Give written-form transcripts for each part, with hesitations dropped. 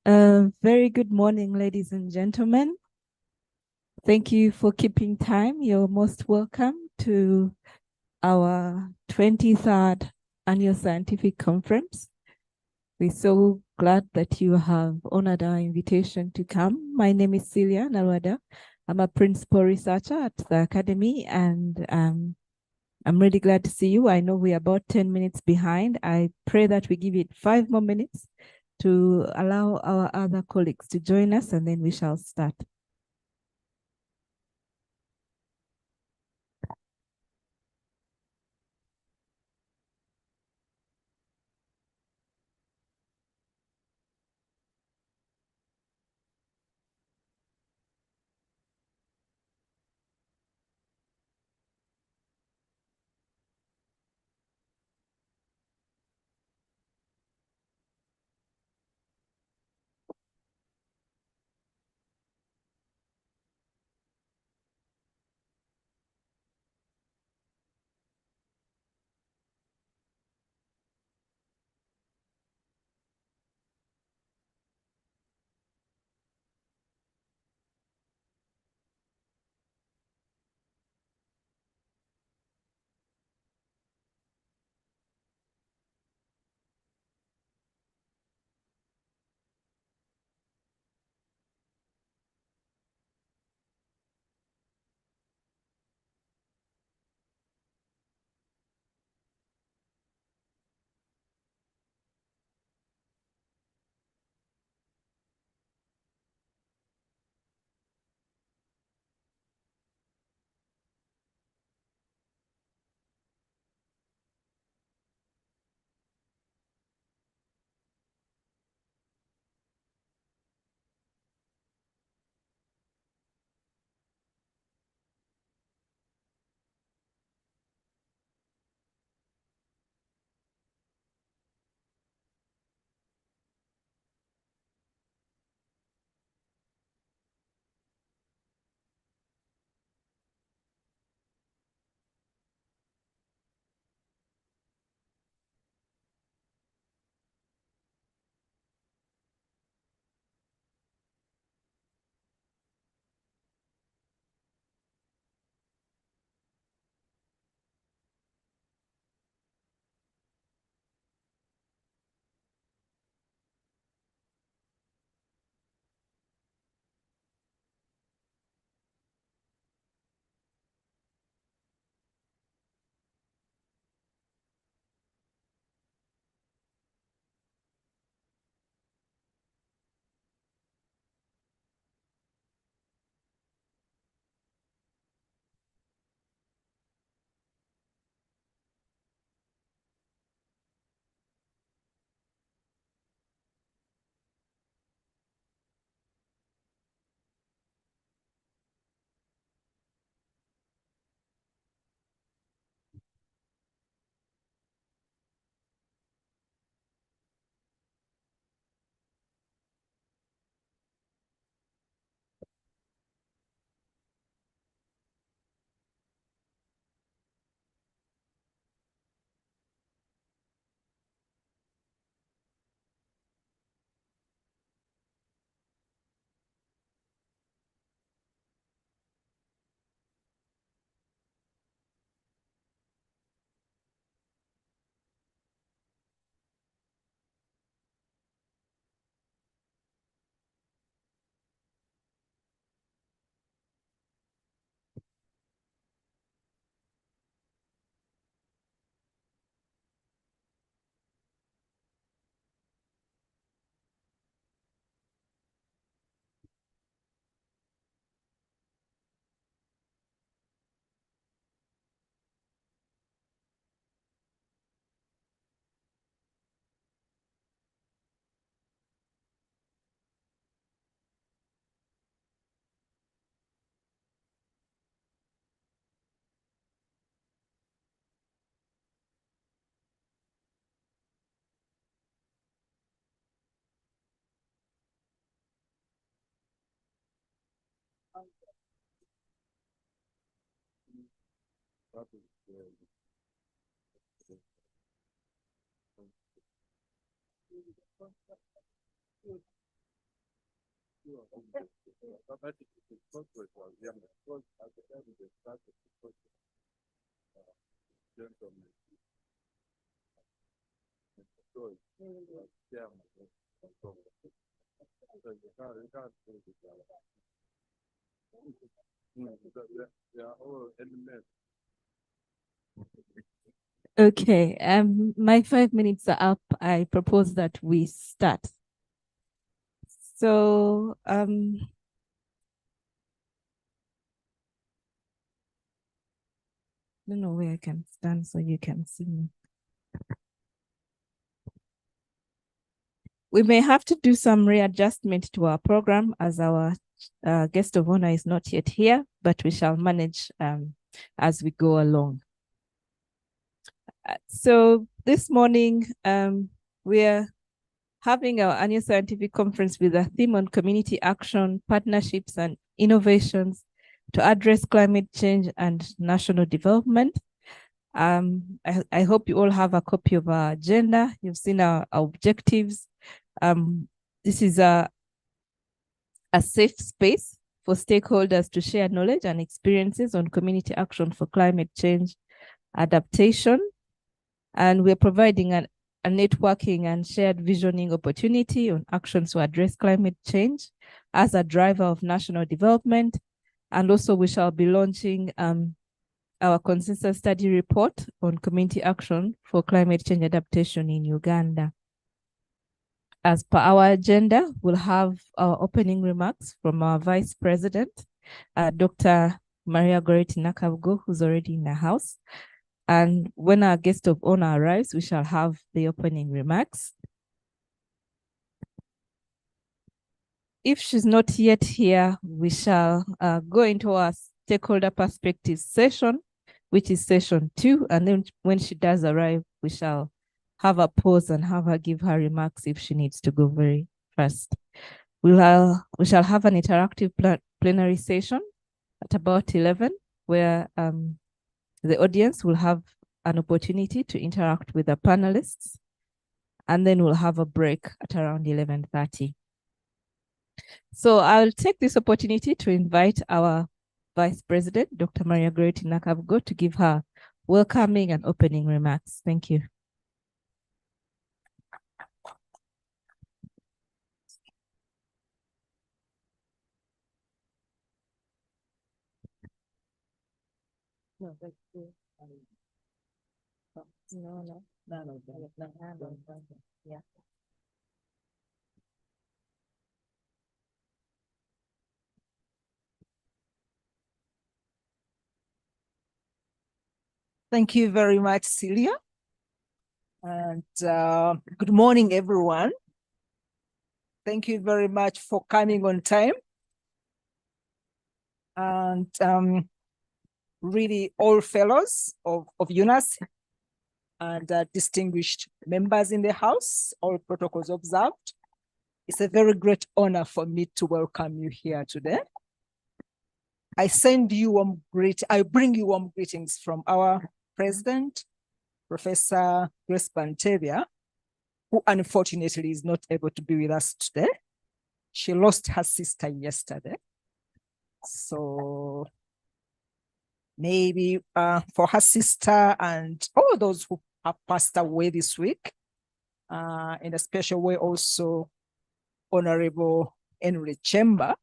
Very good morning, ladies and gentlemen. Thank you for keeping time. You're most welcome to our 23rd Annual Scientific Conference. We're so glad that you have honored our invitation to come. My name is Celia Narwada. I'm a principal researcher at the Academy, and I'm really glad to see you. I know we're about 10 minutes behind. I pray that we give it 5 more minutes to allow our other colleagues to join us, and then we shall start. Okay, my 5 minutes are up. I propose that we start. So, I don't know where I can stand so you can see me. We may have to do some readjustment to our program as our guest of honor is not yet here, but we shall manage as we go along. So this morning, we are having our annual scientific conference with a theme on community action, partnerships, and innovations to address climate change and national development. I hope you all have a copy of our agenda. You've seen our objectives. This is a safe space for stakeholders to share knowledge and experiences on community action for climate change adaptation. And we're providing a networking and shared visioning opportunity on actions to address climate change as a driver of national development. And also we shall be launching our consensus study report on community action for climate change adaptation in Uganda. As per our agenda, we'll have our opening remarks from our Vice President, Dr. Maria Goretti Nakabgo, who's already in the house. And when our guest of honor arrives, we shall have the opening remarks. If she's not yet here, we shall go into our stakeholder perspectives session, which is session 2. And then when she does arrive, we shall have a pause and have her give her remarks if she needs to go very fast. We shall have an interactive plenary session at about 11, where the audience will have an opportunity to interact with the panelists, and then we'll have a break at around 11:30. So I'll take this opportunity to invite our Vice President, Dr. Maria Goretti Nakabgo, to give her welcoming and opening remarks. Thank you. No, that's good. No. Yeah. Thank you very much, Celia. And good morning, everyone. Thank you very much for coming on time. And really all fellows of UNAS and distinguished members in the house, all protocols observed. It's a very great honor for me to welcome you here today. I bring you warm greetings from our president, Professor Grace Bantevia, who unfortunately is not able to be with us today. She lost her sister yesterday. So maybe for her sister and all those who have passed away this week, in a special way also Honorable Henry Chamber,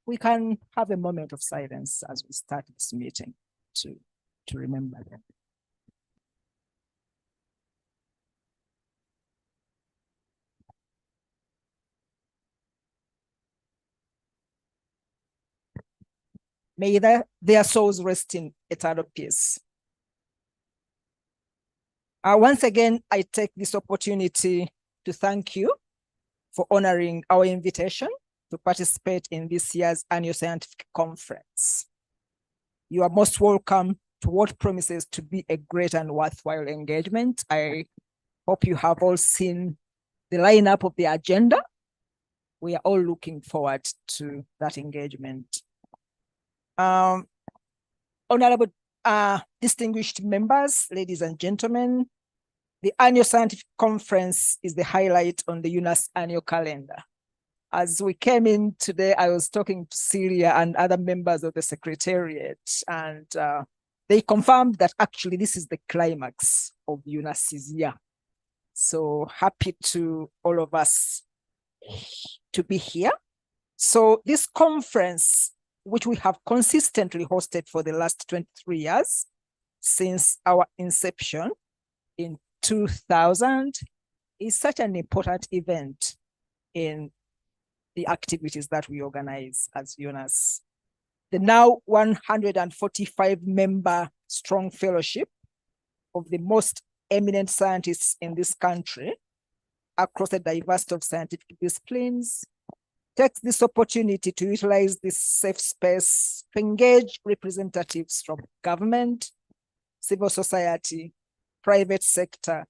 we can have a moment of silence as we start this meeting to remember them. May their souls rest in eternal peace. Once again, I take this opportunity to thank you for honoring our invitation to participate in this year's annual scientific conference. You are most welcome to what promises to be a great and worthwhile engagement. I hope you have all seen the lineup of the agenda. We are all looking forward to that engagement. Honorable distinguished members, ladies and gentlemen, the annual scientific conference is the highlight on the UNAS annual calendar. As we came in today, I was talking to Celia and other members of the Secretariat, and they confirmed that actually this is the climax of UNAS's year. So happy to all of us to be here. So this conference, which we have consistently hosted for the last 23 years, since our inception in 2000, is such an important event in the activities that we organize as UNAS. The now 145 member strong fellowship of the most eminent scientists in this country across a diversity of scientific disciplines takes this opportunity to utilize this safe space to engage representatives from government, civil society, private sector,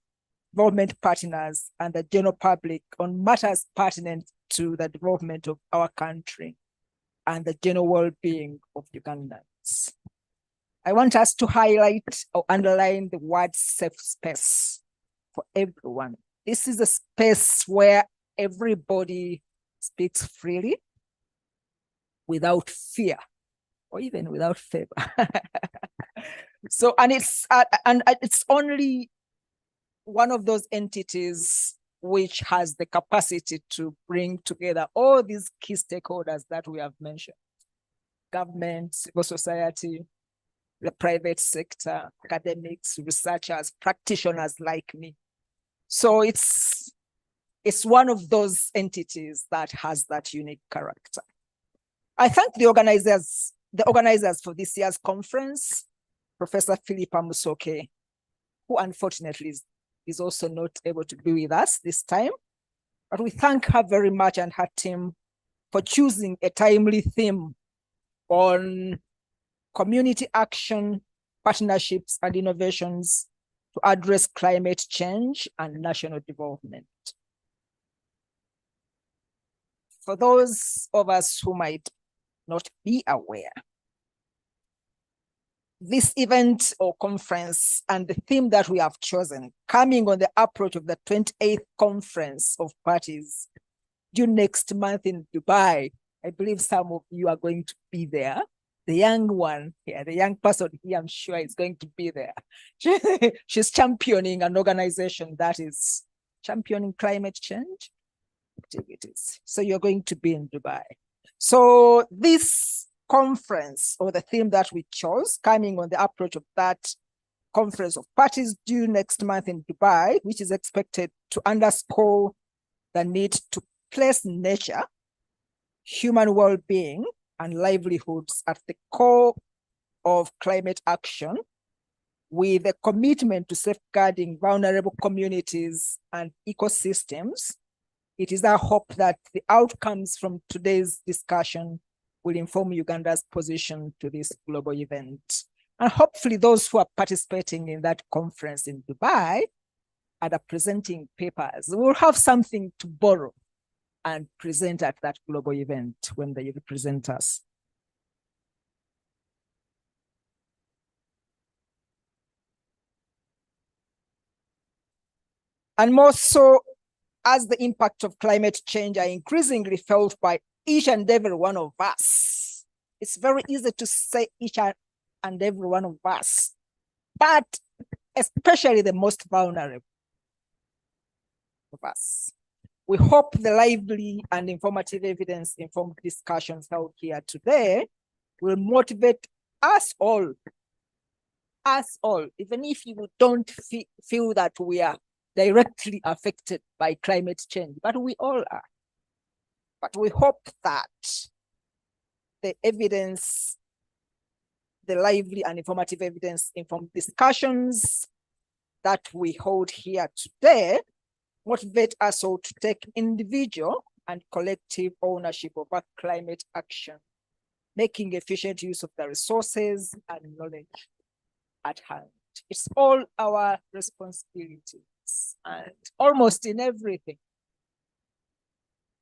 government partners, and the general public on matters pertinent to the development of our country and the general well-being of Ugandans. I want us to highlight or underline the word safe space for everyone. This is a space where everybody speaks freely without fear or even without favor. So, and it's only one of those entities which has the capacity to bring together all these key stakeholders that we have mentioned: government, civil society, the private sector, academics, researchers, practitioners like me. So it's one of those entities that has that unique character. I thank the organizers for this year's conference, Professor Philippa Musoke, who unfortunately is also not able to be with us this time. But we thank her very much and her team for choosing a timely theme on community action, partnerships, and innovations to address climate change and national development. For those of us who might not be aware, this event or conference and the theme that we have chosen, coming on the approach of the 28th Conference of Parties due next month in Dubai. I believe some of you are going to be there. The young one here, the young person here, I'm sure is going to be there. She's championing an organization that is championing climate change activities. So you're going to be in Dubai. So this conference, or the theme that we chose, coming on the approach of that Conference of Parties due next month in Dubai, which is expected to underscore the need to place nature, human well-being, and livelihoods at the core of climate action, with a commitment to safeguarding vulnerable communities and ecosystems. It is our hope that the outcomes from today's discussion will inform Uganda's position to this global event. And hopefully those who are participating in that conference in Dubai and are presenting papers will have something to borrow and present at that global event when they represent us. And more so, as the impact of climate change are increasingly felt by each and every one of us. It's very easy to say each and every one of us, but especially the most vulnerable of us. We hope the lively and informative evidence-informed discussions held here today will motivate us all, even if you don't feel that we are directly affected by climate change, but we all are. But we hope that the evidence, the lively and informative evidence-informed discussions that we hold here today motivate us all to take individual and collective ownership of our climate action, making efficient use of the resources and knowledge at hand. It's all our responsibilities, and almost in everything,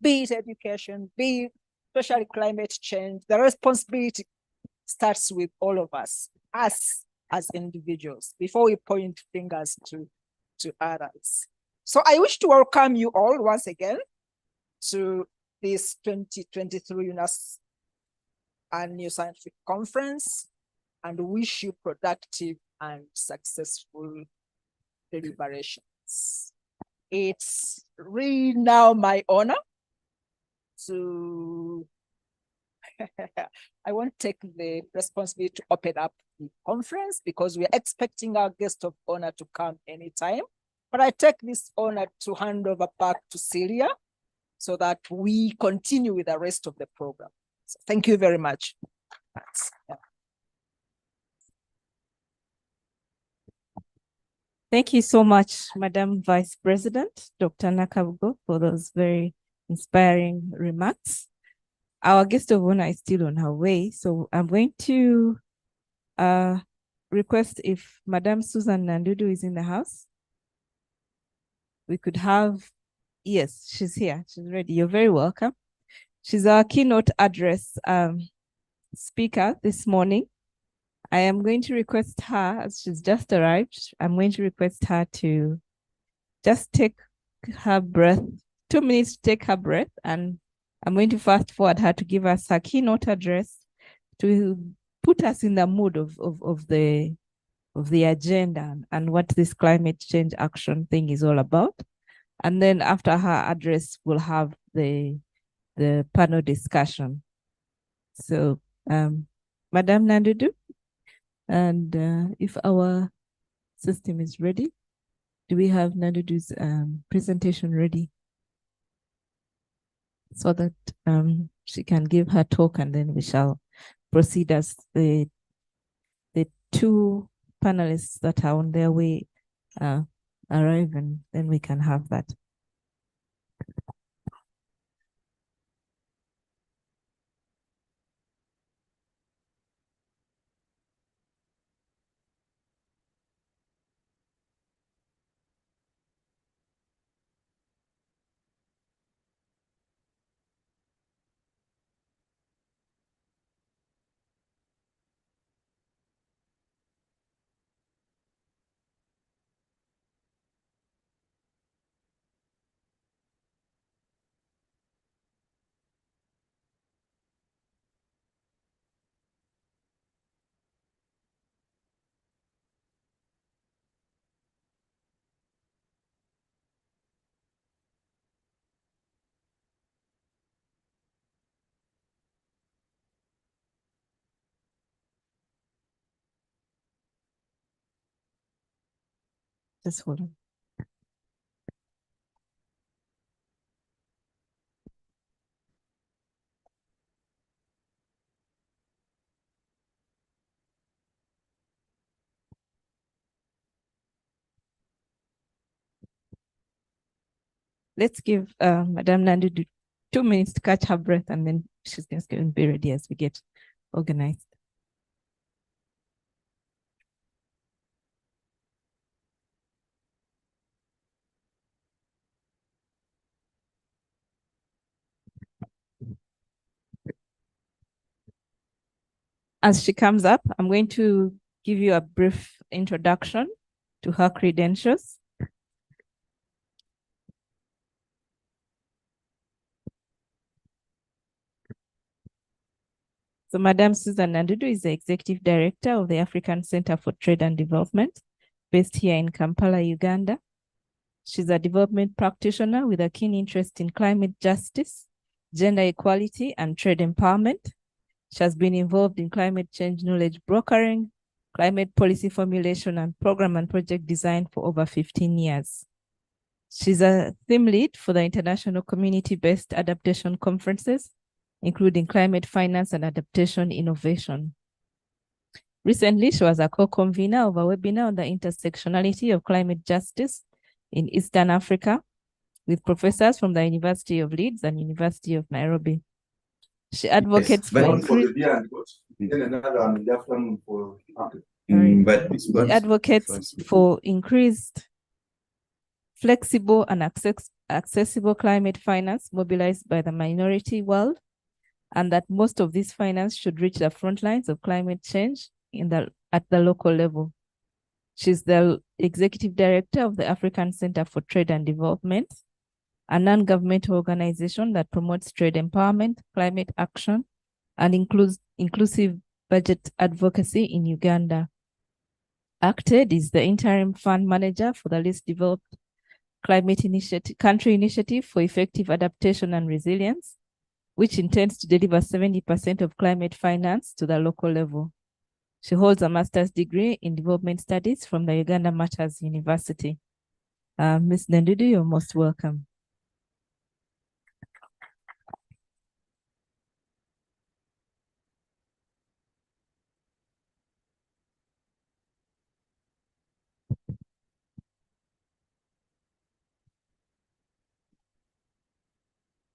be it education, be it especially climate change, the responsibility starts with all of us as individuals, before we point fingers to others. So I wish to welcome you all once again to this 2023 UNAS Annual Scientific Conference and wish you productive and successful deliberations. It's really now my honor to I won't take the responsibility to open up the conference because we're expecting our guest of honor to come anytime. But I take this honor to hand over back to Celia so that we continue with the rest of the program. So thank you very much. Thank you so much, Madam Vice President, Dr. Nakabugo, for those very inspiring remarks. Our guest of honor is still on her way, so I'm going to request if Madam Susan Nandudu is in the house. We could have, yes, she's here, she's ready. You're very welcome. She's our keynote address speaker this morning. I am going to request her, as she's just arrived, I'm going to request her to just take her breath, 2 minutes to take her breath, and I'm going to fast forward her to give us her keynote address to put us in the mood of the agenda and what this climate change action thing is all about. And then after her address, we'll have the panel discussion. So, Madam Nandudu, and if our system is ready, do we have Nandudu's presentation ready? So that she can give her talk, and then we shall proceed as the two panelists that are on their way arrive, and then we can have that. Just hold on. Let's give Madam Nandudu 2 minutes to catch her breath, and then she's going to be ready as we get organized. As she comes up, I'm going to give you a brief introduction to her credentials. So Madam Susan Nandudu is the Executive Director of the African Center for Trade and Development, based here in Kampala, Uganda. She's a development practitioner with a keen interest in climate justice, gender equality, and trade empowerment. She has been involved in climate change knowledge brokering, climate policy formulation, and program and project design for over 15 years. She's a theme lead for the international community-based adaptation conferences, including climate finance and adaptation innovation. Recently, she was a co-convener of a webinar on the intersectionality of climate justice in Eastern Africa with professors from the University of Leeds and University of Nairobi. She advocates for increased flexible and accessible climate finance mobilized by the minority world, and that most of this finance should reach the front lines of climate change at the local level. She's the Executive Director of the African Center for Trade and Development, a non-governmental organization that promotes trade empowerment, climate action, and inclusive budget advocacy in Uganda. ACTED is the interim fund manager for the least developed climate country initiative for effective adaptation and resilience, which intends to deliver 70% of climate finance to the local level. She holds a master's degree in development studies from the Uganda Matters University. Ms. Ndudu, you're most welcome.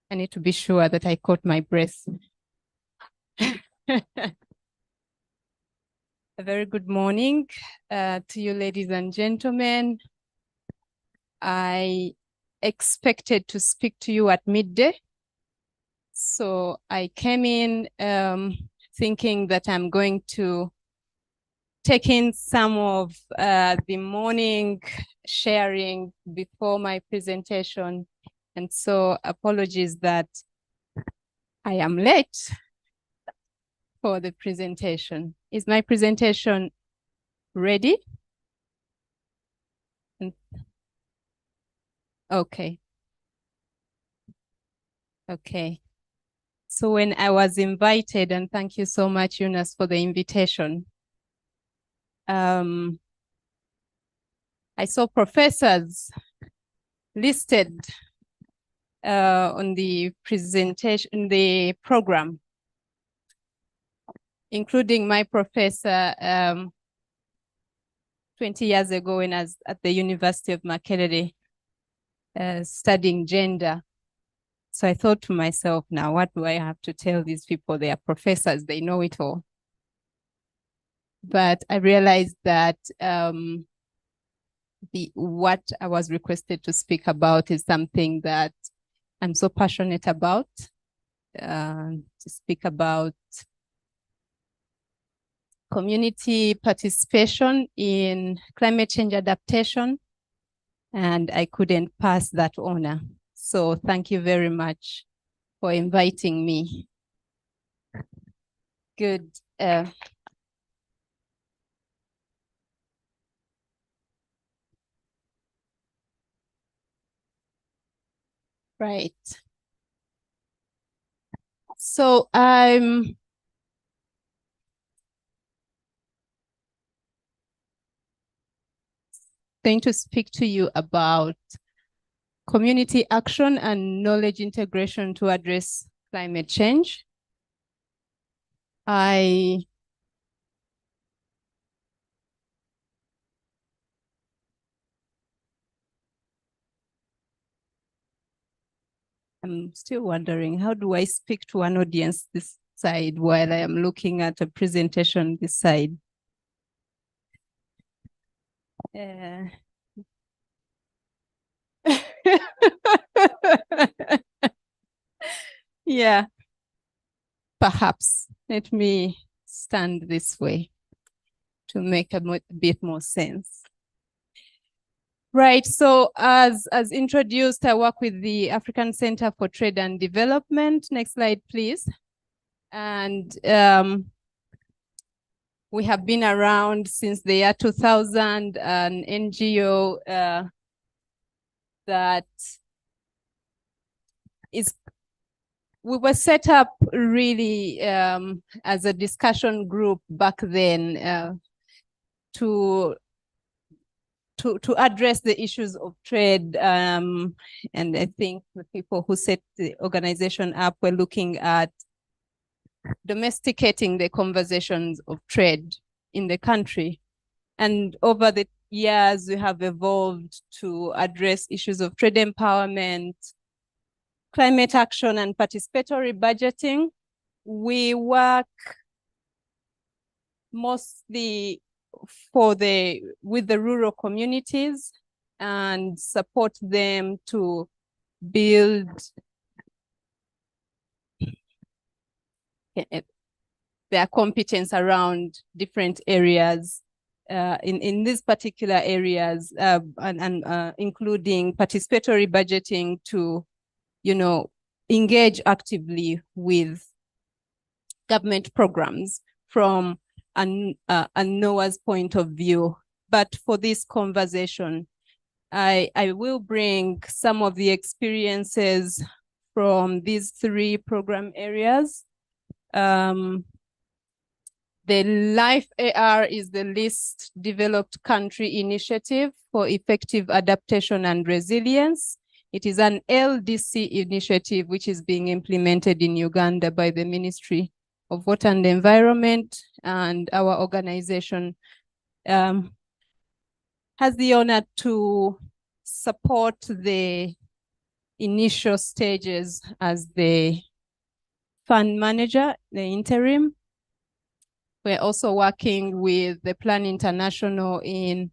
I need to be sure that I caught my breath. A very good morning to you, ladies and gentlemen. I expected to speak to you at midday. So I came in thinking that I'm going to take in some of the morning sharing before my presentation. And so apologies that I am late for the presentation. Is my presentation ready? Okay. Okay. So when I was invited, and thank you so much, UNAS, for the invitation, I saw professors listed on the presentation, the program, including my professor 20 years ago when I was at the University of Makerere studying gender. So I thought to myself, now what do I have to tell these people? They are professors, they know it all. But I realized that what I was requested to speak about is something that I'm so passionate about, to speak about community participation in climate change adaptation, and I couldn't pass that honor. So thank you very much for inviting me. Good. Right. So I'm going to speak to you about community action and knowledge integration to address climate change. I'm still wondering, how do I speak to an audience this side while I am looking at a presentation this side? Yeah, perhaps let me stand this way to make a bit more sense. Right, so as introduced, I work with the African Center for Trade and Development. Next slide, please. And we have been around since the year 2000, an NGO that we were set up really as a discussion group back then to address the issues of trade. And I think the people who set the organization up were looking at domesticating the conversations of trade in the country. And over the years, we have evolved to address issues of trade empowerment, climate action, and participatory budgeting. We work mostly with the rural communities and support them to build their competence around different areas in these particular areas, and including participatory budgeting to, engage actively with government programs from a NOAA's point of view. But for this conversation, I will bring some of the experiences from these 3 program areas. The LIFE AR is the Least Developed Country Initiative for Effective Adaptation and Resilience. It is an LDC initiative which is being implemented in Uganda by the Ministry of Water and Environment, and our organization has the honor to support the initial stages as the fund manager, the interim. We're also working with the Plan International in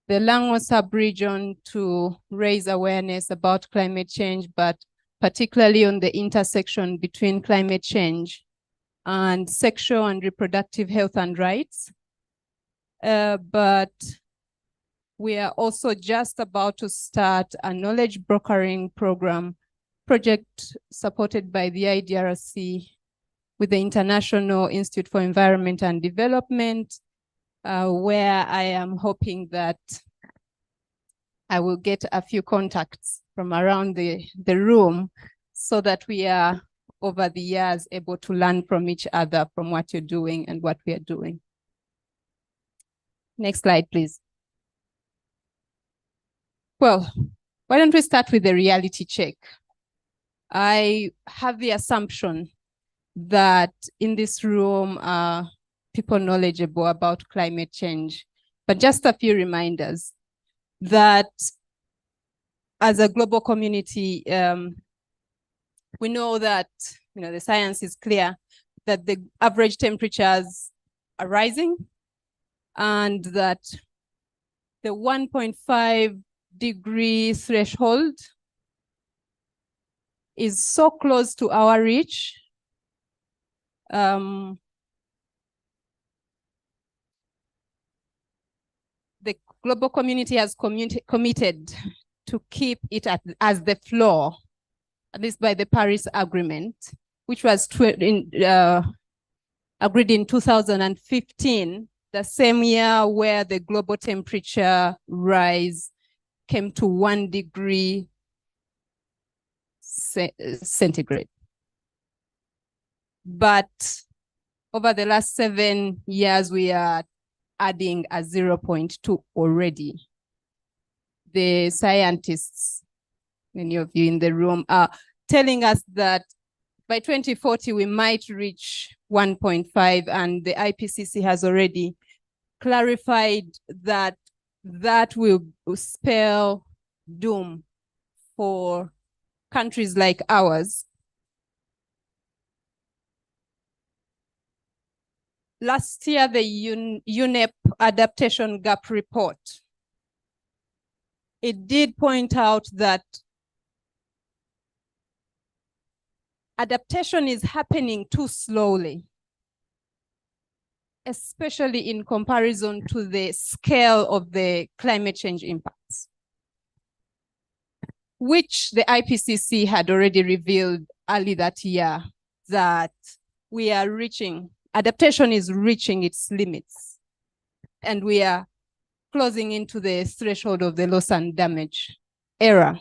the Lango sub-region to raise awareness about climate change, but particularly on the intersection between climate change and sexual and reproductive health and rights. But we are also just about to start a knowledge brokering project supported by the IDRC with the International Institute for Environment and Development, where I am hoping that I will get a few contacts from around the room so that we are, over the years, able to learn from each other, from what you're doing and what we are doing. Next slide, please. Well, why don't we start with the reality check? I have the assumption that in this room are people knowledgeable about climate change, but just a few reminders that as a global community, we know that the science is clear that the average temperatures are rising, and that the 1.5 degree threshold is so close to our reach. The global community has committed to keep it as the floor, at least by the Paris Agreement, which was agreed in 2015, the same year where the global temperature rise came to 1 degree centigrade. But over the last 7 years, we are adding a 0.2 already. The scientists, many of you in the room, are telling us that by 2040, we might reach 1.5, and the IPCC has already clarified that that will spell doom for countries like ours. Last year, the UNEP Adaptation Gap Report, it did point out that adaptation is happening too slowly, especially in comparison to the scale of the climate change impacts, which the IPCC had already revealed early that year, that we are reaching, adaptation is reaching its limits, and we are closing into the threshold of the loss and damage era.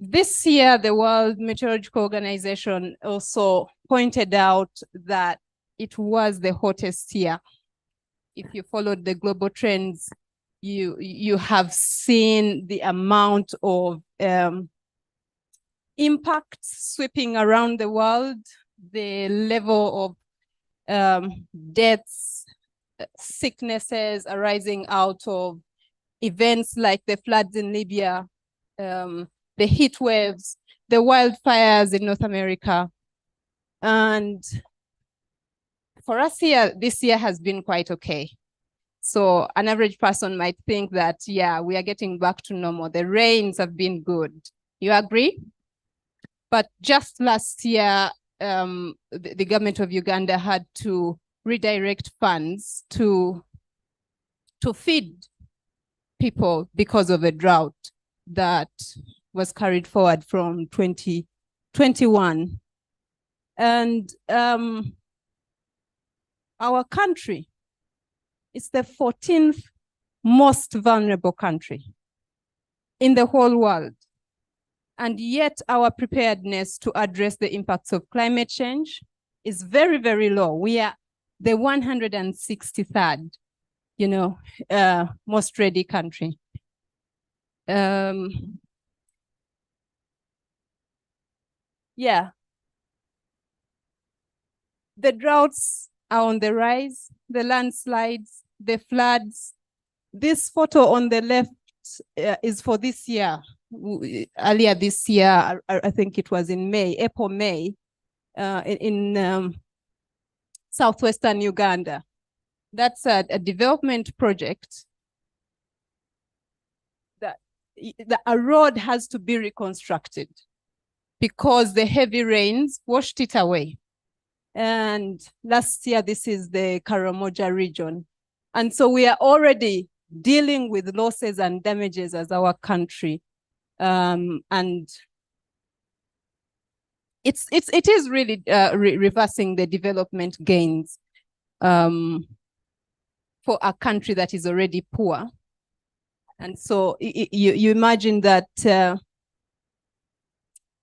This year, the World Meteorological Organization also pointed out that it was the hottest year. If you followed the global trends, you have seen the amount of impacts sweeping around the world, the level of deaths, sicknesses arising out of events like the floods in Libya, the heat waves, the wildfires in North America. And for us here, this year has been quite okay. So an average person might think that, yeah, we are getting back to normal. The rains have been good. You agree? But just last year, the government of Uganda had to redirect funds to feed people because of a drought that was carried forward from 2021. And our country is the 14th most vulnerable country in the whole world. And yet our preparedness to address the impacts of climate change is very, very low. We are the 163rd, most ready country. Yeah. The droughts are on the rise, the landslides, the floods. This photo on the left is for this year. Earlier this year, I think it was in May, April, May, in southwestern Uganda. That's a development project that a road has to be reconstructed because the heavy rains washed it away. And last year, this is the Karamoja region. And so we are already dealing with losses and damages as our country. And it is really reversing the development gains for a country that is already poor. And so you imagine that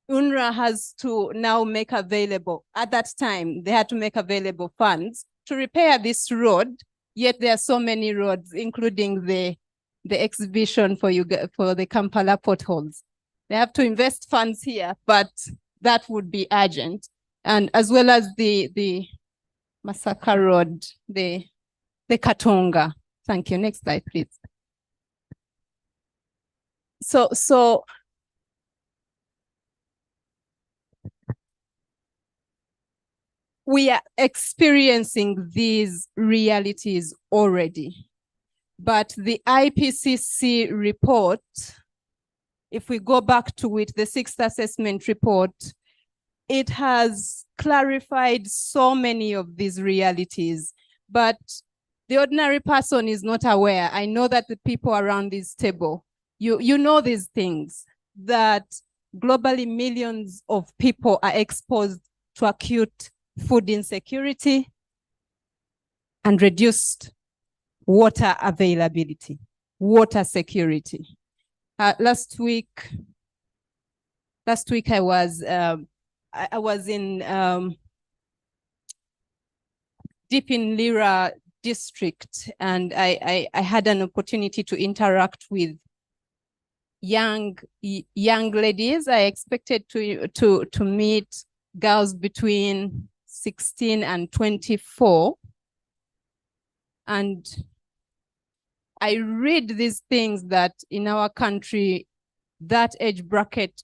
UNRWA has to now make available, at that time, they had to make available funds to repair this road, yet there are so many roads, including the exhibition for the Kampala potholes. They have to invest funds here, but that would be urgent. And as well as the Masaka Road, the Katonga. Thank you. Next slide, please. So we are experiencing these realities already. But the IPCC report, if we go back to it, the 6th assessment report, it has clarified so many of these realities, but the ordinary person is not aware. I know that the people around this table, you know these things, that globally millions of people are exposed to acute food insecurity and reduced water availability, water security. Last week I was in deep in Lira district, and I had an opportunity to interact with young ladies. I expected to meet girls between 16 and 24. And I read these things that in our country, that age bracket,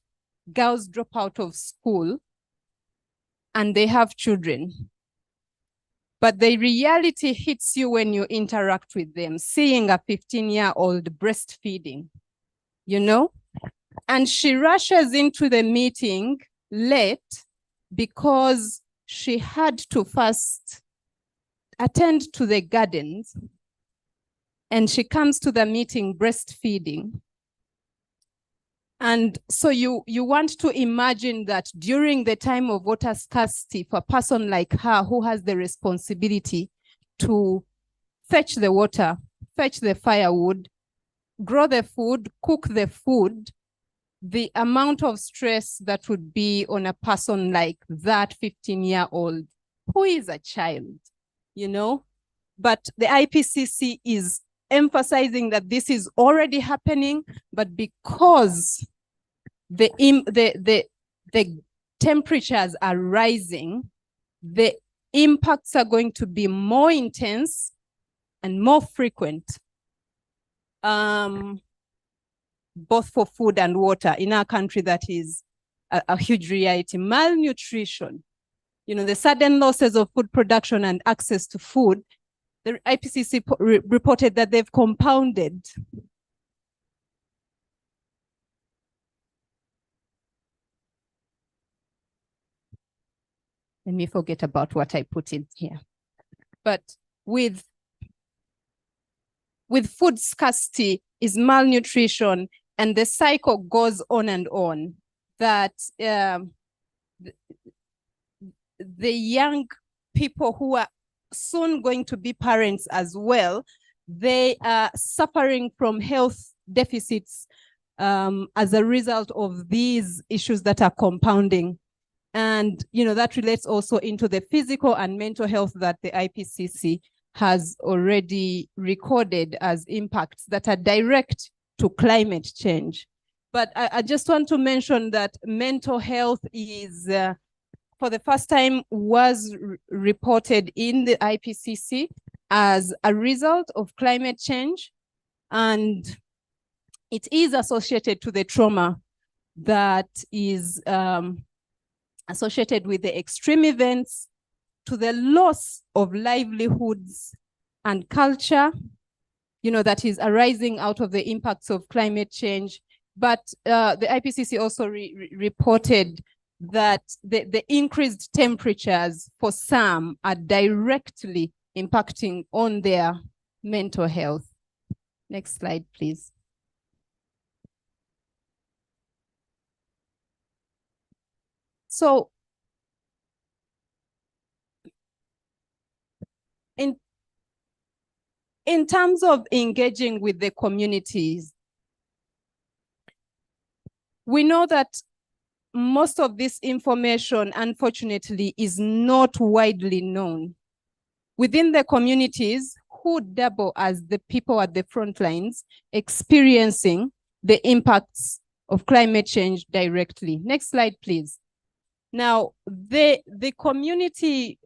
girls drop out of school and they have children. But the reality hits you when you interact with them, seeing a 15-year-old breastfeeding, And she rushes into the meeting late because she had to first attend to the gardens, and she comes to the meeting breastfeeding. And so you want to imagine that during the time of water scarcity, for a person like her who has the responsibility to fetch the water, fetch the firewood, grow the food, cook the food, the amount of stress that would be on a person like that 15-year-old who is a child, But the IPCC is emphasizing that this is already happening, but because the temperatures are rising, the impacts are going to be more intense and more frequent, both for food and water in our country. That is a huge reality. Malnutrition, the sudden losses of food production and access to food, the IPCC reported that they've compounded. Let me forget about what I put in here. But with food scarcity is malnutrition, and the cycle goes on and on, that the young people who are soon going to be parents as well, they are suffering from health deficits as a result of these issues that are compounding. And, you know, that relates also into the physical and mental health that the IPCC has already recorded as impacts that are direct to climate change. But I just want to mention that mental health is, for the first time, was reported in the IPCC as a result of climate change. And it is associated to the trauma that is associated with the extreme events, to the loss of livelihoods and culture, you know, that is arising out of the impacts of climate change. But the IPCC also reported that the increased temperatures for some are directly impacting on their mental health. Next slide, please. So in terms of engaging with the communities, we know that most of this information, unfortunately, is not widely known. Within the communities, who double as the people at the front lines experiencing the impacts of climate change directly. Next slide, please. Now, the community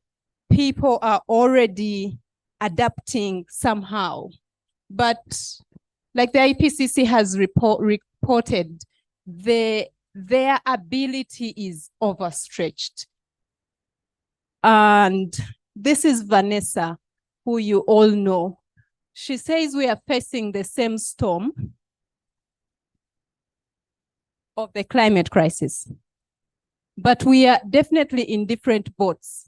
people are already adapting somehow, but like the IPCC has reported, their ability is overstretched. And this is Vanessa, who you all know. She says we are facing the same storm of the climate crisis, but we are definitely in different boats.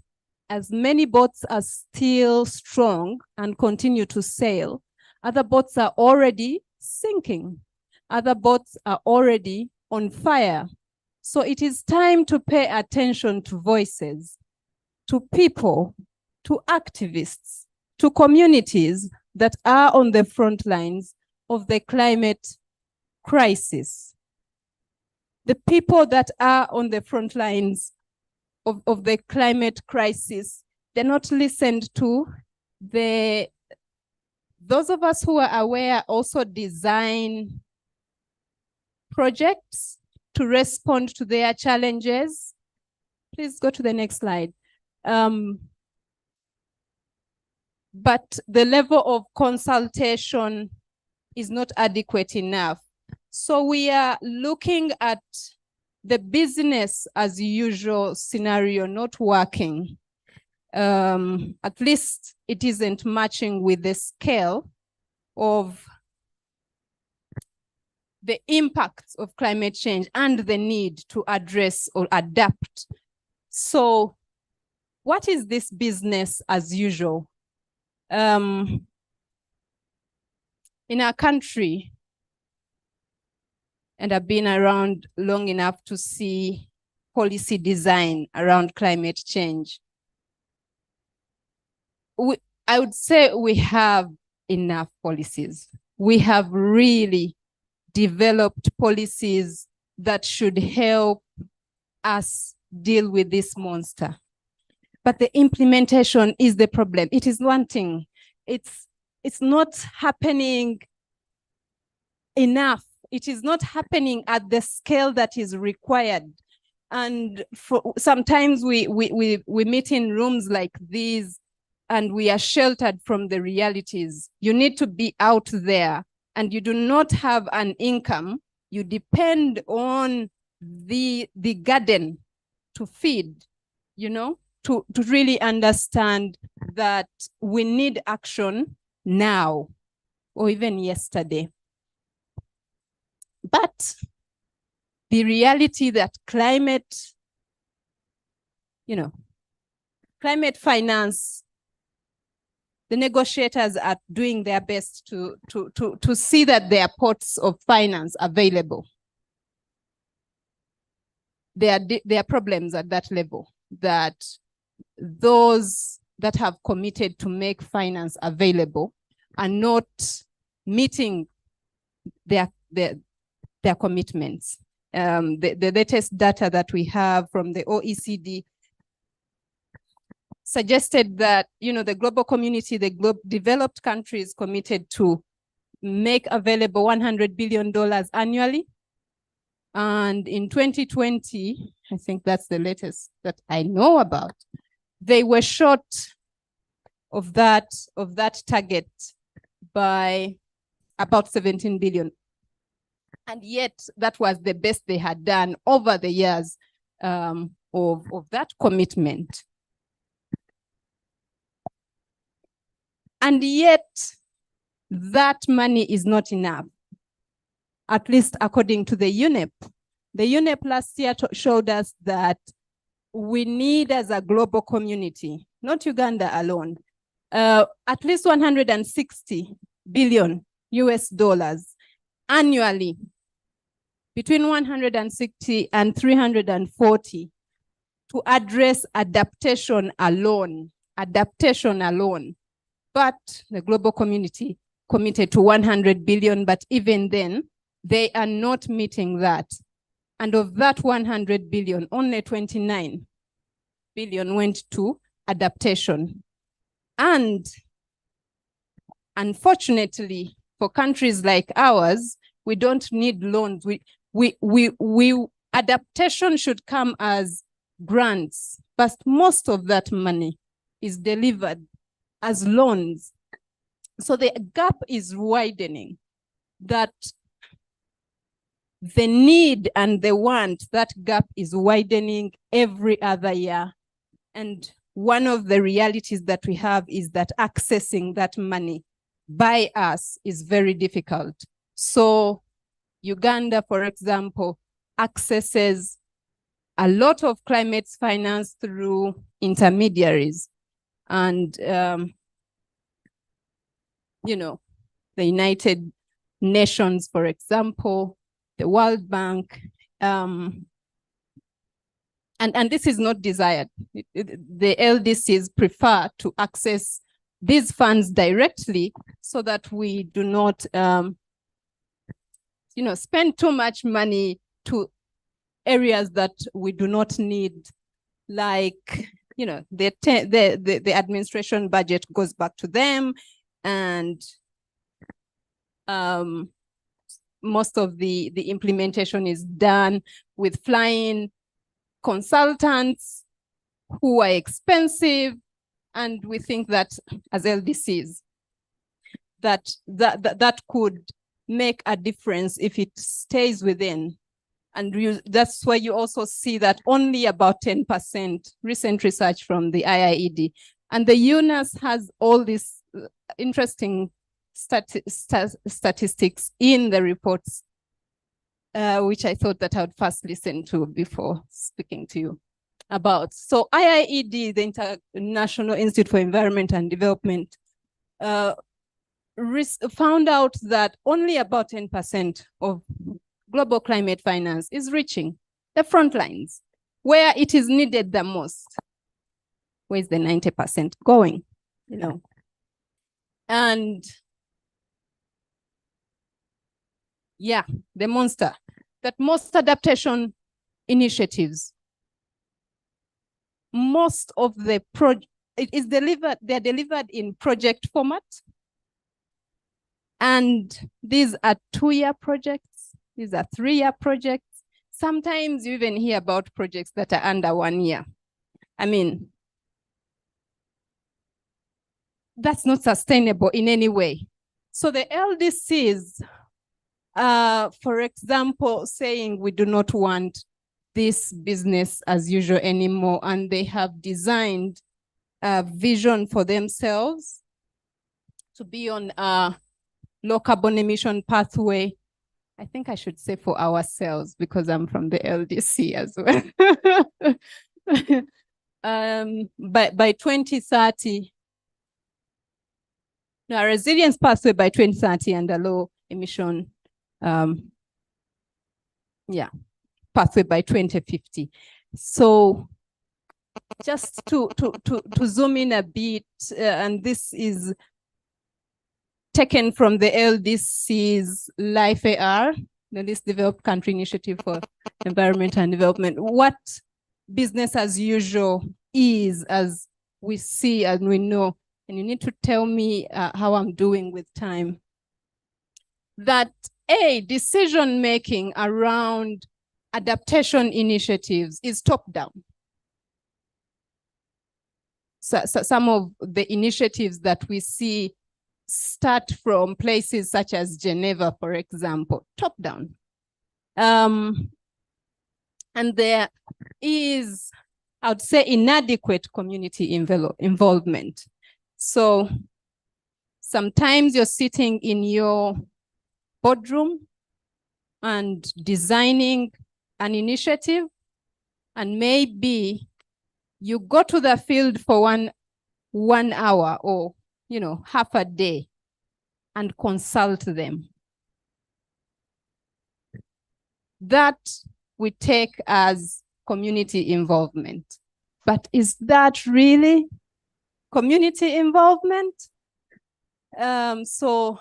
As many boats are still strong and continue to sail, other boats are already sinking. Other boats are already on fire. So it is time to pay attention to voices, to people, to activists, to communities that are on the front lines of the climate crisis. The people that are on the front lines of the climate crisis, they're not listened to. Those of us who are aware also design projects to respond to their challenges. Please go to the next slide. But the level of consultation is not adequate enough. So we are looking at the business as usual scenario not working. At least it isn't matching with the scale of the impacts of climate change and the need to address or adapt. So what is this business as usual? In our country, and I've been around long enough to see policy design around climate change, I would say we have enough policies. We have really developed policies that should help us deal with this monster. But the implementation is the problem. It is wanting. It's not happening enough. It is not happening at the scale that is required. And sometimes we meet in rooms like these and we are sheltered from the realities. You need to be out there, and you do not have an income. You depend on the garden to feed, you know, to really understand that we need action now or even yesterday. But the reality that climate finance the negotiators are doing their best to see that there are pots of finance available. There are problems at that level, that those that have committed to make finance available are not meeting their commitments. The latest data that we have from the OECD suggested that, the global community, the developed countries committed to make available $100 billion annually. And in 2020, I think that's the latest that I know about, they were short of that target by about 17 billion. And yet that was the best they had done over the years of that commitment. And yet that money is not enough, at least according to the UNEP. The UNEP last year showed us that we need, as a global community, not Uganda alone, at least 160 billion US dollars annually, between 160 and 340, to address adaptation alone. But the global community committed to 100 billion, but even then, they are not meeting that. And of that 100 billion, only 29 billion went to adaptation. And unfortunately, for countries like ours, we don't need loans. Adaptation should come as grants, but most of that money is delivered as loans. So the gap is widening, that the need and the want, that gap is widening every other year. And one of the realities that we have is that accessing that money by us is very difficult. So Uganda, for example, accesses a lot of climate finance through intermediaries. And, the United Nations, for example, the World Bank, and this is not desired. The LDCs prefer to access these funds directly so that we do not, spend too much money to areas that we do not need, like, the administration budget goes back to them, and most of the implementation is done with flying consultants who are expensive. And we think that as LDCs, that could make a difference if it stays within. And that's why you also see that only about 10%, recent research from the IIED. And the UNAS has all these interesting statistics in the reports, which I thought that I would first listen to before speaking to you about. So IIED, the International Institute for Environment and Development, found out that only about 10% of global climate finance is reaching the front lines where it is needed the most. Where's the 90% going? And yeah, the monster, that most adaptation initiatives, most of the they're delivered in project format. And these are 2-year projects, these are 3-year projects. Sometimes you even hear about projects that are under 1 year. I mean, that's not sustainable in any way. So the LDCs, for example, saying we do not want this business as usual anymore, and they have designed a vision for themselves to be on a low carbon emission pathway. I think I should say for ourselves, because I'm from the LDC as well. By 2030, a resilience pathway by 2030 and a low emission pathway by 2050. So just to zoom in a bit, and this is taken from the LDC's Life AR, the Least Developed Country Initiative for Environment and Development, what business as usual is, as we see and we know. And you need to tell me how I'm doing with time. That decision-making around adaptation initiatives is top-down. So some of the initiatives that we see start from places such as Geneva, for example, top-down. And there is, I would say, inadequate community involvement. So sometimes you're sitting in your boardroom and designing an initiative, and maybe you go to the field for one hour or half a day and consult them. That we take as community involvement. But is that really community involvement? So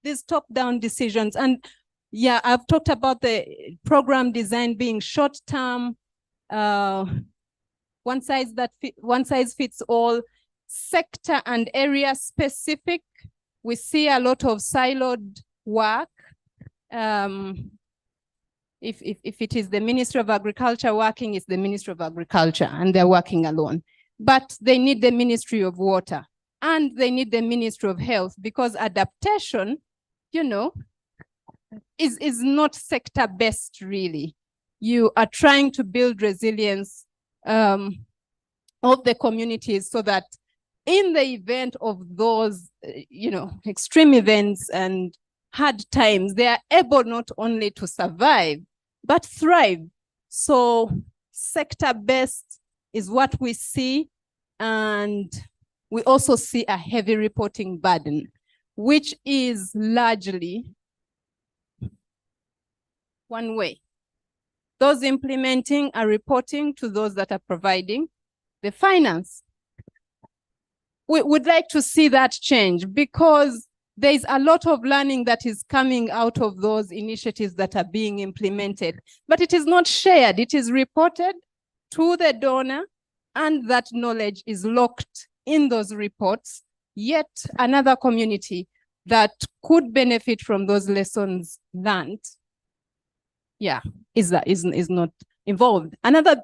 these top-down decisions, and yeah, I've talked about the program design being short-term, one size fits all, sector and area specific. We see a lot of siloed work. If it is the Ministry of Agriculture working, it's the Ministry of Agriculture, and they're working alone. But they need the Ministry of Water, and they need the Ministry of Health, because adaptation, is not sector-based, really. You are trying to build resilience of the communities so that in the event of those, extreme events and hard times, they are able not only to survive, but thrive. So sector-based is what we see. And we also see a heavy reporting burden, which is largely one way. Those implementing are reporting to those that are providing the finance. We would like to see that change, because there's a lot of learning that is coming out of those initiatives that are being implemented, but it is not shared. It is reported to the donor, and that knowledge is locked in those reports. Yet another community that could benefit from those lessons learned, is not involved. Another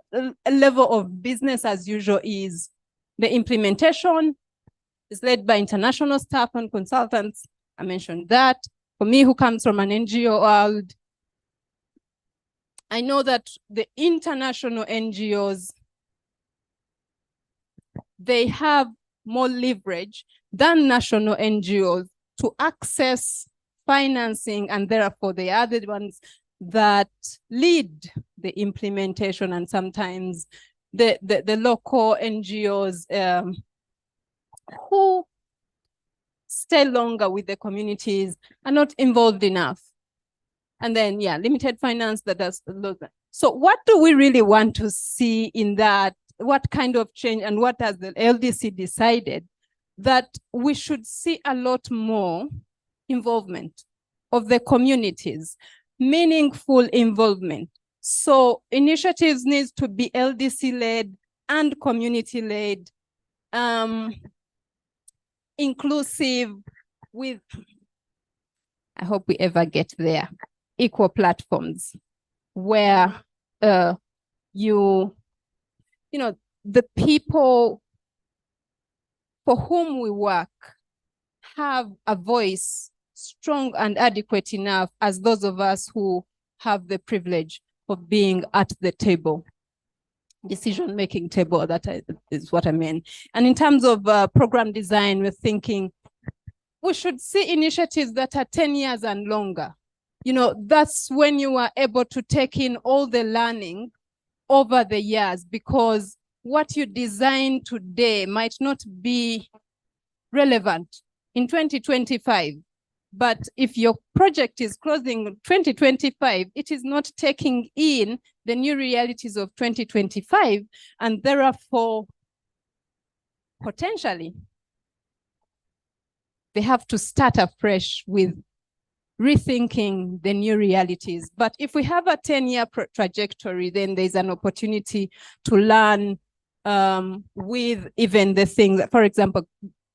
level of business as usual is the implementation. Is led by international staff and consultants. I mentioned that. For me, who comes from an NGO world, I know that the international NGOs, they have more leverage than national NGOs to access financing, and therefore they are the ones that lead the implementation, and sometimes the local NGOs who stay longer with the communities are not involved enough. And then, limited finance that does that. So what do we really want to see in that? What kind of change, and what has the LDC decided? That we should see a lot more involvement of the communities, meaningful involvement. So initiatives need to be LDC-led and community-led, inclusive, with, I hope we ever get there, equal platforms where the people for whom we work have a voice strong and adequate enough as those of us who have the privilege of being at the table. Decision-making table, is what I mean. And in terms of program design, we're thinking we should see initiatives that are 10 years and longer. That's when you are able to take in all the learning over the years, because what you design today might not be relevant in 2025. But if your project is closing 2025, it is not taking in the new realities of 2025, and therefore, potentially, they have to start afresh with rethinking the new realities. But if we have a 10-year trajectory, then there's an opportunity to learn with even the things, for example,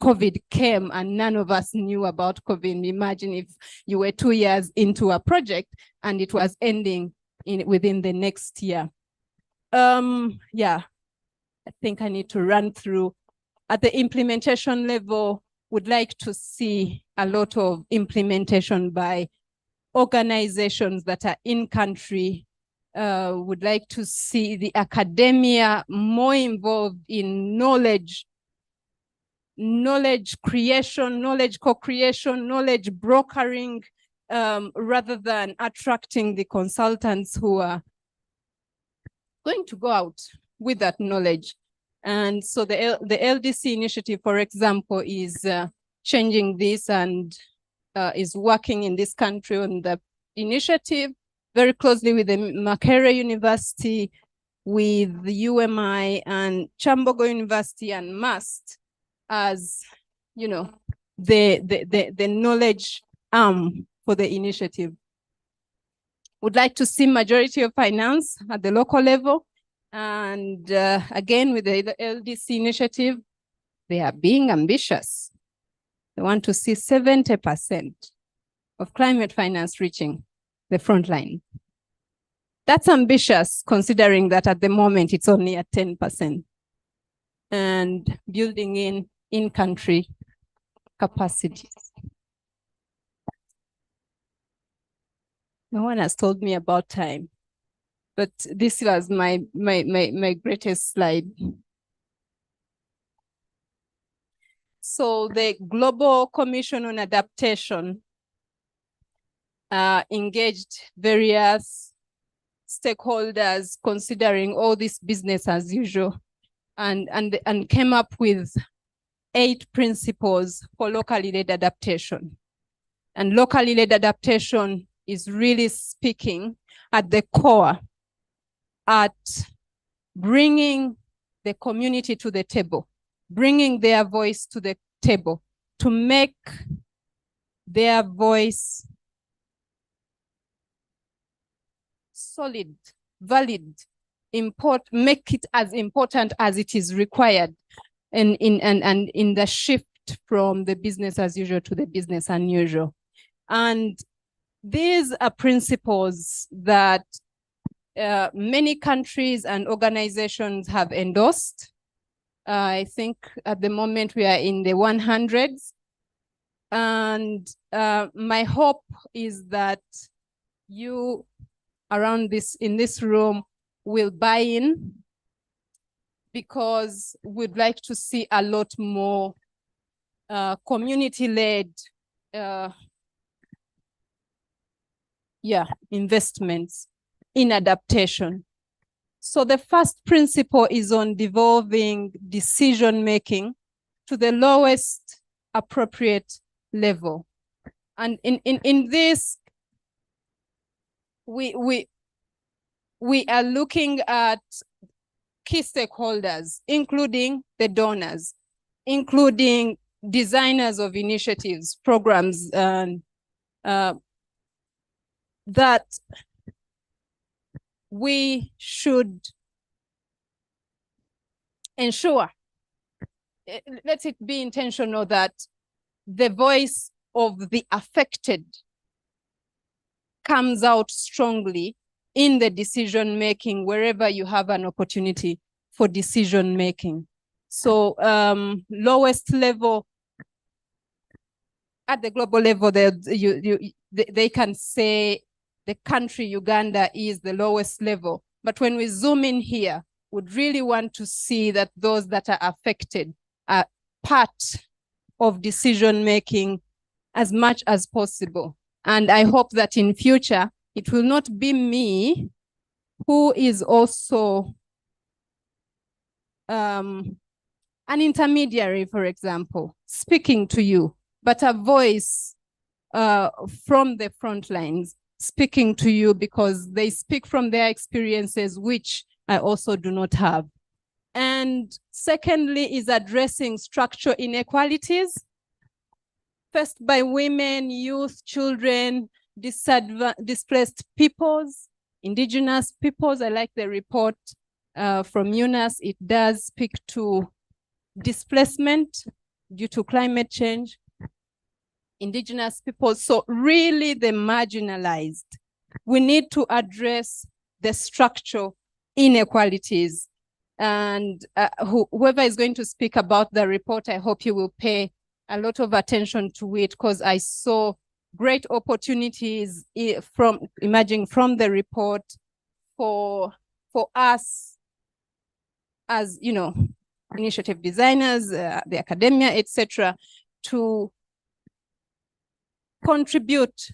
COVID came and none of us knew about COVID. Imagine if you were 2 years into a project and it was ending within the next year. Yeah, I think I need to run through. At the implementation level, would like to see a lot of implementation by organizations that are in country. Would like to see the academia more involved in knowledge creation, knowledge co-creation, knowledge brokering, rather than attracting the consultants who are going to go out with that knowledge. And so the LDC initiative, for example, is changing this and is working in this country on the initiative very closely with the Makerere University, with the UMI and Chambogo University and MAST as, you know, the knowledge arm for the initiative. Would like to see majority of finance at the local level. And again, with the LDC initiative, they are being ambitious. They want to see 70% of climate finance reaching the front line. That's ambitious, considering that at the moment it's only at 10%. And building in-country capacities. No one has told me about time, but this was my greatest slide. So the Global Commission on Adaptation engaged various stakeholders considering all this business as usual, and came up with 8 principles for locally led adaptation. And locally led adaptation is really speaking at the core at bringing the community to the table, bringing their voice to the table, to make their voice solid, valid, make it as important as it is required, and in the shift from the business as usual to the business unusual. And these are principles that many countries and organizations have endorsed. I think at the moment we are in the 100s. And my hope is that you in this room will buy in, because we'd like to see a lot more community-led investments in adaptation. So the first principle is on devolving decision-making to the lowest appropriate level. And in this, we are looking at key stakeholders, including the donors, including designers of initiatives, programs, and that we should ensure, let it be intentional, that the voice of the affected comes out strongly in the decision-making wherever you have an opportunity for decision-making. So lowest level, at the global level, they can say the country Uganda is the lowest level. But when we zoom in here, would really want to see that those that are affected are part of decision-making as much as possible. And I hope that in future, it will not be me who is also an intermediary, for example, speaking to you, but a voice from the front lines speaking to you, because they speak from their experiences, which I also do not have. And secondly is addressing structural inequalities, first by women, youth, children, displaced peoples, indigenous peoples. I like the report from UNAS. It does speak to displacement due to climate change, indigenous people. So really the marginalized. We need to address the structural inequalities. And whoever is going to speak about the report, I hope you will pay a lot of attention to it, because I saw great opportunities emerging from the report for us as, you know, initiative designers, the academia, etc., to contribute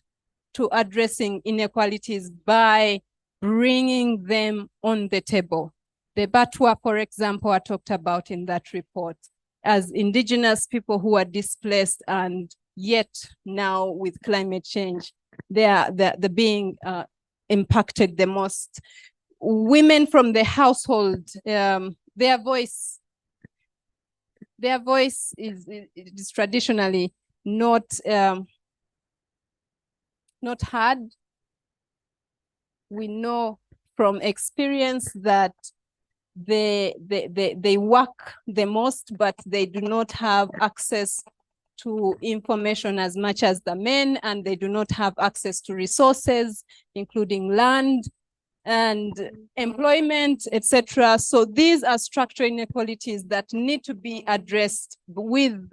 to addressing inequalities by bringing them on the table. The Batwa, for example, are talked about in that report as indigenous people who are displaced, and yet now with climate change, they're being impacted the most. Women from the household, their voice is traditionally not heard. We know from experience that they work the most, but they do not have access to information as much as the men, and they do not have access to resources, including land and employment, etc. So these are structural inequalities that need to be addressed with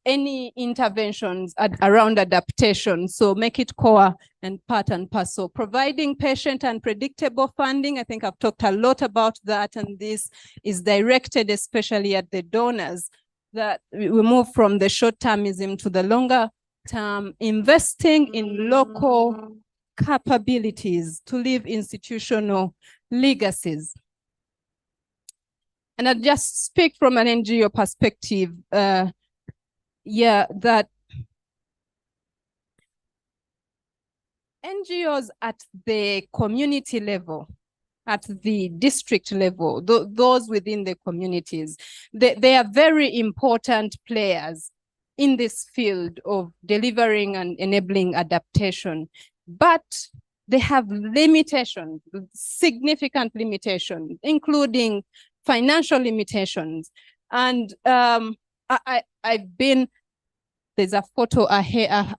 any interventions around adaptation. So make it core and part and parcel. Providing patient and predictable funding. I think I've talked a lot about that, and this is directed especially at the donors, that we move from the short-termism to the longer term, investing in local capabilities to leave institutional legacies. And I'll just speak from an NGO perspective, that NGOs at the community level, at the district level, those within the communities, they are very important players in this field of delivering and enabling adaptation. But they have limitations, significant limitations, including financial limitations. And I've been, there's a photo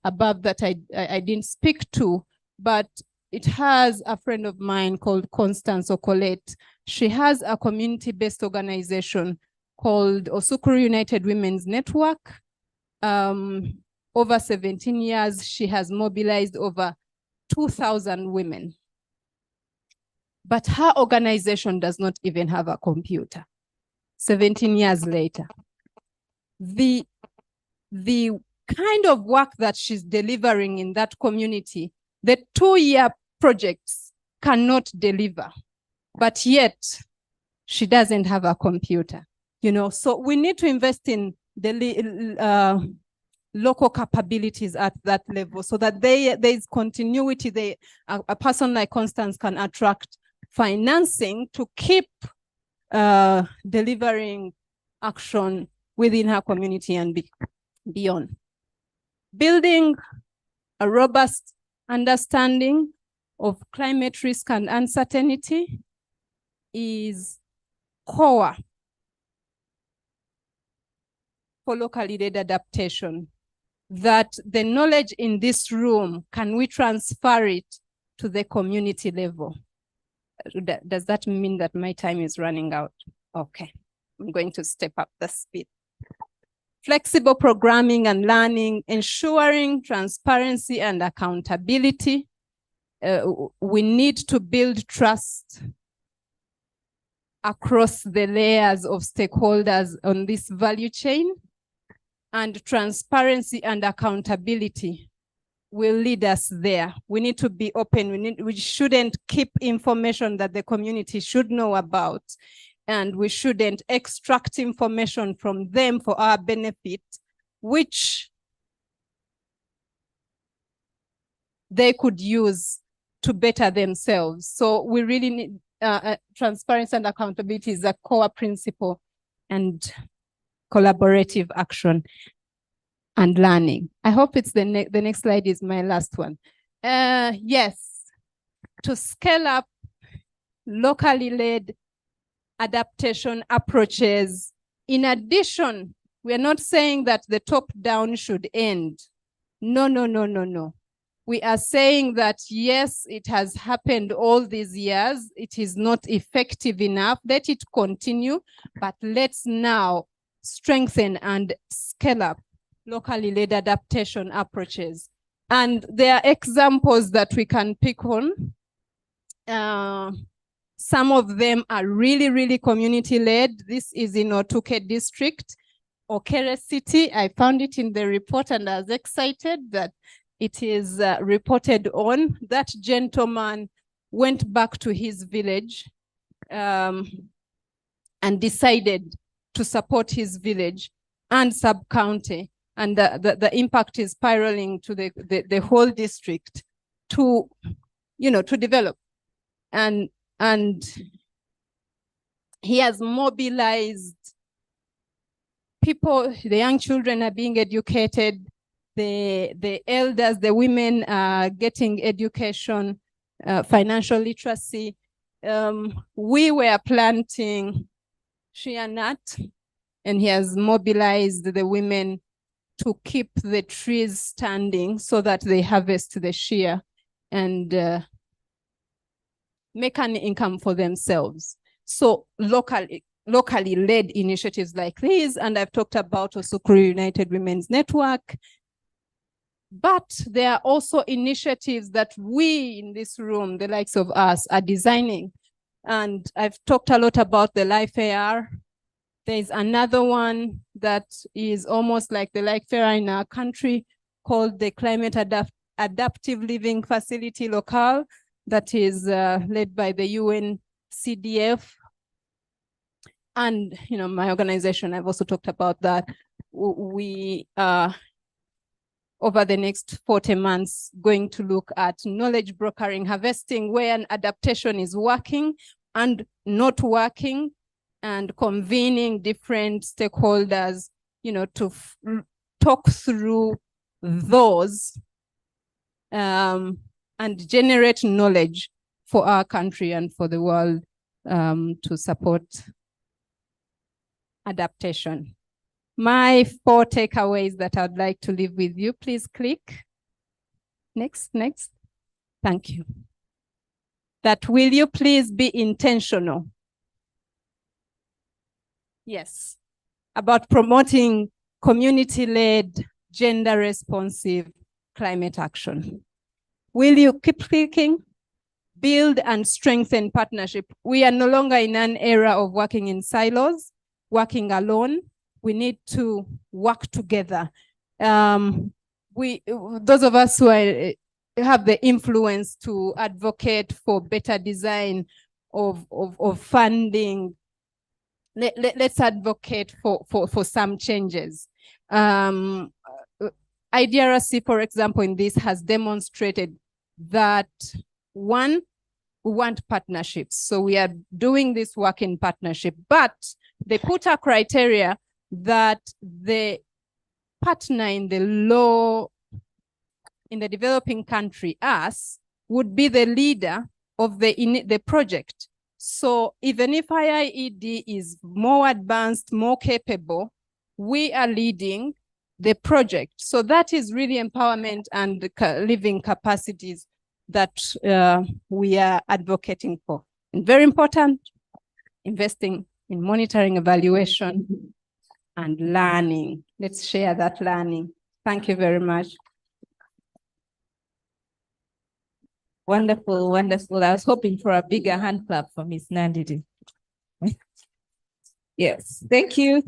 above that I didn't speak to, but it has a friend of mine called Constance Okolette. She has a community-based organization called Osukuru United Women's Network. Over 17 years, she has mobilized over 2,000 women. But her organization does not even have a computer. 17 years later. The kind of work that she's delivering in that community, the 2-year projects cannot deliver, but yet she doesn't have a computer, you know. So we need to invest in the local capabilities at that level, so that there is continuity. A person like Constance can attract financing to keep delivering action within her community and beyond. Building a robust understanding of climate risk and uncertainty is core for locally led adaptation. That the knowledge in this room, can we transfer it to the community level? Does that mean that my time is running out? Okay, I'm going to step up the speed. Flexible programming and learning, ensuring transparency and accountability. We need to build trust across the layers of stakeholders on this value chain, and transparency and accountability will lead us there. We need to be open. We shouldn't keep information that the community should know about, and we shouldn't extract information from them for our benefit which they could use to better themselves. So we really need transparency and accountability is a core principle, and collaborative action and learning. I hope it's the next slide is my last one. Yes, to scale up locally led adaptation approaches. In addition, we're not saying that the top down should end. No, no, no, no, no. We are saying that, yes, it has happened all these years. It is not effective enough. Let it continue, but let's now strengthen and scale up locally led adaptation approaches. And there are examples that we can pick on. Some of them are really, really community led. This is in Otuke district, Okere city. I found it in the report and I was excited that it is reported on. That gentleman went back to his village and decided to support his village and sub-county. And the impact is spiraling to the whole district to, to develop. And he has mobilized people. The young children are being educated. The elders, the women are getting education, financial literacy. We were planting shea nut, and he has mobilized the women to keep the trees standing so that they harvest the shea and make an income for themselves. So locally led initiatives like these, and I've talked about Osukuru United Women's Network, but there are also initiatives that we in this room, the likes of us, are designing. And I've talked a lot about the Life AR. There's another one that is almost like the Life AR in our country called the Climate Adaptive Living Facility Local that is led by the UN CDF. And, my organization, I've also talked about that. We are, over the next 40 months, going to look at knowledge brokering, harvesting where an adaptation is working and not working, and convening different stakeholders, to talk through those and generate knowledge for our country and for the world to support adaptation. My 4 takeaways that I'd like to leave with you. Please click. Next. Thank you. That will you please be intentional? Yes. About promoting community-led, gender-responsive climate action. Will you keep clicking? Build and strengthen partnership. We are no longer in an era of working in silos, working alone. We need to work together. Those of us who have the influence to advocate for better design of funding, let's advocate for some changes. IDRC, for example, in this has demonstrated that, one, we want partnerships. So we are doing this work in partnership, but they put a criteria that the partner in the developing country, us, would be the leader of the project. So even if IIED is more advanced, more capable, we are leading the project. So that is really empowerment and living capacities that we are advocating for. And very important, investing in monitoring, evaluation, and learning. Let's share that learning. Thank you very much. Wonderful, wonderful. I was hoping for a bigger hand clap for Ms. Nandidi. Yes, thank you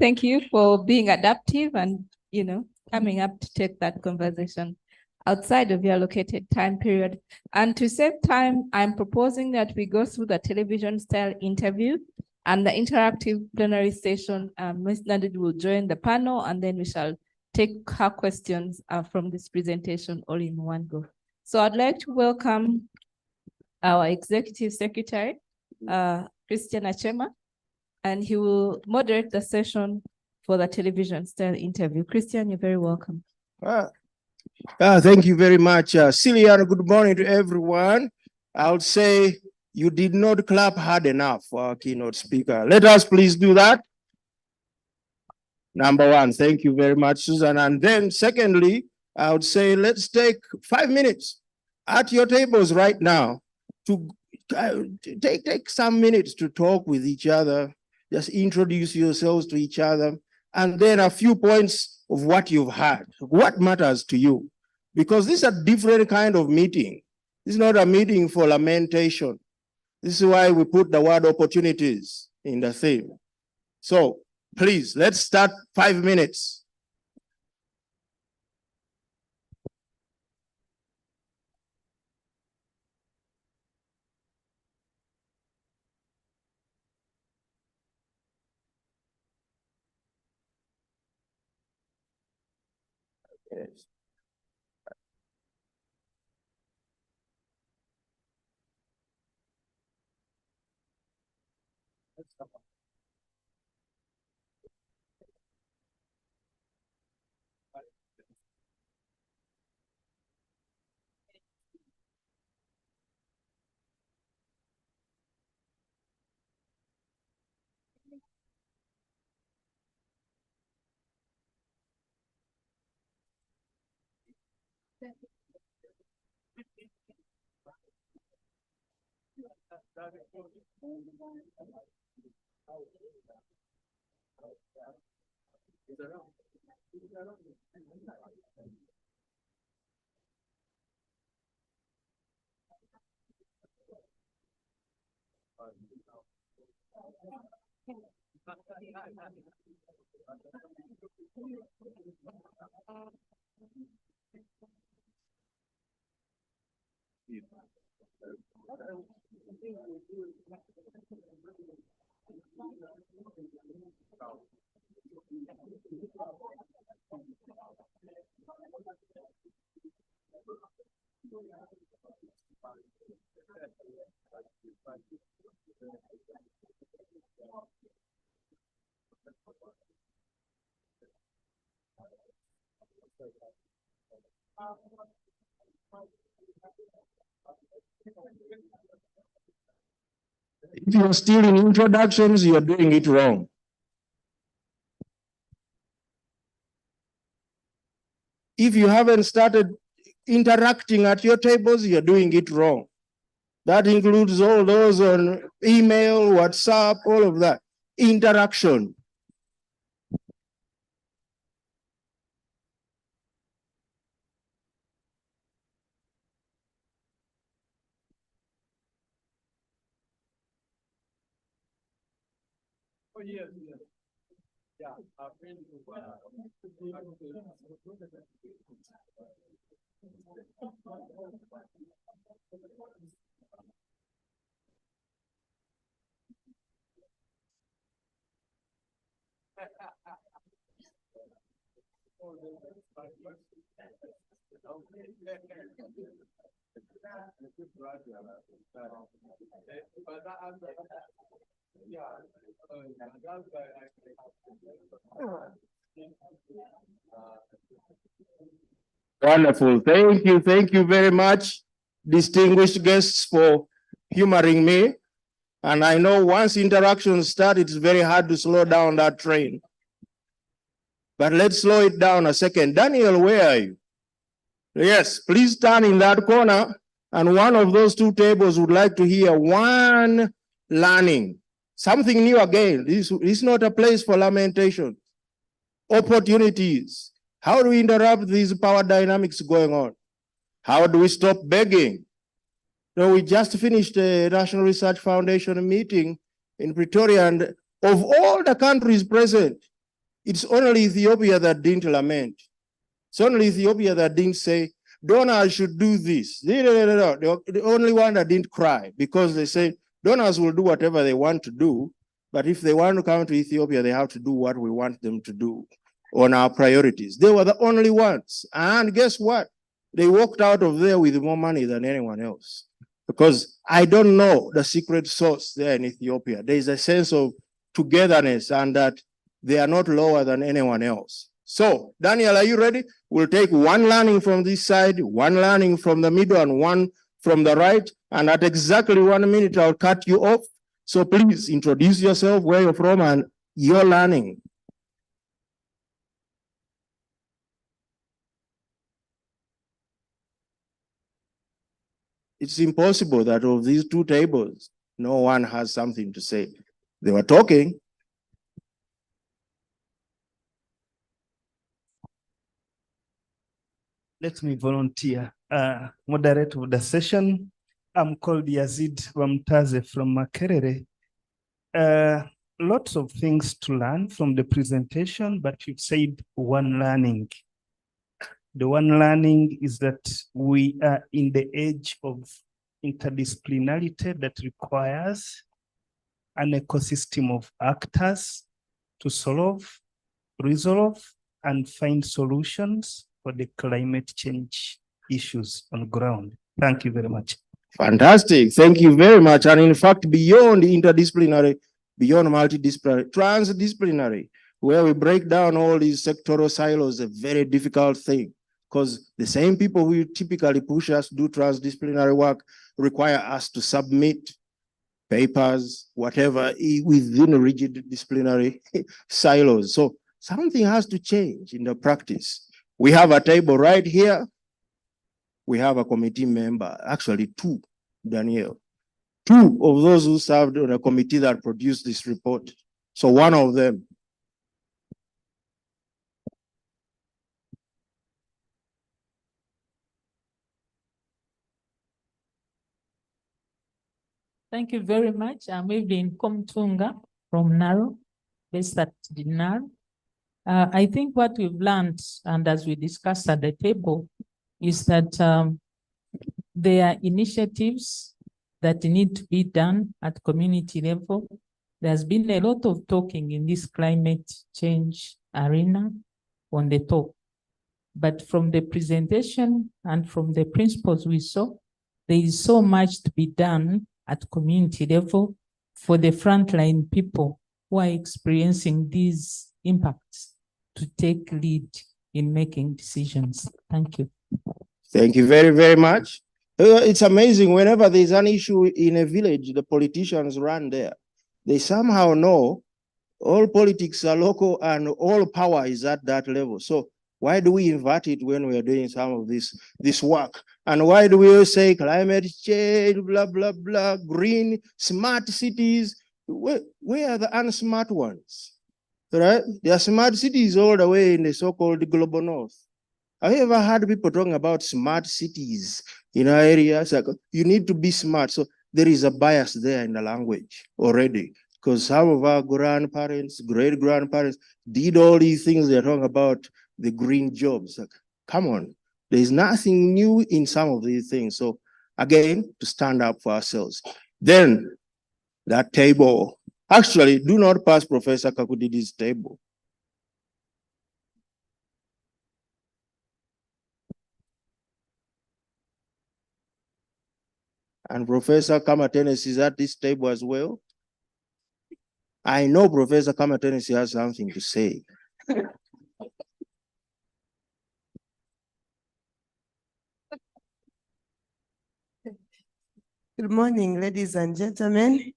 for being adaptive and, coming up to take that conversation outside of your allocated time period. And to save time, I'm proposing that we go through the television style interview and the interactive plenary session. Ms. Nandidi will join the panel, and then we shall take her questions from this presentation all in one go. So I'd like to welcome our Executive Secretary, Christian Achema, and he will moderate the session for the television style interview. Christian, you're very welcome. Thank you very much, Cillian. Good morning to everyone. I would say you did not clap hard enough for our keynote speaker. Let us please do that. Number one, thank you very much, Susan. And then secondly, I would say let's take 5 minutes at your tables right now to take some minutes to talk with each other, just introduce yourselves to each other, and then a few points of what you've heard, what matters to you. Because this is a different kind of meeting. This is not a meeting for lamentation. This is why we put the word opportunities in the theme. So please, let's start 5 minutes. Yes. If you're still in introductions, you're doing it wrong. If you haven't started interacting at your tables, you're doing it wrong. That includes all those on email, WhatsApp, all of that. Interaction. Oh, yes, yes. Yeah. Wonderful. Thank you very much, distinguished guests, for humoring me. And I know once interactions start, it's very hard to slow down that train. But let's slow it down a second. Daniel, where are you? Yes, please stand in that corner. And one of those two tables would like to hear one learning. Something new again. This is not a place for lamentation. Opportunities. How do we interrupt these power dynamics going on? How do we stop begging? So we just finished a National Research Foundation meeting in Pretoria, and of all the countries present, it's only Ethiopia that didn't lament. It's only Ethiopia that didn't say, donors should do this. The only one that didn't cry, because they say donors will do whatever they want to do, but if they want to come to Ethiopia, they have to do what we want them to do. on our priorities. They were the only ones. And guess what? They walked out of there with more money than anyone else. Because I don't know the secret sauce there in Ethiopia. There is a sense of togetherness and that they are not lower than anyone else. So, Daniel, are you ready? We'll take one learning from this side, one learning from the middle, and one from the right. And at exactly 1 minute, I'll cut you off. So please introduce yourself, where you're from, and your learning. It's impossible that of these two tables, no one has something to say. They were talking. Let me volunteer, moderate of the session. I'm called Yazid Wamtaze from Makerere. Lots of things to learn from the presentation, but you've said one learning. The one learning is that we are in the age of interdisciplinarity that requires an ecosystem of actors to solve, resolve, and find solutions for the climate change issues on ground. Thank you very much. Fantastic. Thank you very much. And in fact, beyond interdisciplinary, beyond multidisciplinary, transdisciplinary, where we break down all these sectoral silos, a very difficult thing. Because the same people who typically push us to do transdisciplinary work require us to submit papers, whatever, within rigid disciplinary silos. So something has to change in the practice. We have a table right here. We have a committee member, actually two, Daniel. Two of those who served on a committee that produced this report. So one of them. Thank you very much. I'm Evelyn Komtunga from Naro, based at Naro. I think what we've learned, and as we discussed at the table, is that there are initiatives that need to be done at community level. There's been a lot of talking in this climate change arena on the top. But from the presentation and from the principles we saw, there is so much to be done at community level for the frontline people who are experiencing these impacts to take lead in making decisions. Thank you. Thank you very, very much. It's amazing whenever there's an issue in a village, the politicians run there. They somehow know all politics are local and all power is at that level. So why do we invert it when we are doing some of this work? And why do we always say climate change, blah, blah, blah, green, smart cities? Where are the unsmart ones? Right? There are smart cities all the way in the so-called global north. Have you ever heard people talking about smart cities in our areas? Like, you need to be smart. So there is a bias there in the language already, because some of our grandparents, great-grandparents did all these things they're talking about, the green jobs. Like, come on, there's nothing new in some of these things. So again, to stand up for ourselves. Then that table, actually, do not pass Professor Kakudidi's table. And Professor Kamatenes is at this table as well. I know Professor Kamatenes has something to say. Good morning, ladies and gentlemen.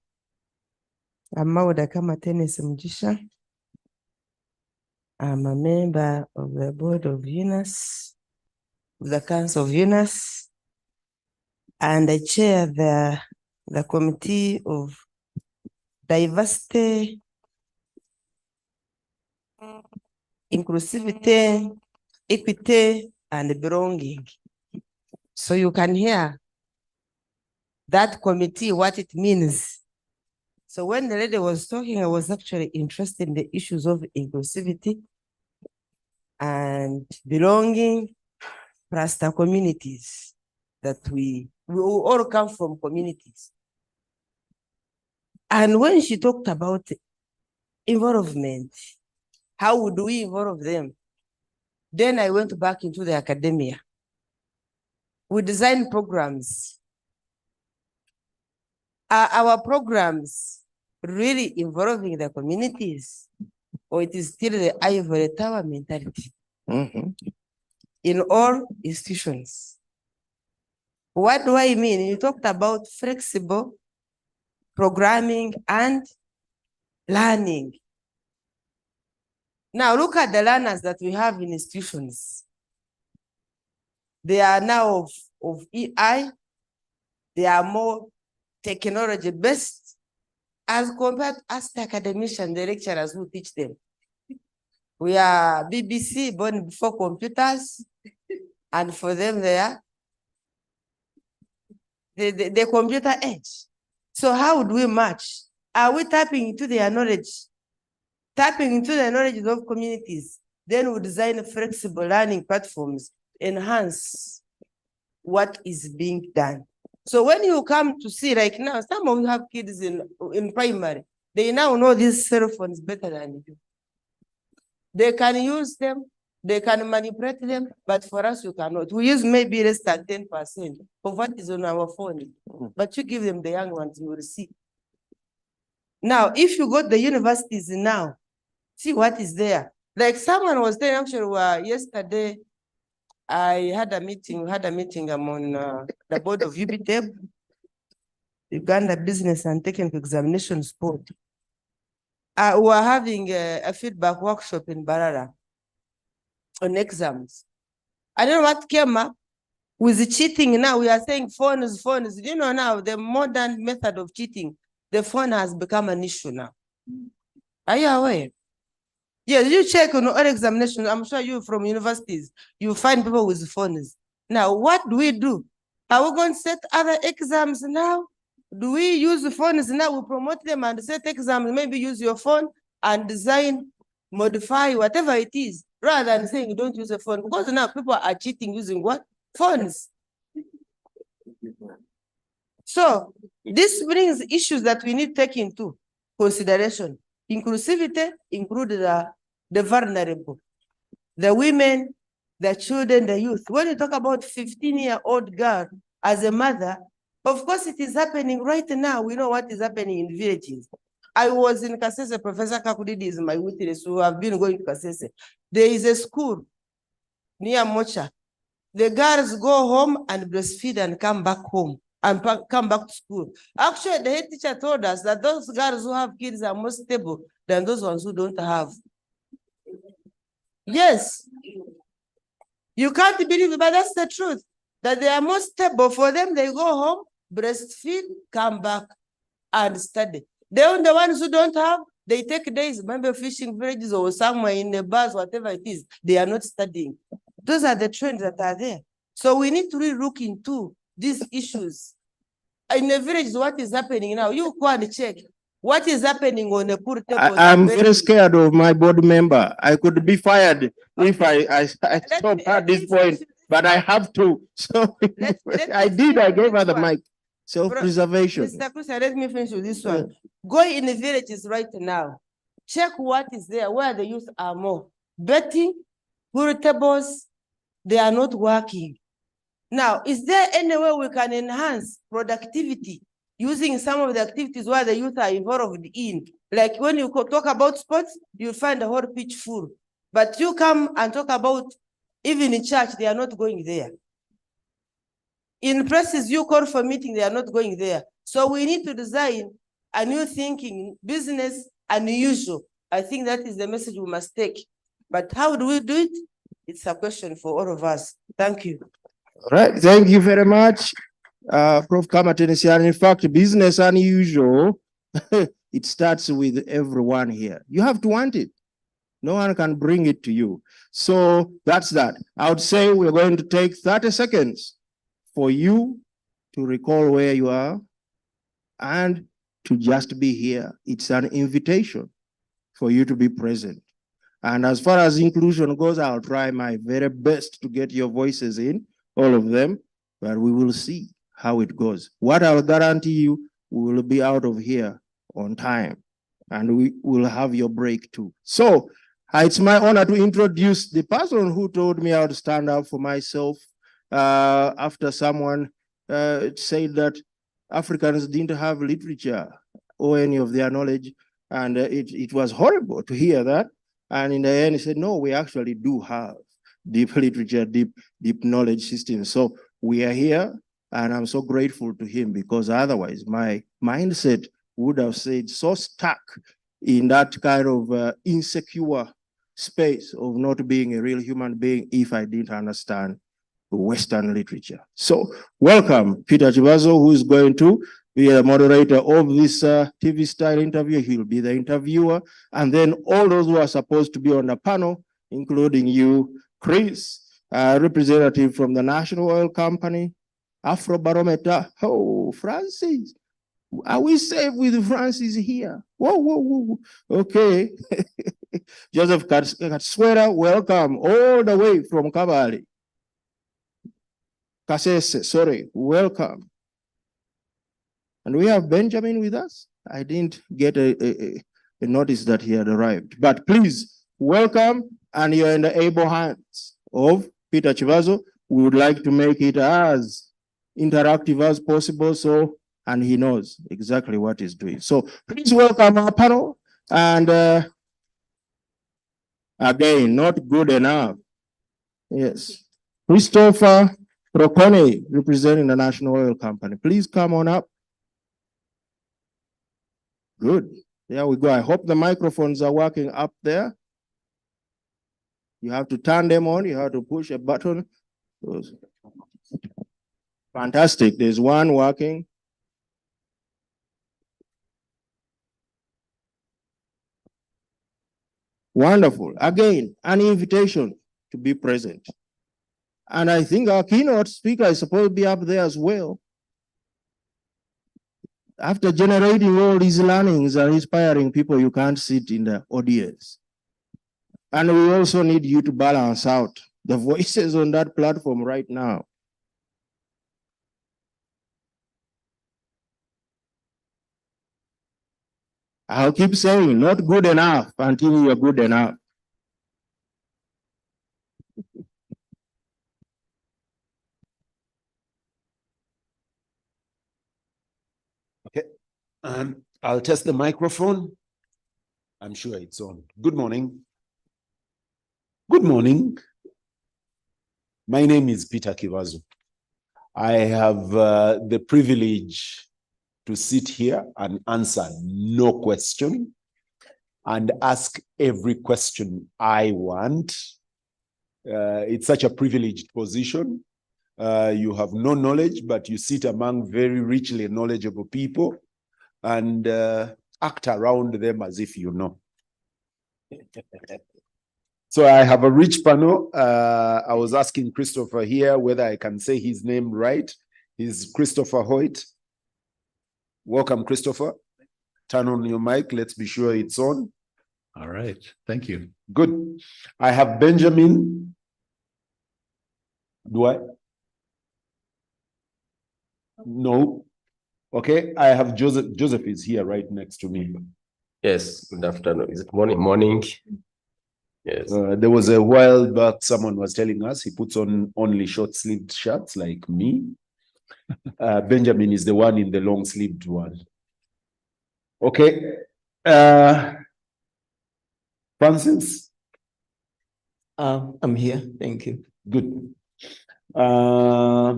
I'm Mauda Kamatenes Mjisha. I'm a member of the board of UNAS, the Council of UNAS, and I chair the Committee of Diversity, Inclusivity, Equity, and Belonging. So you can hear that committee, what it means. So when the lady was talking, I was actually interested in the issues of inclusivity and belonging, plus the communities that we all come from communities. And when she talked about involvement, How would we involve them? Then I went back into the academia. We designed programs. Are our programs really involving the communities? Or it is still the ivory tower mentality in all institutions? What do I mean? You talked about flexible programming and learning. Now look at the learners that we have in institutions. They are now of EI. They are more technology based as compared to us, the academicians, the lecturers who teach them. We are BBC, born before computers, and for them they are the computer age. So how would we match? Are we tapping into their knowledge? Tapping into the knowledge of communities, then we design flexible learning platforms, enhance what is being done. So when you come to see, like now, some of you have kids in primary, they now know these cell phones better than you. They can use them, they can manipulate them, but for us, you cannot. We use maybe less than 10% of what is on our phone. But you give them the young ones, you will see. Now, if you go to the universities now, see what is there. Like someone was saying, actually, yesterday, I had a meeting, I'm on the board of UBTEB, Uganda Business and Technical Examinations Board. We were having a feedback workshop in Barara on exams. I don't know what came up with the cheating now. We are saying phones. You know now, the modern method of cheating, the phone has become an issue now. Are you aware? Yes, you check on all examinations. I'm sure you from universities, you find people with phones. Now, what do? Are we going to set other exams now? Do we use the phones now? We promote them and set exams, maybe use your phone and design, modify, whatever it is, rather than saying don't use a phone. Because now people are cheating using what? Phones. So this brings issues that we need to take into consideration. Inclusivity includes the vulnerable, the women, the children, the youth. When you talk about 15-year-old girl as a mother, of course it is happening right now. We know what is happening in villages. I was in Kasese, Professor Kakudidi is my witness who have been going to Kasese. There is a school near Mocha. The girls go home and breastfeed and come back home and come back to school. Actually, the head teacher told us that those girls who have kids are more stable than those ones who don't have. Yes. You can't believe it, but that's the truth. That they are more stable. For them, they go home, breastfeed, come back, and study. They're the ones who don't have, they take days, maybe fishing villages or somewhere in the bus, whatever it is. They are not studying. Those are the trends that are there. So we need to really look into these issues. In the village, what is happening now? You go and check. What is happening on the poor table? I'm very scared of my board member. I could be fired if I stop at this point, but I have to. So I gave her the mic. Self-preservation. Mr. Kusa, let me finish with this one. Go in the villages right now. Check what is there, where the youth are more. Betting, pool tables, they are not working. Now, is there any way we can enhance productivity using some of the activities where the youth are involved in? Like when you talk about sports, you find the whole pitch full. But you come and talk about, even in church, they are not going there. In places you call for meeting, they are not going there. So we need to design a new thinking, business unusual. I think that is the message we must take. But how do we do it? It's a question for all of us. Thank you. All right, thank you very much, Prof. Kamatenesian. In fact, business unusual, it starts with everyone here. You have to want it. No one can bring it to you. So that's that. I would say we're going to take 30 seconds for you to recall where you are and to just be here. It's an invitation for you to be present. And as far as inclusion goes, I'll try my very best to get your voices in, all of them, but we will see how it goes. What I'll guarantee you, we will be out of here on time and we will have your break too. So It's my honor to introduce the person who told me I would stand up for myself after someone said that Africans didn't have literature or any of their knowledge. And it was horrible to hear that. And in the end, he said, no, we actually do have deep literature, deep knowledge system. So we are here, and I'm so grateful to him, because otherwise my mindset would have said so stuck in that kind of insecure space of not being a real human being if I didn't understand Western literature. So welcome, Peter Chibazo, who is going to be a moderator of this TV style interview. He'll be the interviewer. And then all those who are supposed to be on the panel, including you, Chris, representative from the National Oil Company, Afrobarometer. Oh, Francis, are we safe with Francis here? Whoa, whoa, whoa. Okay. Joseph Katswera, welcome all the way from Kabale. Kasese, sorry, welcome. And we have Benjamin with us. I didn't get a notice that he had arrived, but please welcome, and you're in the able hands of Peter Chibazo. We would like to make it as interactive as possible, so, and he knows exactly what he's doing. So please welcome our panel. And again, not good enough. Yes, Christopher Rokone, representing the National Oil Company. Please come on up. Good. There we go. I hope the microphones are working up there. You have to turn them on. You have to push a button. Fantastic. There's one working. Wonderful. Again, an invitation to be present. And I think our keynote speaker is supposed to be up there as well. After generating all these learnings and inspiring people, you can't sit in the audience. And we also need you to balance out the voices on that platform right now. I'll keep saying, not good enough until you're good enough. Okay, I'll test the microphone. I'm sure it's on. Good morning. Good morning. My name is Peter Kivazu. I have the privilege to sit here and answer no question and ask every question I want. It's such a privileged position. You have no knowledge, but you sit among very richly knowledgeable people and act around them as if you know. So I have a rich panel. I was asking Christopher here whether I can say his name right. He's Christopher Hoyt. Welcome, Christopher. Turn on your mic. Let's be sure it's on. All right. Thank you. Good. I have Benjamin. Do I? No. Okay. I have Joseph. Joseph is here right next to me. Yes. Good afternoon. Is it morning? Morning. Yes. There was a while back, someone was telling us he puts on only short-sleeved shirts like me. Benjamin is the one in the long-sleeved one. Okay. Francis? I'm here. Thank you. Good. I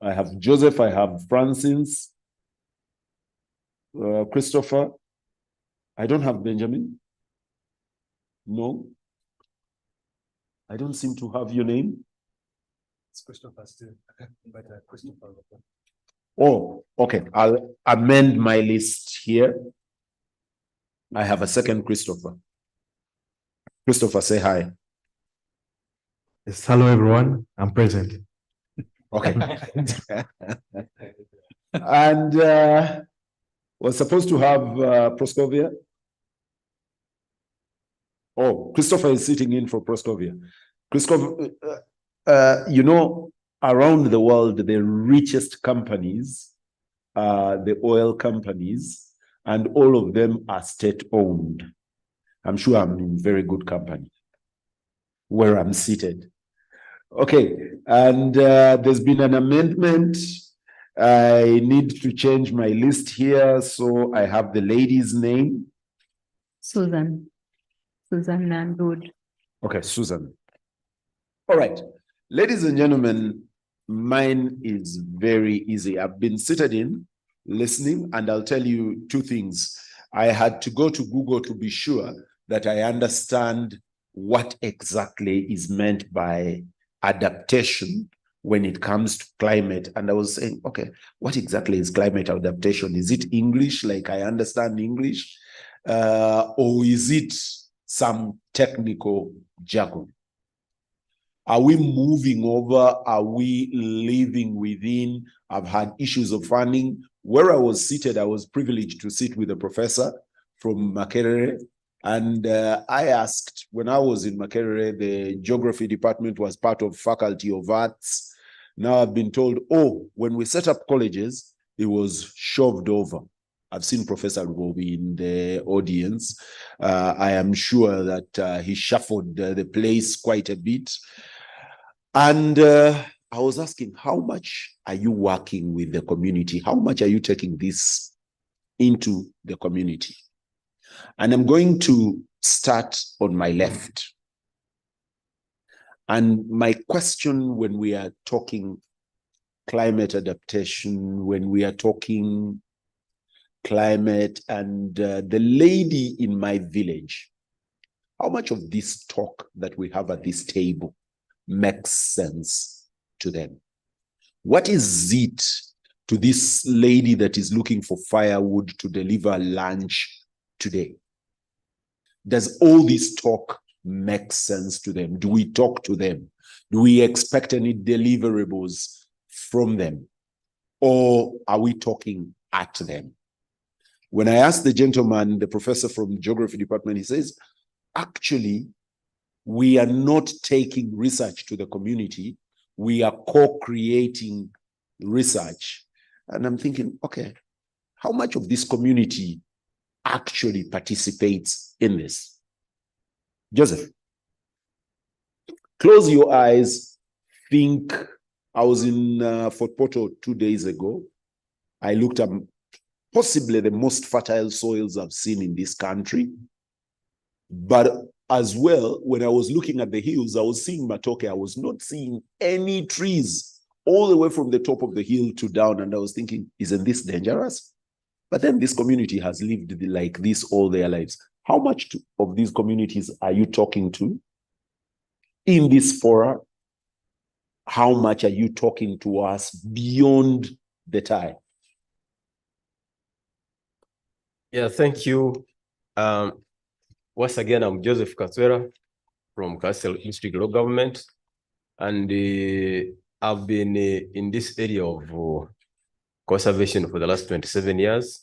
have Joseph. I have Francis. Christopher. I don't have Benjamin. No. I don't seem to have your name. It's Christopher still, but Christopher. Oh, okay. I'll amend my list here. I have a second Christopher. Christopher, say hi. Yes, hello, everyone. I'm present. Okay. And we're supposed to have Proscovia. Oh, Christopher is sitting in for Proscovia. Christopher, you know, around the world, the richest companies are the oil companies, and all of them are state-owned. I'm sure I'm in very good company where I'm seated. Okay, and there's been an amendment. I need to change my list here, so I have the lady's name. Susan Nandud. Okay, Susan. All right, ladies and gentlemen, mine is very easy. I've been seated in, listening, and I'll tell you two things. I had to go to Google to be sure that I understand what exactly is meant by adaptation when it comes to climate. And I was saying, okay, what exactly is climate adaptation? Is it English, like I understand English? Or is it some technical jargon? Are we moving over? Are we living within? I've had issues of funding. Where I was seated, I was privileged to sit with a professor from Makerere. And I asked, when I was in Makerere, the geography department was part of faculty of arts. Now I've been told, oh, when we set up colleges, it was shoved over. I've seen Professor Rubobi in the audience. I am sure that he shuffled the place quite a bit. And I was asking, how much are you working with the community? How much are you taking this into the community? And I'm going to start on my left. And my question when we are talking climate adaptation, when we are talking climate, and the lady in my village, how much of this talk that we have at this table makes sense to them? What is it to this lady that is looking for firewood to deliver lunch today? Does all this talk make sense to them? Do we talk to them? Do we expect any deliverables from them? Or are we talking at them? When I asked the gentleman, the professor from geography department, he says, actually, we are not taking research to the community. We are co-creating research. And I'm thinking, okay, how much of this community actually participates in this? Joseph, close your eyes. Think. I was in Fort Portal 2 days ago. I looked at possibly the most fertile soils I've seen in this country. But as well, when I was looking at the hills, I was seeing matoke. I was not seeing any trees all the way from the top of the hill to down. And I was thinking, isn't this dangerous? But then this community has lived like this all their lives. How much of these communities are you talking to in this forum? How much are you talking to us beyond the tie? Yeah, thank you. Once again, I'm Joseph Katswera from Castle District Law Government. And I've been in this area of conservation for the last 27 years.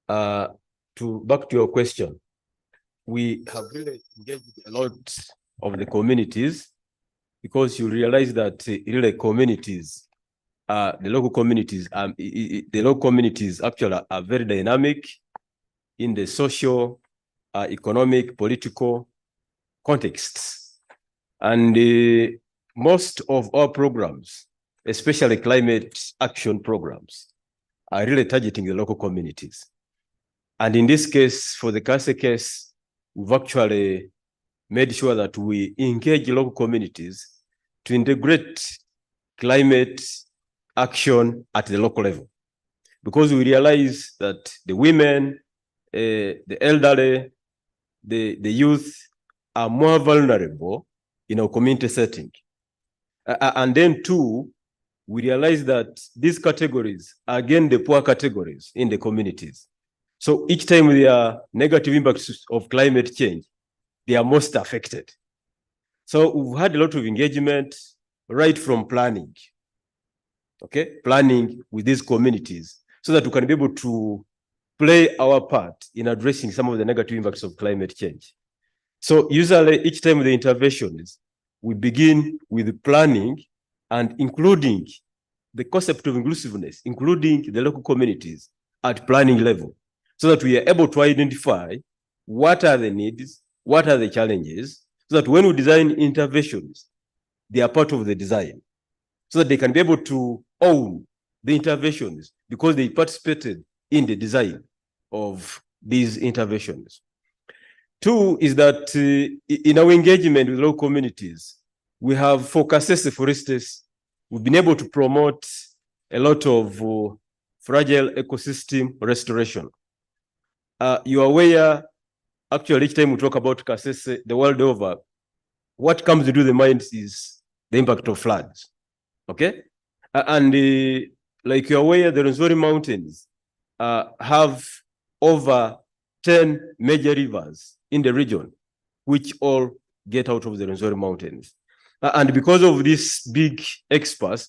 Back to your question, we have really engaged a lot of the communities, because you realize that really communities, the local communities actually are very dynamic in the social, economic, political contexts. And most of our programs, especially climate action programs, are really targeting the local communities. And in this case, for the Kase case, we've actually made sure that we engage local communities to integrate climate action at the local level. Because we realize that the women, the elderly, the youth are more vulnerable in our community setting. And then two, we realize that these categories are again the poor categories in the communities. So each time there are negative impacts of climate change, they are most affected. So we've had a lot of engagement right from planning, okay? Planning with these communities so that we can be able to play our part in addressing some of the negative impacts of climate change. So usually each time the interventions, we begin with planning and including the concept of inclusiveness, including the local communities at planning level, so that we are able to identify what are the needs, what are the challenges, so that when we design interventions, they are part of the design, so that they can be able to own the interventions because they participated in the design of these interventions. Two is that in our engagement with local communities, we have, for Kasese, for instance, we've been able to promote a lot of fragile ecosystem restoration. You are aware, actually, each time we talk about Kasese, the world over, what comes to the mind is the impact of floods, okay? Like you're aware, the Rwenzori Mountains have over 10 major rivers in the region, which all get out of the Rwenzori Mountains. And because of this big expanse,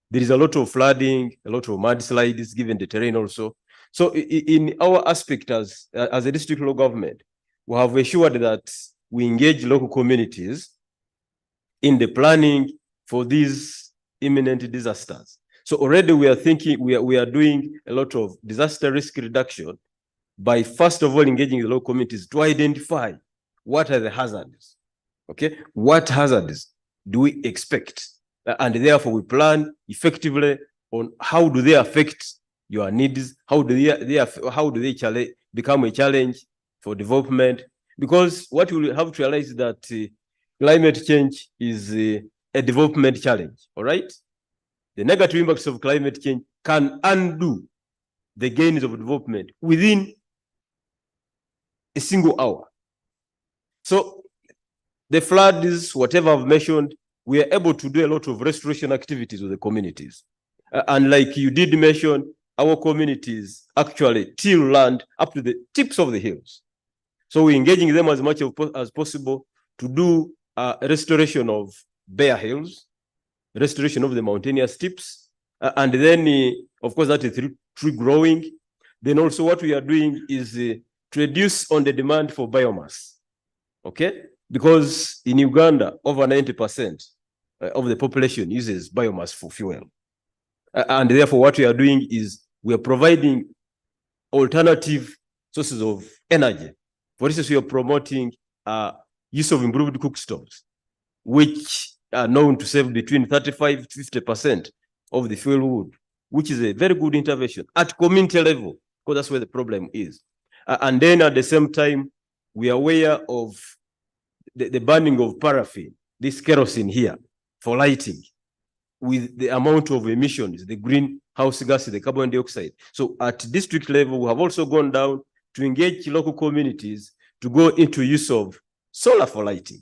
there is a lot of flooding, a lot of mudslides, given the terrain also. So in our aspect as a district local government, we have assured that we engage local communities in the planning for these imminent disasters. So already we are thinking, we are doing a lot of disaster risk reduction by first of all engaging the local communities to identify what are the hazards, okay? What hazards do we expect? And therefore we plan effectively on how do they affect your needs, how do they become a challenge for development? Because what we have to realize is that climate change is a development challenge, all right? The negative impacts of climate change can undo the gains of development within a single hour. So the floods, whatever I've mentioned, we are able to do a lot of restoration activities with the communities. And like you did mention, our communities actually till land up to the tips of the hills. So we're engaging them as much as possible to do restoration of bare hills, restoration of the mountainous tips, and then, of course, that is tree growing. Then also what we are doing is to reduce on the demand for biomass, okay? Because in Uganda, over 90% of the population uses biomass for fuel. And therefore, what we are doing is we are providing alternative sources of energy. For instance, we are promoting use of improved cook stoves, which are known to save between 35 to 50% of the fuel wood, which is a very good intervention at community level, because that's where the problem is. And then at the same time, we are aware of the burning of paraffin, this kerosene here, for lighting, with the amount of emissions, the greenhouse gases, the carbon dioxide. So at district level, we have also gone down to engage local communities to go into use of solar for lighting.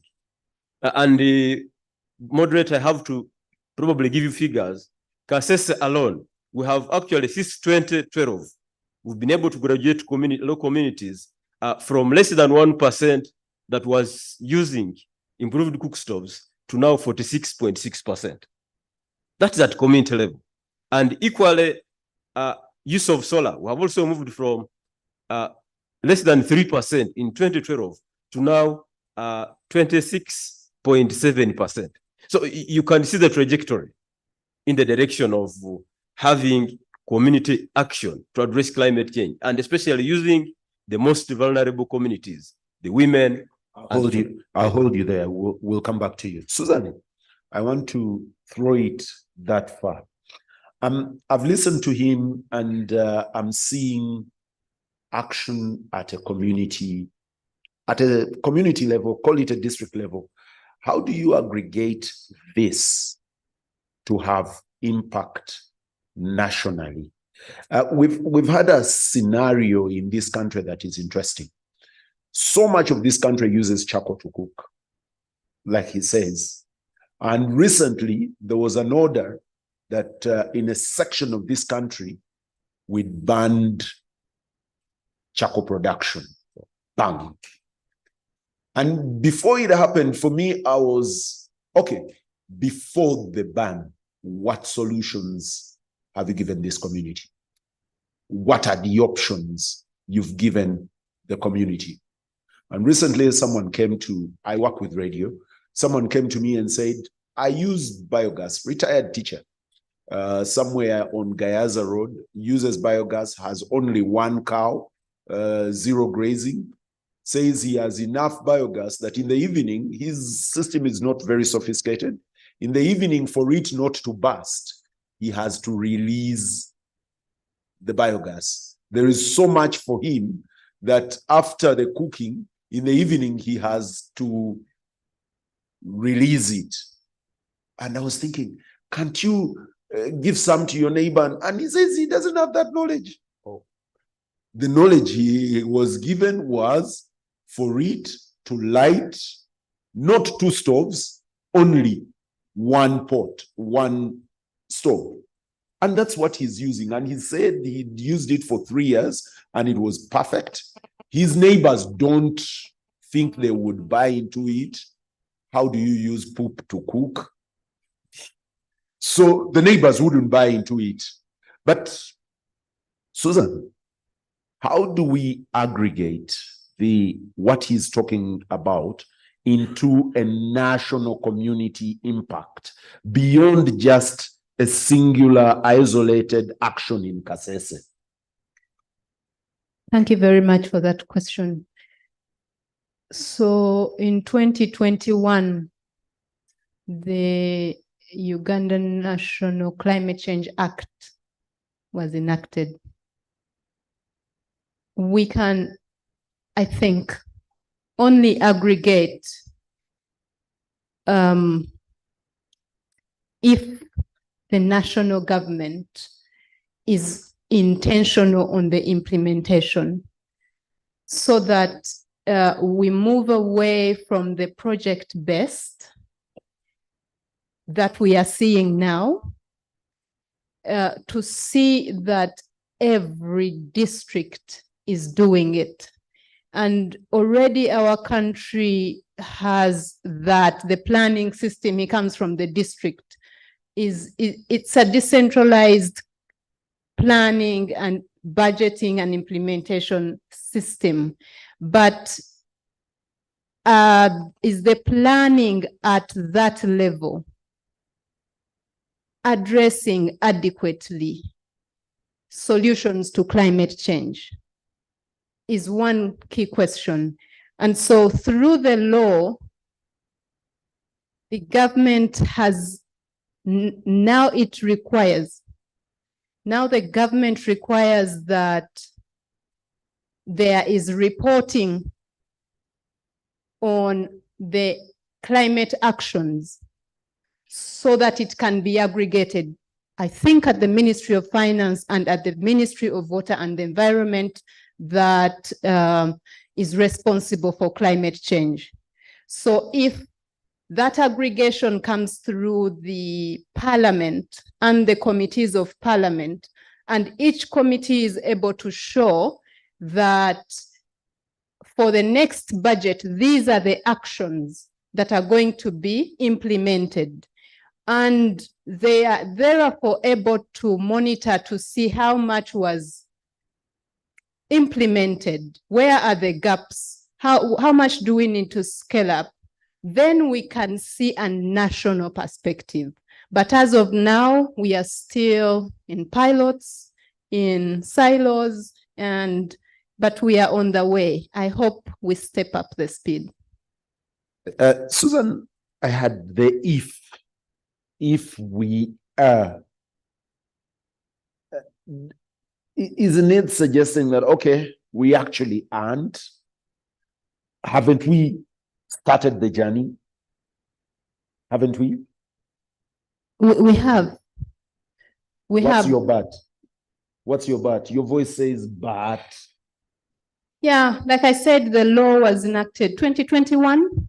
And the moderator, I have to probably give you figures. Kasese alone, we have actually since 2012, we've been able to graduate local communities from less than 1% that was using improved cook stoves to now 46.6%. That's at community level. And equally, use of solar, we have also moved from less than 3% in 2012 to now 26.7%. So you can see the trajectory in the direction of having community action to address climate change, and especially using the most vulnerable communities, the women. I'll hold you there. We'll come back to you. Susan, I want to throw it that far. I've listened to him, and I'm seeing action at a community level, call it a district level. How do you aggregate this to have impact nationally? We've had a scenario in this country that is interesting. So much of this country uses charcoal to cook, like he says. And recently, there was an order that in a section of this country, we banned charcoal production. Bang. And before it happened, for me, I was, okay, before the ban, what solutions have you given this community? What are the options you've given the community? And recently, I work with radio, someone came to me and said, I use biogas, retired teacher, somewhere on Gayaza Road, uses biogas, has only one cow, zero grazing. says he has enough biogas that in the evening, his system is not very sophisticated. In the evening, for it not to burst, he has to release the biogas. There is so much for him that after the cooking, in the evening, he has to release it. And I was thinking, can't you give some to your neighbor? And he says he doesn't have that knowledge. Oh. The knowledge he was given was for it to light not 2 stoves, only 1 pot, 1 stove. And that's what he's using. And he said he'd used it for 3 years and it was perfect. His neighbors don't think they would buy into it. How do you use poop to cook? So the neighbors wouldn't buy into it. But Susan, how do we aggregate what he's talking about into a national community impact beyond just a singular isolated action in Kasese? Thank you very much for that question. So in 2021, the Ugandan National Climate Change Act was enacted. We can, I think, only aggregate if the national government is intentional on the implementation, so that we move away from the project-based that we are seeing now, to see that every district is doing it. And already our country has that. The planning system, it comes from the district. It's a decentralized planning and budgeting and implementation system. But is the planning at that level addressing adequately solutions to climate change? Is one key question. And so through the law, the government has now the government requires that there is reporting on the climate actions so that it can be aggregated. I think at the Ministry of Finance and at the Ministry of Water and the Environment that is responsible for climate change. So if that aggregation comes through the Parliament and the committees of Parliament, and each committee is able to show that for the next budget, these are the actions that are going to be implemented. And they are therefore able to monitor to see how much was implemented, where are the gaps, how much do we need to scale up, then we can see a national perspective. But as of now, we are still in pilots, in silos, but we are on the way. I hope we step up the speed. Susan, I had the if we are, isn't it suggesting that, okay, we actually aren't? Haven't we started the journey? Haven't we? We have. What's your but? What's your but? Your voice says but. Yeah, like I said, the law was enacted 2021.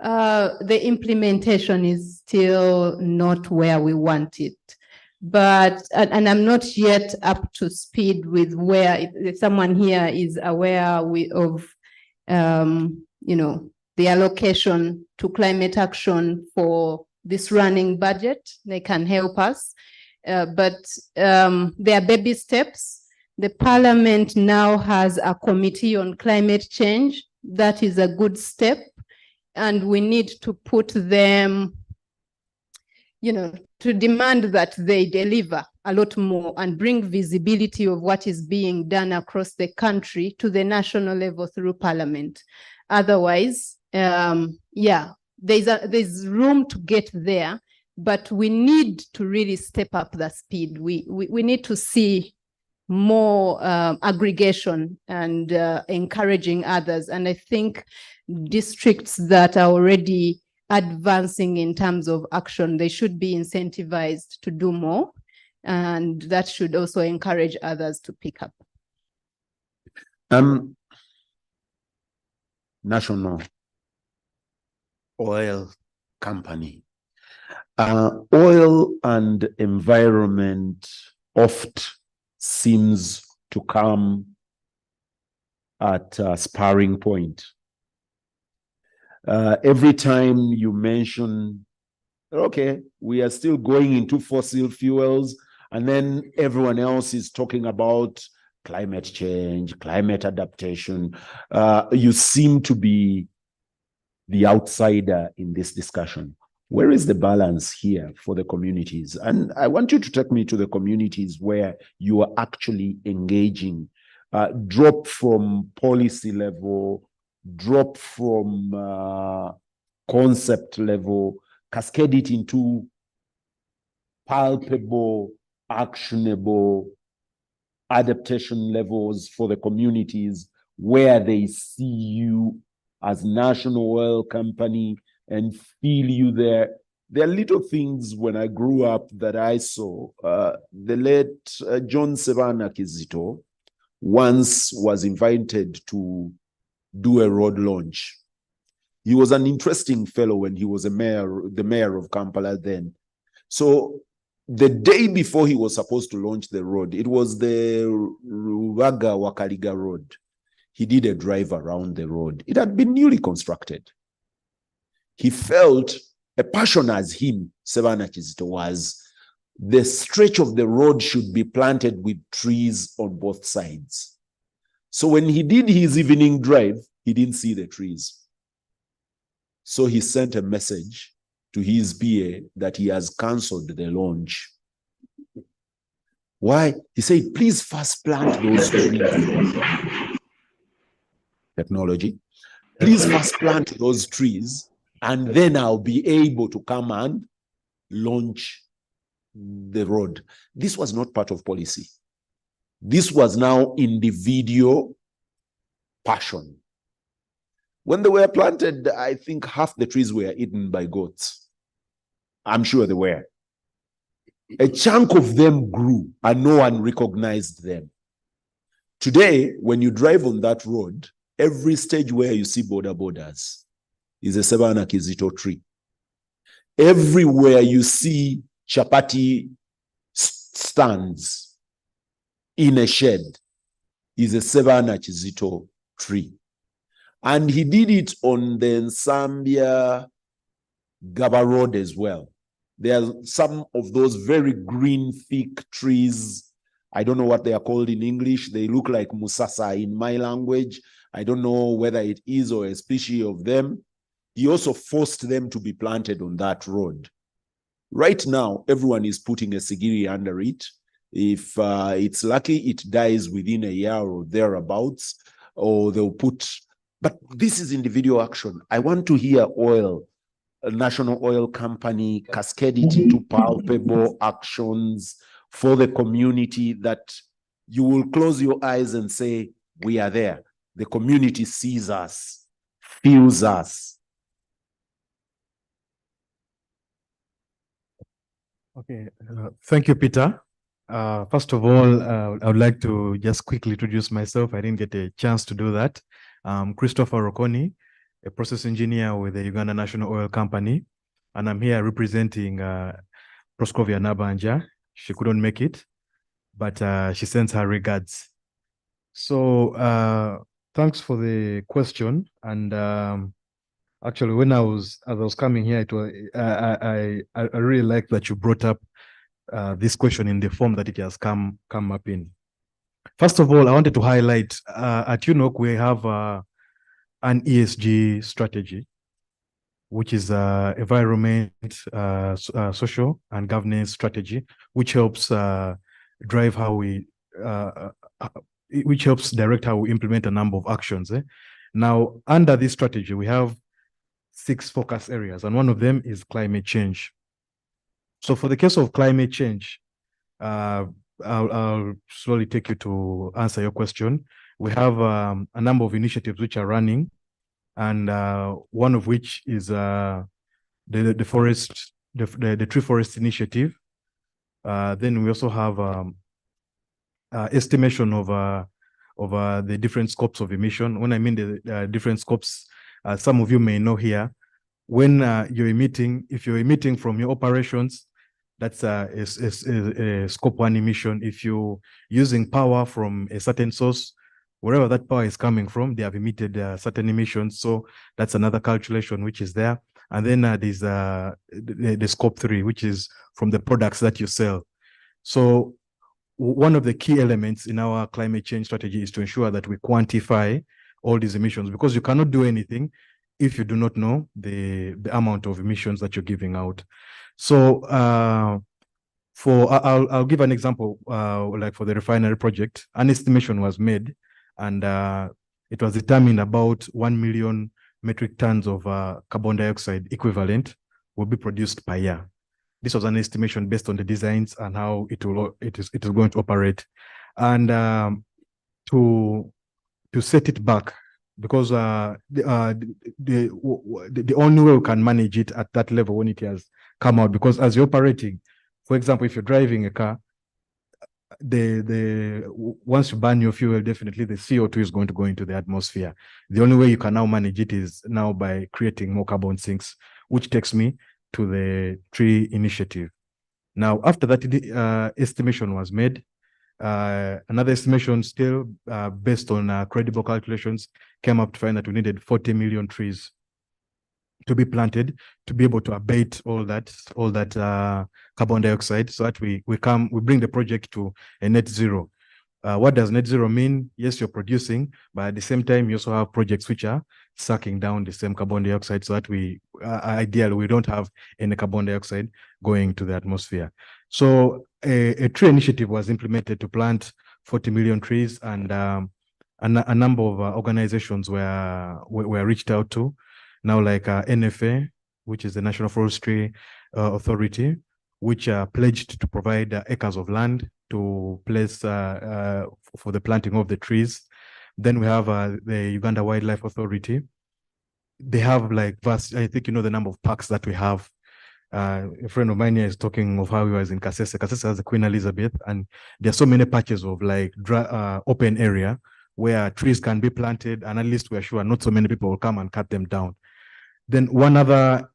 The implementation is still not where we want it. But, and I'm not yet up to speed with where, if someone here is aware of, the allocation to climate action for this running budget, they can help us. But there are baby steps. The Parliament now has a committee on climate change. That is a good step. And we need to put them to demand that they deliver a lot more and bring visibility of what is being done across the country to the national level through parliament. Otherwise, there's room to get there, but we need to really step up the speed. We need to see more aggregation and encouraging others. And I think districts that are already advancing in terms of action, they should be incentivized to do more. And that should also encourage others to pick up. National Oil Company. Oil and environment oft seems to come at a sparring point. Every time you mention, okay, we are still going into fossil fuels, and then everyone else is talking about climate change, climate adaptation. You seem to be the outsider in this discussion. Where is the balance here for the communities? And I want you to take me to the communities where you are actually engaging. Drop from policy level, drop from concept level, cascade it into palpable, actionable adaptation levels for the communities where they see you as National Oil Company and feel you there. There are little things when I grew up that I saw. The late John Sebana Kizito once was invited to do a road launch. He was an interesting fellow when he was the mayor of Kampala then. So the day before he was supposed to launch the road, it was the Rubaga-Wakaliga road. He did a drive around the road. It had been newly constructed. He felt a passion as him, Sebana Kizito, was the stretch of the road should be planted with trees on both sides. So when he did his evening drive, he didn't see the trees. So he sent a message to his PA that he has cancelled the launch. Why? He said, please first plant those trees. Technology. Please first plant those trees, and then I'll be able to come and launch the road. This was not part of policy. This was now individual passion. When they were planted, I think half the trees were eaten by goats. I'm sure they were. A chunk of them grew and no one recognized them. Today, when you drive on that road, every stage where you see border borders is a Sebana Kizito tree. Everywhere you see chapati stands in a shed is a Sebana Kizito tree. And he did it on the Nsambia Gaba Road as well. There are some of those very green, thick trees. I don't know what they are called in English. They look like musasa in my language. I don't know whether it is or a species of them. He also forced them to be planted on that road. Right now, everyone is putting a sigiri under it. If it's lucky, it dies within a year or thereabouts, or they'll put, but this is individual action. I want to hear oil, a National Oil Company, cascade it into palpable actions for the community that you will close your eyes and say, we are there. The community sees us, feels us. Okay, thank you, Peter. First of all, I would like to just quickly introduce myself. I didn't get a chance to do that. I'm Christopher Rokoni, a process engineer with the Uganda National Oil Company, and I'm here representing Proskovia Nabanja. She couldn't make it, but she sends her regards. So thanks for the question. And actually, when as I was coming here, it was I really like that you brought up this question in the form that it has come up in. First of all, I wanted to highlight at UNOC we have an ESG strategy, which is environment, social and governance strategy, which helps drive how we, which helps direct how we implement a number of actions. Now, under this strategy, we have 6 focus areas, and one of them is climate change. So for the case of climate change, I'll slowly take you to answer your question. We have a number of initiatives which are running, and one of which is the tree forest initiative. Then we also have estimation of the different scopes of emission. When I mean the different scopes, some of you may know here, when you're emitting, if you're emitting from your operations, that's a scope 1 emission. If you're using power from a certain source, wherever that power is coming from, they have emitted certain emissions. So that's another calculation which is there. And then there's the scope 3, which is from the products that you sell. So one of the key elements in our climate change strategy is to ensure that we quantify all these emissions, because you cannot do anything if you do not know the amount of emissions that you're giving out. So I'll give an example, like for the refinery project, an estimation was made, and it was determined about 1 million metric tons of carbon dioxide equivalent will be produced per year. This was an estimation based on the designs and how it is going to operate. And to set it back, because the only way we can manage it at that level when it has come out, because as you're operating, for example, if you're driving a car, once you burn your fuel, definitely the CO2 is going to go into the atmosphere. The only way you can now manage it is now by creating more carbon sinks, which takes me to the tree initiative. Now, after that estimation was made, another estimation still based on credible calculations came up to find that we needed 40 million trees to be planted to be able to abate all that carbon dioxide, so that we bring the project to a net zero. What does net zero mean? Yes, you're producing, but at the same time, you also have projects which are sucking down the same carbon dioxide, so that ideally we don't have any carbon dioxide going to the atmosphere. So a tree initiative was implemented to plant 40 million trees, and a number of organizations were reached out to. Now, like NFA, which is the National Forestry Authority, which pledged to provide acres of land to place for the planting of the trees. Then we have the Uganda Wildlife Authority. They have like vast, I think you know the number of parks that we have. A friend of mine here is talking of how he was in Kasese. Kasese has the Queen Elizabeth, and there are so many patches of like open area where trees can be planted, and at least we're sure not so many people will come and cut them down. Then one other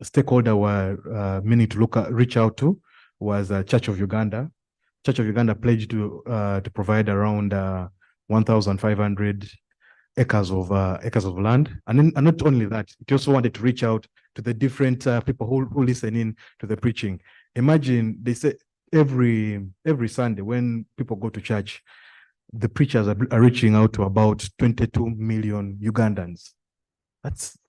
stakeholder we're meaning to reach out to was Church of Uganda. Church of Uganda pledged to provide around 1,500 acres of land, and not only that, it also wanted to reach out to the different people who listen in to the preaching. Imagine they say every Sunday when people go to church, the preachers are reaching out to about 22 million Ugandans.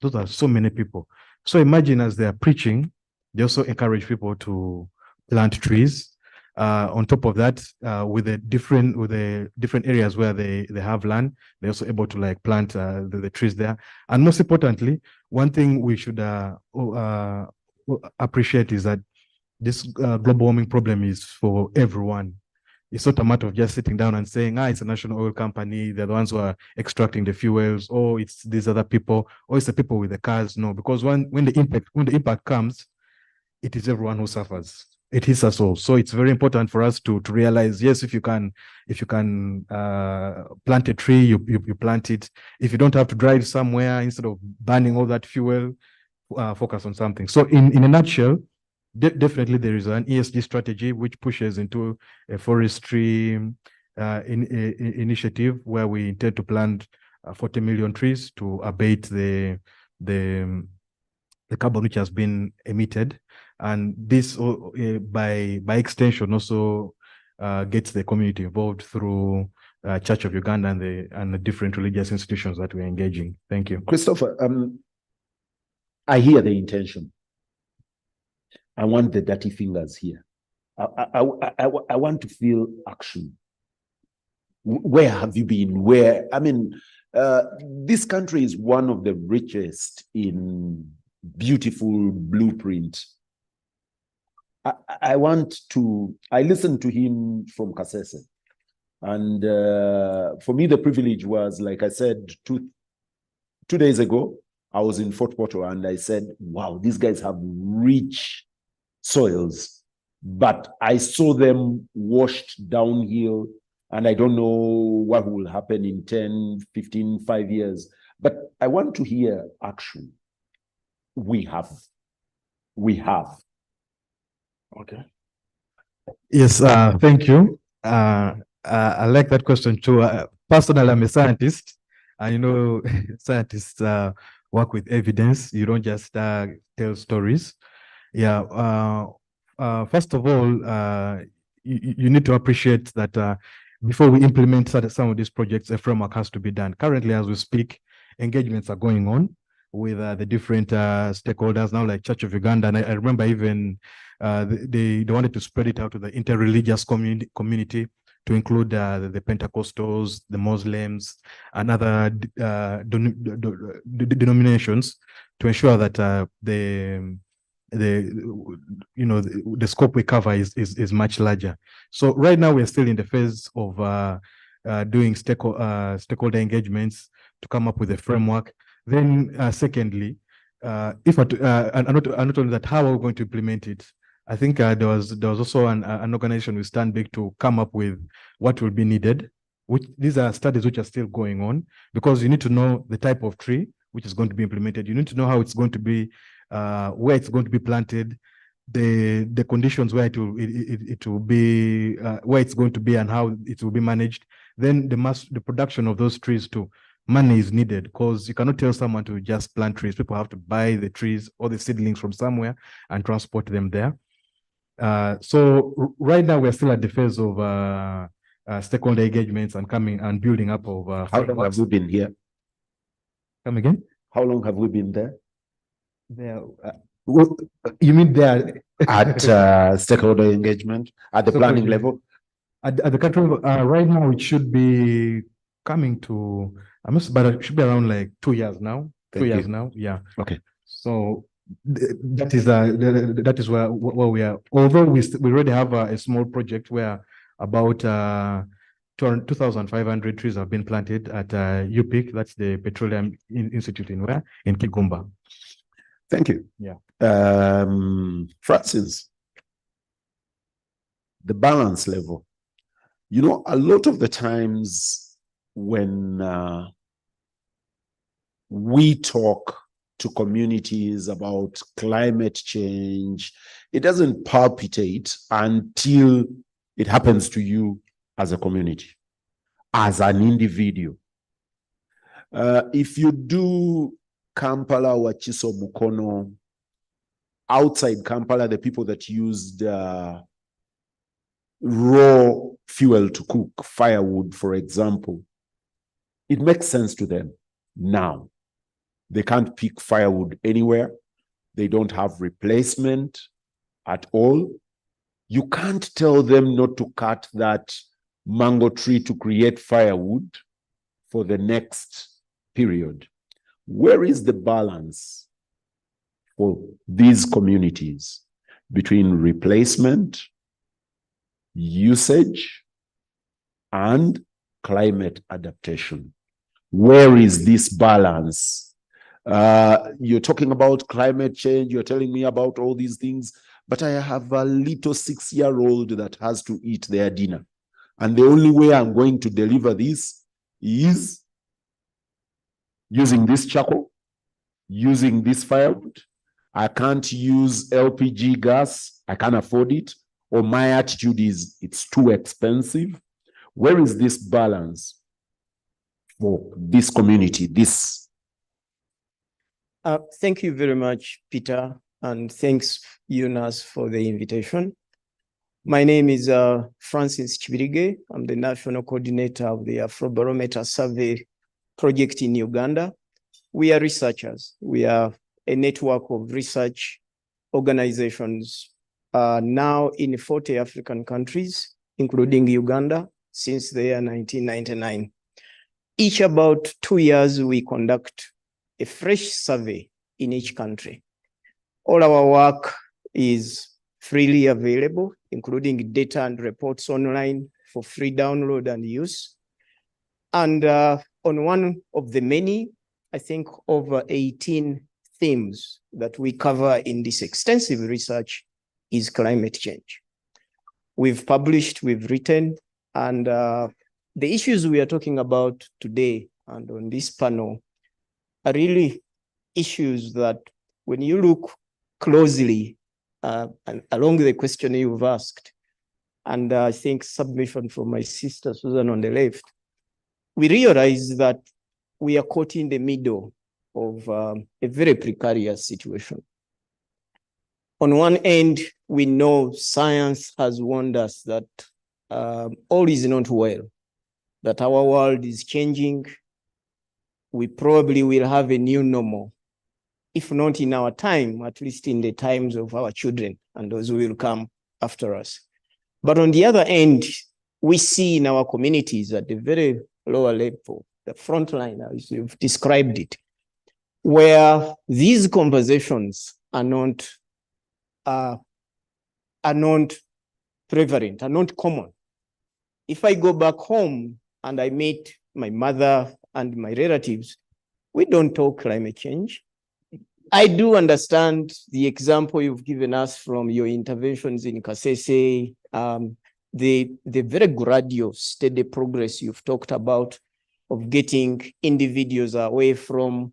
Those are so many people. So imagine as they are preaching, they also encourage people to plant trees. On top of that, with the different areas where they have land, they're also able to like plant the trees there. And most importantly, one thing we should appreciate is that this global warming problem is for everyone. It's not a matter of just sitting down and saying, it's a national oil company, they're the ones who are extracting the fuels, or it's these other people, or it's the people with the cars. No, because when the impact comes, it is everyone who suffers. It hits us all. So it's very important for us to realize, yes, if you can plant a tree, you plant it. If you don't have to drive somewhere, instead of burning all that fuel, focus on something. So in a nutshell, definitely there is an ESG strategy which pushes into a forestry initiative where we intend to plant 40 million trees to abate the carbon which has been emitted, and this by extension also gets the community involved through Church of Uganda and the different religious institutions that we're engaging. Thank you. Christopher, I hear the intention. I want the dirty fingers here. I want to feel action. Where have you been? Where, I mean, this country is one of the richest in beautiful blueprint. I listened to him from Kasese. And for me, the privilege was, like I said, two days ago, I was in Fort Portal and I said, wow, these guys have rich soils, but I saw them washed downhill, and I don't know what will happen in 10, 15, 5 years. But I want to hear action. We have. Okay. Yes, thank you. I like that question too. Personally, I'm a scientist. I know scientists work with evidence. You don't just tell stories. Yeah. First of all, you need to appreciate that before we implement some of these projects, a framework has to be done. Currently, as we speak, engagements are going on with the different stakeholders now, like Church of Uganda. And I remember even they wanted to spread it out to the interreligious community to include the Pentecostals, the Muslims, and other denominations to ensure that the scope we cover is much larger. So right now we're still in the phase of doing stakeholder engagements to come up with a framework. Then secondly, and not only that, how are we going to implement it? I think there was also an organization with Stand Big to come up with what will be needed. These are studies which are still going on, because you need to know the type of tree which is going to be implemented. You need to know how it's going to be, where it's going to be planted, the conditions where it will be, where it's going to be, and how it will be managed. Then the production of those trees too. Money is needed, because you cannot tell someone to just plant trees. People have to buy the trees or the seedlings from somewhere and transport them there. So right now we're still at the phase of stakeholder engagements and coming and building up of. How long have we been here? Come again? How long have we been there? There. You mean there at stakeholder engagement at the planning level? At the country right now, it should be coming to but it should be around like 2 years now. Thank 2 years you. now, yeah. Okay. So that is where we are. Although we already have a small project where about 2,500 trees have been planted at UPIC. That's the Petroleum Institute in Kigumba. Thank you. Yeah. Francis, the balance level. You know, a lot of the times when we talk to communities about climate change, it doesn't palpitate until it happens to you as a community, as an individual. If you do Kampala, Wachiso, Mukono, outside Kampala, the people that used raw fuel to cook, firewood, for example, it makes sense to them now. They can't pick firewood anywhere. They don't have replacement at all. You can't tell them not to cut that mango tree to create firewood for the next period. Where is the balance for these communities between replacement, usage, and climate adaptation? Where is this balance? You're talking about climate change, you're telling me about all these things, but I have a little 6-year-old that has to eat their dinner. And the only way I'm going to deliver this is using this charcoal, using this firewood. I can't use LPG gas. I can't afford it. Or my attitude is it's too expensive. Where is this balance for this community, Thank you very much, Peter, and thanks, UNAS, for the invitation. My name is Francis Chibirige. I'm the National Coordinator of the Afrobarometer Survey Project in Uganda. We are researchers. We are a network of research organizations now in 40 African countries, including Uganda, since the year 1999. Each about 2 years, we conduct a fresh survey in each country. All our work is freely available, including data and reports online for free download and use. And on one of the many, I think over 18 themes that we cover in this extensive research is climate change. We've published, we've written, and the issues we are talking about today and on this panel are really issues that when you look closely and along the question you've asked, and I think submission from my sister Susan on the left, we realize that we are caught in the middle of a very precarious situation. On one end, we know science has warned us that all is not well, that our world is changing. We probably will have a new normal, if not in our time, at least in the times of our children and those who will come after us. But on the other end, we see in our communities at the very lower level, the front line, as you've described it, where these conversations are not prevalent, are not common. If I go back home and I meet my mother and my relatives, we don't talk climate change. I do understand the example you've given us from your interventions in Kasese, the very gradual, steady progress you've talked about of getting individuals away from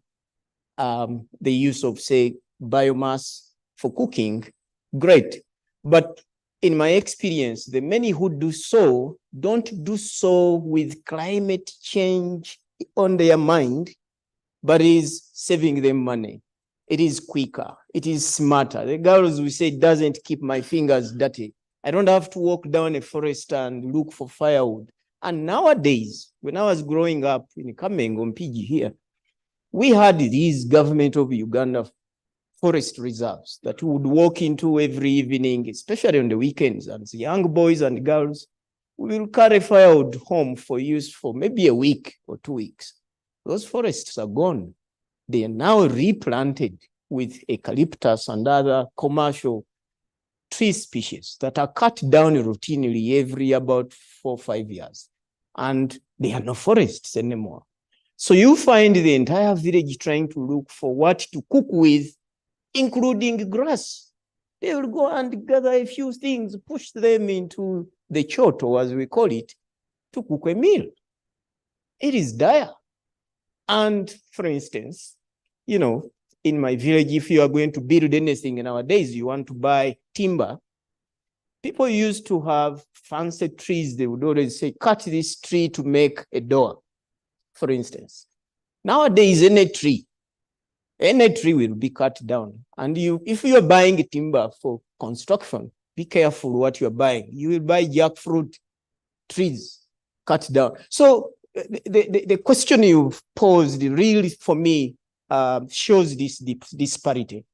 the use of, say, biomass for cooking. Great. But in my experience, the many who do so don't do so with climate change on their mind, but is saving them money. It is quicker. It is smarter. The girls will say, doesn't keep my fingers dirty. I don't have to walk down a forest and look for firewood. And nowadays, when I was growing up in Kamengo, Mpigi here, we had these government of Uganda forest reserves that we would walk into every evening, especially on the weekends. And the young boys and girls will carry firewood home for use for maybe a week or 2 weeks. Those forests are gone. They are now replanted with eucalyptus and other commercial tree species that are cut down routinely every about 4 or 5 years. And they are no forests anymore. So you find the entire village trying to look for what to cook with, including grass. They will go and gather a few things, push them into the choto, as we call it, to cook a meal. It is dire. And for instance, you know, in my village, if you are going to build anything nowadays, you want to buy timber, people used to have fancy trees. They would always say, cut this tree to make a door, for instance. Nowadays, any tree will be cut down. And if you're buying timber for construction, be careful what you're buying. You will buy jackfruit trees cut down. So the question you've posed really, for me, shows this disparity.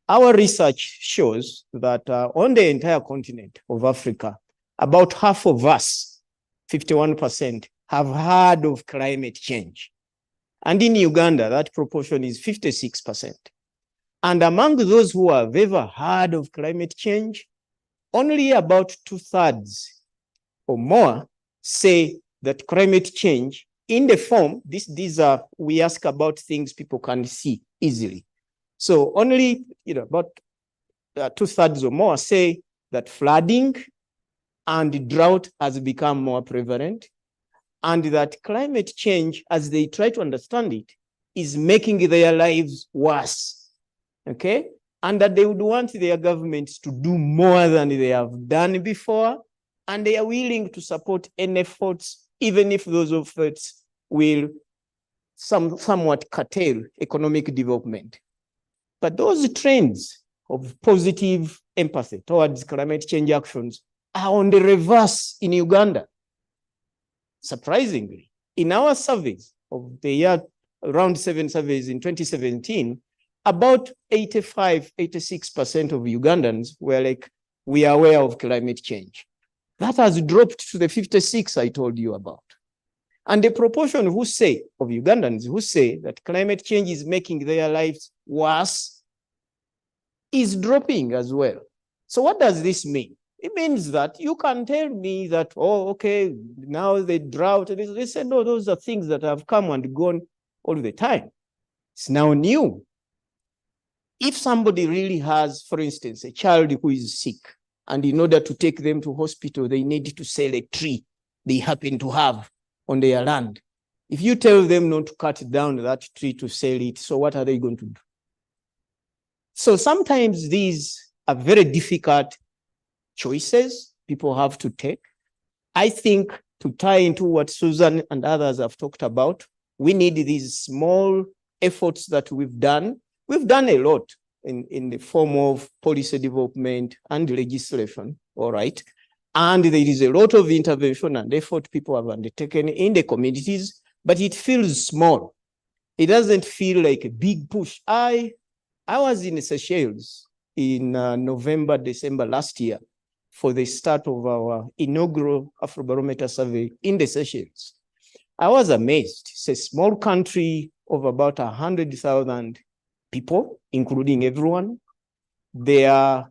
Our research shows that on the entire continent of Africa, about half of us, 51%, have heard of climate change. And in Uganda, that proportion is 56%. And among those who have ever heard of climate change, only about 2/3 or more say that climate change in the form, we ask about things people can see easily. So only, about 2/3 or more say that flooding and drought has become more prevalent, and that climate change, as they try to understand it, is making their lives worse, okay? And that they would want their governments to do more than they have done before, and they are willing to support any efforts, even if those efforts will somewhat curtail economic development. But those trends of positive empathy towards climate change actions are on the reverse in Uganda. Surprisingly, in our surveys of the year, around 7 surveys in 2017, about 85, 86% of Ugandans were like, we are aware of climate change. That has dropped to the 56 I told you about. And the proportion of Ugandans who say that climate change is making their lives worse is dropping as well. So what does this mean? It means that you can tell me that, oh, okay, now the drought, they say, no, those are things that have come and gone all the time. It's now new. If somebody really has, for instance, a child who is sick, and in order to take them to hospital, they need to sell a tree they happen to have on their land. If you tell them not to cut down that tree to sell it, so what are they going to do? So sometimes these are very difficult choices people have to take. I think to tie into what Susan and others have talked about, we need these small efforts that we've done. We've done a lot in the form of policy development and legislation, all right? And there is a lot of intervention and effort people have undertaken in the communities, but it feels small. It doesn't feel like a big push. I was in Seychelles in November, December last year for the start of our inaugural Afrobarometer survey in the Seychelles. I was amazed. It's a small country of about 100,000 people, including everyone. There are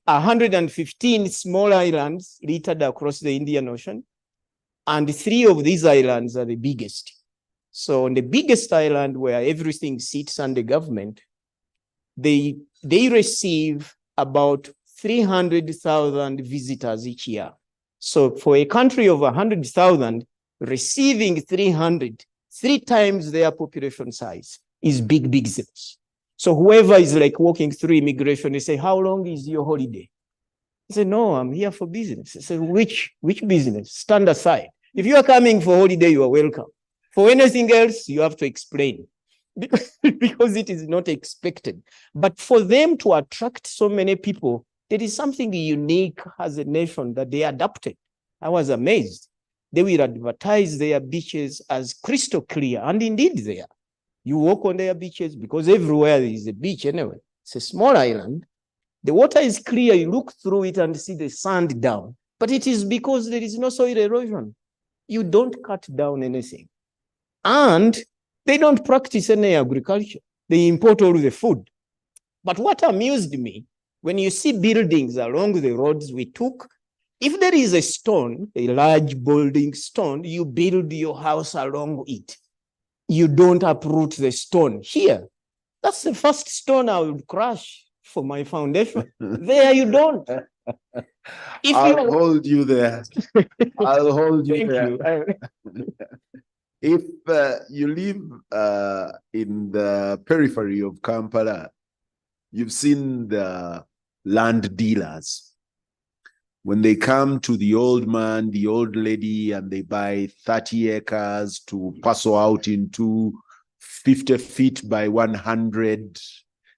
115 small islands littered across the Indian Ocean, and 3 of these islands are the biggest. So on the biggest island where everything sits under government, they receive about 300,000 visitors each year. So for a country of 100,000, receiving 300, 3 times their population size is big business. So whoever is like walking through immigration, they say, how long is your holiday? I say, no, I'm here for business. I say, which business? Stand aside. If you are coming for holiday, you are welcome. For anything else, you have to explain because it is not expected. But for them to attract so many people, there is something unique as a nation that they adopted. I was amazed. They will advertise their beaches as crystal clear, and indeed they are. You walk on their beaches because everywhere there is a beach anyway. It's a small island. The water is clear. You look through it and see the sand down. But it is because there is no soil erosion. You don't cut down anything. And they don't practice any agriculture. They import all the food. But what amused me, when you see buildings along the roads we took, if there is a stone, a large building stone, you build your house along it. You don't uproot the stone. Here, that's the first stone I would crush for my foundation. There you don't. I'll hold you there. I'll hold you there. If you live in the periphery of Kampala, you've seen the land dealers. When they come to the old man, the old lady, and they buy 30 acres to parcel out into 50 feet by 100,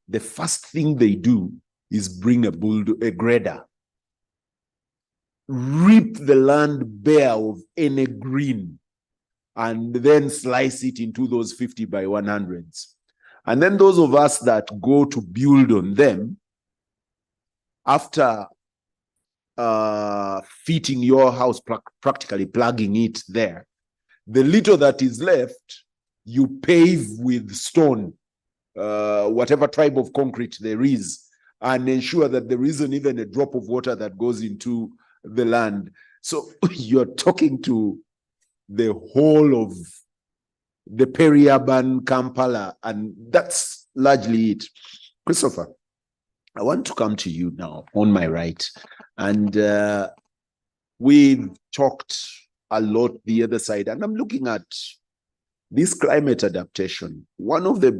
the first thing they do is bring a grader, rip the land bare of any green, and then slice it into those 50 by 100s. And then those of us that go to build on them, after fitting your house, practically plugging it there, the little that is left, you pave with stone, whatever type of concrete there is, and ensure that there isn't even a drop of water that goes into the land. So you're talking to the whole of the peri-urban Kampala, and that's largely it. Christopher, I want to come to you now on my right. And we've talked a lot the other side, and I'm looking at this climate adaptation. One of the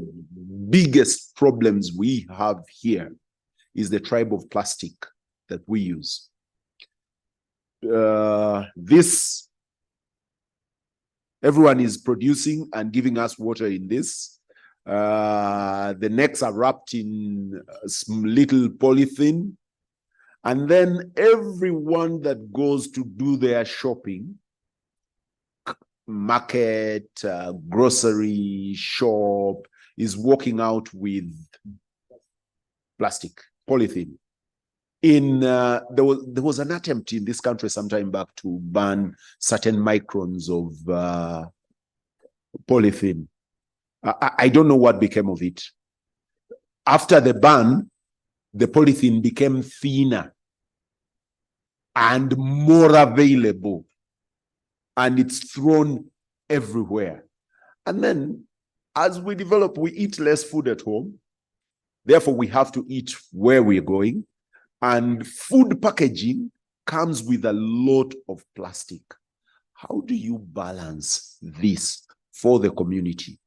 biggest problems we have here is the tribe of plastic that we use. Everyone is producing and giving us water in this. The nets are wrapped in some little polythene. And then everyone that goes to do their shopping, market, grocery shop, is walking out with plastic, polythene. There was an attempt in this country some time back to ban certain microns of polythene. I don't know what became of it. After the ban, the polythene became thinner and more available, and it's thrown everywhere. And then as we develop, we eat less food at home. Therefore, we have to eat where we're going. And food packaging comes with a lot of plastic. How do you balance this for the community?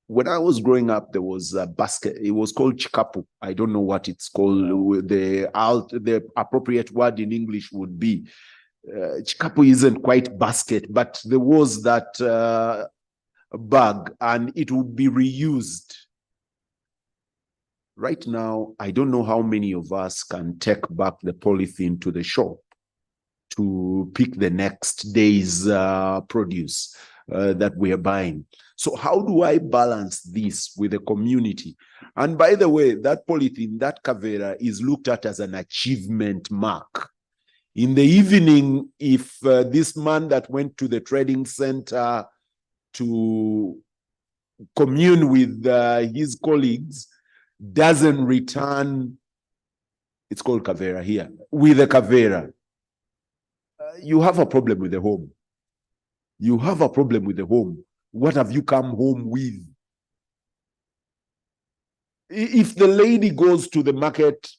When I was growing up, there was a basket. It was called chikapu. I don't know what it's called. The appropriate word in English would be chikapu isn't quite basket, but there was that bag, and it would be reused. Right now, I don't know how many of us can take back the polythene to the shop to pick the next day's produce that we are buying. So how do I balance this with the community? And by the way, that polythene, that kavera, is looked at as an achievement mark. In the evening, if this man that went to the trading center to commune with his colleagues doesn't return, it's called kavera here, with a kavera, you have a problem with the home. You have a problem with the home. What have you come home with? If the lady goes to the market,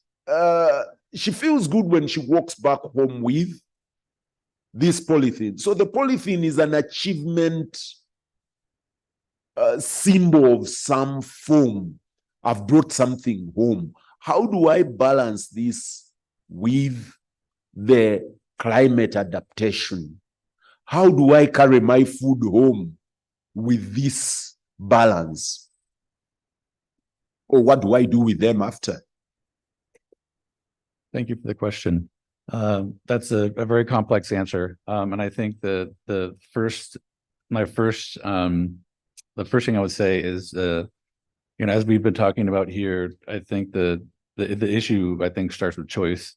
she feels good when she walks back home with this polythene. So the polythene is an achievement symbol of some form. I've brought something home. How do I balance this with the climate adaptation? How do I carry my food home with this balance? Or what do I do with them after? Thank you for the question. That's a very complex answer. And I think the first thing I would say is, as we've been talking about here, I think the issue, I think, starts with choice.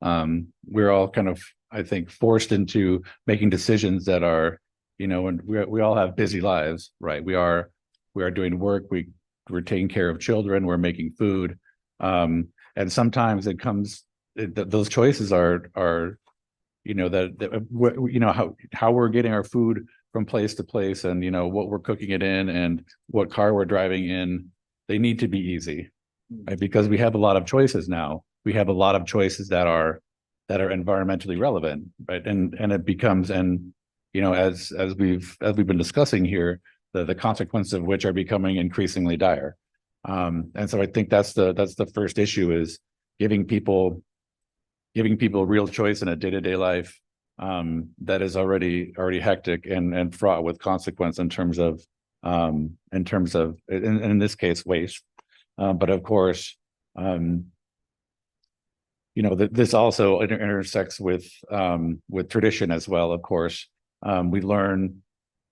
We're all kind of, I think, forced into making decisions that are, and we all have busy lives, right? We are doing work, we're taking care of children, we're making food. And sometimes those choices are how we're getting our food from place to place, and what we're cooking it in and what car we're driving in. They need to be easy, right? Because we have a lot of choices now. We have a lot of choices that are environmentally relevant, right? And it becomes, as we've been discussing here, the consequences of which are becoming increasingly dire. And so I think that's the first issue, is giving people real choice in a day-to-day life that is already hectic and fraught with consequence in terms of in this case, waste. But of course, this also intersects with tradition as well. Of course, we learn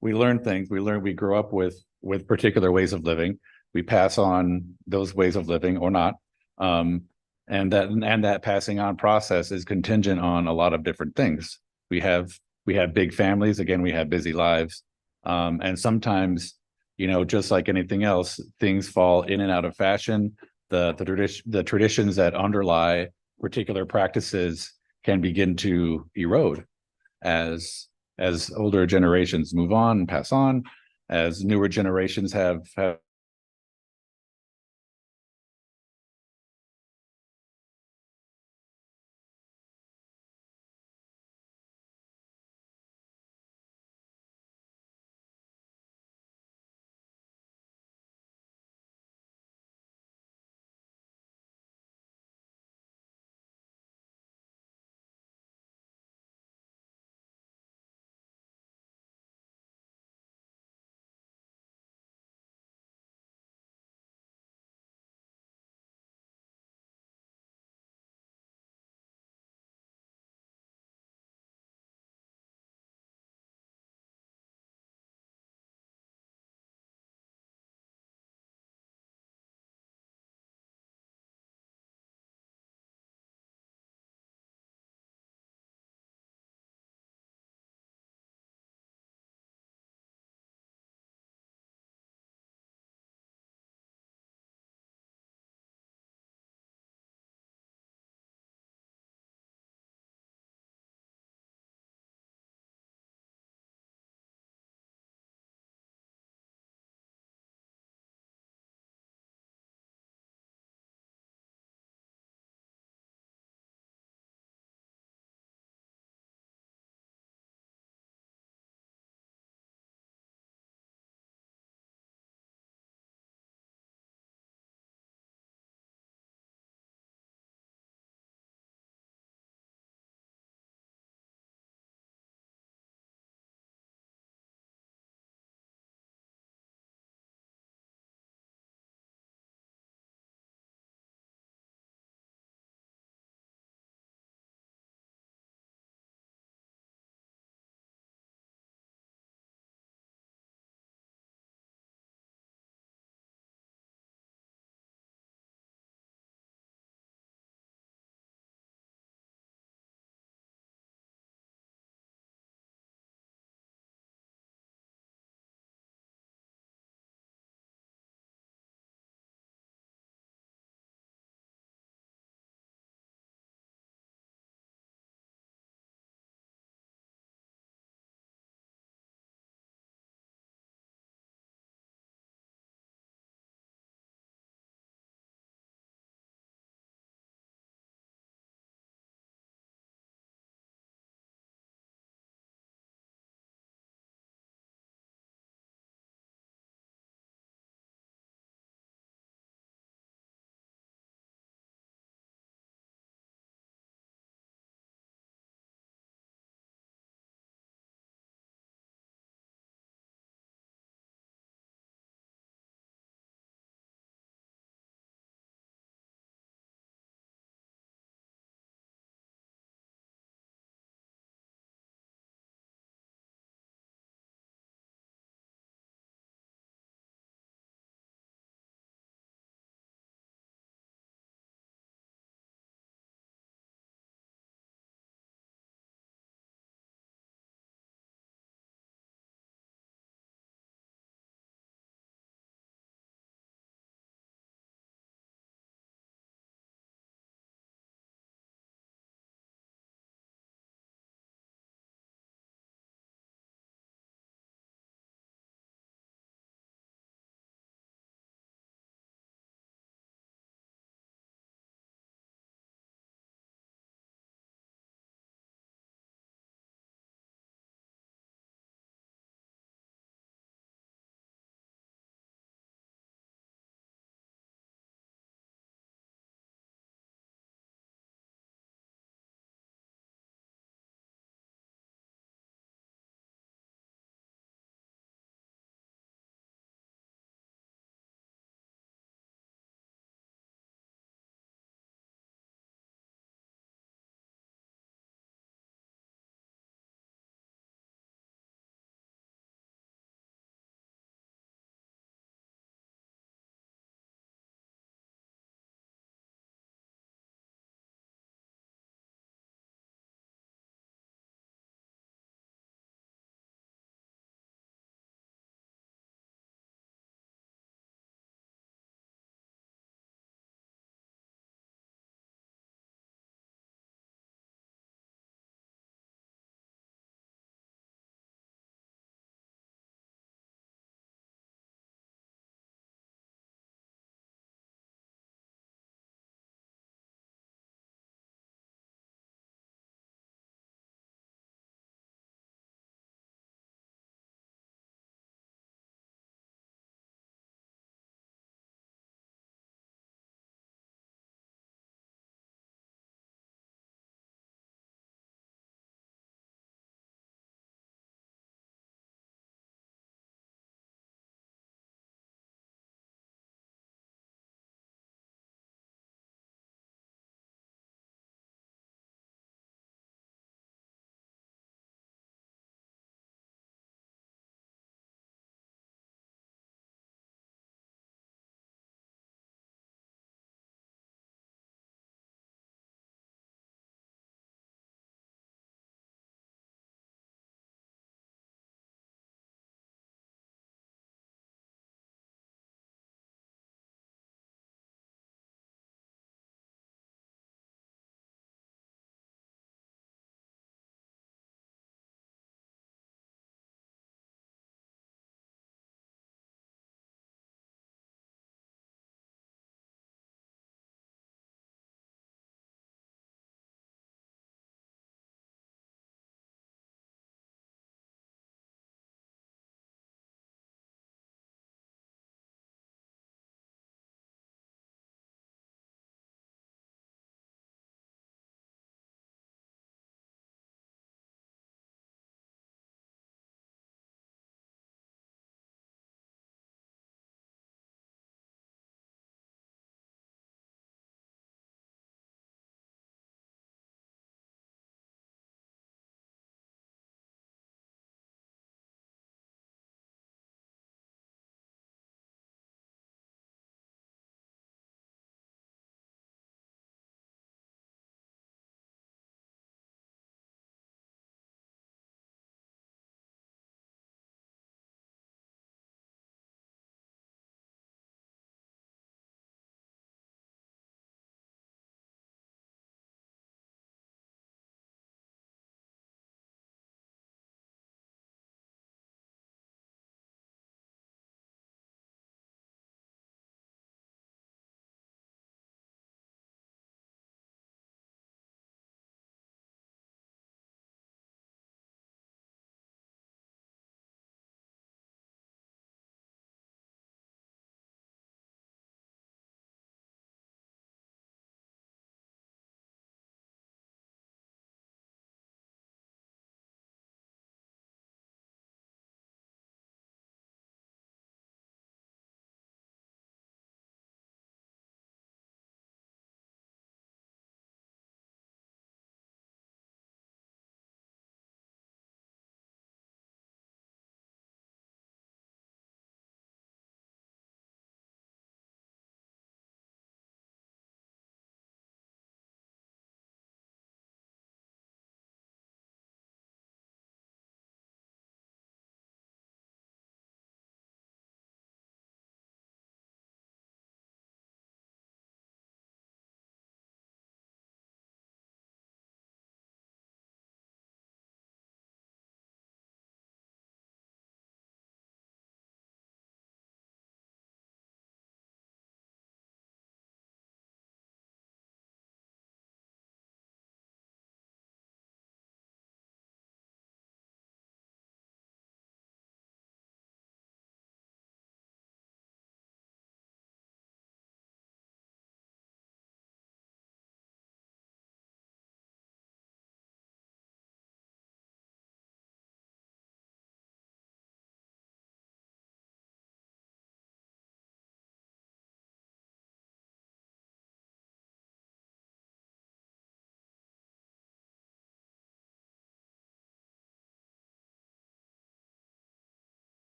things. We grow up with particular ways of living. We pass on those ways of living or not. And that passing on process is contingent on a lot of different things. We have big families. Again, we have busy lives. And sometimes, just like anything else, things fall in and out of fashion. The traditions that underlie particular practices can begin to erode as older generations move on and pass on, as newer generations have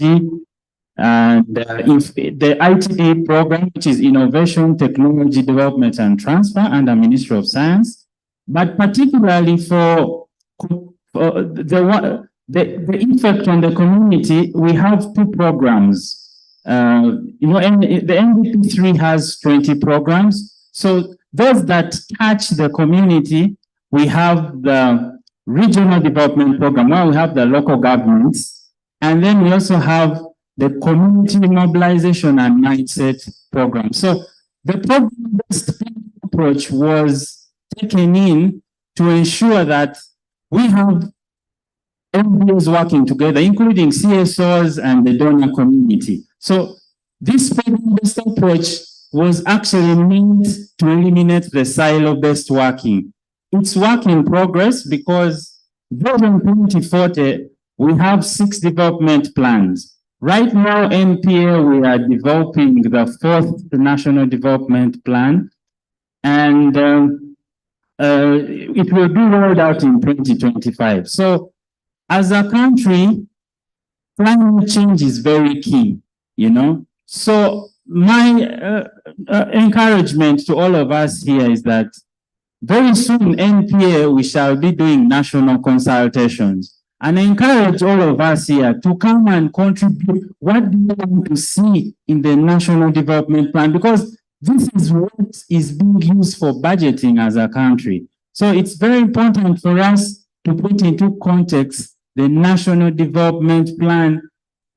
and if the ITD program, which is Innovation, Technology Development and Transfer under Ministry of Science, but particularly for the impact on the community, we have two programs. The NDP3 has 20 programs. So those that touch the community, we have the Regional Development Program, where we have the local governments, and then we also have the Community Mobilization and Mindset Program. So the program-based approach was taken in to ensure that we have MBOs working together, including CSOs and the donor community. So this program-based approach was actually meant to eliminate the silo-based working. It's work in progress because Vision 2040, we have 6 development plans. Right now, NPA, we are developing the 4th National Development Plan, and it will be rolled out in 2025. So as a country, climate change is very key, you know. So my encouragement to all of us here is that very soon, NPA, we shall be doing national consultations. And I encourage all of us here to come and contribute. What do you want to see in the National Development Plan? Because this is what is being used for budgeting as a country. So it's very important for us to put into context the National Development Plan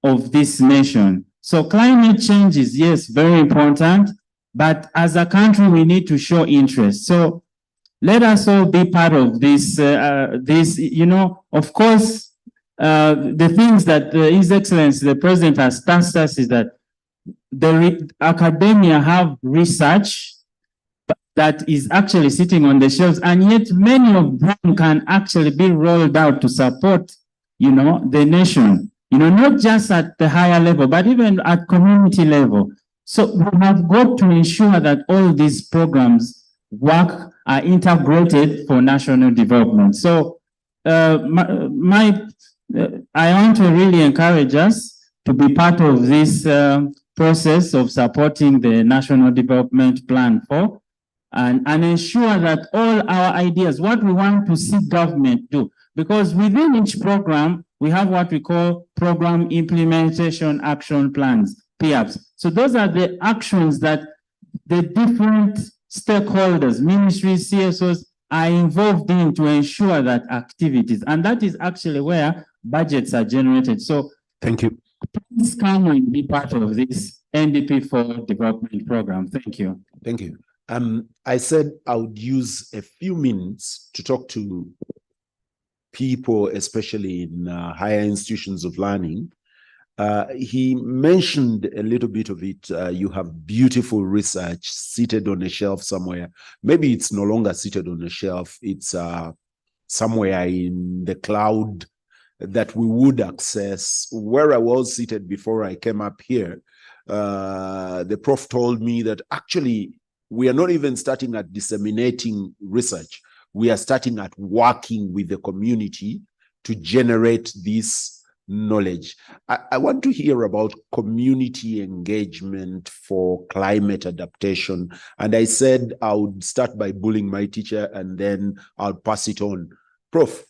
of this nation. So climate change is, yes, very important, but as a country, we need to show interest. So let us all be part of this, you know, of course, the things that His Excellency, the President has tasked us is that the academia have research that is actually sitting on the shelves, and yet many of them can actually be rolled out to support, you know, the nation, you know, not just at the higher level, but even at community level. So we have got to ensure that all these programs are integrated for national development. So I want to really encourage us to be part of this process of supporting the National Development Plan and ensure that all our ideas, what we want to see government do, because within each program, we have what we call Program Implementation Action Plans, PIAPs. So those are the actions that the different stakeholders, ministries, CSOs are involved in to ensure that activities, and that is actually where budgets are generated. So thank you. Please come and be part of this NDP4 development program. Thank you. Thank you. I said I would use a few minutes to talk to people, especially in higher institutions of learning. He mentioned a little bit of it. You have beautiful research seated on a shelf somewhere. Maybe it's no longer seated on a shelf. It's somewhere in the cloud that we would access. Where I was seated before I came up here, the prof told me that actually we are not even starting at disseminating research. We are starting at working with the community to generate this knowledge. I want to hear about community engagement for climate adaptation. And I said I would start by bullying my teacher and then I'll pass it on. Prof,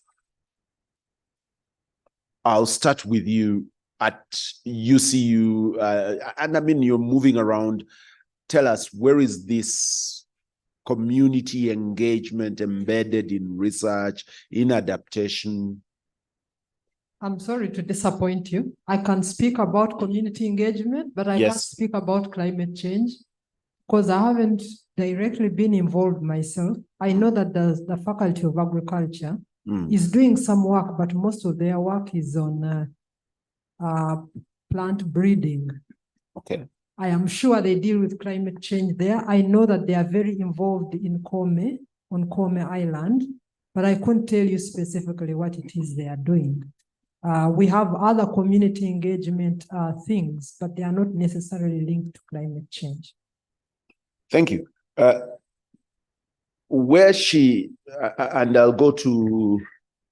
I'll start with you at UCU. And I mean, you're moving around. Tell us, where is this community engagement embedded in research, in adaptation? I'm sorry to disappoint you. I can speak about community engagement, but I can't speak about climate change because I haven't directly been involved myself. I know that the Faculty of Agriculture is doing some work, but most of their work is on plant breeding. Okay. I am sure they deal with climate change there. I know that they are very involved in Kome, on Kome Island, but I couldn't tell you specifically what it is they are doing. We have other community engagement things, but they are not necessarily linked to climate change. Thank you. And I'll go to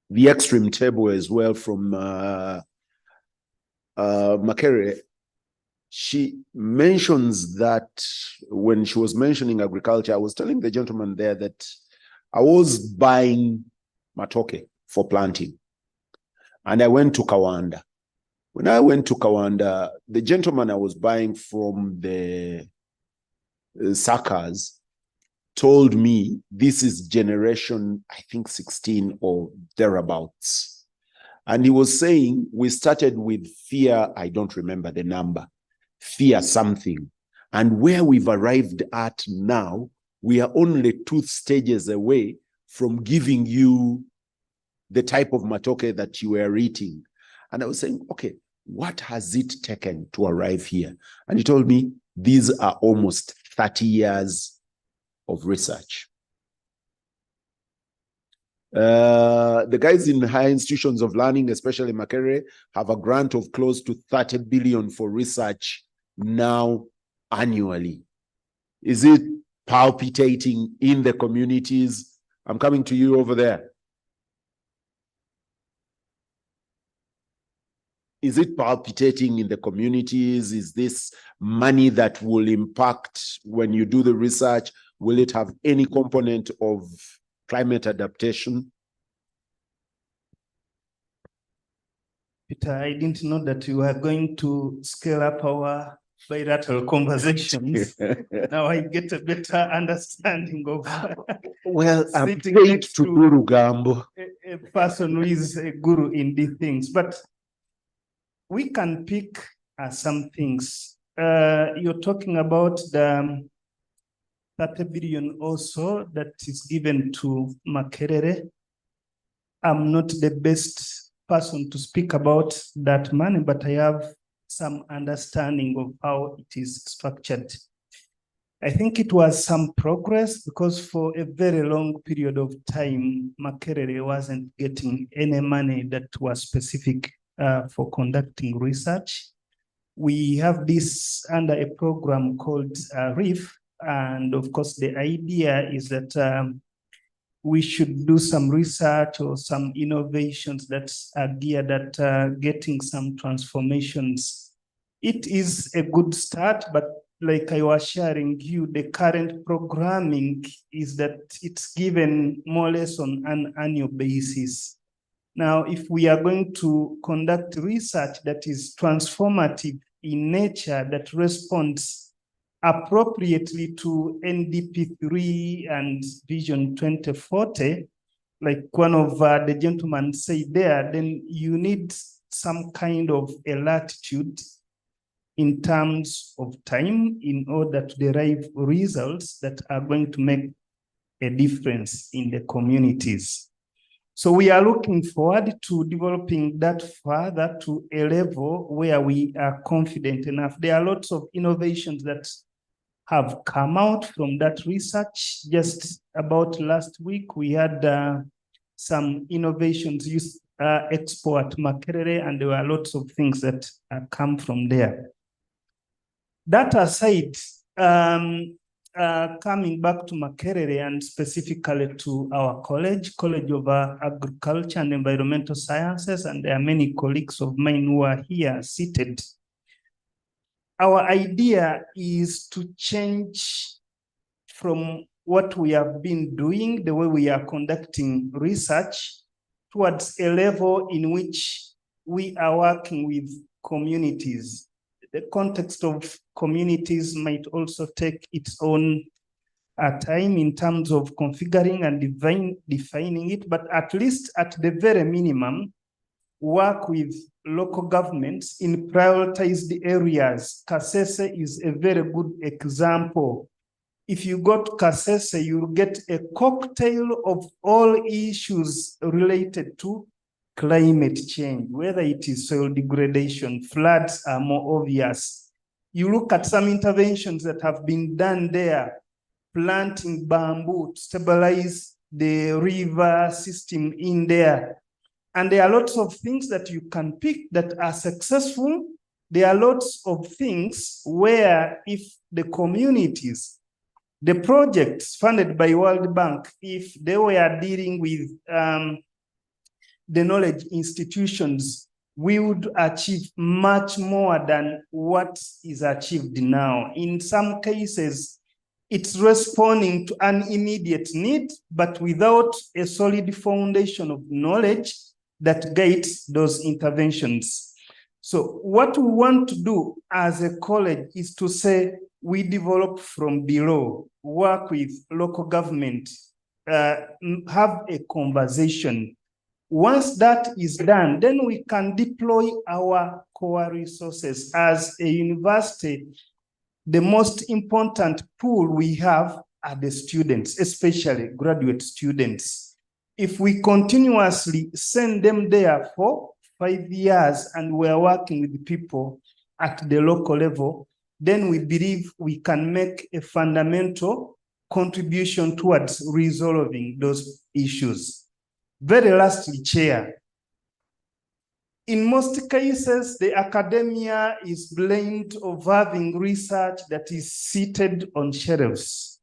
the extreme table as well from Makere, she mentions that when she was mentioning agriculture, I was telling the gentleman there that I was buying matoke for planting. And I went to Kawanda. When I went to Kawanda, the gentleman I was buying from the Sakas told me this is generation, I think 16 or thereabouts. And he was saying, we started with fear, I don't remember the number, fear something. And where we've arrived at now, we are only 2 stages away from giving you the type of matoke that you were eating. And I was saying, okay, what has it taken to arrive here? And he told me, these are almost 30 years of research. The guys in higher institutions of learning, especially Makerere, have a grant of close to 30 billion for research now annually. Is it palpitating in the communities? I'm coming to you over there. Is it palpitating in the communities? Is this money that will impact when you do the research? Will it have any component of climate adaptation? Peter, I didn't know that you were going to scale up our bilateral conversations. Now I get a better understanding of well, I'm paid to Guru Gambo. A person who is a guru in these things, but we can pick some things. You're talking about the 30 billion also that is given to Makerere. I'm not the best person to speak about that money, but I have some understanding of how it is structured. I think it was some progress because for a very long period of time, Makerere wasn't getting any money that was specific for conducting research. We have this under a program called RIF, and of course the idea is that we should do some research or some innovations that are geared at getting some transformations. It is a good start, but like I was sharing you, the current programming is that it's given more or less on an annual basis. Now, if we are going to conduct research that is transformative in nature, that responds appropriately to NDP 3 and Vision 2040, like one of the gentlemen said there, then you need some kind of a latitude in terms of time in order to derive results that are going to make a difference in the communities. So we are looking forward to developing that further to a level where we are confident enough. There are lots of innovations that have come out from that research. Just about last week, we had some innovations used expo at Makerere, and there were lots of things that come from there. That aside, coming back to Makerere and specifically to our College of Agriculture and Environmental Sciences, and there are many colleagues of mine who are here seated. Our idea is to change from what we have been doing, the way we are conducting research, towards a level in which we are working with communities. The context of communities might also take its own time in terms of configuring and defining it, but at least at the very minimum, work with local governments in prioritized areas. Kasese is a very good example. If you go to Kasese, you'll get a cocktail of all issues related to climate change, whether it is soil degradation, floods are more obvious. You look at some interventions that have been done there, planting bamboo to stabilize the river system in there. And there are lots of things that you can pick that are successful. There are lots of things where if the communities, the projects funded by World Bank, if they were dealing with the knowledge institutions, we would achieve much more than what is achieved now. In some cases, it's responding to an immediate need, but without a solid foundation of knowledge that guides those interventions. So what we want to do as a college is to say we develop from below, work with local government, have a conversation. Once that is done, then we can deploy our core resources. As a university, the most important pool we have are the students, especially graduate students. If we continuously send them there for 5 years and we're working with people at the local level, then we believe we can make a fundamental contribution towards resolving those issues. Very lastly, Chair, in most cases, the academia is blamed of having research that is seated on shelves.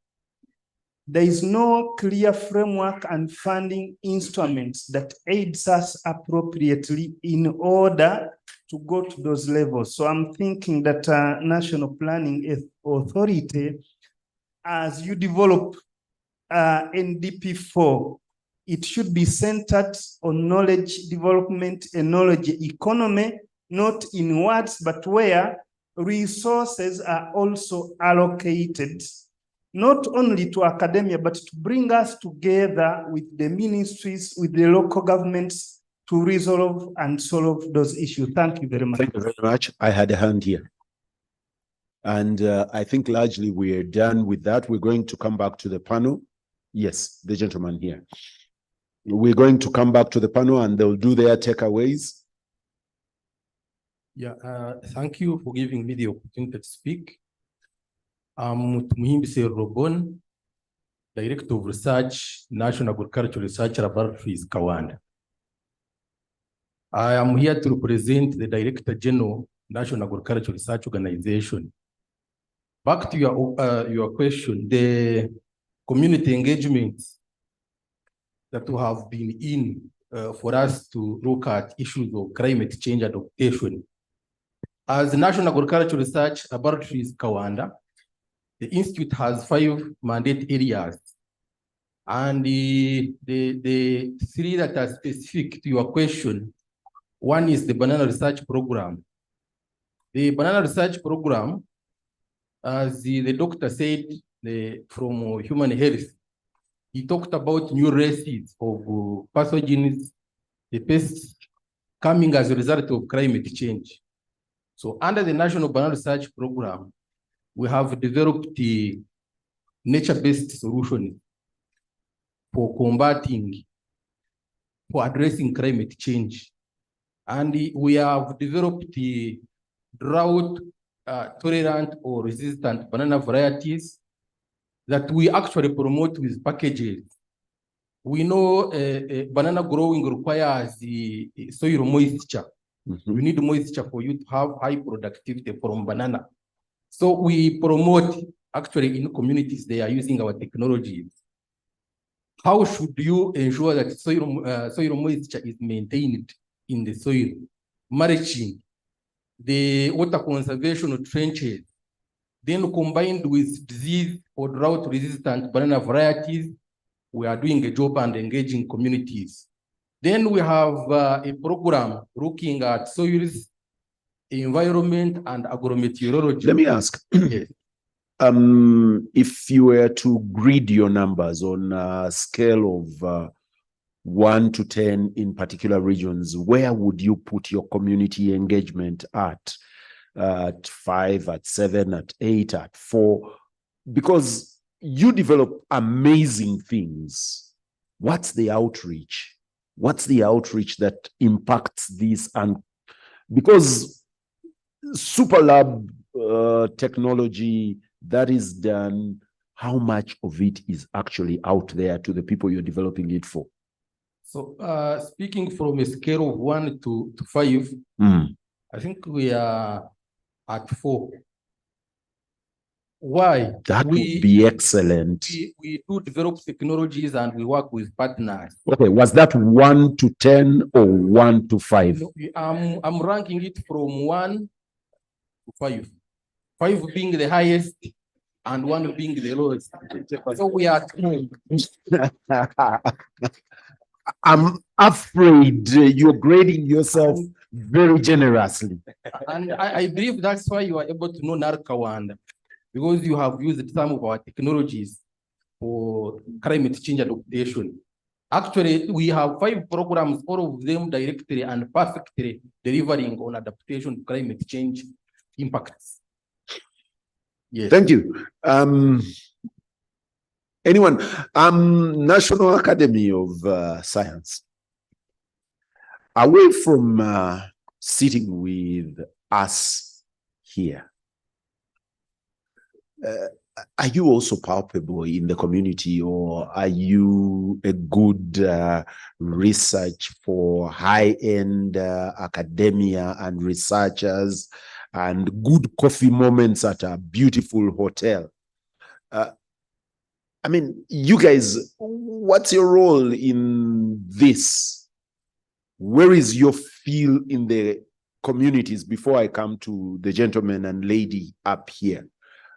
There is no clear framework and funding instruments that aids us appropriately in order to go to those levels. So I'm thinking that National Planning Authority, as you develop NDP4, it should be centered on knowledge development and knowledge economy, not in words, but where resources are also allocated, not only to academia, but to bring us together with the ministries, with the local governments to resolve and solve those issues. Thank you very much. Thank you very much. I had a hand here. And I think largely we're done with that. We're going to come back to the panel. Yes, the gentleman here. We're going to come back to the panel and they'll do their takeaways. Yeah, thank you for giving me the opportunity to speak. I'm Muhimbise Robon, Director of Research, National Agricultural Research Laboratories, Kawanda. I am here to represent the Director General, National Agricultural Research Organization. Back to your question, the community engagement that we have been in for us to look at issues of climate change adaptation. As the National Agricultural Research Laboratories, Kawanda, the Institute has 5 mandate areas. And the 3 that are specific to your question, one is the Banana Research Program. The Banana Research Program, as the doctor said, from human health, he talked about new races of pathogens, the pests coming as a result of climate change. So under the National Banana Research Program, we have developed the nature-based solutions for combating, for addressing climate change. And we have developed the drought tolerant or resistant banana varieties that we actually promote with packages. We know banana growing requires the soil moisture. You need moisture for you to have high productivity from banana. So we promote, actually in communities, they are using our technologies. How should you ensure that soil moisture is maintained in the soil? Mulching, the water conservation trenches, then combined with disease or drought-resistant banana varieties, we are doing a job and engaging communities. Then we have a program looking at soils, environment, and agrometeorology. Let me ask, if you were to grid your numbers on a scale of 1 to 10 in particular regions, where would you put your community engagement at? At 5, at 7, at 8, at 4? Because you develop amazing things. What's the outreach? What's the outreach that impacts these? And because super lab technology that is done, how much of it is actually out there to the people you're developing it for? So speaking from a scale of 1 to 5, I think we are at 4. Why? That would be excellent. We do develop technologies and we work with partners. Okay, was that 1 to 10 or 1 to 5? I'm ranking it from 1 to 5. 5 being the highest and 1 being the lowest. So we are I'm afraid you're grading yourself very generously. And I believe that's why you are able to know Narkawanda, because you have used some of our technologies for climate change adaptation. Actually, we have 5 programs, all of them directly and perfectly delivering on adaptation to climate change impacts. Yes. Thank you. Anyone? National Academy of Science. Away from sitting with us here, are you also palpable in the community, or are you a good research for high-end academia and researchers and good coffee moments at a beautiful hotel? I mean, you guys, what's your role in this? Where is your feel in the communities before I come to the gentleman and lady up here?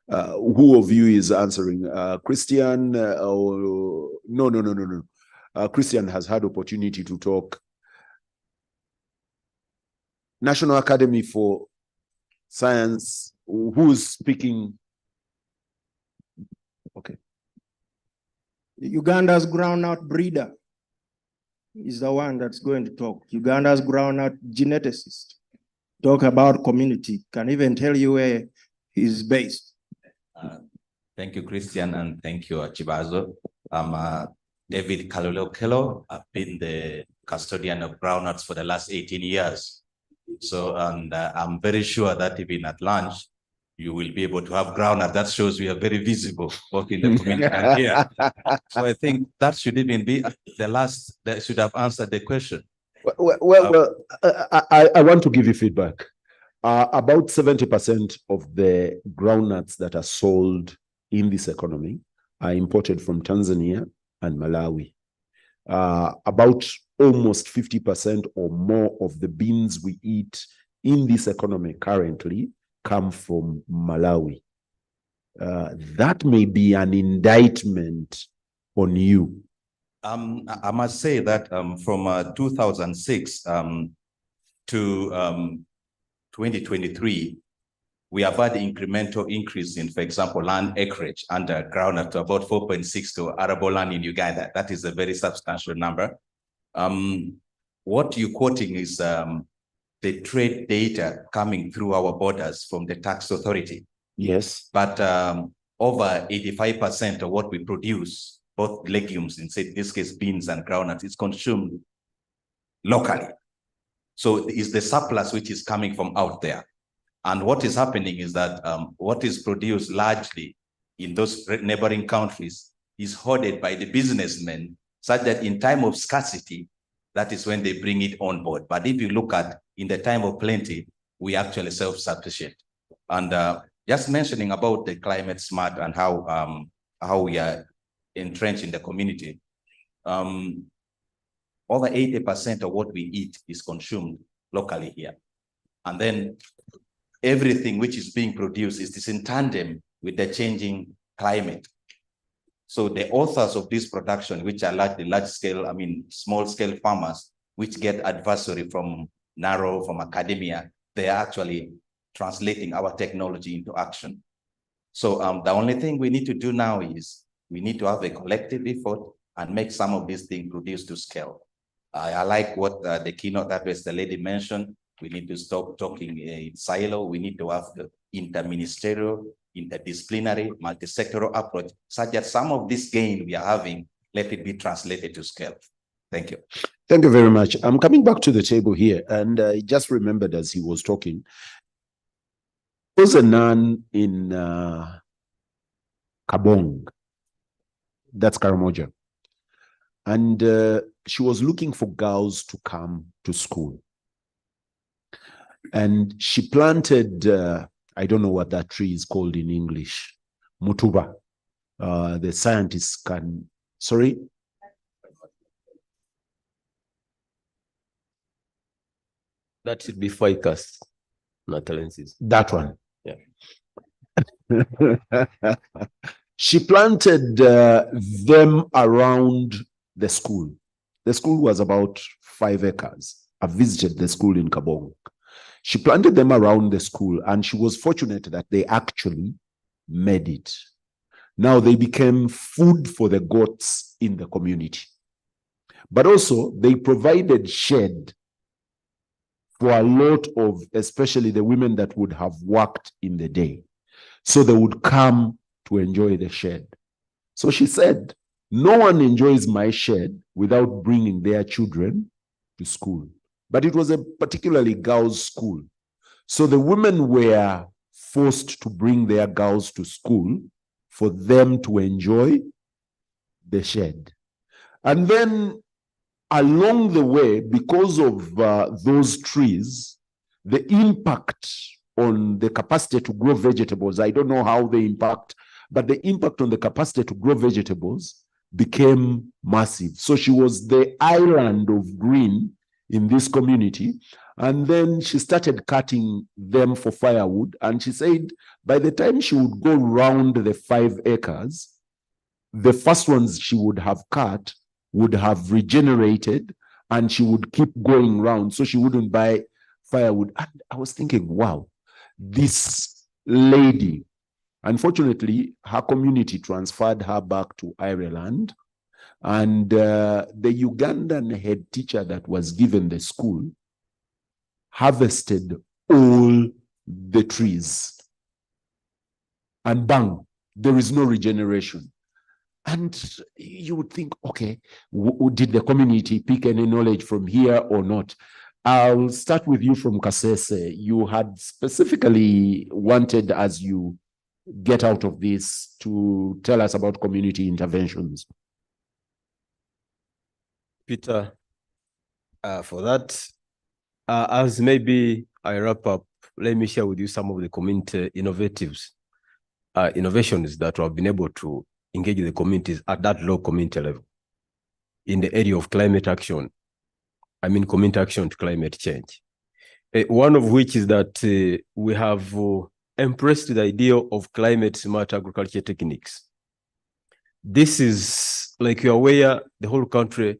Who of you is answering? Christian or no. Christian has had opportunity to talk. National Academy for Science, who's speaking? Okay. Uganda's groundnut breeder is the one that's going to talk. Uganda's groundnut geneticist. Talk about community. Can even tell you where he's based. Thank you, Christian, and thank you, Chibazo. I'm David Kalulokelo. I've been the custodian of groundnuts for the last 18 years. So, and I'm very sure that even at lunch, you will be able to have groundnut. That shows we are very visible, both in the community and here. So I think that should even be the last, that should have answered the question. I want to give you feedback. About 70% of the groundnuts that are sold in this economy are imported from Tanzania and Malawi. About almost 50% or more of the beans we eat in this economy currently come from Malawi. That may be an indictment on you. I must say that from 2006 to 2023, we have had incremental increase in, for example, land acreage underground to about 4.6 to arable land in Uganda. That is a very substantial number. What you're quoting is the trade data coming through our borders from the tax authority. Yes. But over 85% of what we produce, both legumes, in this case, beans and groundnuts, is consumed locally. So it's the surplus which is coming from out there. And what is happening is that what is produced largely in those neighboring countries is hoarded by the businessmen, such that in time of scarcity, that is when they bring it on board. But if you look at in the time of plenty, we actually self-sufficient. And just mentioning about the climate smart and how we are entrenched in the community, over 80% of what we eat is consumed locally here. And then everything which is being produced is in tandem with the changing climate. So the authors of this production, which are large scale, small scale farmers, which get advisory from NARO, from academia, they are actually translating our technology into action. So the only thing we need to do now is we need to have a collective effort and make some of these things produce to scale. I like what the keynote address the lady mentioned. We need to stop talking in silo. We need to have the interministerial, interdisciplinary, multi-sectoral approach, such that some of this gain we are having, let it be translated to scale. Thank you. Thank you very much. I'm coming back to the table here, and I just remembered as he was talking, there was a nun in Kabong, that's Karamoja, and she was looking for girls to come to school. And she planted, I don't know what that tree is called in English, Mutuba. The scientists can, sorry? That should be ficus, not lenses. That one. Yeah. She planted them around the school. The school was about 5 acres. I visited the school in Kabong. She planted them around the school, and she was fortunate that they actually made it. Now they became food for the goats in the community. But also they provided shade for a lot of, especially the women that would have worked in the day. So they would come to enjoy the shade. So she said, no one enjoys my shade without bringing their children to school. But it was a particularly girls' school. So the women were forced to bring their girls to school for them to enjoy the shade. And then along the way, because of those trees, the impact on the capacity to grow vegetables, I don't know how they impact, but the impact on the capacity to grow vegetables became massive. So she was the island of green in this community. And then she started cutting them for firewood. And she said by the time she would go round the 5 acres, the first ones she would have cut would have regenerated, and she would keep going round, so she wouldn't buy firewood. And I was thinking, wow, this lady, unfortunately, her community transferred her back to Ireland, and the Ugandan head teacher that was given the school harvested all the trees, and bang, there is no regeneration. And you would think, okay, did the community pick any knowledge from here or not? I'll start with you from Kasese. You had specifically wanted, as you get out of this, to tell us about community interventions. Peter, for that, as maybe I wrap up, let me share with you some of the community innovations that we have been able to engage the communities at that low community level in the area of climate action. I mean, community action to climate change. One of which is that we have embraced the idea of climate smart agriculture techniques. This is, like you're aware, the whole country,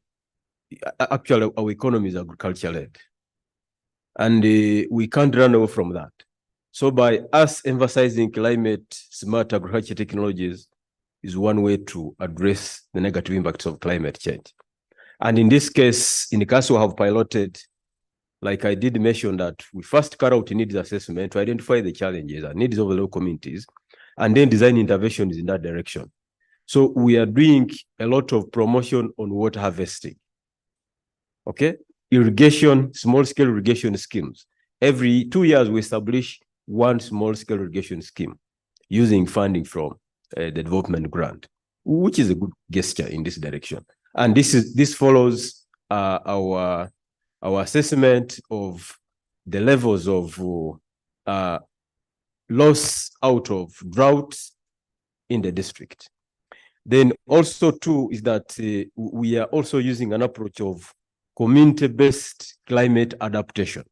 actually our economy is agriculture led. And we can't run away from that. So by us emphasizing climate smart agriculture technologies is one way to address the negative impacts of climate change. And in this case, in the case we have piloted, like I did mention, that we first carry out needs assessment to identify the challenges and needs of the local communities, and then design interventions in that direction. So we are doing a lot of promotion on water harvesting. Okay? Irrigation, small-scale irrigation schemes. Every 2 years, we establish one small-scale irrigation scheme using funding from the development grant, which is a good gesture in this direction. And this follows our assessment of the levels of loss out of drought in the district. Then also too is that we are also using an approach of community-based climate adaptation,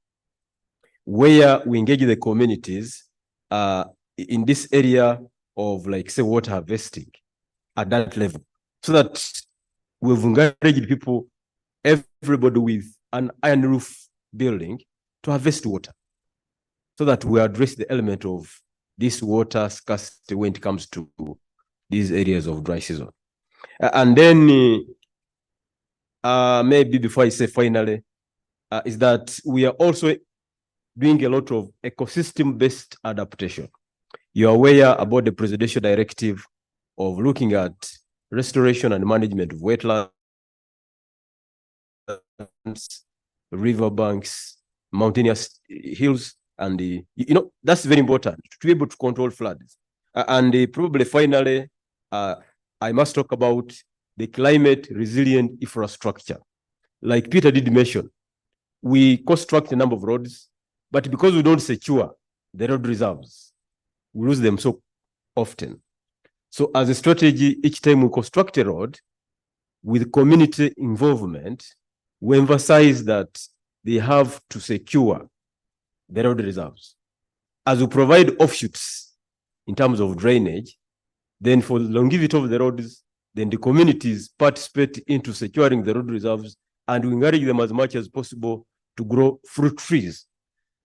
where we engage the communities in this area of, like, say, water harvesting at that level, so that we've encouraged people, everybody with an iron roof building, to harvest water, so that we address the element of this water scarcity when it comes to these areas of dry season. And then maybe before I say finally, is that we are also doing a lot of ecosystem-based adaptation. You're aware about the presidential directive of looking at restoration and management of wetlands, riverbanks, mountainous hills, and that's very important to be able to control floods. And probably finally, I must talk about the climate resilient infrastructure. Like Peter did mention, we construct a number of roads, but because we don't secure the road reserves, we lose them so often. So as a strategy, each time we construct a road with community involvement, we emphasize that they have to secure the road reserves. As we provide offshoots in terms of drainage, then for the longevity of the roads, then the communities participate into securing the road reserves, and we encourage them as much as possible to grow fruit trees,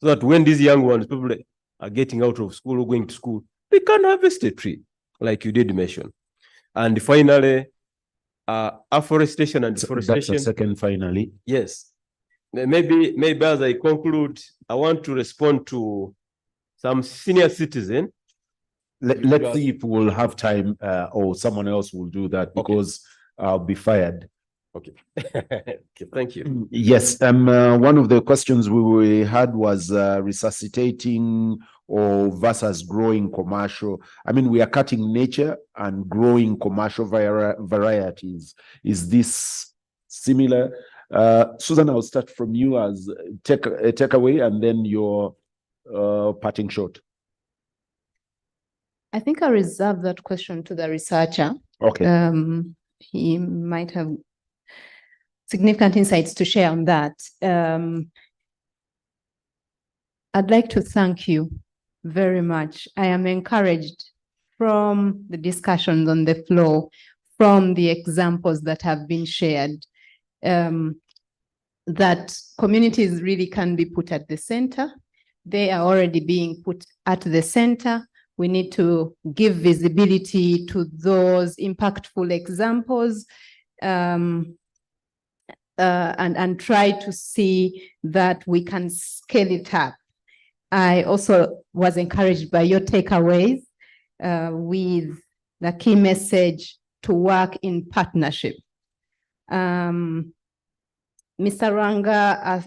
so that when these young ones probably are getting out of school or going to school, they can harvest a tree, like you did mention. And finally, afforestation and deforestation. That's a second finally. Yes. Maybe as I conclude, I want to respond to some senior citizen. Let's see if we'll have time or someone else will do that, because I'll be fired. Okay. Okay, thank you. Yes, one of the questions we had was resuscitating or versus growing commercial. I mean, we are cutting nature and growing commercial varieties. Is this similar? Susan, I'll start from you as a takeaway, and then your parting shot. I think I'll reserve that question to the researcher. Okay. He might have significant insights to share on that. I'd like to thank you very much. I am encouraged from the discussions on the floor, from the examples that have been shared, that communities really can be put at the center. They are already being put at the center. We need to give visibility to those impactful examples, and try to see that we can scale it up. I also was encouraged by your takeaways with the key message to work in partnership. Mr. Ranga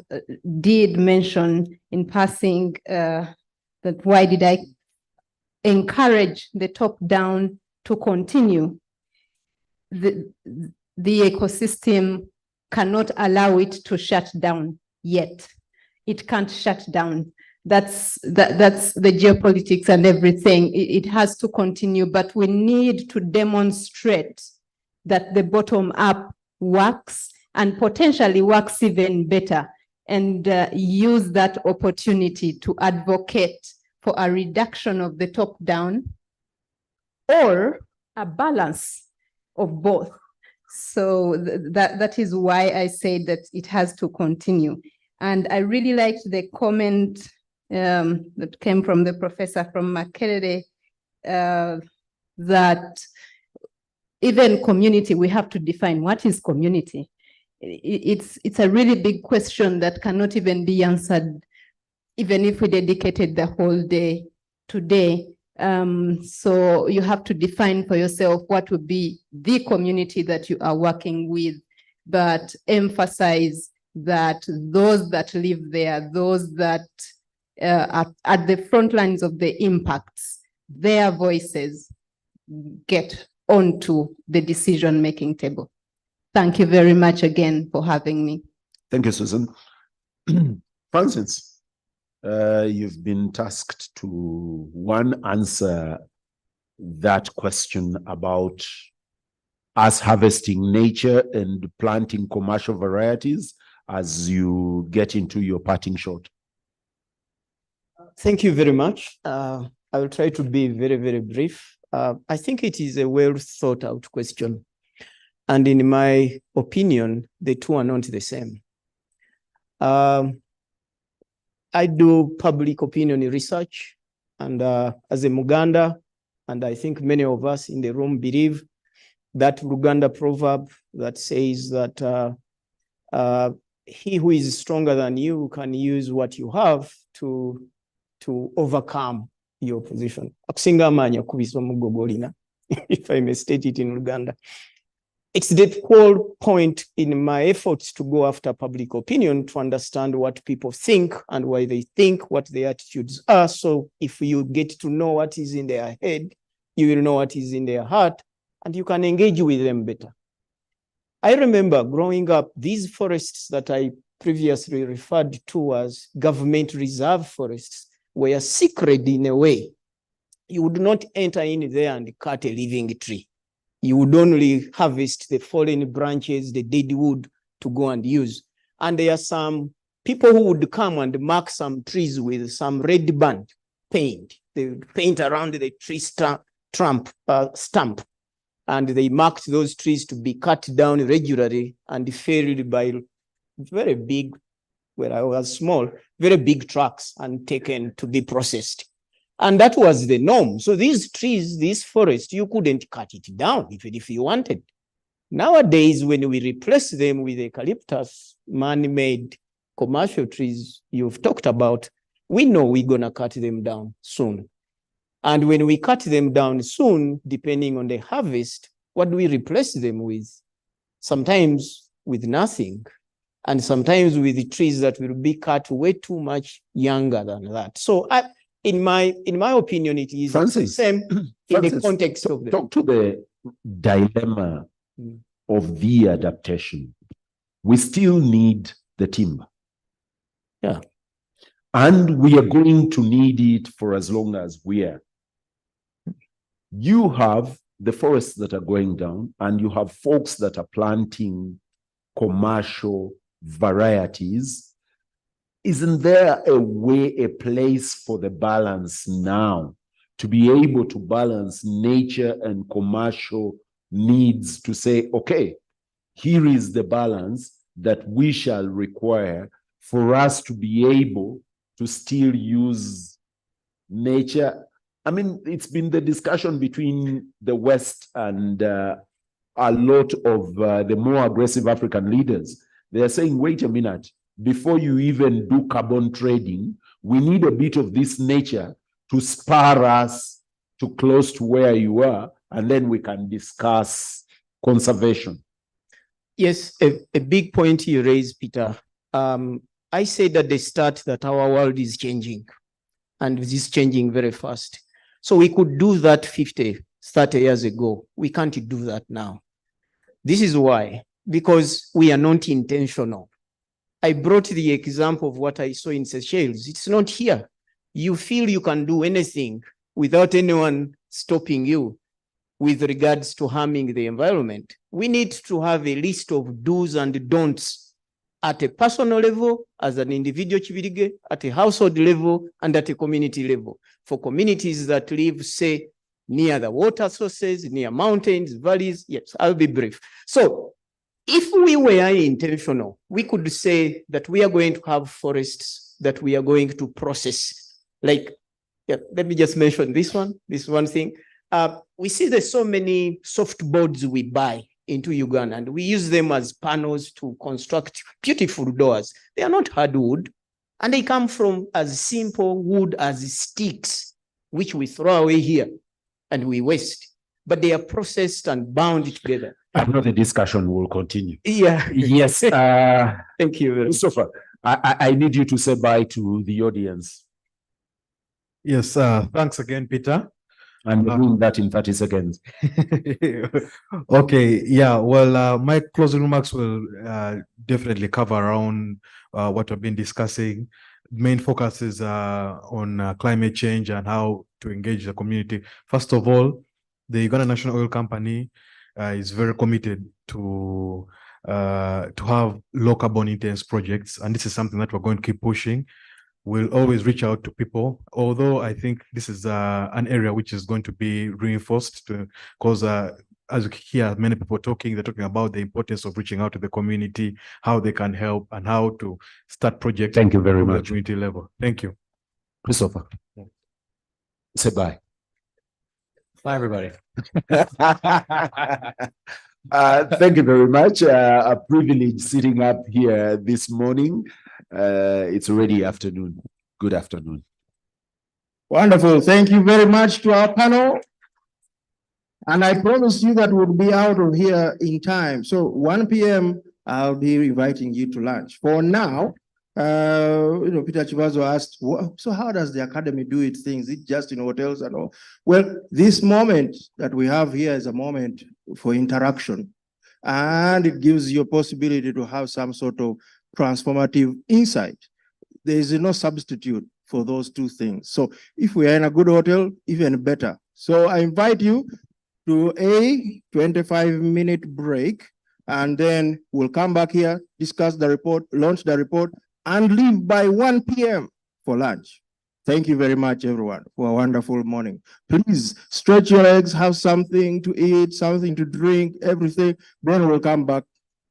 did mention in passing that why did I encourage the top-down to continue. The ecosystem cannot allow it to shut down yet. It can't shut down. That's the geopolitics and everything. It has to continue, but we need to demonstrate that the bottom-up works and potentially works even better, and use that opportunity to advocate for a reduction of the top-down or a balance of both. So that is why I say that it has to continue. And I really liked the comment that came from the professor from Makerere, that even community, we have to define what is community. It's a really big question that cannot even be answered, even if we dedicated the whole day today. So you have to define for yourself what would be the community that you are working with, but emphasize that those that live there, those that are at the front lines of the impacts, their voices get onto the decision-making table. Thank you very much again for having me. Thank you, Susan. Francis, you've been tasked to answer that question about us harvesting nature and planting commercial varieties as you get into your parting shot. Thank you very much. I will try to be very, very brief. I think it is a well thought out question. And in my opinion, the two are not the same. I do public opinion research, and as a Muganda, and I think many of us in the room believe that Uganda proverb that says that he who is stronger than you can use what you have to overcome your position. If I may state it in Uganda. It's the whole point in my efforts to go after public opinion to understand what people think and why they think, what their attitudes are. So if you get to know what is in their head, you will know what is in their heart, and you can engage with them better. I remember growing up, these forests that I previously referred to as government reserve forests were secret in a way. you would not enter in there and cut a living tree. You would only harvest the fallen branches, the dead wood to go and use. And there are some people who would come and mark some trees with some red band paint. They would paint around the tree stump, and they marked those trees to be cut down regularly and felled by very big, where I was small, very big trucks and taken to be processed. And that was the norm. So these trees, this forest, you couldn't cut it down even if you wanted. Nowadays, when we replace them with eucalyptus, man-made commercial trees you've talked about, we know we're gonna cut them down soon. And when we cut them down soon, depending on the harvest, what do we replace them with? Sometimes with nothing, and sometimes with the trees that will be cut way too much younger than that. So in my opinion, it is the same in the context of the— Talk to the dilemma of the adaptation. We still need the timber. Yeah. And we are going to need it for as long as we are. You have the forests that are going down, and you have folks that are planting commercial varieties. Isn't there a way, a place for the balance now to be able to balance nature and commercial needs to say, okay, here is the balance that we shall require for us to be able to still use nature? I mean, it's been the discussion between the West and a lot of the more aggressive African leaders. They are saying, wait a minute, before you even do carbon trading, we need a bit of this nature to spur us to close to where you are, and then we can discuss conservation. Yes, a big point you raised, Peter. I said at the start that our world is changing, and it is changing very fast. So we could do that 50, 30 years ago. We can't do that now. This is why, because we are not intentional. I brought the example of what I saw in Seychelles. It's not here. You feel you can do anything without anyone stopping you with regards to harming the environment. We need to have a list of do's and don'ts at a personal level, as an individual chivirige, at a household level, and at a community level. For communities that live, say, near the water sources, near mountains, valleys, yes, I'll be brief. So if we were intentional, we could say that we are going to have forests that we are going to process. Like, yeah, let me just mention this one thing. We see there's so many soft boards we buy into Uganda, and we use them as panels to construct beautiful doors. They are not hardwood, and they come from as simple wood as sticks, which we throw away here and we waste. But they are processed and bound together. I know the discussion will continue. Yeah. Yes. Thank you very much. Christopher, I need you to say bye to the audience. Yes, thanks again, Peter. I'm doing that in 30 seconds. Okay, yeah, well, my closing remarks will definitely cover around what we've been discussing. Main focus is on climate change and how to engage the community. First of all, the Uganda National Oil Company is very committed to have low carbon intense projects, and this is something that we're going to keep pushing. We'll always reach out to people, although I think this is an area which is going to be reinforced because as you hear many people talking, they're talking about the importance of reaching out to the community, how they can help, and how to start projects. Thank you very at the much. community level. Thank you. Christopher, say bye. Bye, everybody. Thank you very much. A privilege sitting up here this morning. It's already afternoon. Good afternoon. Wonderful. Thank you very much to our panel. And I promise you that we'll be out of here in time. So 1 p.m., I'll be inviting you to lunch. For now, Peter Chivazo asked, so how does the academy do its things? Is it just in hotels and all? Well, this moment that we have here is a moment for interaction. And it gives you a possibility to have some sort of transformative insight. There is no substitute for those two things. So if we are in a good hotel, even better. So I invite you to a 25-minute break, and then we'll come back here, discuss the report, launch the report, and leave by 1 p.m. for lunch. Thank you very much, everyone, for a wonderful morning. Please stretch your legs, have something to eat, something to drink, everything. Then we'll come back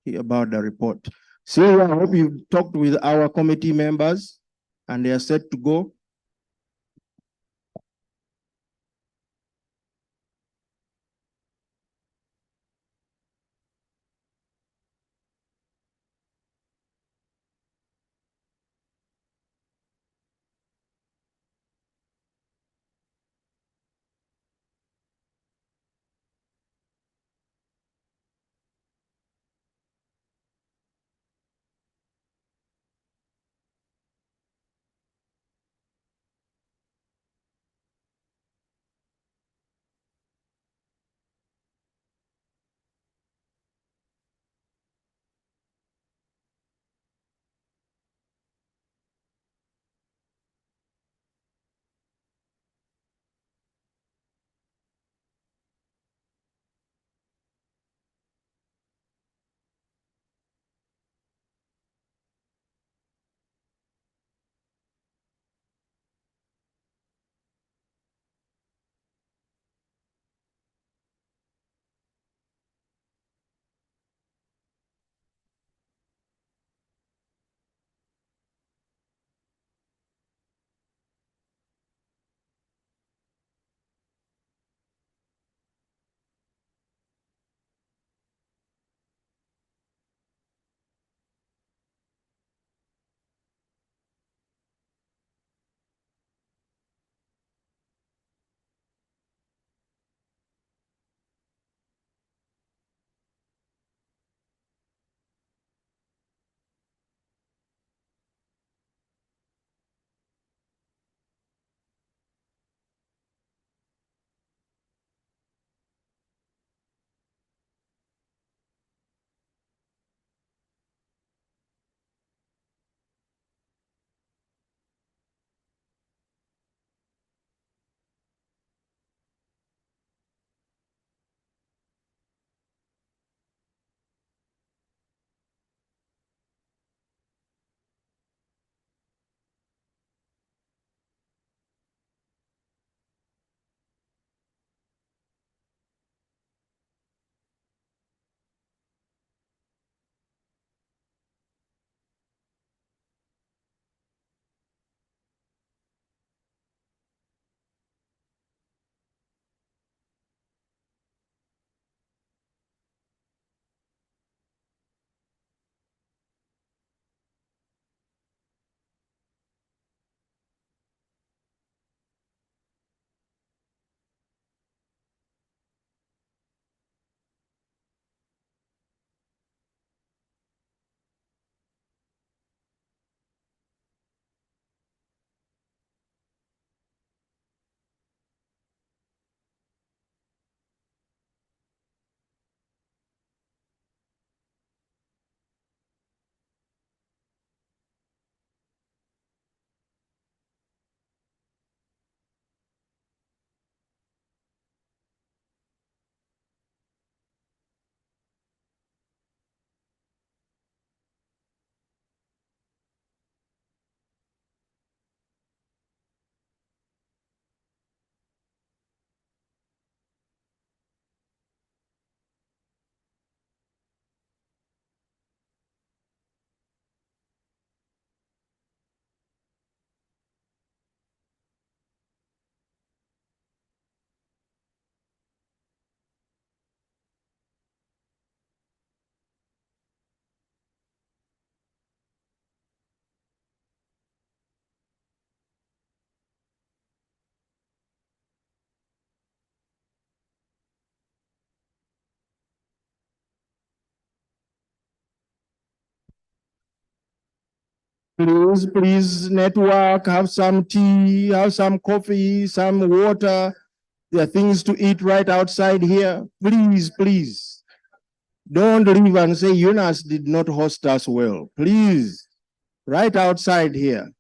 here about the report. So I hope you talked with our committee members and they are set to go. Please network, have some tea, have some coffee, some water. There are things to eat right outside here. Please. Don't leave and say UNAS did not host us well. Please, right outside here.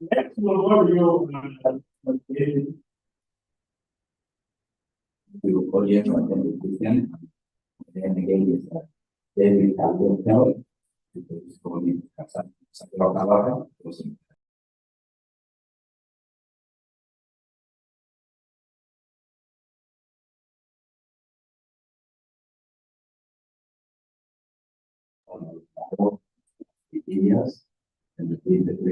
Next, we'll go to audience and then the Christian. Then again, David will tell because it's going to have some areas and the thing that we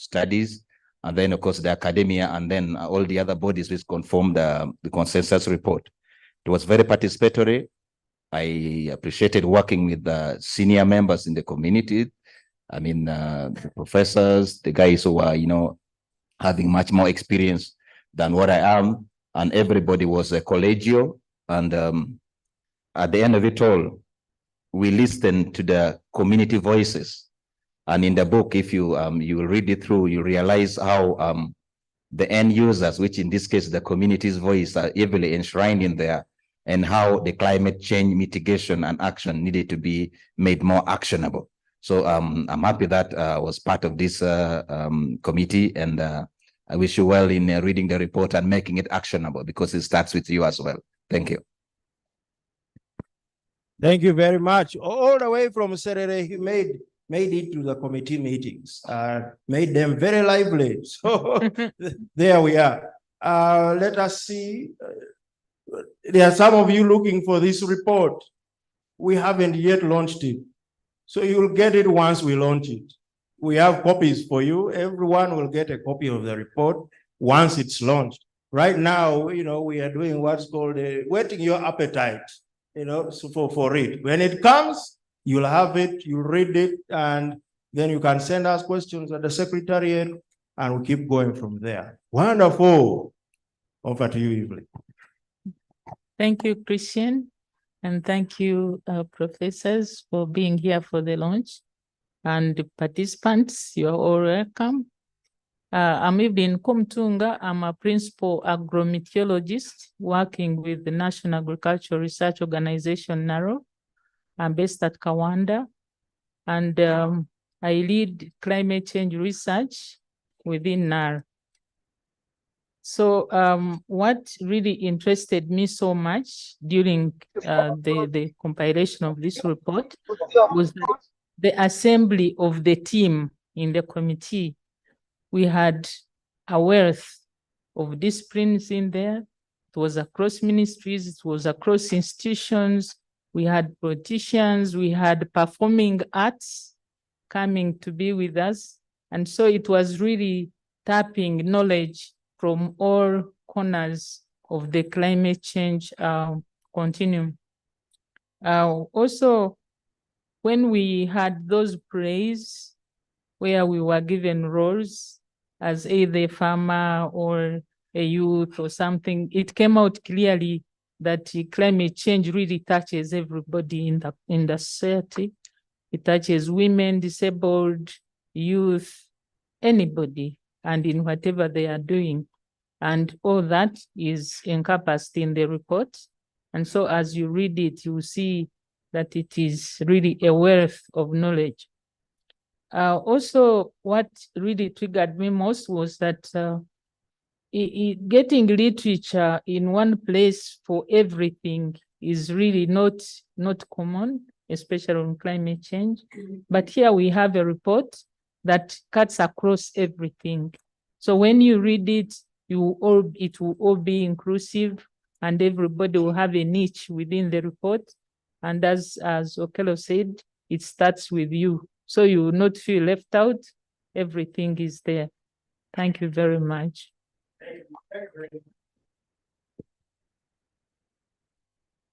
studies, and then of course the academia, and then all the other bodies which conform the consensus report. It was very participatory. I appreciated working with the senior members in the community. I mean, the professors, the guys who are, having much more experience than what I am, and everybody was collegial. And at the end of it all, we listened to the community voices. And in the book, if you you read it through, you realize how the end users, which in this case the community's voice, are heavily enshrined in there, and how the climate change mitigation and action needed to be made more actionable. So I'm happy that I was part of this committee, and I wish you well in reading the report and making it actionable, because it starts with you as well. Thank you. Thank you very much. All the way from Serere, he made it to the committee meetings, made them very lively. So there we are. Let us see. There are some of you looking for this report. We haven't yet launched it. So you'll get it once we launch it. We have copies for you. Everyone will get a copy of the report once it's launched. Right now, we are doing what's called whetting your appetite, so for it. When it comes, you'll have it, you'll read it, and then you can send us questions at the secretariat, and we'll keep going from there. Wonderful. Over to you, Evelyn. Thank you, Christian. And thank you, professors, for being here for the launch. And the participants, you're all welcome. I'm Evelyn Komtunga. I'm a principal agrometeorologist working with the National Agricultural Research Organization, NARO. I'm based at Kawanda, and I lead climate change research within NAR. So what really interested me so much during the compilation of this report was the assembly of the team in the committee. We had a wealth of disciplines in there. It was across ministries, it was across institutions. We had politicians, we had performing arts coming to be with us. And so it was really tapping knowledge from all corners of the climate change continuum. Also, when we had those praise where we were given roles as either a farmer or a youth or something, it came out clearly that climate change really touches everybody in the society. It touches women, disabled, youth, anybody, and in whatever they are doing. And all that is encompassed in the report. And so as you read it, you see that it is really a wealth of knowledge. Also, what really triggered me most was that getting literature in one place for everything is really not common, especially on climate change. But here we have a report that cuts across everything. So when you read it, it will all be inclusive, and everybody will have a niche within the report. And as Okello said, it starts with you. So you will not feel left out. Everything is there. Thank you very much.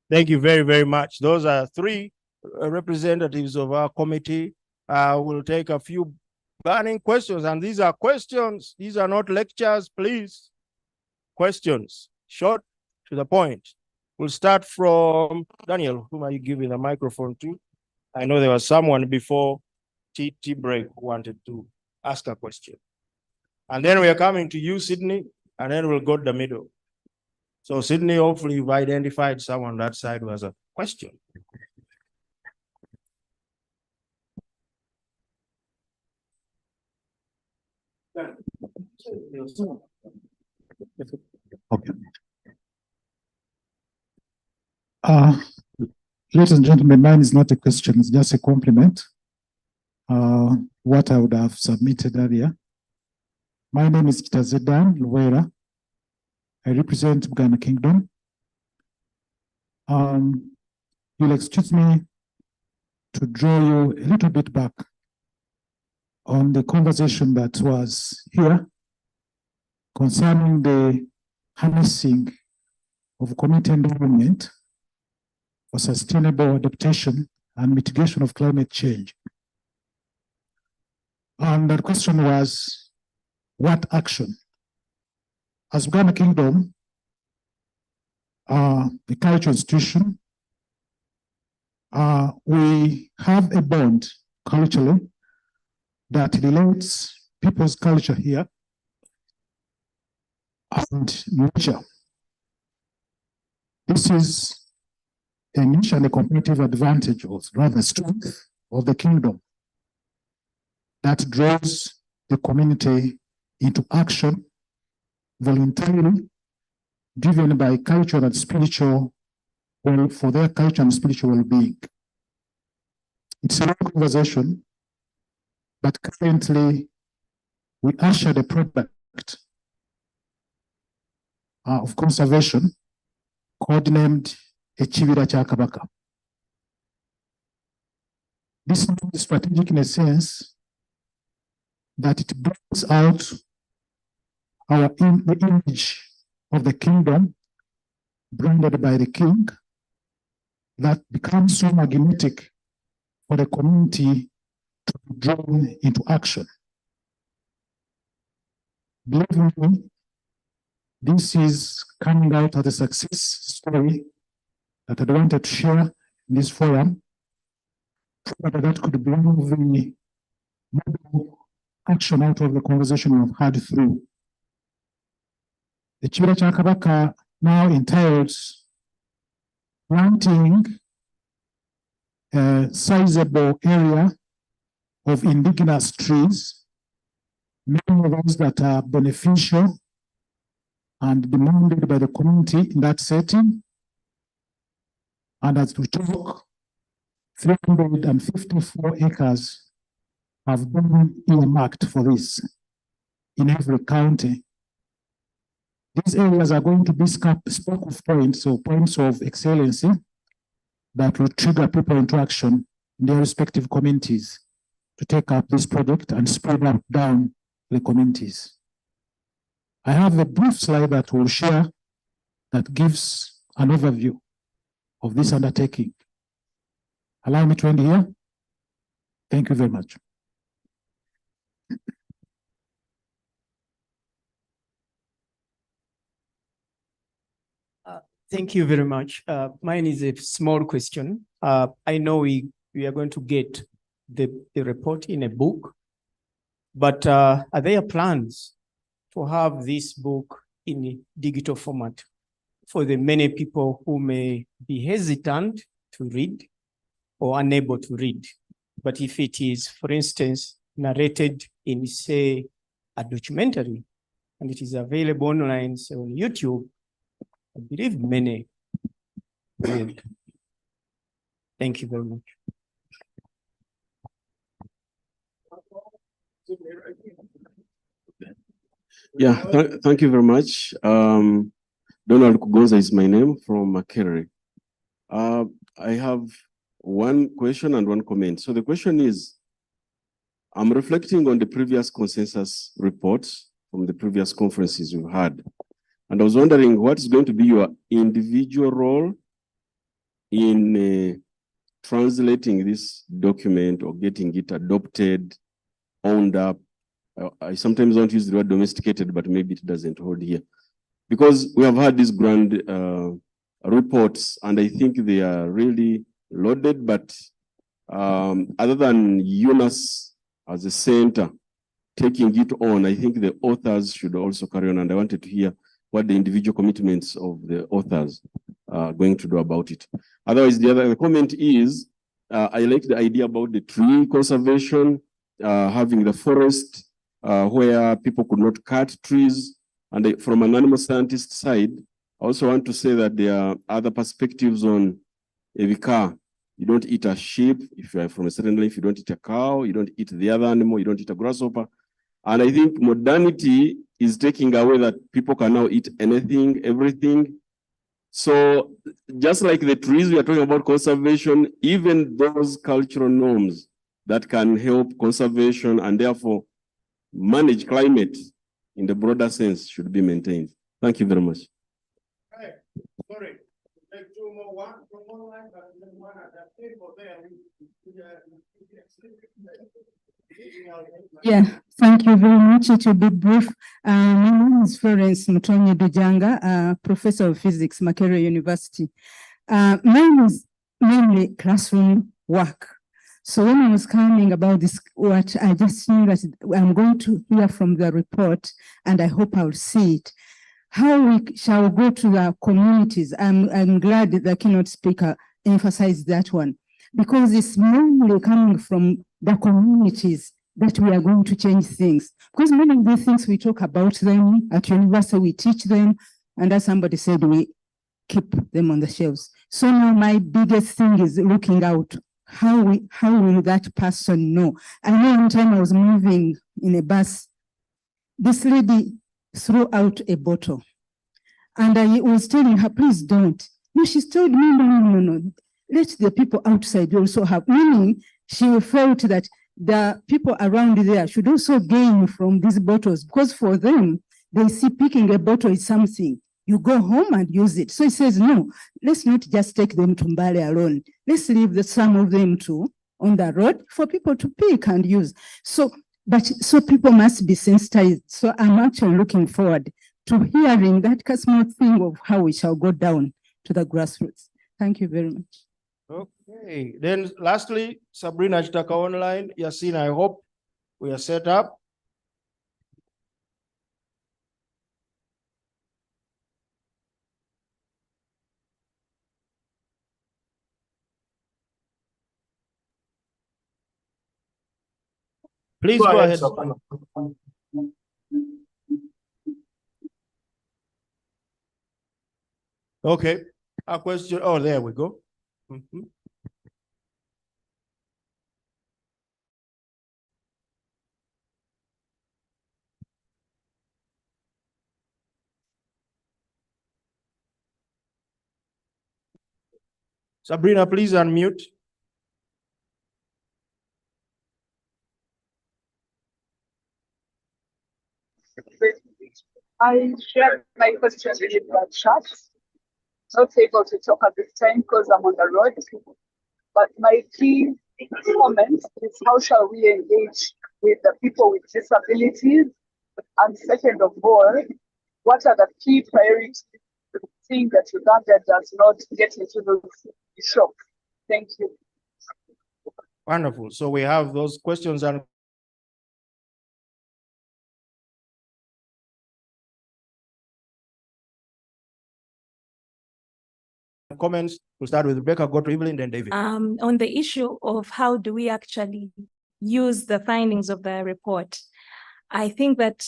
Thank you very, very much. Those are three representatives of our committee. We'll take a few burning questions, and these are questions. These are not lectures, please. Questions, short, to the point. We'll start from Daniel. Whom are you giving the microphone to? I know there was someone before tea break who wanted to ask a question. And then we are coming to you, Sydney, and then we'll go to the middle. So Sydney, hopefully you've identified someone that side who has a question. Okay. Ladies and gentlemen, mine is not a question, it's just a compliment. What I would have submitted earlier. My name is Kitazedan Luwera. I represent Uganda Kingdom. You'll excuse me to draw you a little bit back on the conversation that was here concerning the harnessing of community environment for sustainable adaptation and mitigation of climate change. And the question was, what action? As Uganda Kingdom, the culture institution, we have a bond culturally that relates people's culture here and nature. This is a niche and a competitive advantage, or rather strength, of the kingdom that draws the community into action voluntarily, driven by cultural and spiritual, well, for their culture and spiritual well-being. It's a long conversation, but currently we usher the product of conservation, codenamed Ekibira kya Kabaka. This is strategic in a sense that it brings out the image of the kingdom branded by the king that becomes so magnetic for the community to be drawn into action. Believe me, this is coming out as a success story that I wanted to share in this forum. Probably that could be one of the model action out of the conversation we've had through. The Ekibira kya Kabaka now entails planting a sizable area of indigenous trees, many of those that are beneficial and demanded by the community in that setting. And as we talk, 354 acres have been earmarked for this in every county. These areas are going to be spoke of points, or points of excellency that will trigger people into action in their respective communities to take up this project and spread out down the communities. I have a brief slide that we'll share that gives an overview of this undertaking. Allow me to end here. Thank you very much. Thank you very much. Mine is a small question. I know we are going to get the report in a book, but are there plans to have this book in a digital format for the many people who may be hesitant to read or unable to read? But if it is, for instance, narrated in, say, a documentary, and it is available online, say on YouTube, I believe many will. Thank you very much. Yeah, thank you very much. Donald Kugonza is my name from Makerere. I have one question and one comment. So the question is, I'm reflecting on the previous consensus reports from the previous conferences we've had. And I was wondering what is going to be your individual role in translating this document or getting it adopted, owned up. I sometimes don't use the word domesticated, but maybe it doesn't hold here. Because we have had these grand reports, and I think they are really loaded, but other than UNAS as a center taking it on, I think the authors should also carry on, and I wanted to hear what the individual commitments of the authors are going to do about it. Otherwise, the other comment is, I like the idea about the tree conservation, having the forest where people could not cut trees. And from an animal scientist side, I also want to say that there are other perspectives on Evika. You don't eat a sheep. If you are from a certain life, you don't eat a cow, you don't eat the other animal, you don't eat a grasshopper. And I think modernity is taking away that people can now eat anything, everything. So just like the trees, we are talking about conservation, even those cultural norms that can help conservation and therefore manage climate in the broader sense should be maintained. Thank you very much. Hey, sorry. Take two more, one line, and then one at that table there. Yeah, thank you very much. It will be brief. My name is Florence Mutonyi Dujanga, Professor of Physics, Makerere University. Mine is mainly classroom work. So when I was coming about this, what I just knew that I'm going to hear from the report, and I hope I'll see it. How we shall go to the communities. I'm glad the keynote speaker emphasized that one, because it's mainly coming from the communities that we are going to change things. Because many of the things we talk about them at university, we teach them, and as somebody said, we keep them on the shelves. So now my biggest thing is looking out. How will that person know? I know one time I was moving in a bus, this lady threw out a bottle, and I was telling her, please don't. No, she told me, no. Let the people outside also have, meaning she felt that the people around there should also gain from these bottles, because for them, they see picking a bottle is something. You go home and use it. So he says, no, let's not just take them to Mbale alone. Let's leave some of them too on the road for people to pick and use. So people must be sensitized. So I'm actually looking forward to hearing that small thing of how we shall go down to the grassroots. Thank you very much. Okay, then lastly, Sabrina Chitaka online. Yasin, I hope we are set up. Please go ahead. Okay, a question. Oh, there we go. Sabrina, please unmute. I shared my question in the chat. Not able to talk at this time because I'm on the road. But my key comment is how shall we engage with the people with disabilities? And second of all, what are the key priorities seeing that Uganda does not get into those issues? Thank you. Wonderful. So we have those questions and comments. We'll start with Rebecca, go to Evelyn, then David. On the issue of how do we actually use the findings of the report, I think that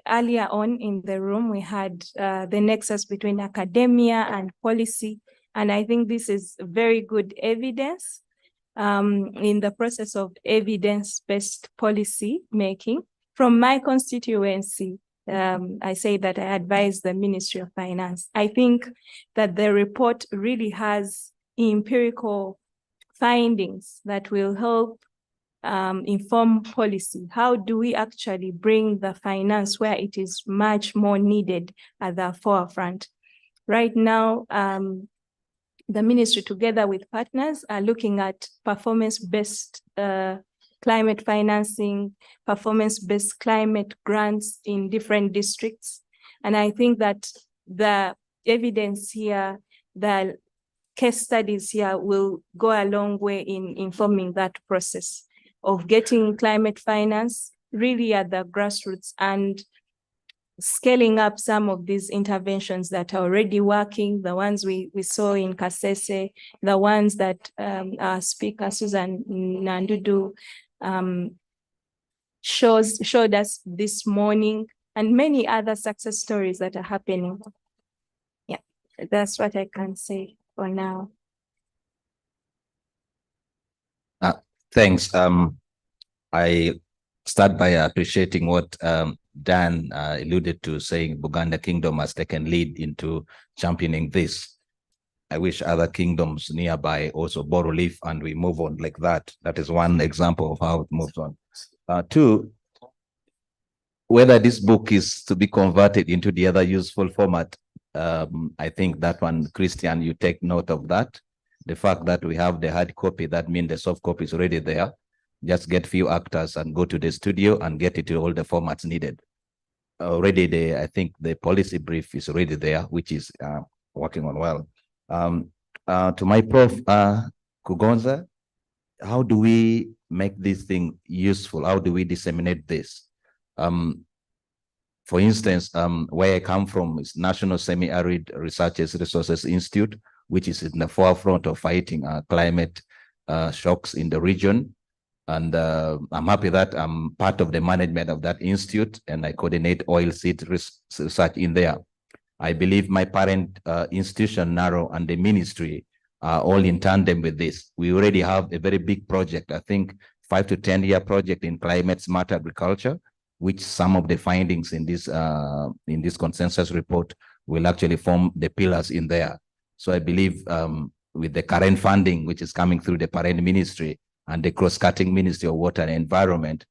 earlier on in the room, we had the nexus between academia and policy. And I think this is very good evidence in the process of evidence-based policy making. From my constituency, I say that I advise the Ministry of Finance. I think that the report really has empirical findings that will help inform policy. How do we actually bring the finance where it is much more needed at the forefront? Right now, the ministry, together with partners, are looking at performance-based climate financing, performance-based climate grants in different districts. And I think that the evidence here, the case studies here will go a long way in informing that process of getting climate finance really at the grassroots and scaling up some of these interventions that are already working, the ones we saw in Kasese, the ones that our speaker, Susan Nandudu, showed us this morning, and many other success stories that are happening. Yeah, that's what I can say for now. Thanks. I start by appreciating what Dan alluded to, saying Buganda Kingdom has taken lead into championing this. I wish other kingdoms nearby also borrow leaf and we move on like that. That is one example of how it moves on. Two, whether this book is to be converted into the other useful format, I think that one, Christian, you take note of that. The fact that we have the hard copy, that means the soft copy is already there. Just get few actors and go to the studio and get it to all the formats needed. Already, I think the policy brief is already there, which is working on well. To my Prof. Kugonza, how do we make this thing useful? How do we disseminate this? For instance, where I come from is National Semi-Arid Research Resources Institute, which is in the forefront of fighting climate shocks in the region. And I'm happy that I'm part of the management of that institute and I coordinate oilseed research in there. I believe my parent institution, NARO, and the ministry are all in tandem with this. We already have a very big project, I think 5 to 10 year project in climate smart agriculture, which some of the findings in this consensus report will actually form the pillars in there. So I believe with the current funding, which is coming through the parent ministry and the cross-cutting Ministry of Water and Environment,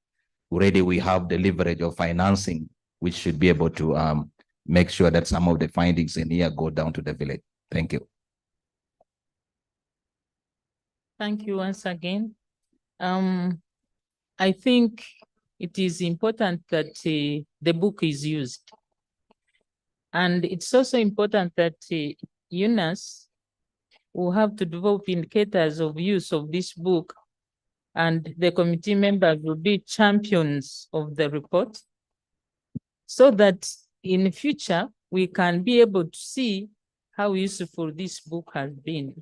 already we have the leverage of financing, which should be able to make sure that some of the findings in here go down to the village. Thank you. Thank you once again. I think it is important that the book is used. And it's also important that UNAS will have to develop indicators of use of this book, and the committee members will be champions of the report so that in the future we can be able to see how useful this book has been.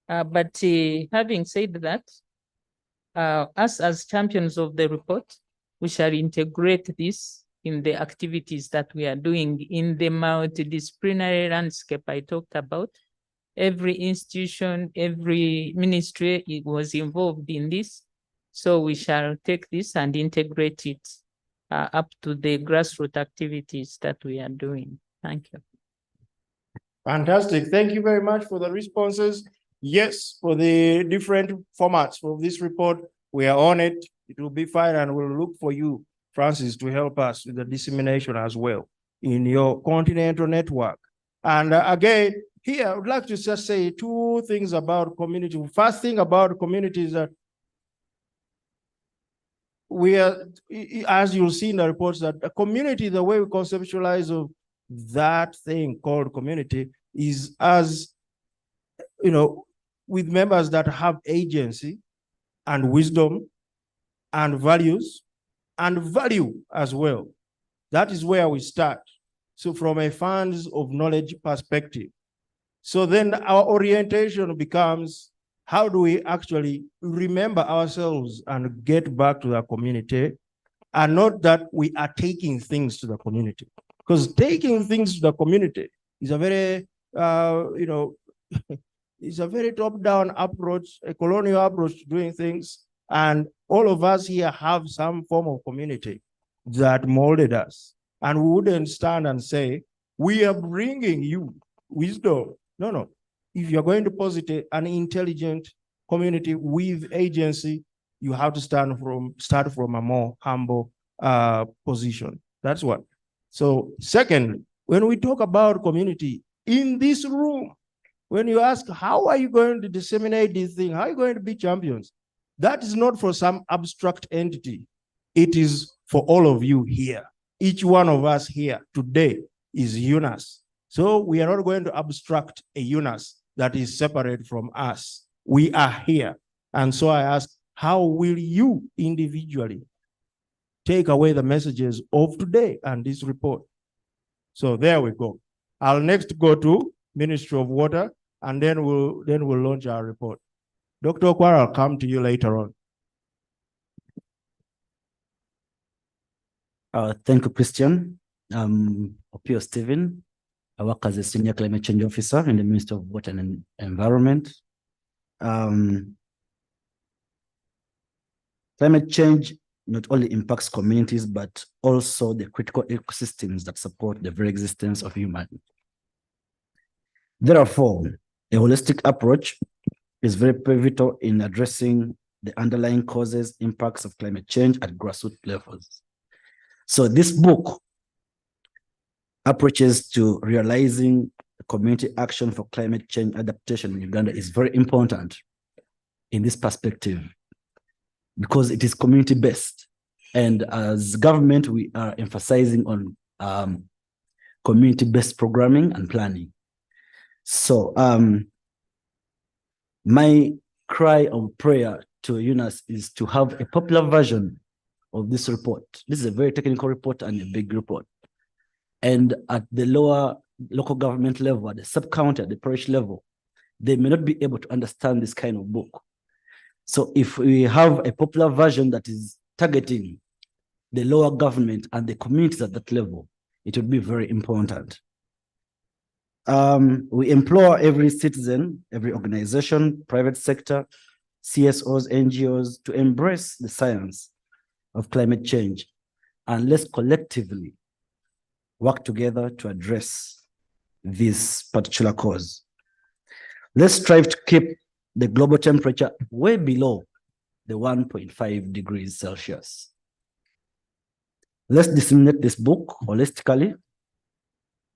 But having said that, us as champions of the report, we shall integrate this in the activities that we are doing in the multidisciplinary landscape I talked about. Every institution, every ministry was involved in this. So we shall take this and integrate it up to the grassroots activities that we are doing. Thank you. Fantastic. Thank you very much for the responses. Yes, for the different formats of this report, we are on it. It will be fine, and we'll look for you, Francis, to help us with the dissemination as well in your continental network. And again, here, I would like to just say two things about community. First thing about community is that we are, as you'll see in the reports, that a community, the way we conceptualize of that thing called community is as, you know, with members that have agency and wisdom and values and value as well. That is where we start. So from a funds of knowledge perspective. So then our orientation becomes, how do we actually remember ourselves and get back to the community, and not that we are taking things to the community. Because taking things to the community is a very, you know, it's a very top-down approach, a colonial approach to doing things. And all of us here have some form of community that molded us. And we wouldn't stand and say, we are bringing you wisdom. No, no. If you're going to posit an intelligent community with agency, you have to start from a more humble position. That's one. So second, when we talk about community in this room, when you ask, how are you going to disseminate this thing? How are you going to be champions? That is not for some abstract entity. It is for all of you here. Each one of us here today is UNAS. So we are not going to abstract a UNAS that is separate from us. We are here. And so I ask, how will you individually take away the messages of today and this report? So there we go. I'll next go to Ministry of Water, and then we'll launch our report. Dr. Okwara, I'll come to you later on. Thank you, Christian. Opio Stephen. I work as a Senior Climate Change Officer in the Ministry of Water and Environment. Climate change not only impacts communities, but also the critical ecosystems that support the very existence of humanity. Therefore, a holistic approach is very pivotal in addressing the underlying causes, impacts of climate change at grassroots levels. So this book approaches to realizing community action for climate change adaptation in Uganda is very important in this perspective because it is community-based. And as government, we are emphasizing on community-based programming and planning. So my cry of prayer to UNAS is to have a popular version of this report. This is a very technical report and a big report. And at the lower local government level, at the sub-county, at the parish level, they may not be able to understand this kind of book. So if we have a popular version that is targeting the lower government and the communities at that level, it would be very important. We implore every citizen, every organization, private sector, CSOs, NGOs to embrace the science of climate change, and let's collectively work together to address this particular cause. Let's strive to keep the global temperature way below the 1.5 degrees Celsius. Let's disseminate this book holistically.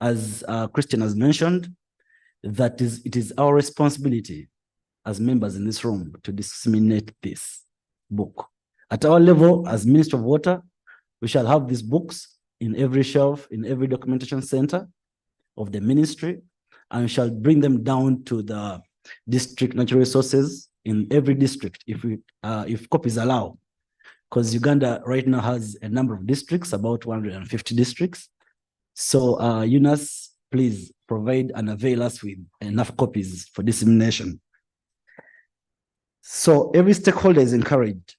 As Christian has mentioned, it is our responsibility as members in this room to disseminate this book. At our level, as Minister of Water, we shall have these books in every shelf, in every documentation center of the ministry, and we shall bring them down to the district natural resources in every district if copies allow. Because Uganda right now has a number of districts, about 150 districts. So UNAS, please provide and avail us with enough copies for dissemination. So every stakeholder is encouraged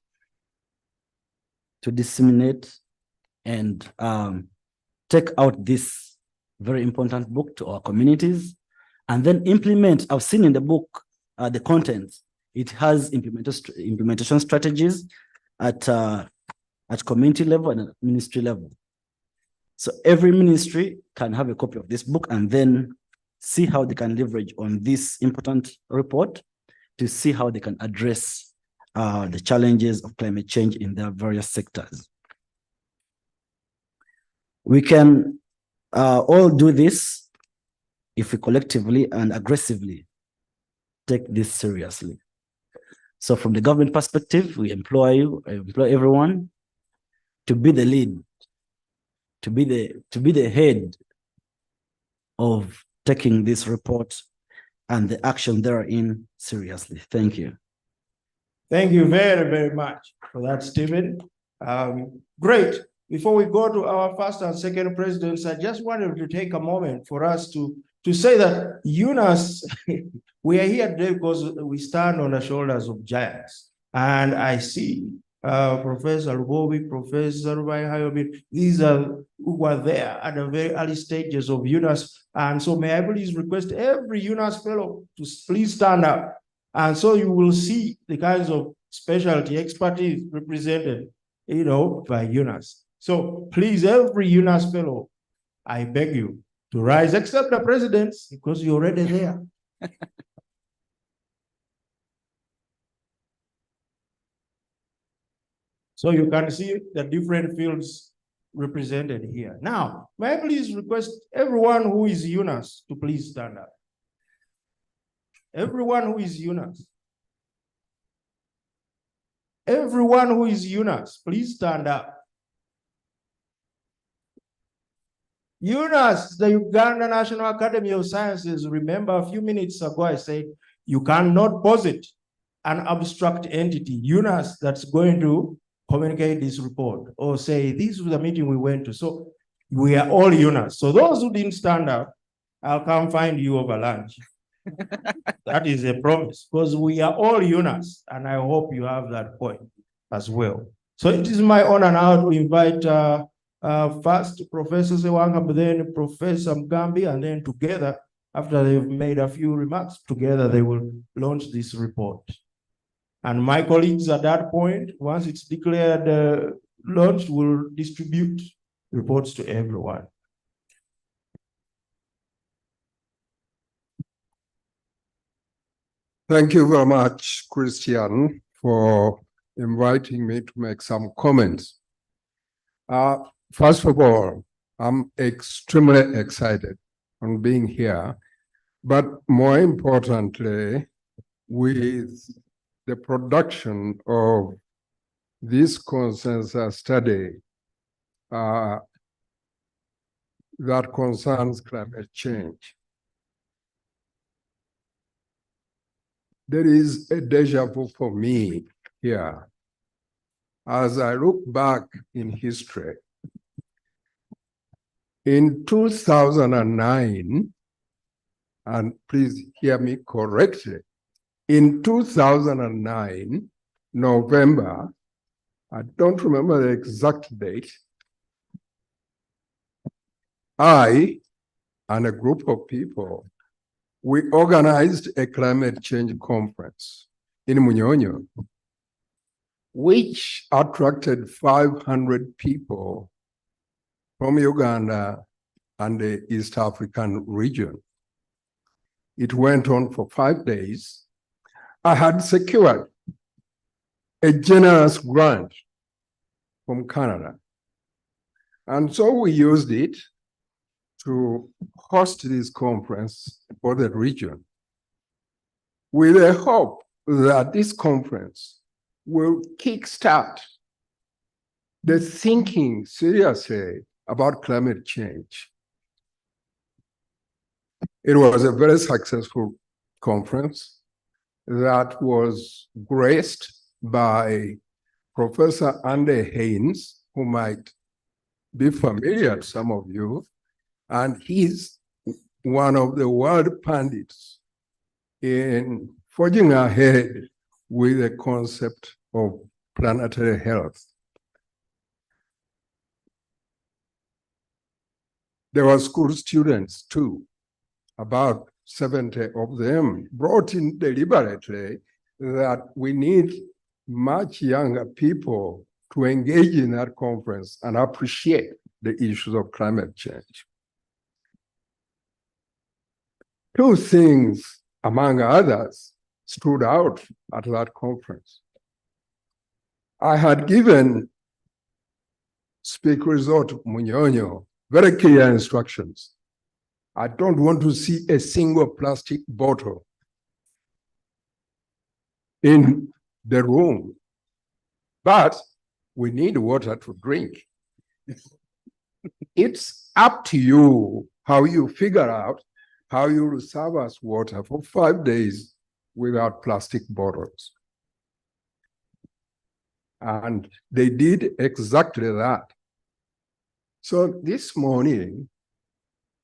to disseminate and take out this very important book to our communities and then implement. I've seen in the book, the contents, it has implementation strategies at community level and at ministry level. So every ministry can have a copy of this book and then see how they can leverage on this important report to see how they can address the challenges of climate change in their various sectors. We can all do this if we collectively and aggressively take this seriously. So from the government perspective, we employ everyone to be the lead, to be the head of taking this report and the action therein seriously. Thank you. Thank you very, very much for that, Stephen. Great. Before we go to our first and second presidents, I just wanted to take a moment for us to say that UNAS, we are here today because we stand on the shoulders of giants. And I see Professor Lubovi, Professor Rubai Hayobi, these are who were there at the very early stages of UNAS. And so may I please request every UNAS fellow to please stand up. And so you will see the kinds of specialty expertise represented, by UNAS. So please, every UNAS fellow, I beg you to rise, except the presidents, because you're already there. So you can see the different fields represented here. Now, may I please request everyone who is UNAS to please stand up. Everyone who is UNAS. Everyone who is UNAS, please stand up. UNAS, the Uganda National Academy of Sciences, remember a few minutes ago I said, you cannot posit an abstract entity, UNAS, that's going to communicate this report or say, this was the meeting we went to. So we are all UNAS. So those who didn't stand up, I'll come find you over lunch. That is a promise, because we are all UNAS, and I hope you have that point as well. So it is my honor now to invite first Professor Sewanga, but then Professor Mugambi, and then together, after they've made a few remarks, together they will launch this report. And my colleagues at that point, once it's declared launched, will distribute reports to everyone. Thank you very much, Christian, for inviting me to make some comments. First of all, I'm extremely excited on being here, but more importantly, with the production of this consensus study that concerns climate change. There is a deja vu for me here. As I look back in history, in 2009, and please hear me correctly, in 2009, November, I don't remember the exact date, I and a group of people, we organized a climate change conference in Munyonyo, which attracted 500 people from Uganda and the East African region. It went on for 5 days. I had secured a generous grant from Canada. And so we used it to host this conference for the region with a hope that this conference will kickstart the thinking seriously about climate change. It was a very successful conference that was graced by Professor Andy Haynes, who might be familiar to some of you, and he's one of the world pundits in forging ahead with the concept of planetary health. There were school students too, about 70 of them brought in deliberately that we need much younger people to engage in that conference and appreciate the issues of climate change. Two things, among others, stood out at that conference. I had given Speaker Resort Munyonyo very clear instructions. I don't want to see a single plastic bottle in the room, but we need water to drink. It's up to you how you figure out how you will serve us water for 5 days without plastic bottles. And they did exactly that. So this morning,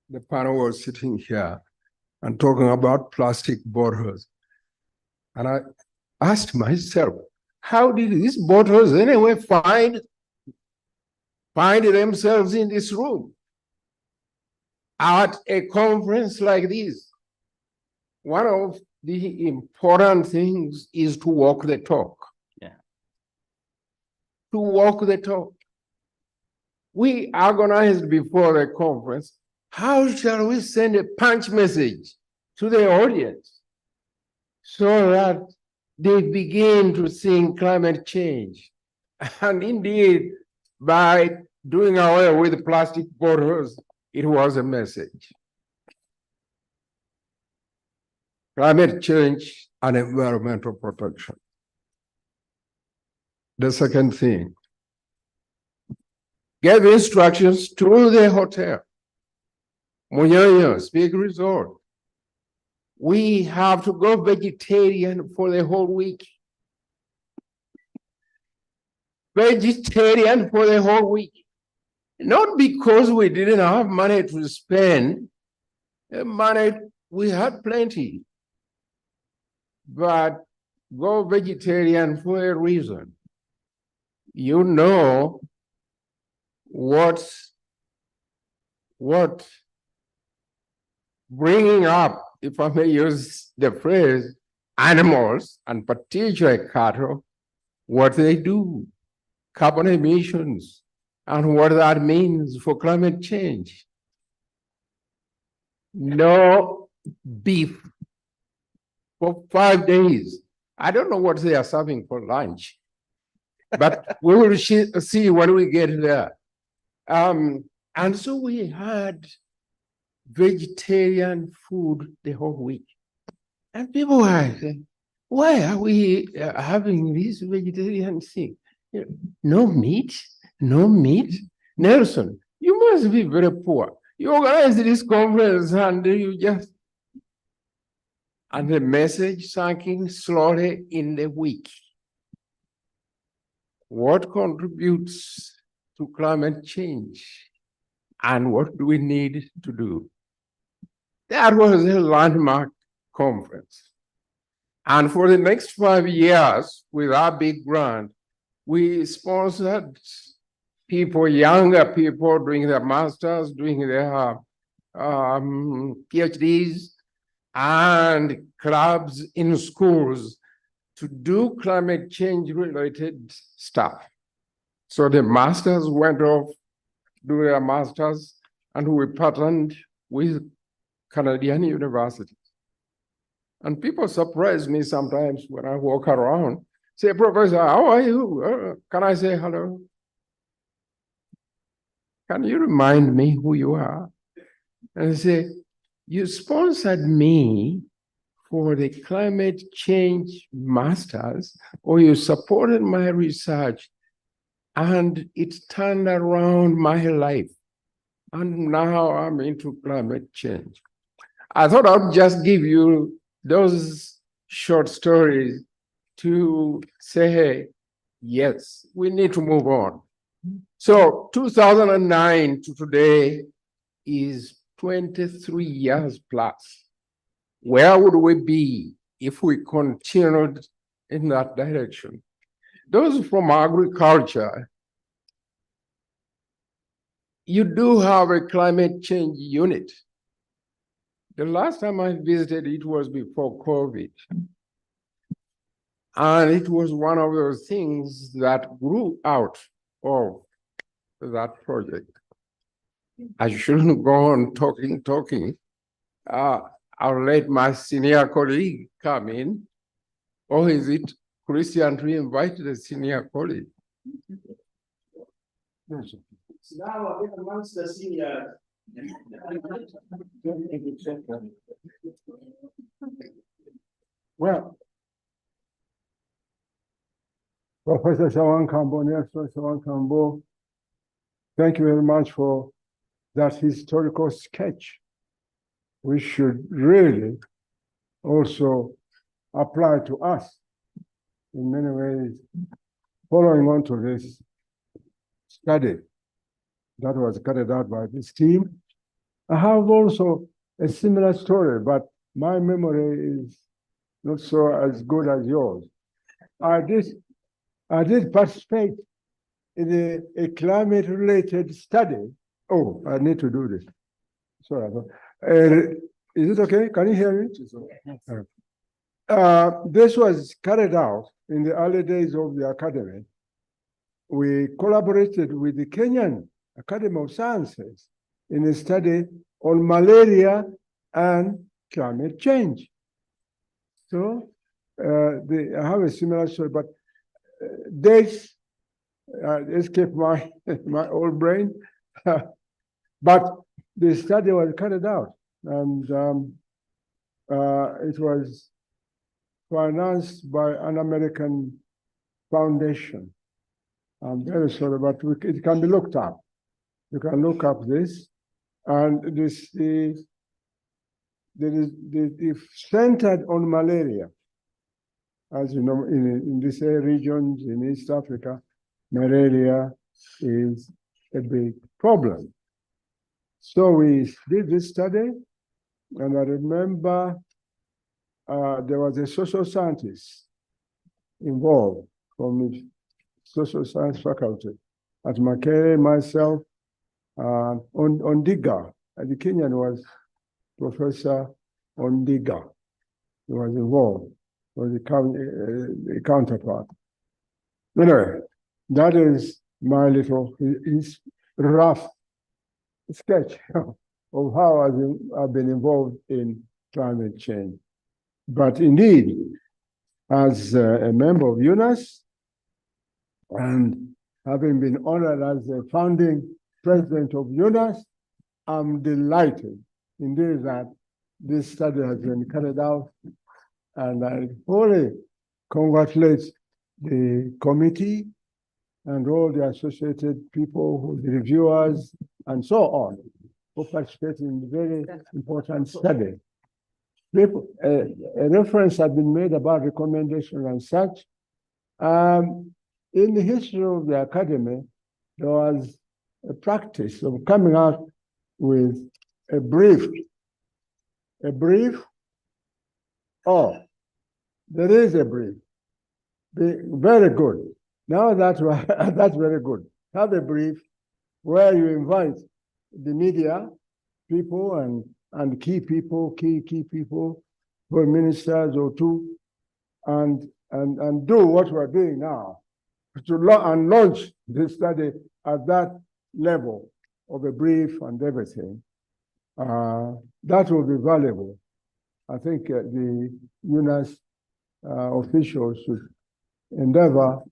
the panel was sitting here and talking about plastic bottles. And I asked myself, how did these bottles anyway find themselves in this room? At a conference like this, one of the important things is to walk the talk. Yeah. To walk the talk. we organized before the conference, how shall we send a punch message to the audience so that they begin to think climate change? And indeed, by doing away with plastic bottles, it was a message. Climate change and environmental protection. The second thing, gave instructions to the hotel, Munyanyas Big Resort. We have to go vegetarian for the whole week. Vegetarian for the whole week. Not because we didn't have money to spend, money we had plenty, but go vegetarian for a reason. You know what bringing up, if I may use the phrase, animals, and particularly cattle, what they do, carbon emissions, and what that means for climate change. No beef for 5 days. I don't know what they are serving for lunch, but we will see when we get there. And so we had vegetarian food the whole week. And people were saying, why are we having this vegetarian thing? No meat, no meat. Nelson, you must be very poor. You organize this conference and you just, and the message sank in slowly in the week. What contributes to climate change? And what do we need to do? That was a landmark conference. And for the next 5 years, with our big grant, we sponsored people, younger people doing their masters, doing their PhDs, and clubs in schools to do climate change related stuff. So the masters went off, do their masters, and we partnered with Canadian universities. And people surprise me sometimes when I walk around, say, Professor, how are you? Can I say hello? Can you remind me who you are? And I say, you sponsored me for the climate change masters, or you supported my research, and it turned around my life. And now I'm into climate change. I thought I'd just give you those short stories to say, hey, yes, we need to move on. So 2009 to today is 23 years plus. Where would we be if we continued in that direction? Those from agriculture, you do have a climate change unit. The last time I visited, it was before COVID. And it was one of those things that grew out of that project. I shouldn't go on talking. I'll let my senior colleague come in. Or is it Christian to invite the senior colleague? Now I've been amongst the senior. Well, Professor Shawan Kambo, Shawan Kambo, thank you very much for that historical sketch. We should really also apply to us in many ways, following on to this study that was carried out by this team. I have also a similar story, but my memory is not so as good as yours. I did participate in a climate-related study. Oh, I need to do this. Sorry. Is it okay? Can you hear me? This was carried out in the early days of the academy. We collaborated with the Kenyan Academy of Sciences in a study on malaria and climate change. So I have a similar story, but dates escape my my old brain. But the study was carried out, and it was financed by an American foundation. I'm very sorry, but it can be looked up. You can look up this, and this is centered on malaria. As you know, in these regions in East Africa, malaria is a big problem. So we did this study, and I remember there was a social scientist involved from the social science faculty at Makerere, myself, Ondiga. The Kenyan was Professor Ondiga. He was involved with the counterpart. Anyway, that is my little rough sketch of how I've been involved in climate change. But indeed, as a member of UNAS and having been honored as the founding president of UNAS, I'm delighted indeed that this study has been carried out, and I wholly congratulate the committee and all the associated people, the reviewers, and so on, who participated in the very important study. A reference has been made about recommendations and such. In the history of the academy, there was a practice of coming out with a brief. Oh, there is a brief. Very good. Now that's very good. Have a brief where you invite the media people and key people, for ministers or two, and do what we're doing now and launch this study at that level of a brief and everything. That will be valuable. I think the UNAS officials should endeavor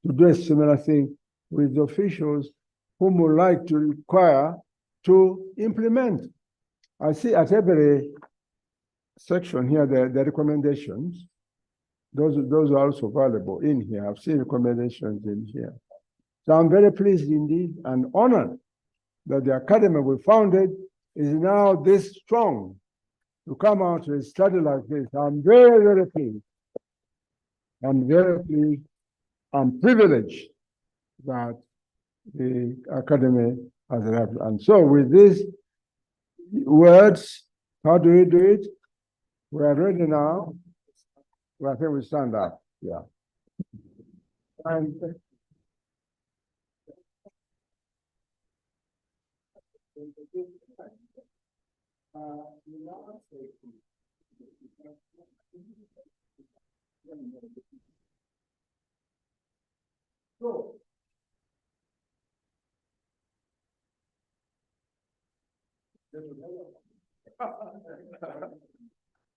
to do a similar thing with the officials whom would like to require to implement. I see at every section here the recommendations. Those are also valuable in here. I've seen recommendations in here. So I'm very pleased indeed and honored that the academy we founded is now this strong to come out with a study like this. I'm very, very pleased. I'm very pleased. I'm privileged that the academy has arrived. And so with these words, how do we do it? We are ready now. Well, I think we stand up. Yeah. And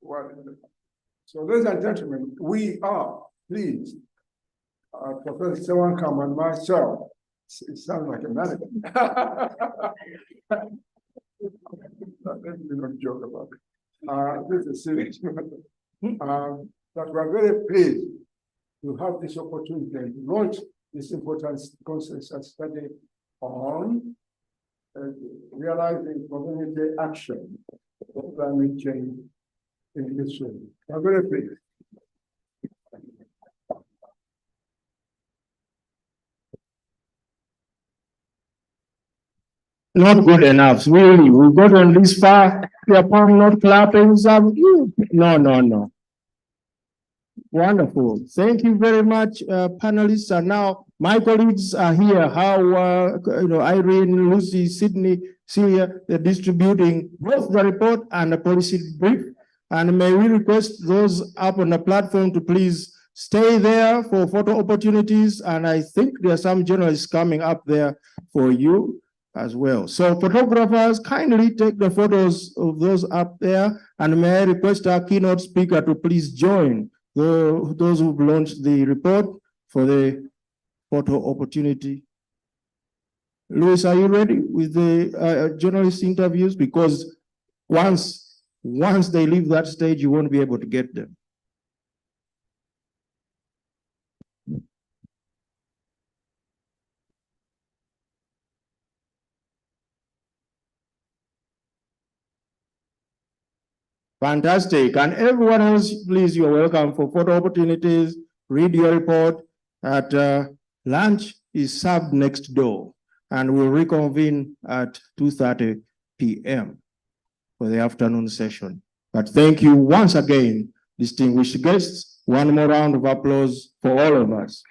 well, so ladies and gentlemen, we are pleased. Professor Sewankam and myself, it sounds like American. Let me not joke about it. This is serious. But we're very pleased to have this opportunity to launch this important consensus study on realizing community action for climate change in history. I'm very pleased. Not good enough, really. We got on this far, we are not clapping some. No. Wonderful. Thank you very much, panelists. And now my colleagues are here. How, Irene, Lucy, Sydney, Celia, they're distributing both the report and the policy brief. And may we request those up on the platform to please stay there for photo opportunities. And I think there are some journalists coming up there for you. as well. So photographers, kindly take the photos of those up there, and may I request our keynote speaker to please join those who've launched the report for the photo opportunity. Louis, are you ready with the journalist interviews? Because once they leave that stage, you won't be able to get them. Fantastic. And everyone else, please, you're welcome for photo opportunities. Read your report. At lunch is served next door, and we'll reconvene at 2:30 p.m. for the afternoon session. But thank you once again, distinguished guests. One more round of applause for all of us.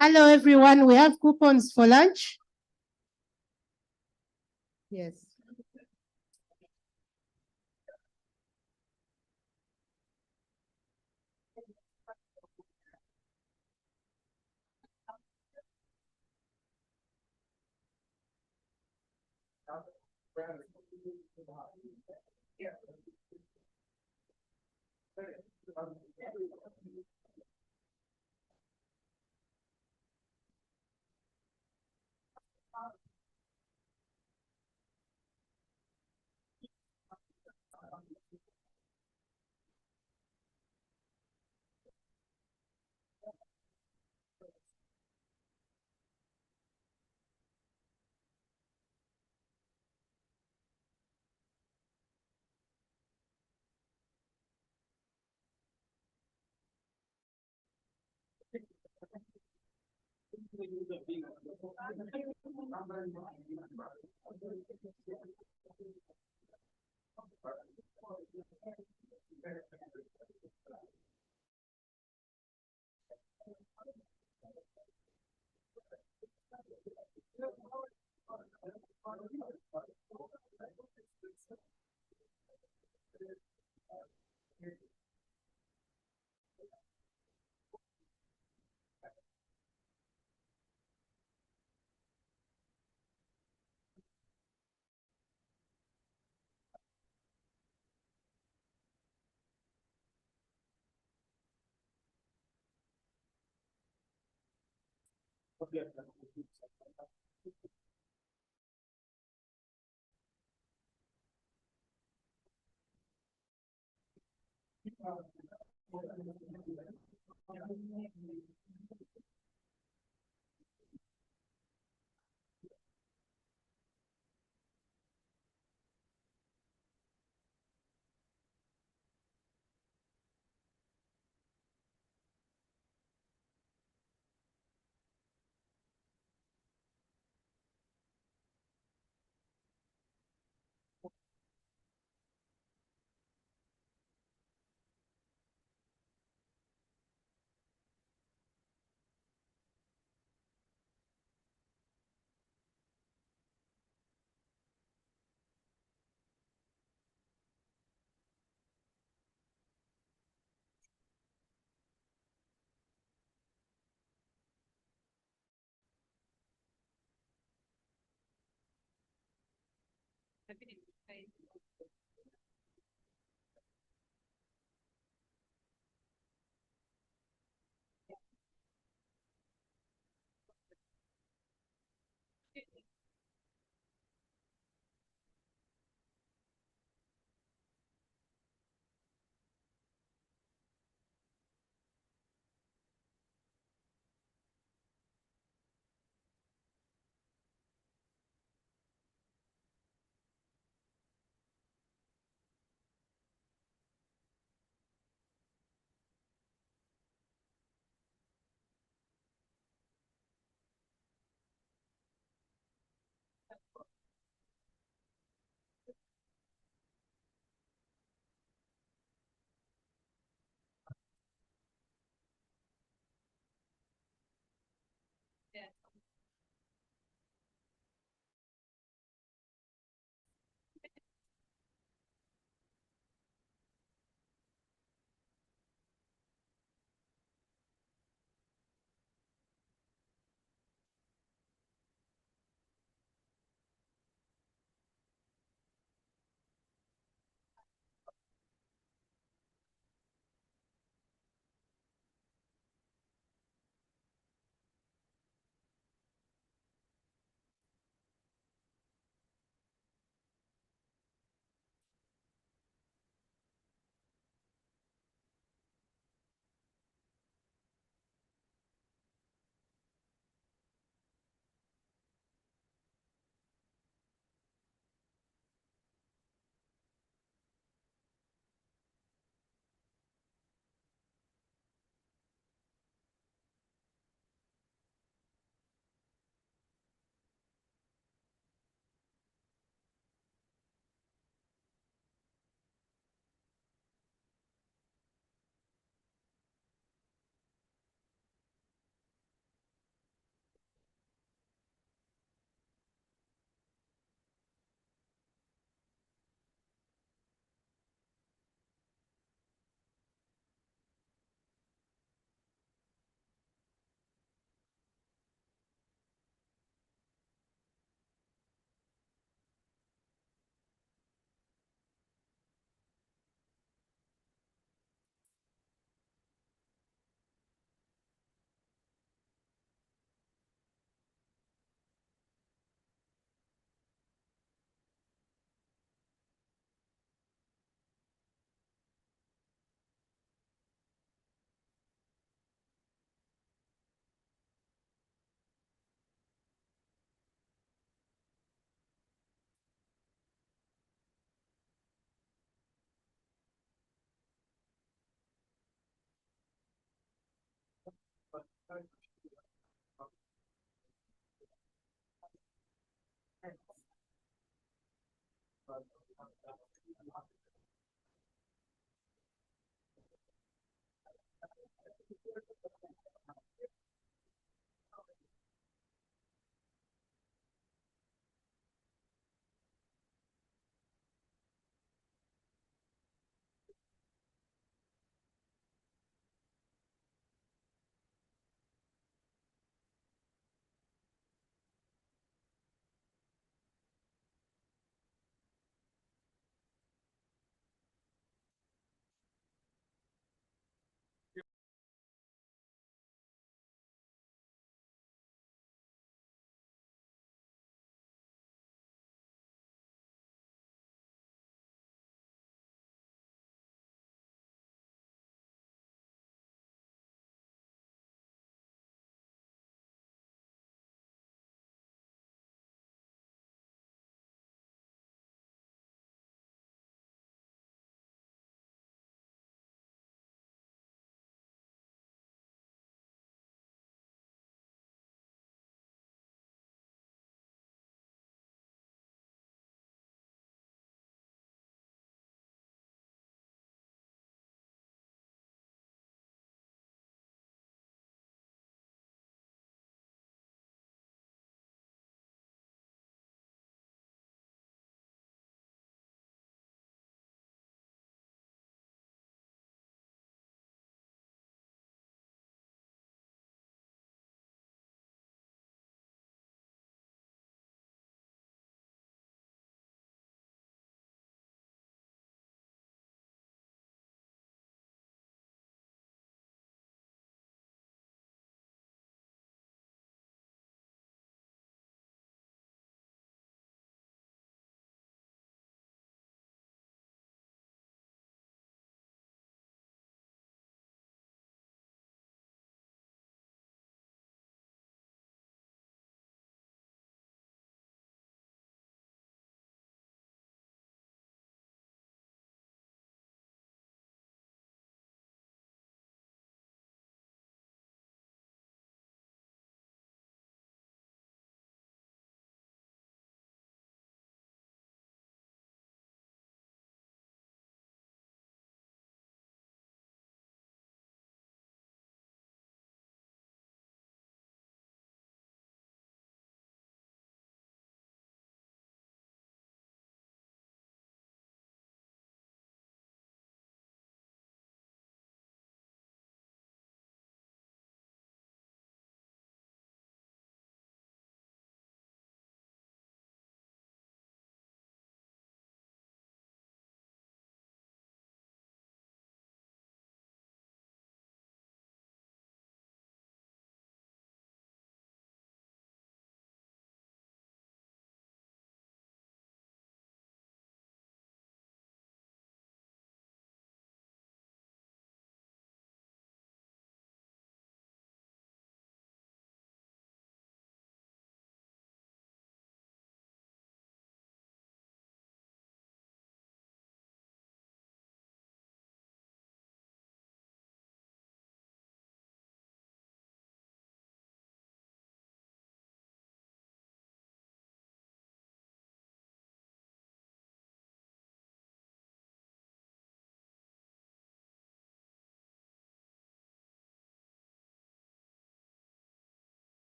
Hello, everyone. We have coupons for lunch. Yes.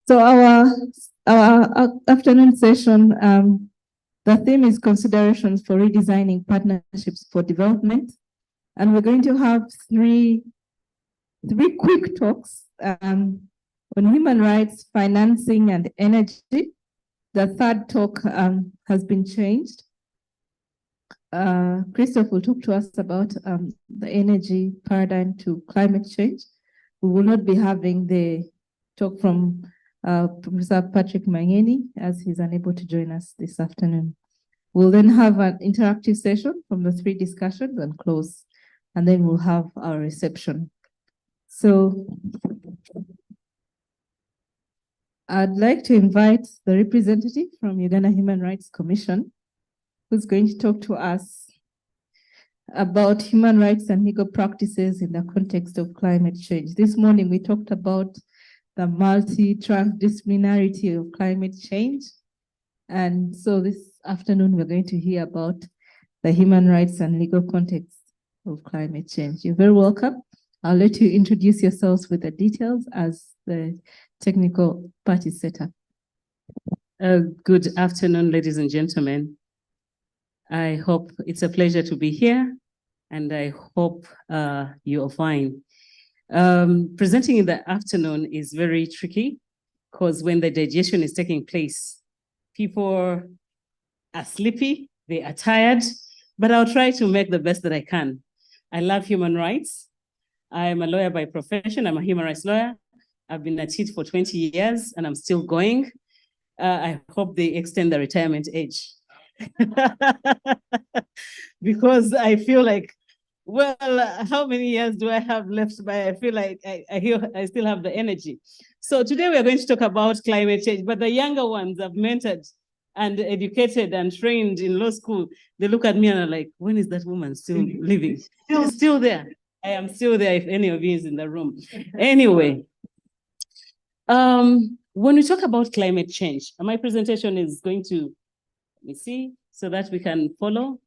So our afternoon session, the theme is considerations for redesigning partnerships for development. And we're going to have three quick talks on human rights, financing, and energy. The third talk has been changed. Christoph will talk to us about the energy paradigm to climate change. We will not be having the talk from Professor Patrick Mangeni, as he's unable to join us this afternoon. We'll then have an interactive session from the three discussions and close, and then we'll have our reception. So I'd like to invite the representative from Uganda Human Rights Commission, who's going to talk to us about human rights and legal practices in the context of climate change. This morning, we talked about the multi-transdisciplinarity of climate change. And so this afternoon, we're going to hear about the human rights and legal context of climate change. You're very welcome. I'll let you introduce yourselves with the details as the technical part is set up. Good afternoon, ladies and gentlemen. I hope it's a pleasure to be here, and I hope you're fine. Presenting in the afternoon is very tricky because when the digestion is taking place, people are sleepy, they are tired, but I'll try to make the best that I can. I love human rights. I'm a lawyer by profession. I'm a human rights lawyer. I've been at it for 20 years and I'm still going. I hope they extend the retirement age. Because I feel like, well, how many years do I have left? But I feel like I still have the energy. So today we are going to talk about climate change, but the younger ones I've mentored and educated and trained in law school, they look at me and are like, when is that woman still living? She's still there. I am still there if any of you is in the room. Anyway, when we talk about climate change, my presentation is going to, let me see, so that we can follow.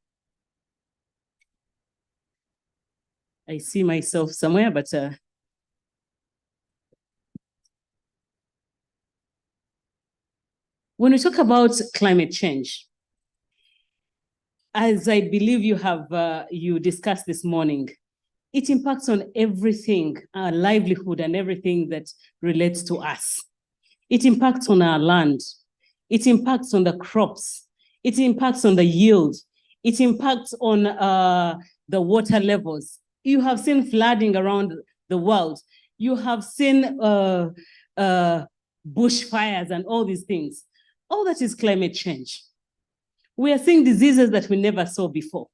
I see myself somewhere, but when we talk about climate change, as I believe you have you discussed this morning, it impacts on everything, our livelihood and everything that relates to us. It impacts on our land. It impacts on the crops. It impacts on the yield. It impacts on the water levels. You have seen flooding around the world. You have seen bushfires and all these things. All that is climate change. We are seeing diseases that we never saw before.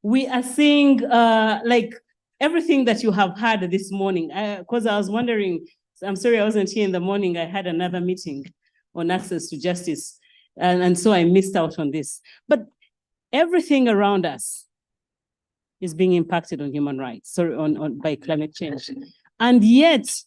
We are seeing like everything that you have heard this morning. Because I was wondering, I'm sorry I wasn't here in the morning. I had another meeting on access to justice. And so I missed out on this. But everything around us is being impacted on human rights, sorry, by climate change. And yet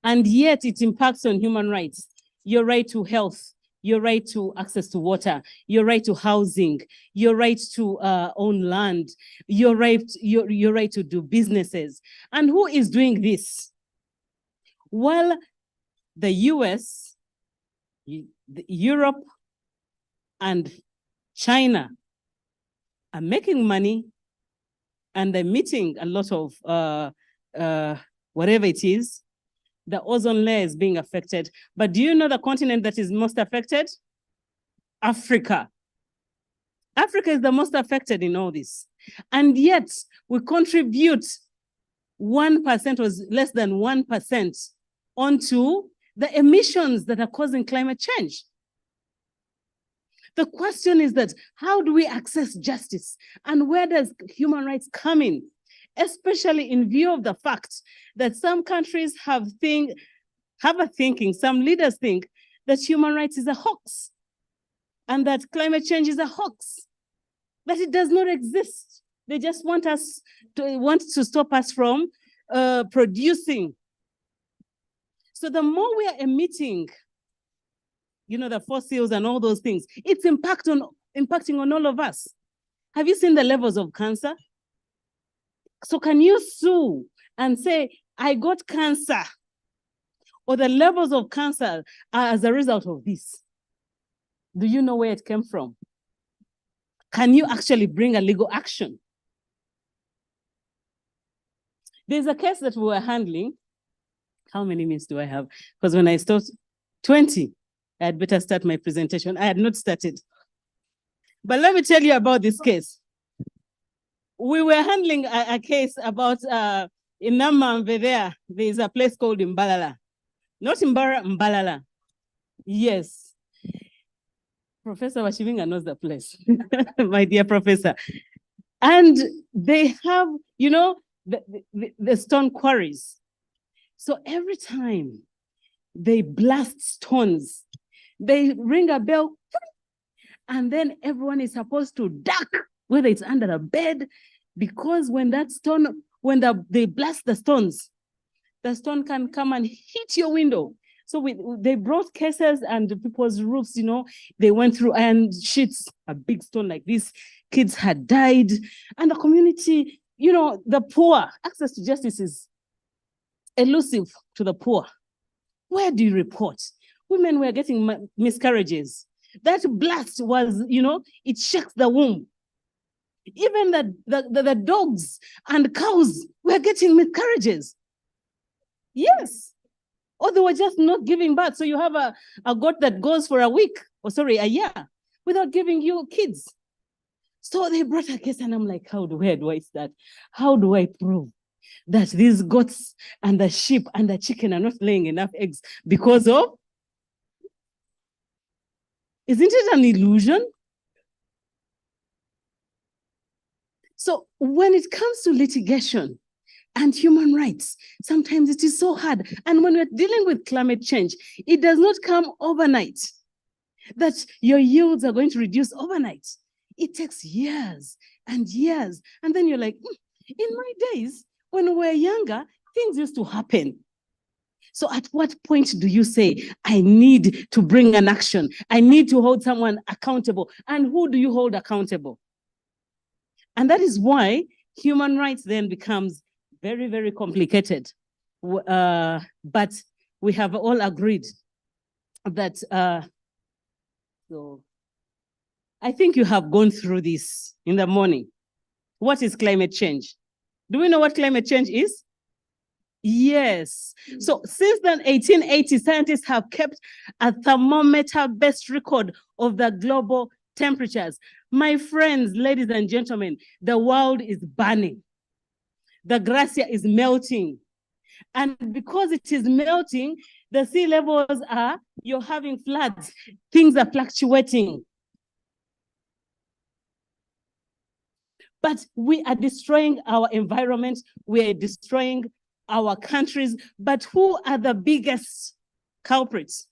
it impacts on human rights. Your right to health, your right to access to water, your right to housing, your right to own land, your right to do businesses. And who is doing this? Well, the US, Europe, and China are making money and they're emitting a lot of whatever it is. The ozone layer is being affected. But do you know the continent that is most affected? Africa. Africa is the most affected in all this. And yet we contribute 1% or less than 1% onto the emissions that are causing climate change. The question is that how do we access justice? And where does human rights come in? Especially in view of the fact that some countries have a thinking, some leaders think that human rights is a hoax and that climate change is a hoax, that it does not exist. They just want to stop us from producing. So the more we are emitting, the fossils and all those things, it's impacting on all of us. Have you seen the levels of cancer? So can you sue and say, I got cancer, or the levels of cancer are as a result of this. Do you know where it came from? Can you actually bring a legal action? There's a case that we were handling. How many minutes do I have? Because when I start 20, I had better start my presentation. I had not started. But let me tell you about this case. We were handling a case about in Namamve there's a place called Mbalala. Not Mbara, Mbalala. Yes. Professor Washivinga knows the place, my dear professor. And they have, you know, the stone quarries. So every time they blast stones, they ring a bell, and then everyone is supposed to duck, whether it's under a bed, because when that stone, they blast the stones, the stone can come and hit your window. So they brought cases and people's roofs, you know, they went through iron sheets, a big stone like this, kids had died, and the community, you know, the poor, access to justice is elusive to the poor. Where do you report? Women were getting miscarriages. That blast was, you know, it shakes the womb. Even the dogs and cows were getting miscarriages. Yes. Or they were just not giving birth. So you have a goat that goes for a year without giving you kids. So they brought a case and I'm like, where do I start? How do I prove that these goats and the sheep and the chicken are not laying enough eggs because of? Isn't it an illusion? So when it comes to litigation and human rights, sometimes it is so hard. And when we're dealing with climate change, it does not come overnight, that your yields are going to reduce overnight. It takes years and years. And then you're like, in my days, when we were younger, things used to happen. So at what point do you say, I need to bring an action? I need to hold someone accountable. And who do you hold accountable? And that is why human rights then becomes very, very complicated. But we have all agreed that, so I think you have gone through this in the morning. What is climate change? Do we know what climate change is? Yes. So since then, 1880, scientists have kept a thermometer-based record of the global temperatures. My friends, ladies and gentlemen, the world is burning. The glacier is melting. And because it is melting, the sea levels you're having floods. Things are fluctuating. But we are destroying our environment. We are destroying our countries. But who are the biggest culprits?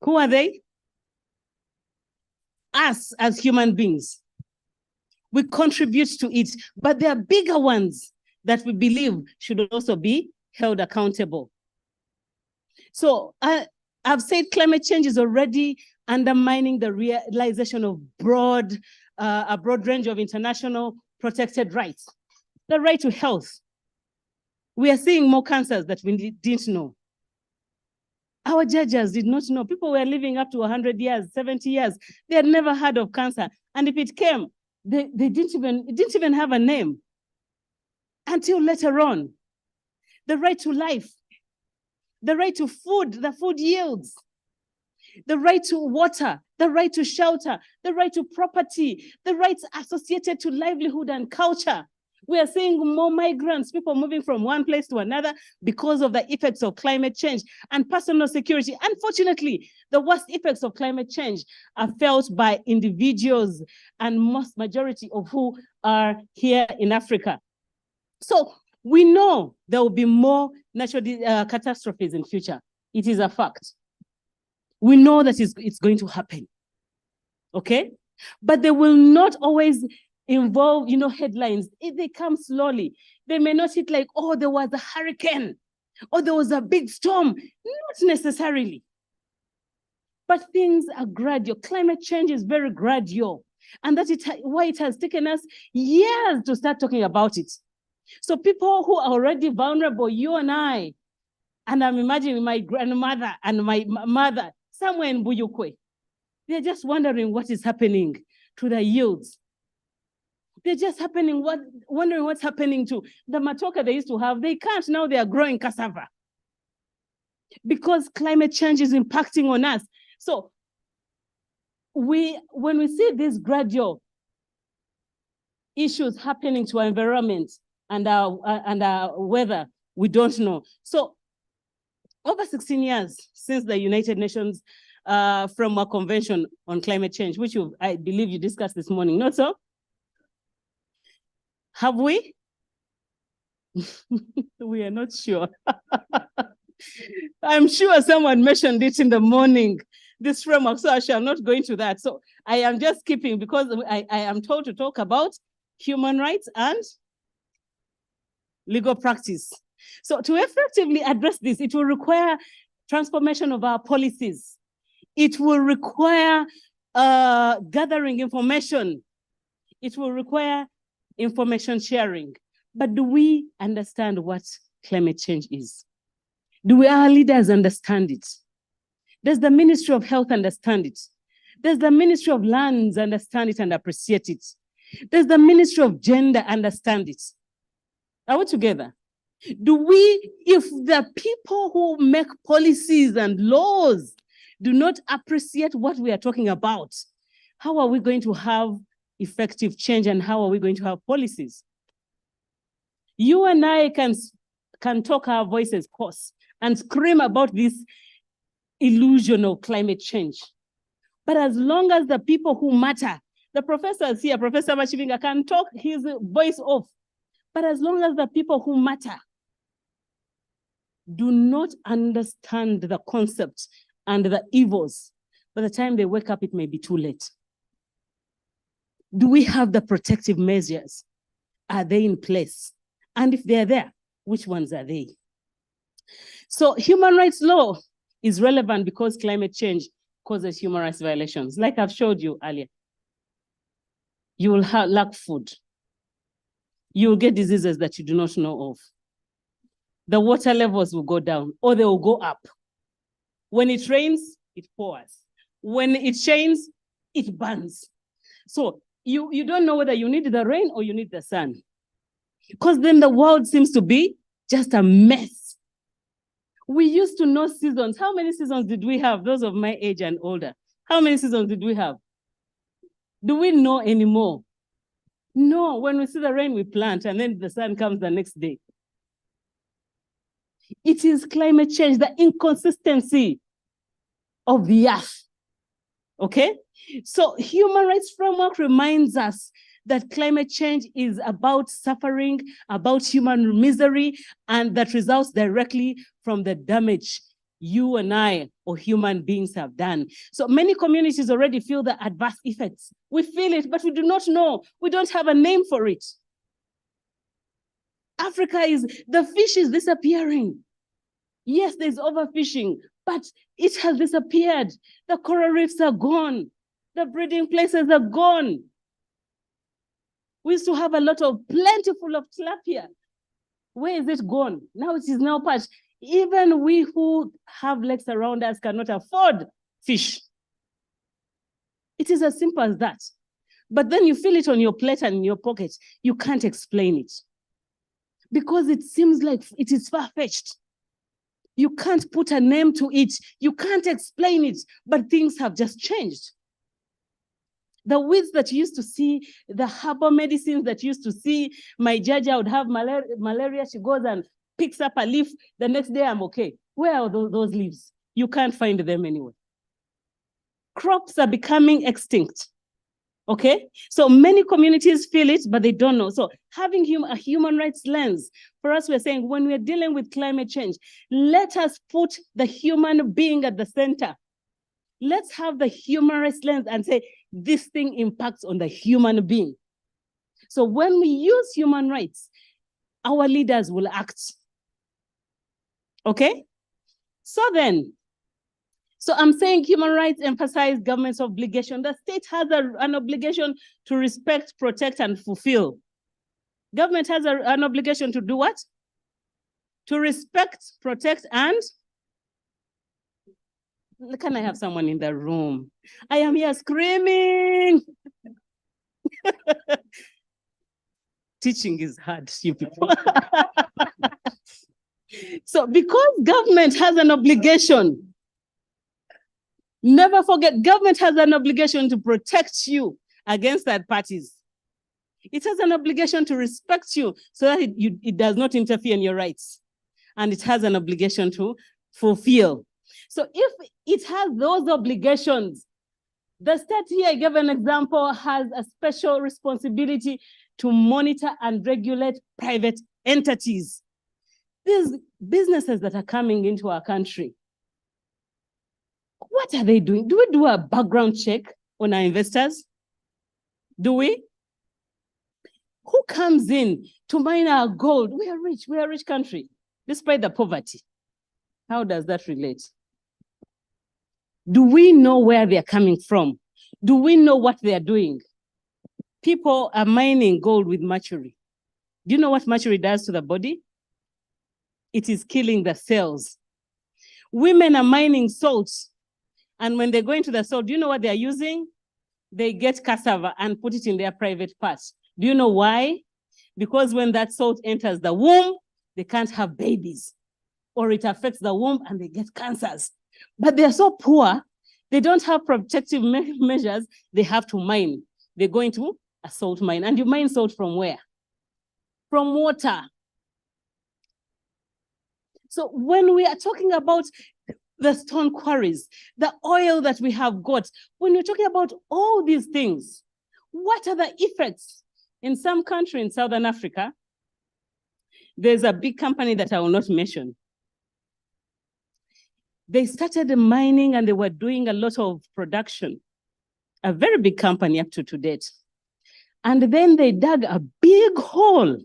Who are they? Us as human beings. We contribute to it, but there are bigger ones that we believe should also be held accountable. So I've said climate change is already undermining the realization of a broad range of international protected rights. The right to health. We are seeing more cancers that we didn't know. Our judges did not know. People were living up to 100 years, 70 years. They had never heard of cancer. And if it came, it didn't even have a name until later on. The right to life, the right to food, the food yields, the right to water, the right to shelter, the right to property, the rights associated to livelihood and culture. We are seeing more migrants, people moving from one place to another because of the effects of climate change and personal security. Unfortunately, the worst effects of climate change are felt by individuals and majority of who are here in Africa. So we know there will be more natural catastrophes in future. It is a fact. We know that it's going to happen, okay? But they will not always involve, headlines. If they come slowly, they may not hit like, oh, there was a hurricane, or there was a big storm. Not necessarily. But things are gradual. Climate change is very gradual. And that's why it has taken us years to start talking about it. So people who are already vulnerable, you and I, And I'm imagining my grandmother and my mother somewhere in Buyukwe. They're just wondering what is happening to the yields. They're just wondering what's happening to the matoka they used to have. They can't now, they are growing cassava. Because climate change is impacting on us. So when we see these gradual issues happening to our environment and our weather, we don't know. So over 16 years since the United Nations Framework Convention on Climate Change, which I believe you discussed this morning, not so? Have we? We are not sure. I'm sure someone mentioned it in the morning, this framework, so I shall not go into that. So I am just skipping because I am told to talk about human rights and legal practice. So to effectively address this, it will require transformation of our policies. It will require gathering information. It will require information sharing. But do we understand what climate change is? Do our leaders understand it? Does the Ministry of Health understand it? Does the Ministry of Lands understand it and appreciate it? Does the Ministry of Gender understand it? Are we together? Do we, if the people who make policies and laws do not appreciate what we are talking about, how are we going to have effective change and how are we going to have policies? You and I can talk our voices hoarse and scream about this illusion of climate change. But as long as the people who matter, the professors here, Professor Machivinga, can talk his voice off. But as long as the people who matter do not understand the concept and the evils, by the time they wake up, it may be too late. Do we have the protective measures? Are they in place? And if they're there, which ones are they? So human rights law is relevant because climate change causes human rights violations. Like I've showed you earlier, you will lack food. You will get diseases that you do not know of. The water levels will go down or they will go up. When it rains, it pours. When it shines, it burns. So you don't know whether you need the rain or you need the sun. Because then the world seems to be just a mess. We used to know seasons. How many seasons did we have? Those of my age and older. How many seasons did we have? Do we know anymore? No, when we see the rain, we plant, and then the sun comes the next day. It is climate change, the inconsistency of the earth. Okay? So human rights framework reminds us that climate change is about suffering, about human misery, and that results directly from the damage you and I or human beings have done. So many communities already feel the adverse effects. We feel it, but we do not know. We don't have a name for it. The fish is disappearing. Yes, there's overfishing, but it has disappeared. The coral reefs are gone. The breeding places are gone. We used to have a lot of plentiful of tilapia. Where is it gone? Now it is now parched. Even we who have lakes around us cannot afford fish. It is as simple as that. But then you feel it on your plate and in your pocket. You can't explain it. Because it seems like it is far-fetched. You can't put a name to it. You can't explain it, but things have just changed. The weeds that you used to see, the herbal medicines that you used to see, my Jaja would have malaria, she goes and picks up a leaf, the next day I'm okay. Where are those leaves? You can't find them anywhere. Crops are becoming extinct, okay? So many communities feel it, but they don't know. So having a human rights lens, for us, we're saying when we're dealing with climate change, let us put the human being at the center. Let's have the human rights lens and say, this thing impacts on the human being. So when we use human rights, our leaders will act. Okay? So I'm saying human rights emphasize government's obligation. The state has an obligation to respect, protect, and fulfill. Government has an obligation to do what? to respect, protect, and can I have someone in the room? I am here screaming. Teaching is hard, you people. So because government has an obligation, never forget, government has an obligation to protect you against third parties. It has an obligation to respect you so that it does not interfere in your rights. And it has an obligation to fulfill. So if it has those obligations, the state here, I gave an example, has a special responsibility to monitor and regulate private entities. These businesses that are coming into our country, what are they doing? Do we do a background check on our investors? Do we? Who comes in to mine our gold? We are rich. We are a rich country, despite the poverty. How does that relate? Do we know where they're coming from? Do we know what they're doing? People are mining gold with mercury. Do you know what mercury does to the body? It is killing the cells. Women are mining salt. And when they go into the salt, do you know what they're using? They get cassava and put it in their private parts. Do you know why? Because when that salt enters the womb, they can't have babies, or it affects the womb and they get cancers. But they're so poor, they don't have protective measures, they have to mine. They go into a salt mine. And you mine salt from where? From water. So when we are talking about the stone quarries, the oil that we have got, when we're talking about all these things, what are the effects? In some country in Southern Africa, there's a big company that I will not mention. They started mining and they were doing a lot of production, a very big company up to date. And then they dug a big hole.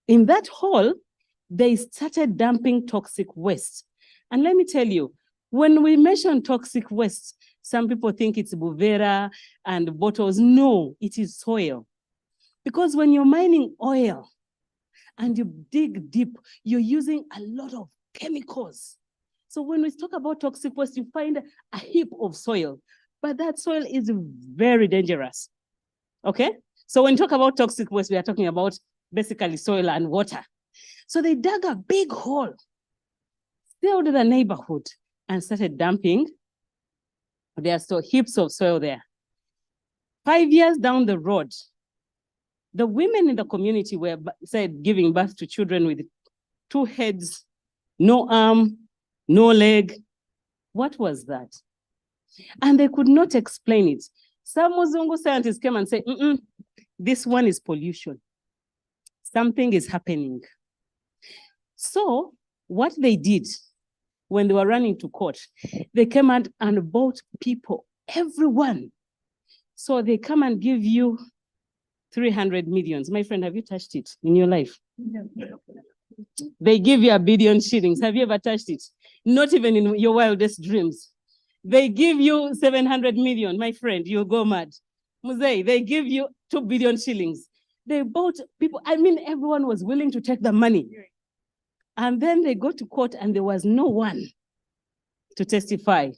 In that hole, they started dumping toxic waste. And let me tell you, when we mention toxic waste, some people think it's buvera and bottles. No, it is soil. Because when you're mining oil and you dig deep, you're using a lot of chemicals. So when we talk about toxic waste, you find a heap of soil, but that soil is very dangerous. Okay? So when you talk about toxic waste, we are talking about basically soil and water. So they dug a big hole, filled the neighborhood, and started dumping. There are still heaps of soil there. 5 years down the road, the women in the community were giving birth to children with 2 heads, no arm, no leg. What was that? And they could not explain it. Some Muzungu scientists came and said, this one is pollution. Something is happening. So what they did when they were running to court, they came and bought people, everyone. So they come and give you 300 millions. My friend, have you touched it in your life? No. They give you 1 billion shillings. Have you ever touched it? Not even in your wildest dreams. They give you 700 million. My friend, you'll go mad. Muzei, they give you 2 billion shillings. They bought people. I mean, everyone was willing to take the money. And then they go to court and there was no one to testify.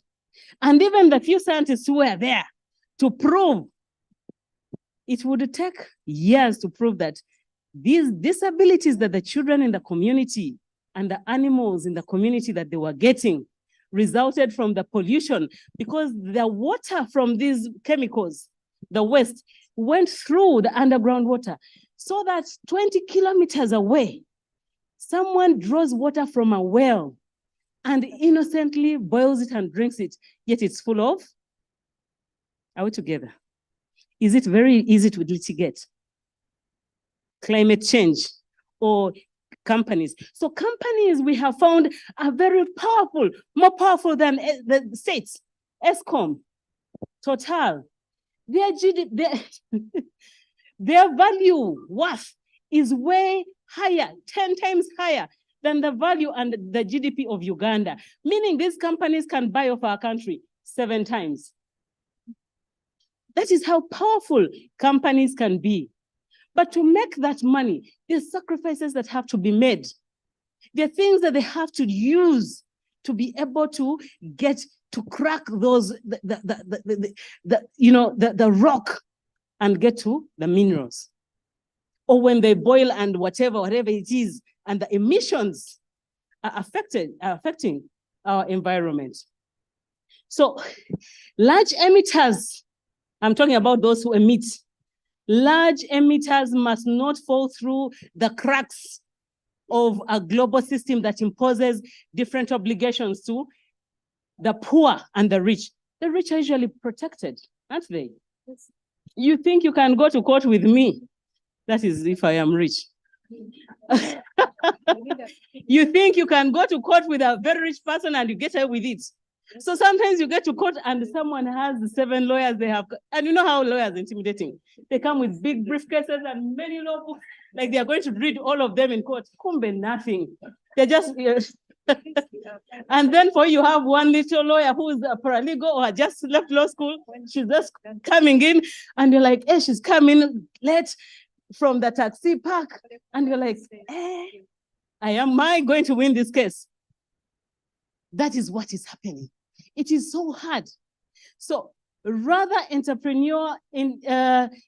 And even the few scientists who were there to prove, it would take years to prove that these disabilities that the children in the community and the animals in the community that they were getting resulted from the pollution, because the water from these chemicals, the waste, went through the underground water, so that 20 kilometers away, someone draws water from a well and innocently boils it and drinks it, yet it's full of. Are we together? Is it very easy to litigate? Climate change or companies. So companies we have found are very powerful, more powerful than the states. ESCOM, Total, their value worth is way higher, 10 times higher than the value and the GDP of Uganda, meaning these companies can buy off our country 7 times. That is how powerful companies can be. But to make that money, there's sacrifices that have to be made. There are things that they have to use to be able to get to crack those the rock and get to the minerals. Or when they boil and whatever it is, and the emissions are affecting our environment. So large emitters, I'm talking about those who emit, large emitters must not fall through the cracks of a global system that imposes different obligations to the poor and the rich. The rich are usually protected, aren't they? Yes. You think you can go to court with me? That is if I am rich. You think you can go to court with a very rich person and you get away with it. So sometimes you get to court and someone has 7 lawyers they have, and you know how lawyers are intimidating. They come with big briefcases and many law books, like they are going to read all of them in court. Kumbe nothing. They just, and then for you have one little lawyer who is a paralegal or just left law school. She's just coming in and you're like, hey, she's coming late from the taxi park. And you're like, hey, am I going to win this case? That is what is happening. It is so hard. So rather entrepreneurial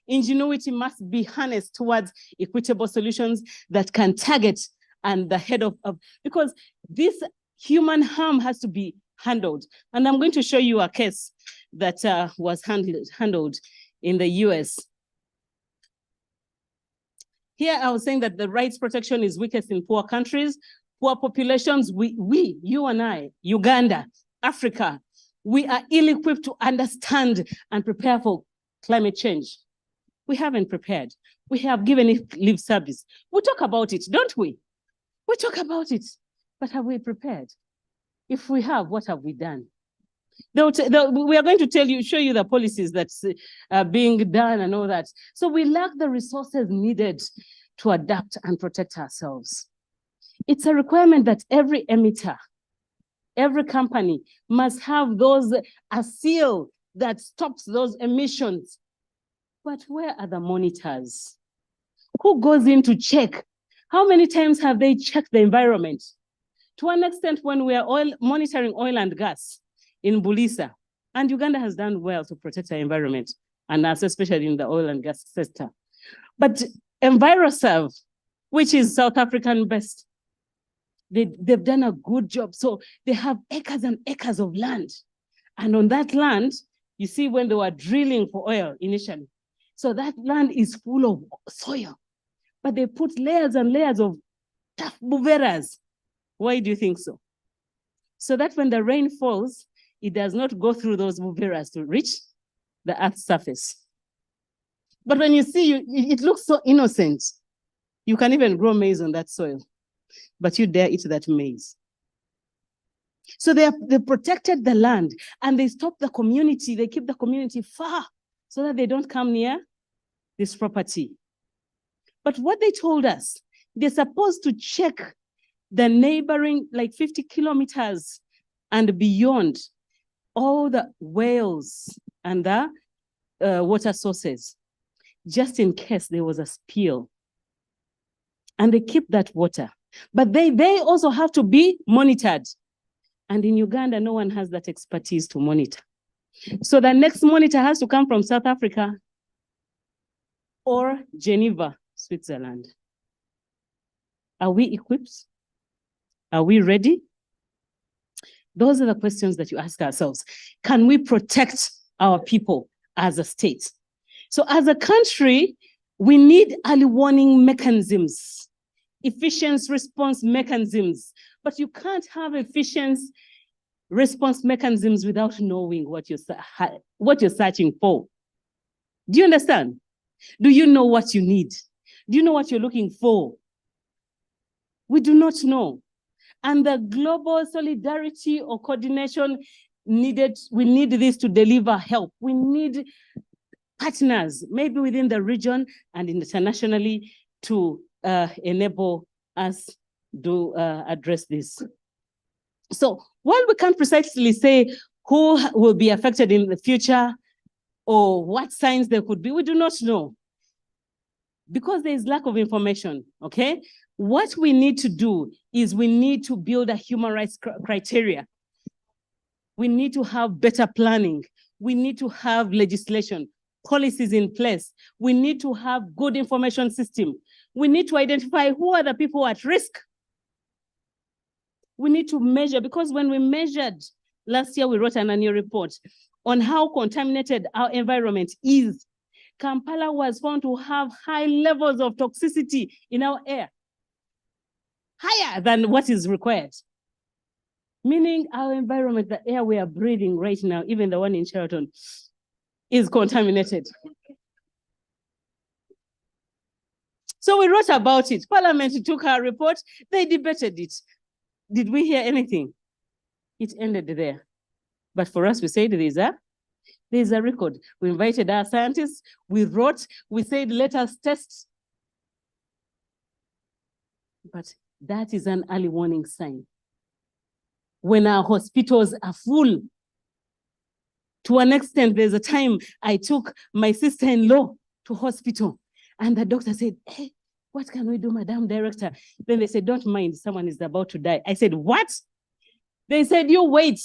ingenuity must be harnessed towards equitable solutions that can target and the head of because this human harm has to be handled. And I'm going to show you a case that was handled in the US. Here I was saying that the rights protection is weakest in poor countries, poor populations. You and I, Uganda, Africa, we are ill-equipped to understand and prepare for climate change. We haven't prepared. We have given it lip service. We talk about it, don't we? We talk about it, but have we prepared? If we have, what have we done? We are going to show you the policies that's being done and all that. So we lack the resources needed to adapt and protect ourselves. It's a requirement that every emitter, every company must have a seal that stops those emissions. But where are the monitors? Who goes in to check? How many times have they checked the environment? To an extent, when we are monitoring oil and gas in Bulisa, and Uganda has done well to protect our environment, and us, especially in the oil and gas sector. But EnviroServe, which is South African best, they've done a good job. So they have acres and acres of land. And on that land, you see when they were drilling for oil initially, so that land is full of soil. But they put layers and layers of tough buveras. Why do you think so? So that when the rain falls, it does not go through those buveras to reach the earth's surface. But when you see, it looks so innocent. You can even grow maize on that soil, but you dare eat that maize. So they protected the land and they stop the community. They keep the community far so that they don't come near this property. But what they told us, they're supposed to check the neighboring, like 50 kilometers and beyond, all the wells and the water sources, just in case there was a spill. And they keep that water. But they also have to be monitored. And in Uganda, no one has that expertise to monitor. So the next monitor has to come from South Africa or Geneva, Switzerland. Are we equipped? Are we ready? Those are the questions that you ask ourselves. Can we protect our people as a state? So as a country, we need early warning mechanisms, efficient response mechanisms, but you can't have efficient response mechanisms without knowing what you're searching for. Do you understand? Do you know what you need? Do you know what you're looking for? We do not know. And the global solidarity or coordination needed, we need this to deliver help. We need partners, maybe within the region and internationally, to enable us to address this. So while we can't precisely say who will be affected in the future or what signs there could be, we do not know. because there is lack of information, okay? What we need to do is we need to build a human rights criteria. We need to have better planning. We need to have legislation, policies in place. We need to have good information system. We need to identify who are the people at risk. We need to measure, because when we measured, last year we wrote an annual report on how contaminated our environment is. Kampala was found to have high levels of toxicity in our air, higher than what is required. Meaning our environment, the air we are breathing right now, even the one in Sheraton, is contaminated. So we wrote about it. Parliament took our report, they debated it. Did we hear anything? It ended there. But for us, we said there's a record. We invited our scientists, we wrote, we said, let us test. But that is an early warning sign. When our hospitals are full, to an extent, there's a time I took my sister-in-law to hospital, and the doctor said, hey, what can we do, Madam Director? Then they said, don't mind, someone is about to die. I said, what? They said, you wait.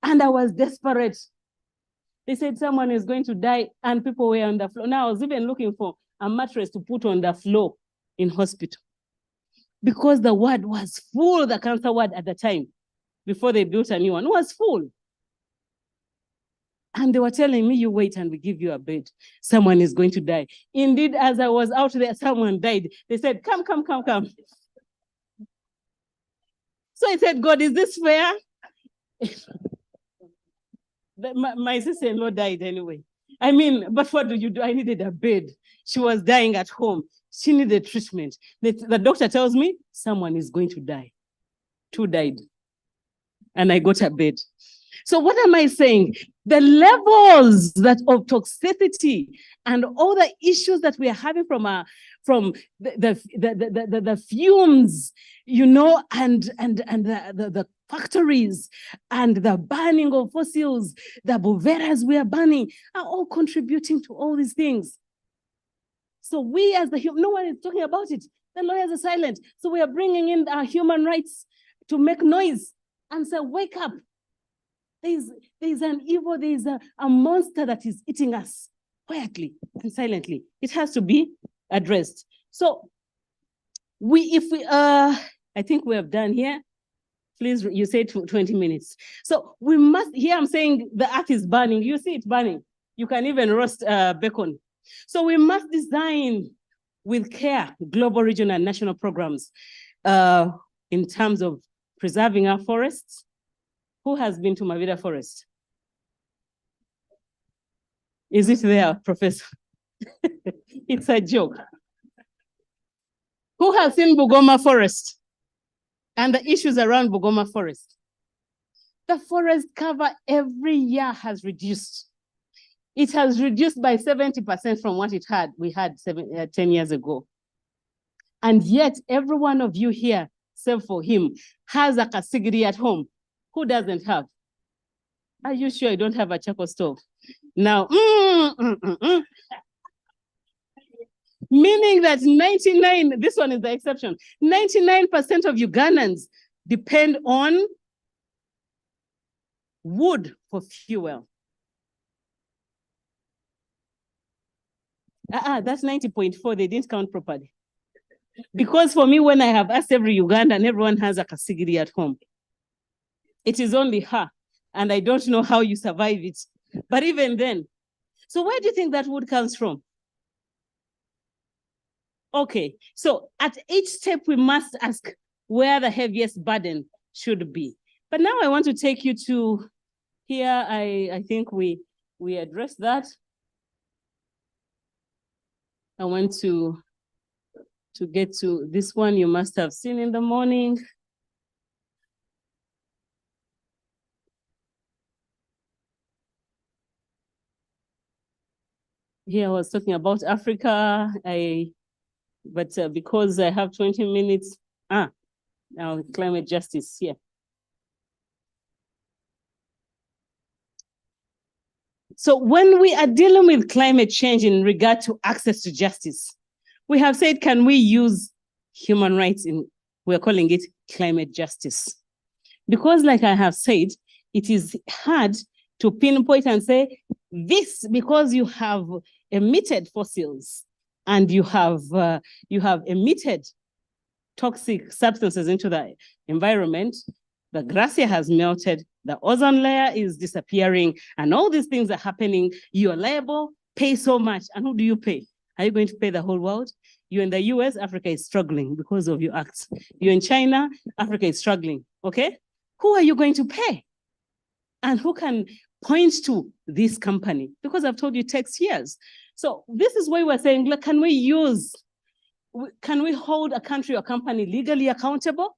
And I was desperate. They said someone is going to die and people were on the floor. Now I was even looking for a mattress to put on the floor in hospital because the ward was full, the cancer ward at the time, before they built a new one, was full. And they were telling me, you wait and we give you a bed. Someone is going to die. Indeed, as I was out there, someone died. They said, come, come, come, come. So I said, God, is this fair? My sister-in-law died anyway. I mean, but what do you do? I needed a bed. She was dying at home. She needed treatment. The doctor tells me someone is going to die. 2 died. And I got a bed. So what am I saying? The levels of toxicity and all the issues that we are having from the fumes, you know, and the factories and the burning of fossils, the boveras we are burning are all contributing to all these things. So we as no one is talking about it. The lawyers are silent. So we are bringing in our human rights to make noise and say, wake up. There's an evil, there's a monster that is eating us quietly and silently. It has to be addressed. So I think we have done here. Please, you said 20 minutes. So we must, here I'm saying the earth is burning. You see it burning. You can even roast bacon. So we must design with care global, regional, and national programs in terms of preserving our forests. Who has been to Mavida Forest? Is it there, Professor? It's a joke. Who has seen Bugoma Forest and the issues around Bugoma Forest? The forest cover every year has reduced. It has reduced by 70% from what we had 10 years ago. And yet, every one of you here, except for him, has a kasigiri at home. Who doesn't have? Are you sure you don't have a charcoal stove? Now, meaning that 99, this one is the exception, 99% of Ugandans depend on wood for fuel. That's 90.4, they didn't count properly. Because for me, when I have asked every Ugandan, everyone has a kasigiri at home. It is only her, and I don't know how you survive it. But even then, so where do you think that wood comes from? Okay, so at each step, we must ask where the heaviest burden should be. But now I want to take you to here. I think we addressed that. I want to get to this one you must have seen in the morning. Here I was talking about Africa, but because I have 20 minutes, now climate justice here. So when we are dealing with climate change in regard to access to justice, we have said, can we use human rights we're calling it climate justice? Because like I have said, it is hard to pinpoint and say this because you have emitted fossils and you have emitted toxic substances into the environment. The glacier has melted, the ozone layer is disappearing, and all these things are happening. You are liable, pay so much. And who do you pay? Are you going to pay the whole world? You're in the US, Africa is struggling because of your acts. You're in China, Africa is struggling, okay? Who are you going to pay? And who can point to this company? Because I've told you it takes years. So this is why we're saying, look, can we hold a country or company legally accountable?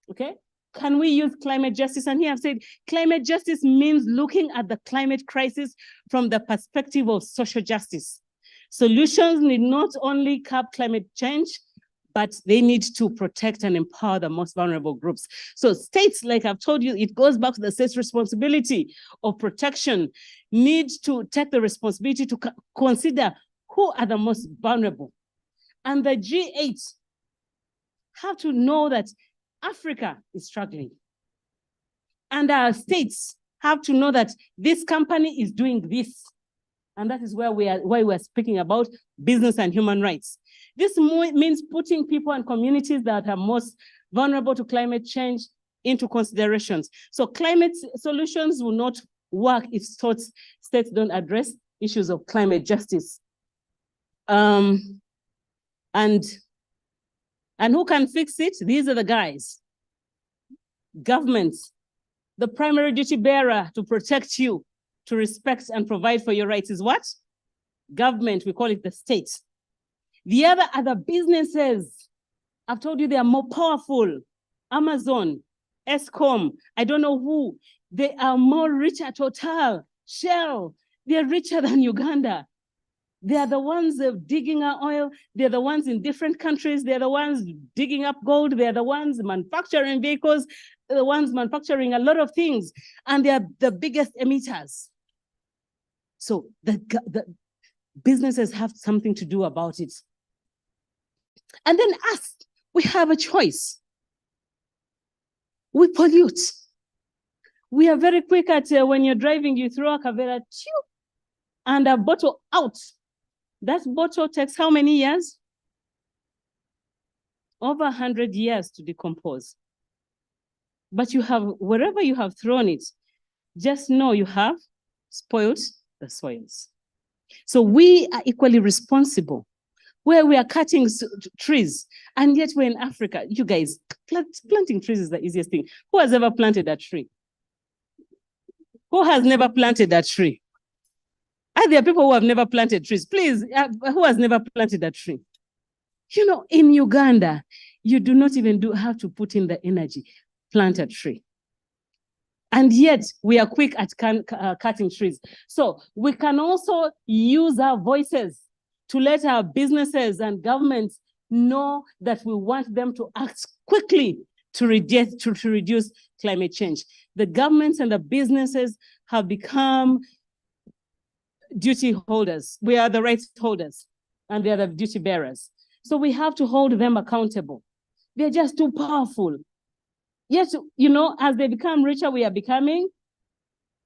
Okay? Can we use climate justice? And here I've said climate justice means looking at the climate crisis from the perspective of social justice. Solutions need not only curb climate change, but they need to protect and empower the most vulnerable groups. So states, like I've told you, it goes back to the state's responsibility of protection, need to take the responsibility to consider who are the most vulnerable. And the G8 have to know that Africa is struggling. And our states have to know that this company is doing this. And that is why we're speaking about business and human rights. This means putting people and communities that are most vulnerable to climate change into considerations. So climate solutions will not work if states don't address issues of climate justice. And who can fix it? These are the guys. Governments. The primary duty bearer to protect you, to respect and provide for your rights is what? Government, we call it the state. The other are the businesses. I've told you they are more powerful. Amazon, Eskom, I don't know who. They are more richer. Total, Shell, they're richer than Uganda. They are the ones digging our oil. They're the ones in different countries. They're the ones digging up gold. They're the ones manufacturing vehicles. They're the ones manufacturing a lot of things. And they are the biggest emitters. So the businesses have something to do about it. And then us, we have a choice. We pollute. We are very quick at when you're driving, you throw a Kavera and a bottle out. That bottle takes how many years? Over 100 years to decompose. But you have, wherever you have thrown it, just know you have spoiled the soils. So we are equally responsible. Where we are cutting trees, and yet we're in Africa. You guys, planting trees is the easiest thing. Who has ever planted a tree? Who has never planted a tree? Are there people who have never planted trees? Please, who has never planted a tree? You know, in Uganda, you do not even have to put in the energy, plant a tree. And yet we are quick at cutting trees. So we can also use our voices to let our businesses and governments know that we want them to act quickly to reduce climate change. The governments and the businesses have become duty holders. We are the rights holders and they are the duty bearers. So we have to hold them accountable. They're just too powerful. Yet, you know, as they become richer, we are becoming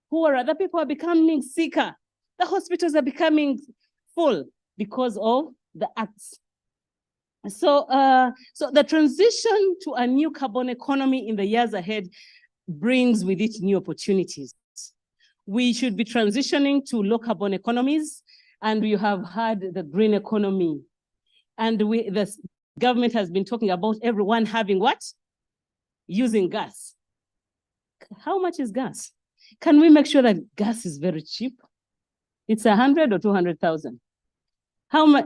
poorer. The people are becoming sicker. The hospitals are becoming full because of the acts. So, so the transition to a new carbon economy in the years ahead brings with it new opportunities. We should be transitioning to low carbon economies, and we have had the green economy. And the government has been talking about everyone having what? Using gas. How much is gas? Can we make sure that gas is very cheap? It's 100 or 200,000. How much?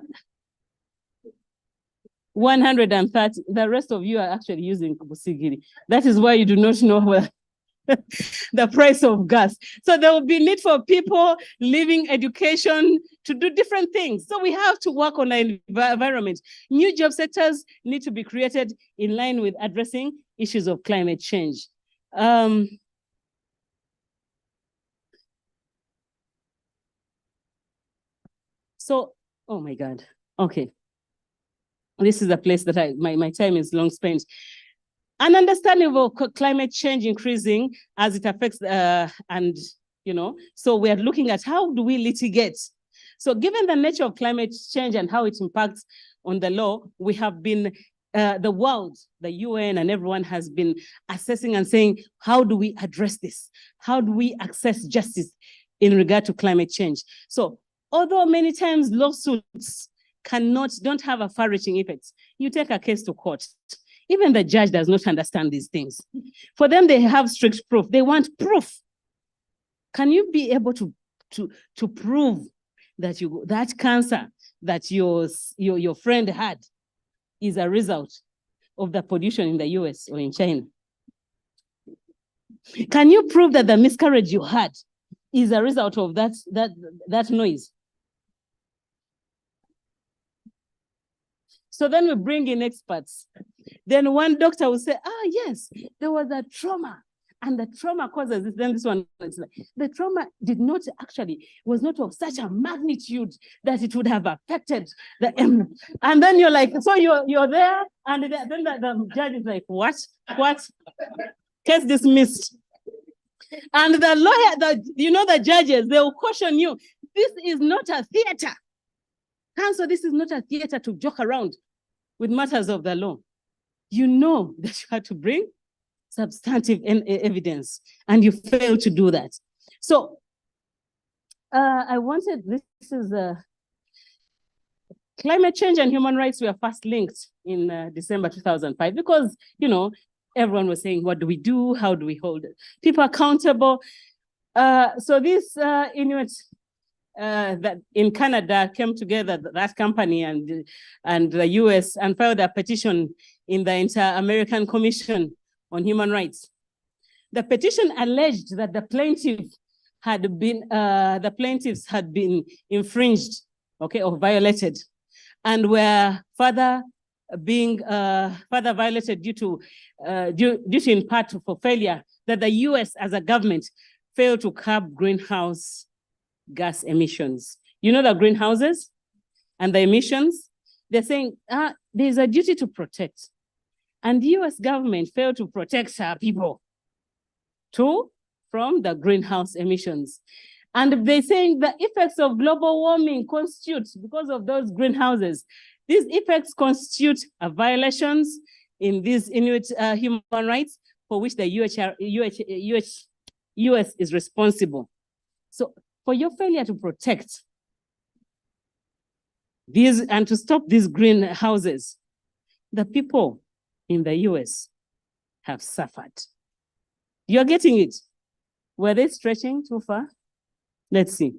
130. The rest of you are actually using Kubusigiri. That is why you do not know where the price of gas. So there will be need for people living education to do different things. So we have to work on the environment. New job sectors need to be created in line with addressing issues of climate change. So, oh my God, okay. This is a place that my time is long spent. An understanding of climate change increasing as it affects, and so we are looking at how do we litigate. So given the nature of climate change and how it impacts on the law, we have been, the world, the UN and everyone has been assessing and saying, how do we address this? How do we access justice in regard to climate change? So although many times lawsuits don't have a far-reaching effects, you take a case to court. Even the judge does not understand these things. For them, they have strict proof. They want proof. Can you be able to prove that that cancer that your friend had is a result of the pollution in the US or in China? Can you prove that the miscarriage you had is a result of that noise? So then we bring in experts. Then one doctor will say, yes, there was a trauma and the trauma causes this. Then this one is like, the trauma was not of such a magnitude that it would have affected the and then you're like, so you're there, and then the judge is like, what? Case dismissed. And the lawyer, the judges, they will caution you, this is not a theater. Counsel, this is not a theater to joke around with matters of the law. You know that you have to bring substantive evidence, and you fail to do that. So this is climate change and human rights were first linked in December 2005 because, everyone was saying, what do we do? How do we hold people accountable? So this Inuit that in Canada came together, that company and the US, and filed a petition in the Inter-American Commission on Human Rights. The petition alleged that the plaintiffs had been infringed, or violated, and were further violated due in part for failure that the US as a government failed to curb greenhouse gas emissions. You know the greenhouses and the emissions? They're saying there's a duty to protect. And the US government failed to protect our people from the greenhouse emissions. And they're saying the effects of global warming constitute, because of those greenhouses, these effects constitute violations in these Inuit human rights for which the US is responsible. So for your failure to protect these and to stop these greenhouses, the people in the US have suffered. You're getting it. Were they stretching too far? Let's see.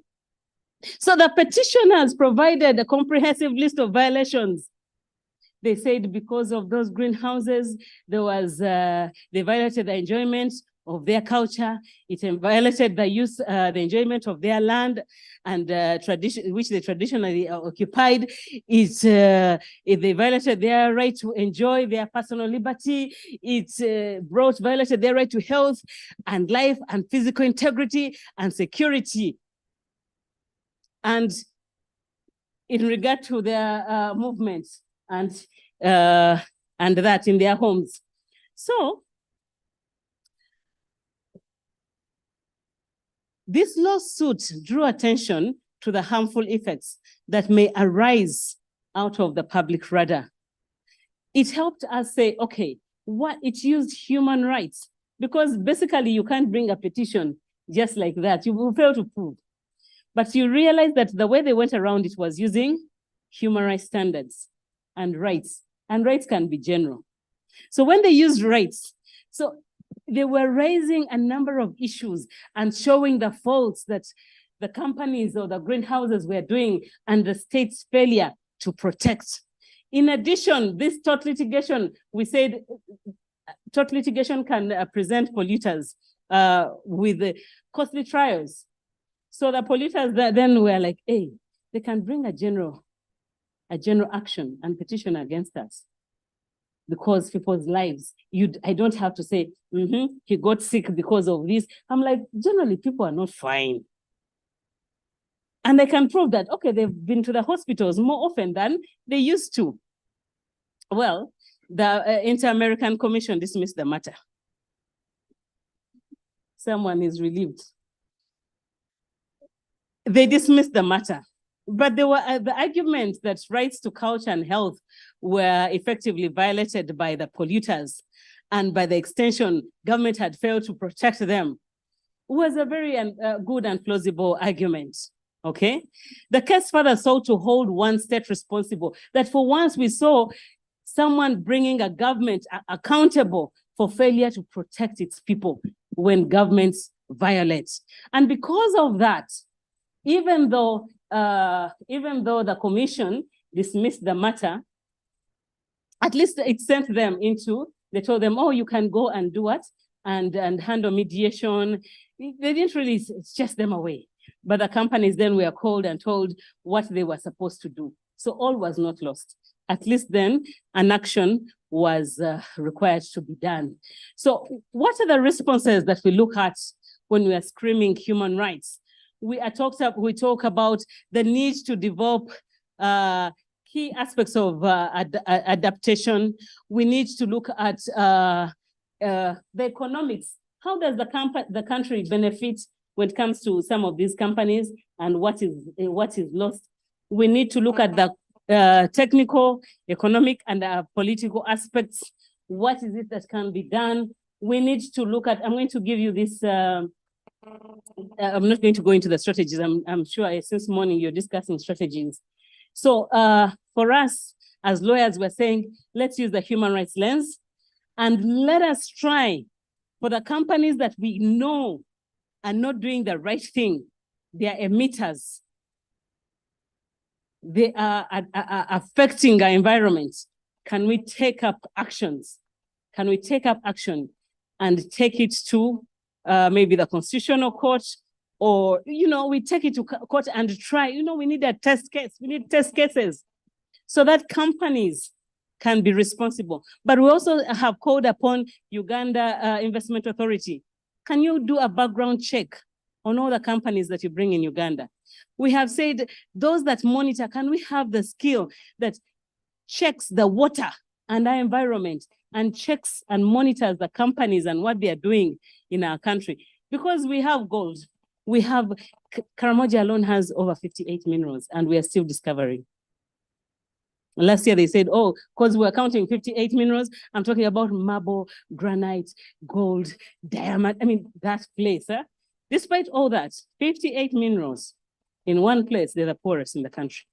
So the petitioners provided a comprehensive list of violations. They said because of those greenhouses, they violated the enjoyment of their culture. It violated the enjoyment of their land and which they traditionally occupied. They violated their right to enjoy their personal liberty. It violated their right to health and life and physical integrity and security. And in regard to their movements and that in their homes. So this lawsuit drew attention to the harmful effects that may arise out of the public radar. It helped us say, okay, it used human rights, because basically you can't bring a petition just like that. You will fail to prove. But you realize that the way they went around it was using human rights standards and rights can be general. So when they used rights, so they were raising a number of issues and showing the faults that the companies or the greenhouses were doing and the state's failure to protect. In addition, this tort litigation, we said tort litigation can present polluters with costly trials. So the polluters then were like, hey, they can bring a general action and petition against us because people's lives, I don't have to say, he got sick because of this. I'm like, generally people are not fine. And I can prove that, okay, they've been to the hospitals more often than they used to. Well, the Inter-American Commission dismissed the matter. Someone is relieved. They dismissed the matter. But there were the argument that rights to culture and health were effectively violated by the polluters, and by the extension, government had failed to protect them, was a very good and plausible argument. Okay, the case further sought to hold one state responsible. That for once we saw someone bringing a government accountable for failure to protect its people when governments violate. And because of that, even though the commission dismissed the matter, at least it sent them into, they told them, oh, you can go and do what? And handle mediation. They didn't really chase them away. But the companies then were called and told what they were supposed to do. So all was not lost. At least then an action was required to be done. So what are the responses that we look at when we are screaming human rights? We talk about the need to develop key aspects of adaptation. We need to look at the economics. How does the country benefit when it comes to some of these companies, and what is lost? We need to look at the technical, economic, and political aspects. What is it that can be done? We need to look at, I'm going to give you this, I'm not going to go into the strategies. I'm sure since morning you're discussing strategies. So for us as lawyers, we're saying, let's use the human rights lens, and let us try for the companies that we know are not doing the right thing. They are emitters. They are affecting our environment. Can we take up actions? Can we take up action and take it to maybe the Constitutional Court, or, we take it to court and try, we need a test case. We need test cases so that companies can be responsible. But we also have called upon Uganda Investment Authority. Can you do a background check on all the companies that you bring in Uganda? We have said those that monitor, can we have the skill that checks the water and our environment and checks and monitors the companies and what they are doing in our country? Because we have gold. We have, Karamoja alone has over 58 minerals, and we are still discovering. Last year they said, oh, because we're counting 58 minerals, I'm talking about marble, granite, gold, diamond. I mean, that place, despite all that, 58 minerals in one place, they're the poorest in the country.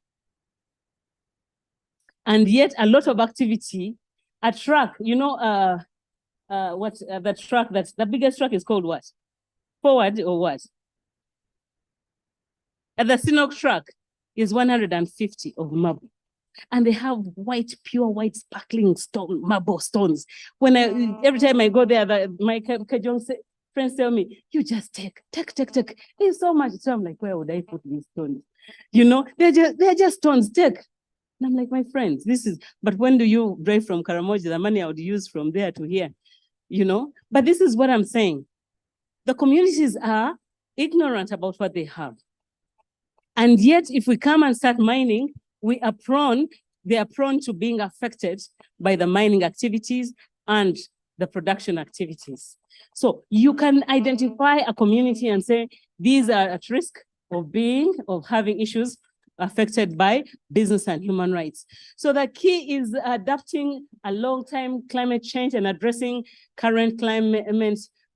And yet a lot of activity, a truck, the truck, the biggest truck is called what? Forward or what? The Sinok truck is 150 of marble. And they have white, pure white, sparkling stone, marble stones. When every time I go there, my Kajong friends tell me, you just take. There's so much. So I'm like, where would I put these stones? They're just stones, take. And I'm like, my friends, but when do you drive from Karamoja? The money I would use from there to here, But this is what I'm saying. The communities are ignorant about what they have. And yet, if we come and start mining, they are prone to being affected by the mining activities and the production activities. So you can identify a community and say, these are at risk of having issues affected by business and human rights. So the key is adapting a long-term climate change and addressing current climate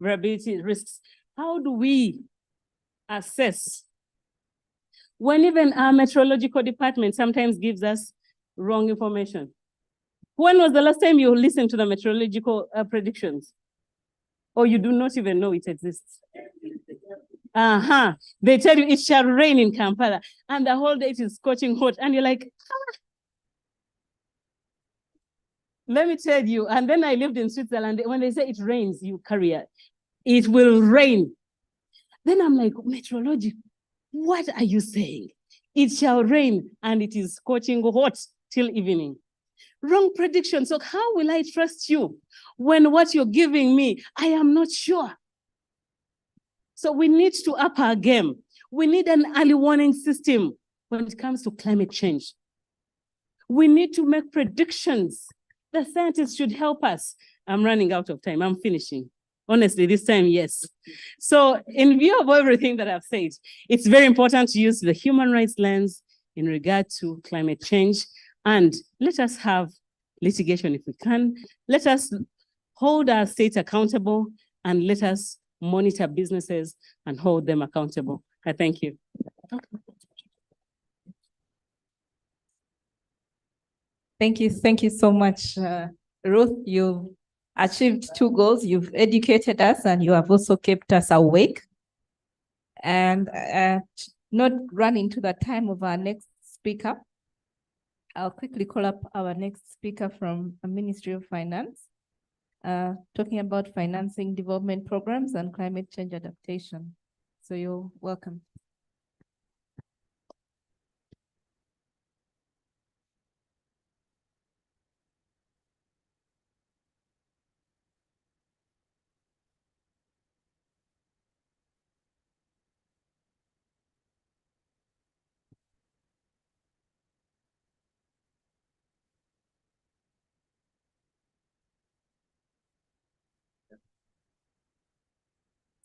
variability risks. How do we assess when even our meteorological department sometimes gives us wrong information? When was the last time you listened to the meteorological predictions? Or you do not even know it exists? They tell you it shall rain in Kampala, and the whole day it is scorching hot, and you're like, Let me tell you, and then I lived in Switzerland. When they say it rains, you carry it will rain. Then I'm like, meteorology, what are you saying? It shall rain, and it is scorching hot till evening. Wrong prediction. So how will I trust you when what you're giving me, I am not sure? So we need to up our game. We need an early warning system when it comes to climate change. We need to make predictions. The scientists should help us. I'm running out of time. I'm finishing. Honestly, this time, yes. So in view of everything that I've said, it's very important to use the human rights lens in regard to climate change. And let us have litigation if we can. Let us hold our states accountable, and let us monitor businesses and hold them accountable. I thank you. Thank you so much, Ruth. You've achieved two goals. You've educated us and you have also kept us awake. And not run into the time of our next speaker, I'll quickly call up our next speaker from the Ministry of Finance, talking about financing development programs and climate change adaptation. So you're welcome.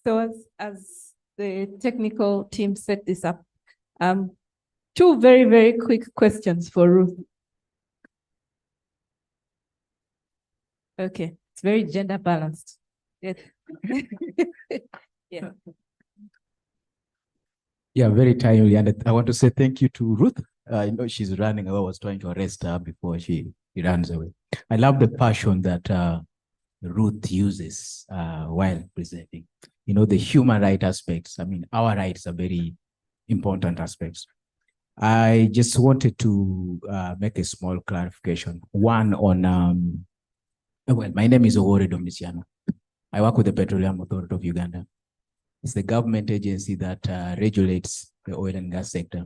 So as the technical team set this up, two very, very quick questions for Ruth. Okay, it's very gender balanced. Yes. Yeah. Yeah, very timely. And I want to say thank you to Ruth. I know she's running away. I was trying to arrest her before she runs away. I love the passion that Ruth uses while presenting. You know, the human right aspects. I mean, our rights are very important aspects. I just wanted to make a small clarification. One on, well, my name is Owore Domitiano. I work with the Petroleum Authority of Uganda. It's the government agency that regulates the oil and gas sector.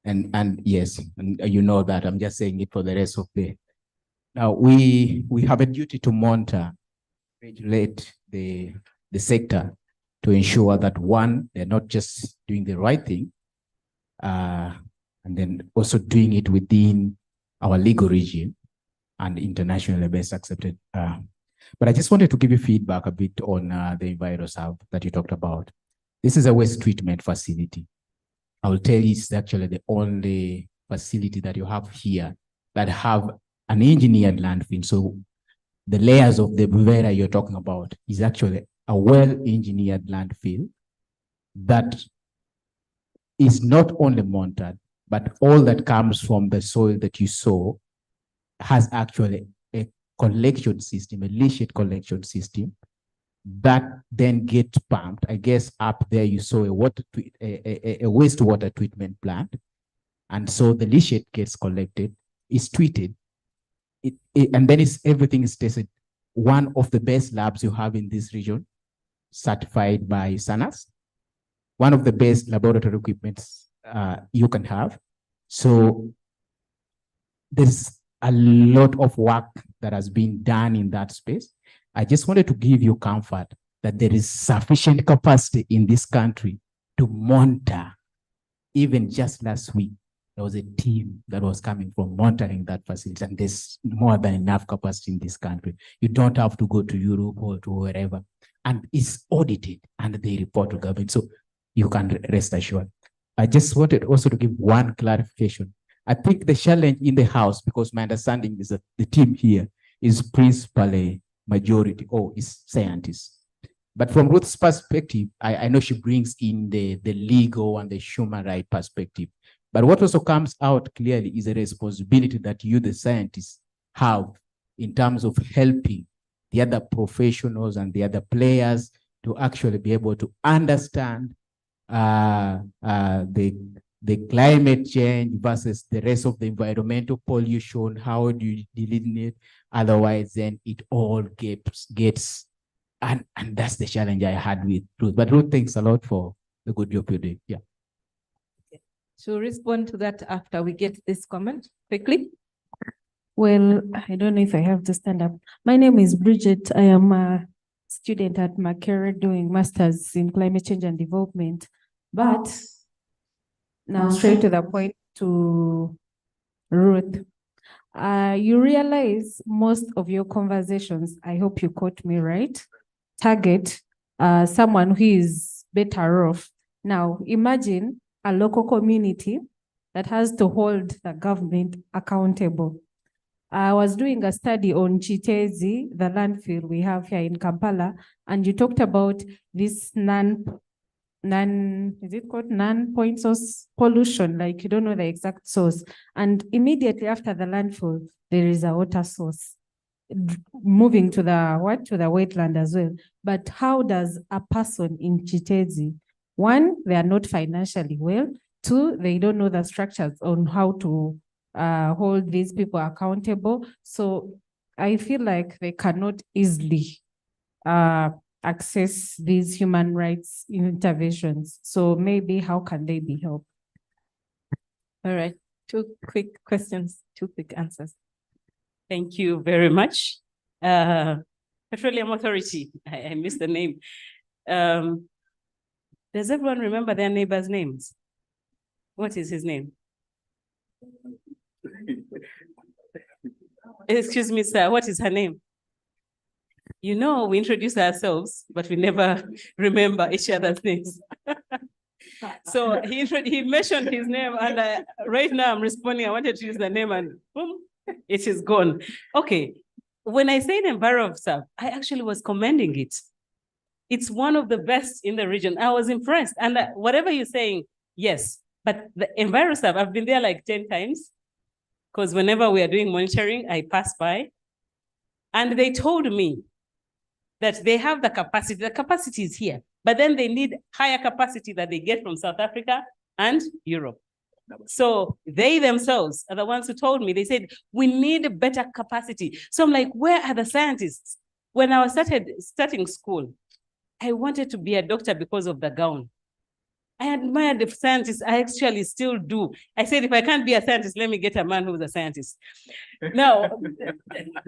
And yes, and you know that. I'm just saying it for the rest of the. Now, we have a duty to monitor, regulate the sector to ensure that, one, they're not just doing the right thing, and then also doing it within our legal regime and internationally best accepted. But I just wanted to give you feedback a bit on the Enviros Hub that you talked about. This is a waste treatment facility. I will tell you, it's actually the only facility that you have here that have an engineered landfill. So the layers of the Buvera you're talking about is actually a well-engineered landfill that is not only monitored, but all that comes from the soil that you saw has actually a collection system, a leachate collection system that then gets pumped. I guess up there you saw a wastewater treatment plant. And so the leachate gets collected, is treated, and then everything is tested. One of the best labs you have in this region, certified by UNAS, one of the best laboratory equipments you can have. So there's a lot of work that has been done in that space. I just wanted to give you comfort that there is sufficient capacity in this country to monitor. Even just last week, there was a team that was coming from monitoring that facility, and there's more than enough capacity in this country. You don't have to go to Europe or to wherever, and it's audited and they report to government. So you can rest assured. I just wanted also to give one clarification. I think the challenge in the House, because my understanding is that the team here is principally majority or is scientists. But from Ruth's perspective, I know she brings in the legal and the human right perspective. But what also comes out clearly is a responsibility that you, the scientists, have in terms of helping the other professionals and the other players to actually be able to understand the climate change versus the rest of the environmental pollution. How do you delineate? Otherwise, then it all gets and that's the challenge I had with Ruth. But Ruth, thanks a lot for the good job you did. Yeah. To respond to that after we get this comment quickly. Well, I don't know if I have to stand up. My name is Bridget. I am a student at Makerere doing masters in climate change and development. But Now, straight to the point to Ruth. You realize most of your conversations, I hope you caught me right, target someone who is better off. Now, imagine a local community that has to hold the government accountable. I was doing a study on Chitezi, the landfill we have here in Kampala, and you talked about this is it called non-point source pollution? Like you don't know the exact source. And immediately after the landfill, there is a water source moving to the wetland as well. But how does a person in Chitezi, one, they are not financially well, two, they don't know the structures on how to hold these people accountable. So I feel like they cannot easily access these human rights interventions. So maybe how can they be helped? All right, 2 quick questions, 2 quick answers. Thank you very much. Petroleum Authority, I missed the name. Does everyone remember their neighbors' names? What is his name? Excuse me, sir, what is her name? You know, we introduce ourselves, but we never remember each other's names. So he mentioned his name, and right now I'm responding. I wanted to use the name, and boom, it is gone. Okay, when I say the EnviroServe, I actually was commending it. It's one of the best in the region. I was impressed, and whatever you're saying, yes, but the EnviroServe, I've been there like 10 times, because whenever we are doing monitoring, I pass by, and they told me that they have the capacity is here, but then they need higher capacity that they get from South Africa and Europe. So they themselves are the ones who told me, they said, we need a better capacity. So I'm like, where are the scientists? When I was starting school, I wanted to be a doctor because of the gown. I admired the scientists. I actually still do. I said, if I can't be a scientist, let me get a man who's a scientist. No,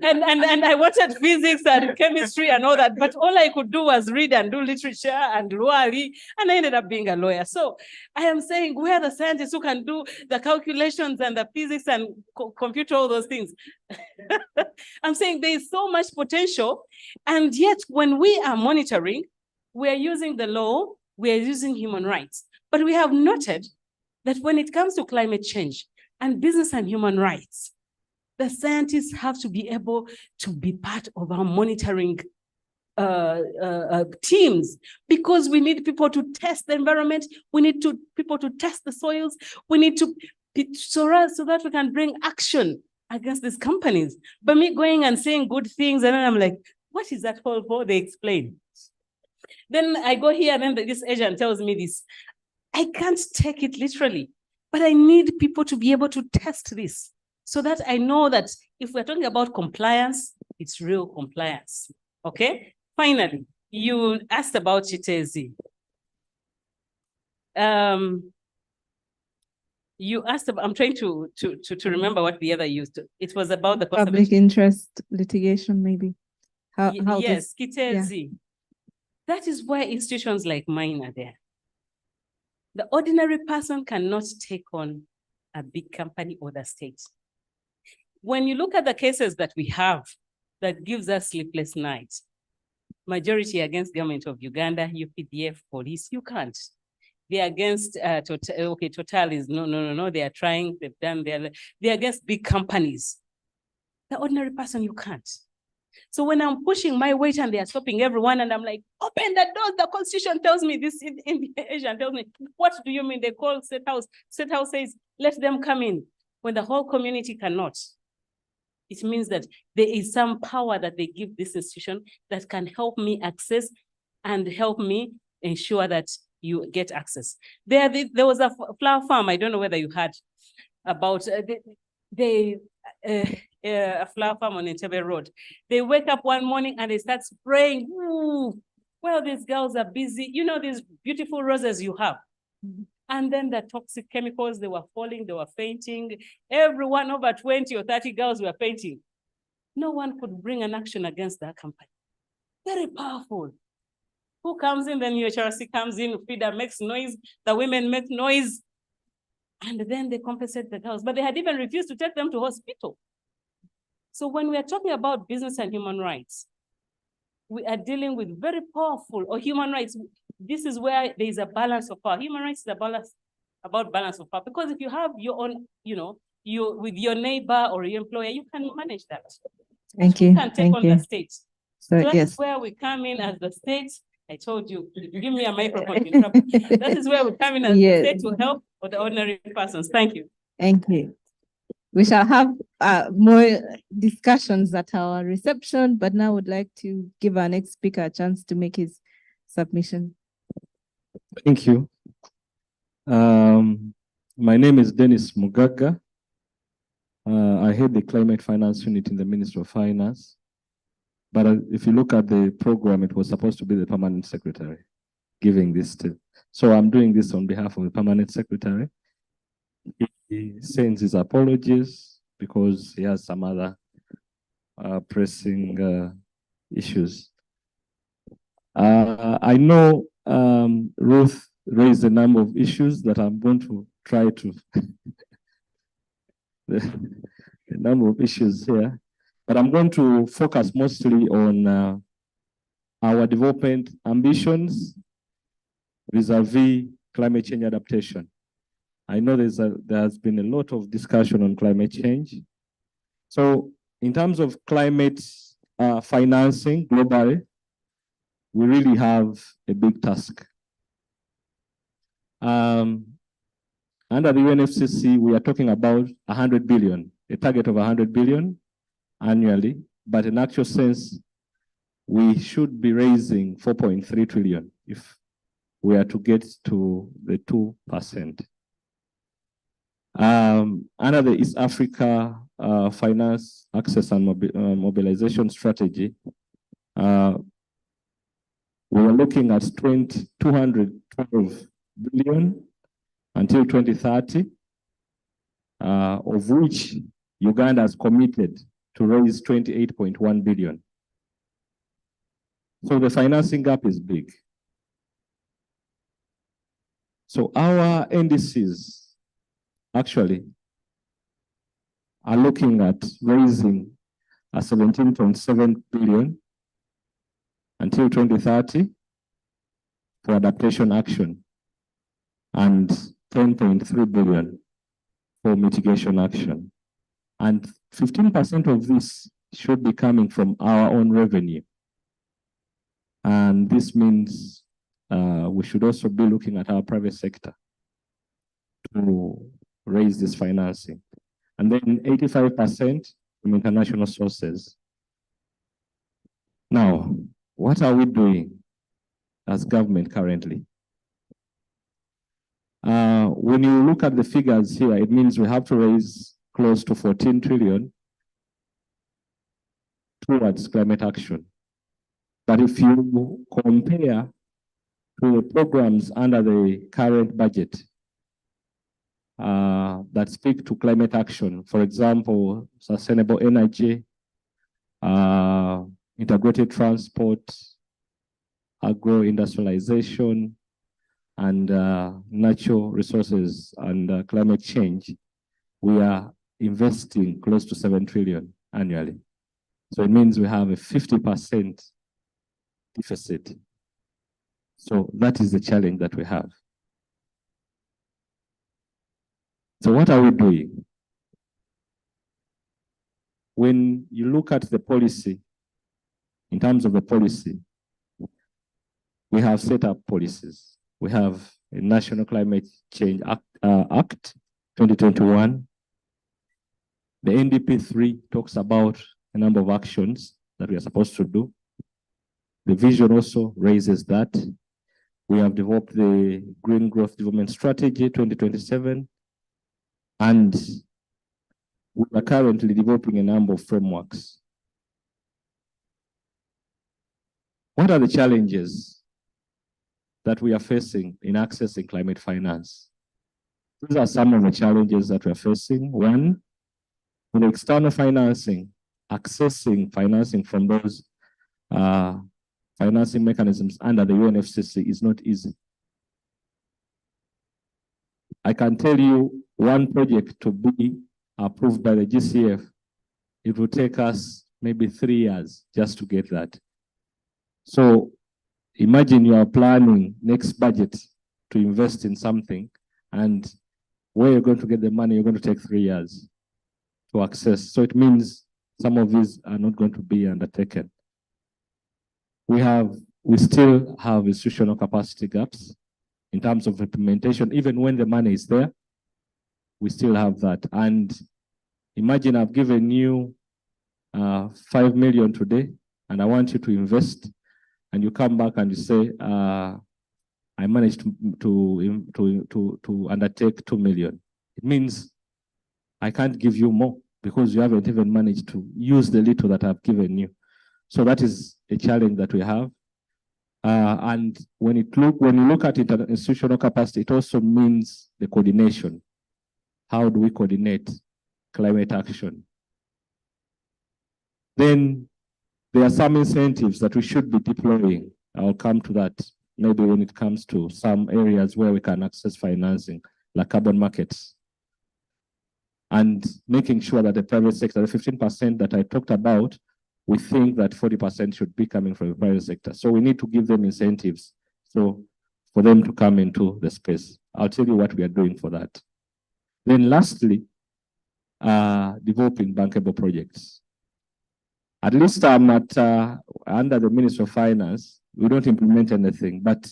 and I wanted physics and chemistry and all that, but all I could do was read and do literature and Ruari, and I ended up being a lawyer. So I am saying, where are the scientists who can do the calculations and the physics and compute all those things? I'm saying there is so much potential, and yet when we are monitoring, we are using the law, we are using human rights. But we have noted that when it comes to climate change and business and human rights, the scientists have to be able to be part of our monitoring teams, because we need people to test the environment, we need people to test the soils, we need to, so that we can bring action against these companies. But me going and saying good things, and then I'm like, what is that all for? They explain. Then I go here, and then this agent tells me this. I can't take it literally, but I need people to be able to test this so that I know that if we're talking about compliance, it's real compliance. Okay? Finally, you asked about Chitezi. You asked about, I'm trying to remember what the other used. It was about the public interest litigation, maybe. How yes, Chitezi. Yeah. That is why institutions like mine are there. The ordinary person cannot take on a big company or the state. When you look at the cases that we have that gives us sleepless nights, majority against government of Uganda, UPDF, police, you can't. They're against Total. Okay, Total is no. They are trying, they've done, they're against big companies. The ordinary person, you can't. So when I'm pushing my weight and they are stopping everyone, and I'm like, open the doors, the constitution tells me this, in Asian tells me, what do you mean? They call State House. State House says, let them come in. When the whole community cannot, it means that there is some power that they give this institution that can help me access and help me ensure that you get access. There was a flower farm, I don't know whether you heard about, a flower farm on Entebbe Road. They wake up one morning and they start spraying. Ooh, well, these girls are busy. You know, these beautiful roses you have. Mm-hmm. And then the toxic chemicals, they were falling, they were fainting. Everyone over 20 or 30 girls were fainting. No one could bring an action against that company. Very powerful. Who comes in? Then UHRC comes in, feeder makes noise, the women make noise. And then they compensate the girls, but they had even refused to take them to hospital. So when we are talking about business and human rights, we are dealing with very powerful, or human rights. This is where there is a balance of power. Human rights is a balance, about balance of power. Because if you have your own, you with your neighbor or your employer, you can manage that. Thank you. You can take Thank on you. the state. So, That yes. is where we come in as the state. I told you, give me a microphone to interrupt. That is where we come in as Yes. the state to help for the ordinary persons. Thank you. Thank you. We shall have more discussions at our reception, but now would like to give our next speaker a chance to make his submission. Thank you. My name is Dennis Mugaga. I head the Climate Finance Unit in the Ministry of Finance. But if you look at the program, it was supposed to be the Permanent Secretary giving this to. So I'm doing this on behalf of the Permanent Secretary. He sends his apologies because he has some other pressing issues. I know Ruth raised a number of issues that I'm going to try to the number of issues here, but I'm going to focus mostly on our development ambitions vis-a-vis climate change adaptation. I know there has been a lot of discussion on climate change. So in terms of climate financing globally, we really have a big task. Under the UNFCCC, we are talking about 100 billion, a target of 100 billion annually, but in actual sense, we should be raising 4.3 trillion if we are to get to the 2%. Under the East Africa Finance Access and Mobilization Strategy, we are looking at 212 billion until 2030, of which Uganda has committed to raise 28.1 billion. So the financing gap is big. So our NDCs actually are looking at raising a 17.7 billion until 2030 for adaptation action and 10.3 billion for mitigation action. And 15% of this should be coming from our own revenue. And this means we should also be looking at our private sector to raise this financing. And then 85% from international sources. Now, what are we doing as government currently? When you look at the figures here, it means we have to raise close to 14 trillion towards climate action. But if you compare to the programs under the current budget that speak to climate action, for example, sustainable energy, integrated transport, agro-industrialization, and natural resources and climate change, we are investing close to 7 trillion annually. So it means we have a 50% deficit. So that is the challenge that we have. So what are we doing? When you look at the policy, in terms of the policy, we have set up policies. We have a National Climate Change Act 2021. The NDP 3 talks about a number of actions that we are supposed to do. The vision also raises that. We have developed the Green Growth Development Strategy 2027, and we are currently developing a number of frameworks. What are the challenges that we are facing in accessing climate finance? These are some of the challenges that we are facing. One, in external financing, accessing financing from those financing mechanisms under the UNFCCC is not easy. I can tell you one project to be approved by the GCF, it will take us maybe 3 years just to get that. So imagine you are planning next budget to invest in something, and where you're going to get the money, you're going to take 3 years to access. So it means some of these are not going to be undertaken. We still have institutional capacity gaps in terms of implementation. Even when the money is there, we still have that. And imagine I've given you 5 million today, and I want you to invest, and you come back and you say, I managed to undertake 2 million. It means I can't give you more because you haven't even managed to use the little that I've given you. So that is a challenge that we have. And when you look at institutional capacity, it also means the coordination. How do we coordinate climate action? Then there are some incentives that we should be deploying. I'll come to that maybe when it comes to some areas where we can access financing, like carbon markets. And making sure that the private sector, the 15% that I talked about, we think that 40% should be coming from the private sector. So we need to give them incentives so for them to come into the space. I'll tell you what we are doing for that. Then lastly, developing bankable projects. At least I'm under the Ministry of Finance, we don't implement anything, but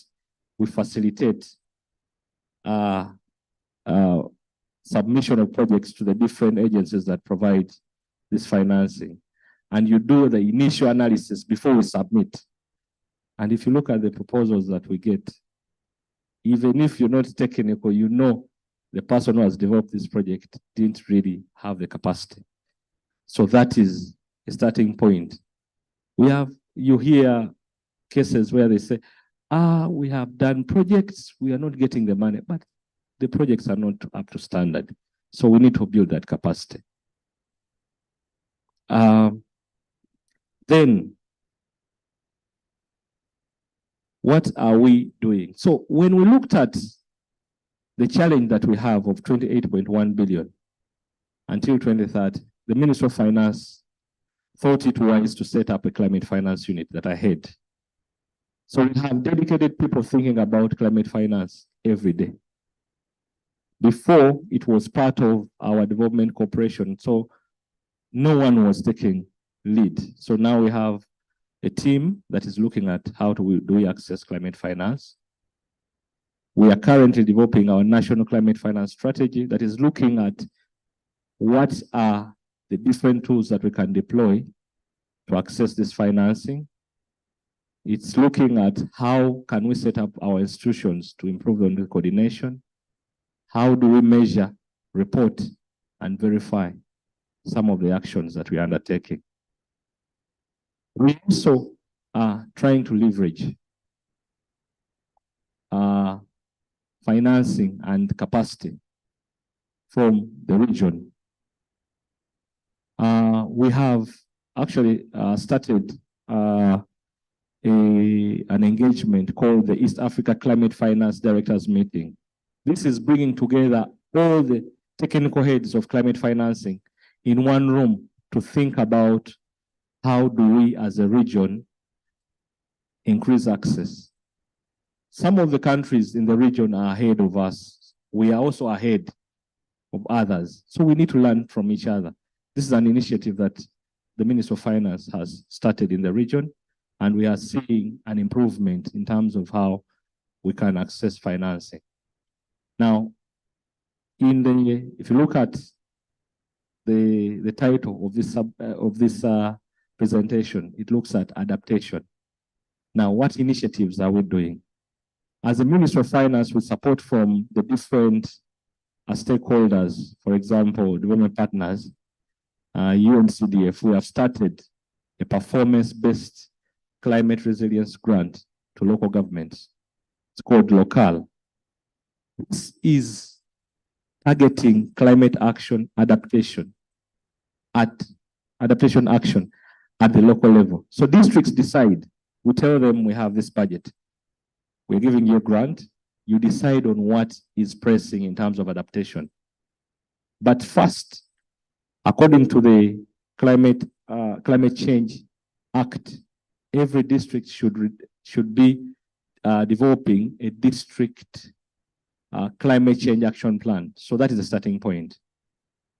we facilitate submission of projects to the different agencies that provide this financing. And you do the initial analysis before we submit. And if you look at the proposals that we get, even if you're not technical, you know the person who has developed this project didn't really have the capacity. So that is a starting point. You hear cases where they say, we have done projects, we are not getting the money, but the projects are not up to standard. So we need to build that capacity. Then, what are we doing? So when we looked at the challenge that we have of 28.1 billion until 2030, the Ministry of Finance thought it wise to set up a climate finance unit that I had. So we have dedicated people thinking about climate finance every day. Before, it was part of our development corporation, so no one was taking lead. So now we have a team that is looking at how do we access climate finance. We are currently developing our national climate finance strategy that is looking at what are the different tools that we can deploy to access this financing. It's looking at how can we set up our institutions to improve on the coordination. How do we measure, report, and verify some of the actions that we are undertaking? We also are trying to leverage financing and capacity from the region. We have actually started an engagement called the East Africa Climate Finance Directors Meeting. This is bringing together all the technical heads of climate financing in one room to think about how do we as a region increase access. Some of the countries in the region are ahead of us. We are also ahead of others. So we need to learn from each other. This is an initiative that the Ministry of Finance has started in the region, and we are seeing an improvement in terms of how we can access financing. Now, if you look at the title of this presentation, it looks at adaptation. Now, what initiatives are we doing? As a Ministry of Finance, with support from the different stakeholders, for example, development partners, UNCDF, we have started a performance-based climate resilience grant to local governments. It's called Local. This is targeting climate action adaptation action at the local level. So districts decide. We tell them we have this budget. We're giving you a grant. you decide on what is pressing in terms of adaptation. But first, according to the Climate Change Act, every district should be developing a district climate change action plan. So that is the starting point.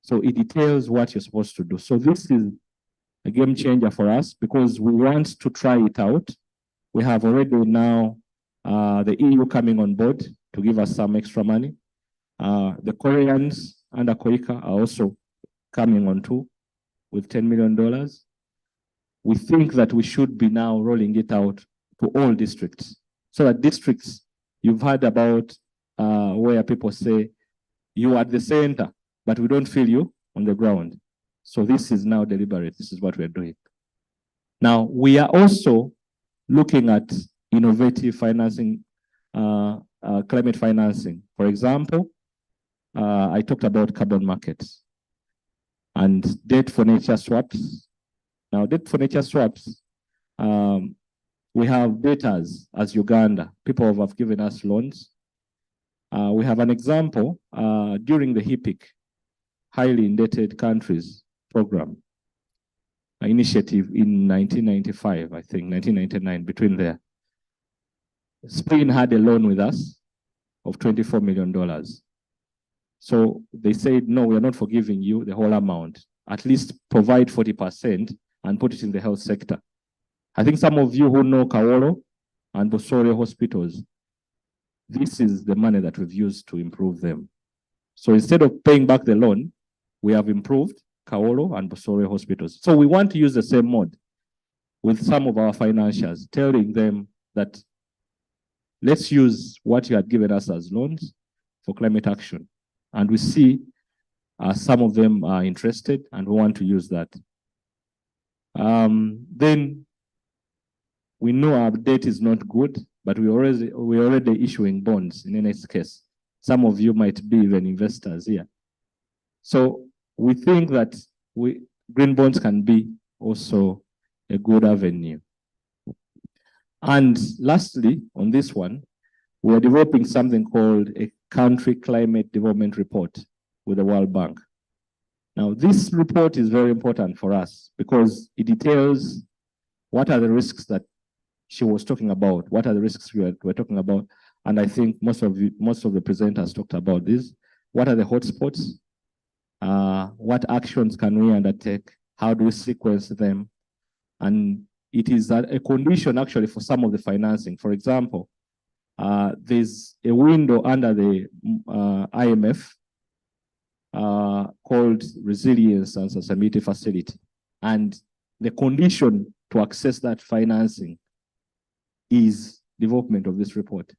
So it details what you're supposed to do. So this is a game changer for us because we want to try it out. We have already now the EU coming on board to give us some extra money. The Koreans under KOICA are also coming on too with $10 million. We think that we should be now rolling it out to all districts. So that districts, you've heard about where people say, you are at the center, but we don't feel you on the ground. So this is now deliberate. This is what we're doing. Now, we are also looking at innovative financing, climate financing. For example, I talked about carbon markets and debt for nature swaps. Now, debt for nature swaps, we have debtors as Uganda. People have given us loans. We have an example during the HIPIC, Highly Indebted Countries Program initiative in 1995, I think, 1999, between there. Spain had a loan with us of $24 million. So they said, no, we are not forgiving you the whole amount. At least provide 40% and put it in the health sector. I think some of you who know Kaolo and Bosore hospitals, this is the money that we've used to improve them. So instead of paying back the loan, we have improved Kaolo and Bosore hospitals. So we want to use the same mode with some of our financiers, telling them that let's use what you had given us as loans for climate action. And we see some of them are interested and we want to use that. Then we know our debt is not good, but we're already issuing bonds in any case. Some of you might be even investors here. So we think that green bonds can be also a good avenue. And lastly, on this one, we are developing something called a country climate development report with the World Bank. Now, this report is very important for us because it details what are the risks that she was talking about, what are the risks we're talking about. And I think most of the presenters talked about this. What are the hotspots? What actions can we undertake? How do we sequence them? And it is a condition actually for some of the financing. For example, there's a window under the IMF called Resilience and Sustainability Facility. And the condition to access that financing is development of this report.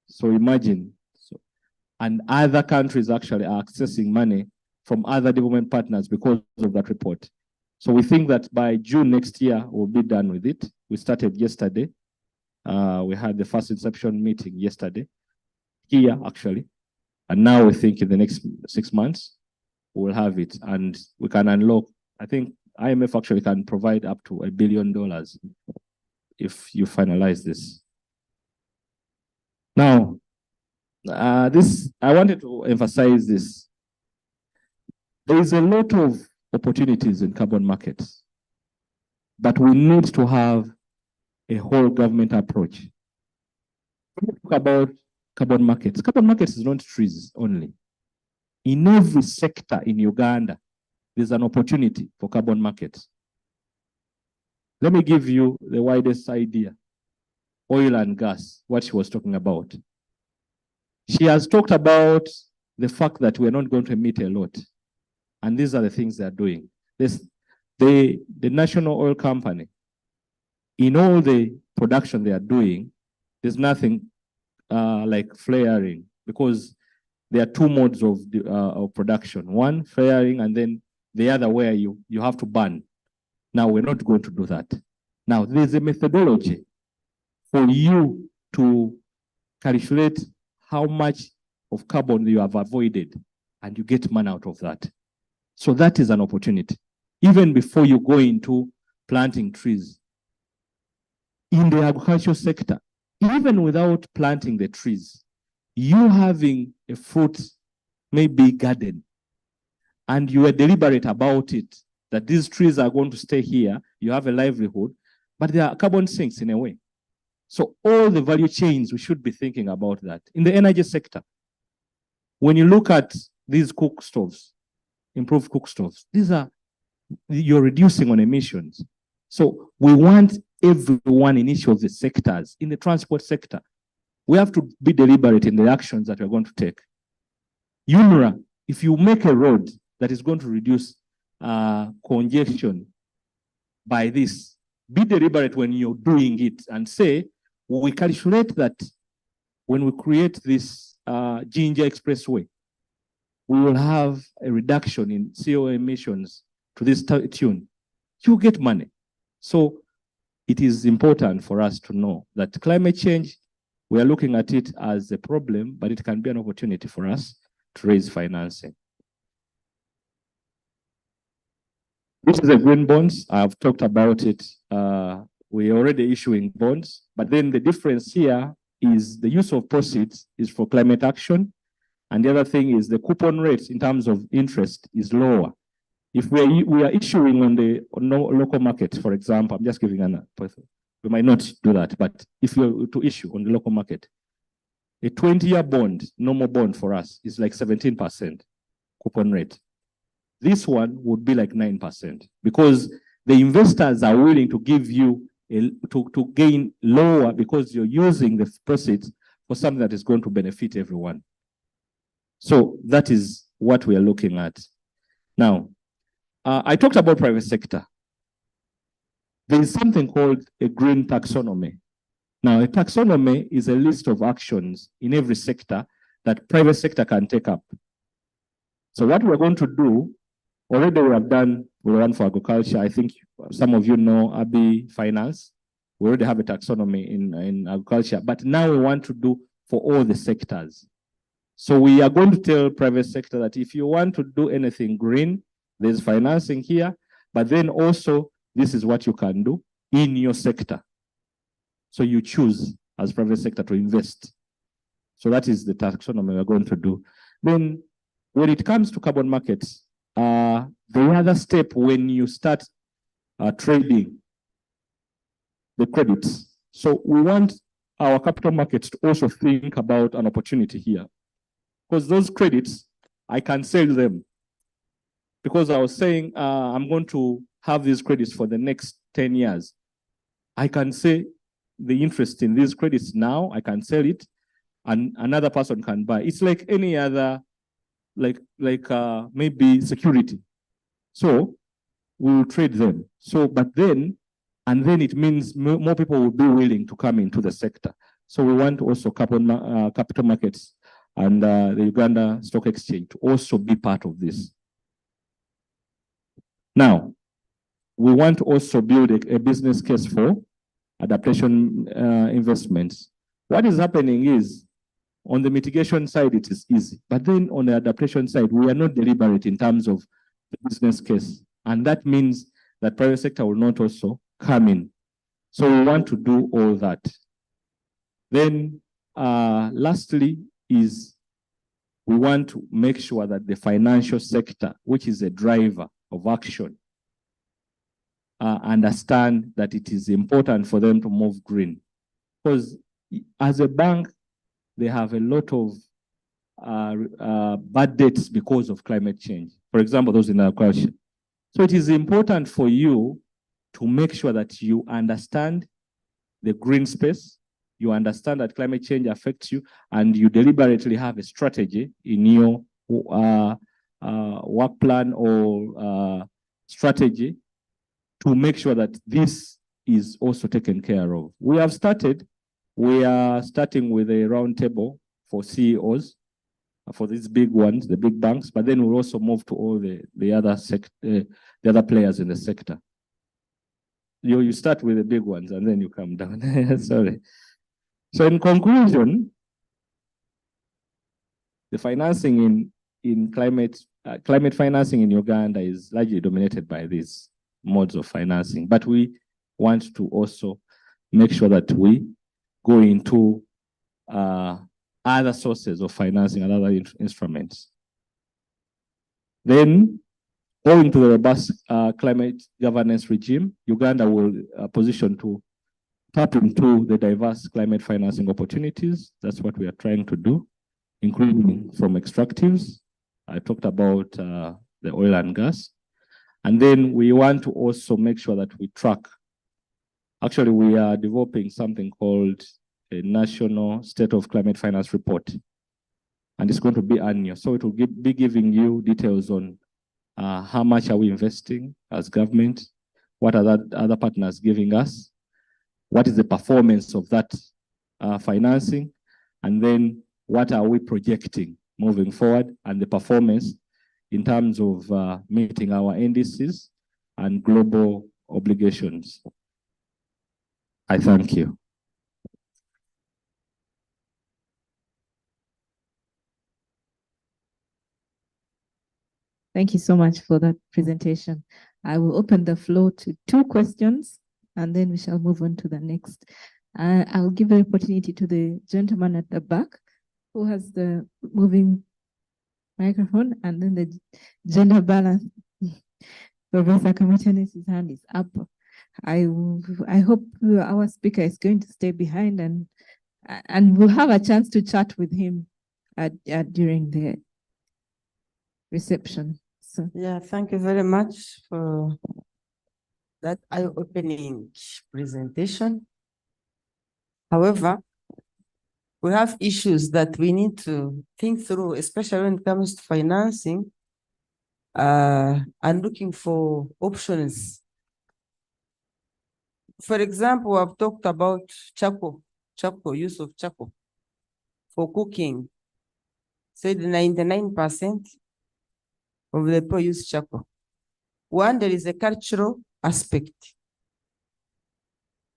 So imagine, and other countries actually are accessing money from other development partners because of that report. So we think that by June next year, we'll be done with it. We started yesterday. We had the first inception meeting yesterday, here actually. And now we think in the next 6 months, we'll have it and we can unlock. I think IMF actually can provide up to $1 billion if you finalize this. Now, I wanted to emphasize this. There is a lot of opportunities in carbon markets, but we need to have a whole government approach. When we talk about carbon markets is not trees only. In every sector in Uganda, there's an opportunity for carbon markets. Let me give you the widest idea. Oil and gas, what she was talking about. She has talked about the fact that we're not going to emit a lot. And these are the things they're doing. The National Oil Company, in all the production they are doing, there's nothing like flaring, because there are two modes of production. One, flaring, and then the other where you have to burn. Now, we're not going to do that. Now, there's a methodology for you to calculate how much of carbon you have avoided, and you get money out of that. So that is an opportunity. Even before you go into planting trees, in the agricultural sector, even without planting the trees, You having a fruit, maybe garden, and you are deliberate about it, that these trees are going to stay here, you have a livelihood, but they are carbon sinks in a way. So all the value chains, we should be thinking about that. In the energy sector, when you look at these cook stoves, improved cook stoves, you're reducing on emissions. So we want everyone in each of the sectors. In the transport sector, we have to be deliberate in the actions that we're going to take. UNRA, if you make a road that is going to reduce congestion by this, be deliberate when you're doing it and say, we calculate that when we create this Ginger Expressway, we will have a reduction in CO emissions to this tune. You get money. So it is important for us to know that climate change, we are looking at it as a problem, but it can be an opportunity for us to raise financing. This is the green bonds. I've talked about it. We're already issuing bonds, but then the difference here is the use of proceeds is for climate action. And the other thing is the coupon rate in terms of interest is lower. If we are issuing on the local market, for example, I'm just giving we might not do that, but if you're to issue on the local market, a 20-year bond, normal bond for us, is like 17% coupon rate. This one would be like 9% because the investors are willing to give you to gain lower because you're using the proceeds for something that is going to benefit everyone. So that is what we are looking at. Now, I talked about private sector. There is something called a green taxonomy. Now, a taxonomy is a list of actions in every sector that private sector can take up. So what we're going to do, already we have done one for agriculture. I think some of you know Abi Finance. We already have a taxonomy in agriculture, but now we want to do for all the sectors. So we are going to tell private sector that if you want to do anything green, there's financing here, but then also this is what you can do in your sector. So you choose as private sector to invest. So that is the taxonomy we're going to do. Then when it comes to carbon markets, the other step when you start trading the credits. So we want our capital markets to also think about an opportunity here. Because those credits, I can sell them. Because I was saying, I'm going to have these credits for the next 10 years. I can say the interest in these credits now, I can sell it, and another person can buy. It's like any other, maybe security. So we will trade them. So, but then, and then it means more people will be willing to come into the sector. So we want also capital markets and the Uganda Stock Exchange to also be part of this. Now, we want to also build a business case for adaptation investments. What is happening is, on the mitigation side, it is easy. But then on the adaptation side, we are not deliberate in terms of the business case. And that means that private sector will not also come in. So we want to do all that. Then lastly is we want to make sure that the financial sector, which is a driver of action, understand that it is important for them to move green. Because as a bank, they have a lot of bad debts because of climate change. For example, those in agriculture. So it is important for you to make sure that you understand the green space, you understand that climate change affects you, and you deliberately have a strategy in your work plan or strategy to make sure that this is also taken care of. We are starting with a roundtable for CEOs, for these big ones, the big banks, but then we'll also move to all the other players in the sector. You start with the big ones and then you come down. Sorry. So in conclusion, the financing in climate financing in Uganda is largely dominated by these modes of financing, but we want to also make sure that we go into other sources of financing and other instruments. Then, owing to the robust climate governance regime, Uganda will position to tap into the diverse climate financing opportunities. That's what we are trying to do, including from extractives. I talked about the oil and gas. And then we want to also make sure that we track. Actually, we are developing something called a National State of Climate Finance Report. And it's going to be annual. So it will be giving you details on how much are we investing as government, what are the other partners giving us, what is the performance of that financing, and then what are we projecting moving forward, and the performance in terms of meeting our NDCs and global obligations. I thank you. Thank you so much for that presentation. I will open the floor to 2 questions, and then we shall move on to the next. I will give an opportunity to the gentleman at the back who has the moving microphone, and then the gender balance. Professor Kamitanis' hand is up. I hope our speaker is going to stay behind, and we'll have a chance to chat with him during the reception. So. Yeah, thank you very much for that eye-opening presentation. However, we have issues that we need to think through, especially when it comes to financing and looking for options. For example, I've talked about charcoal, use of charcoal for cooking. Said 99% of the people use charcoal. One, there is a cultural aspect.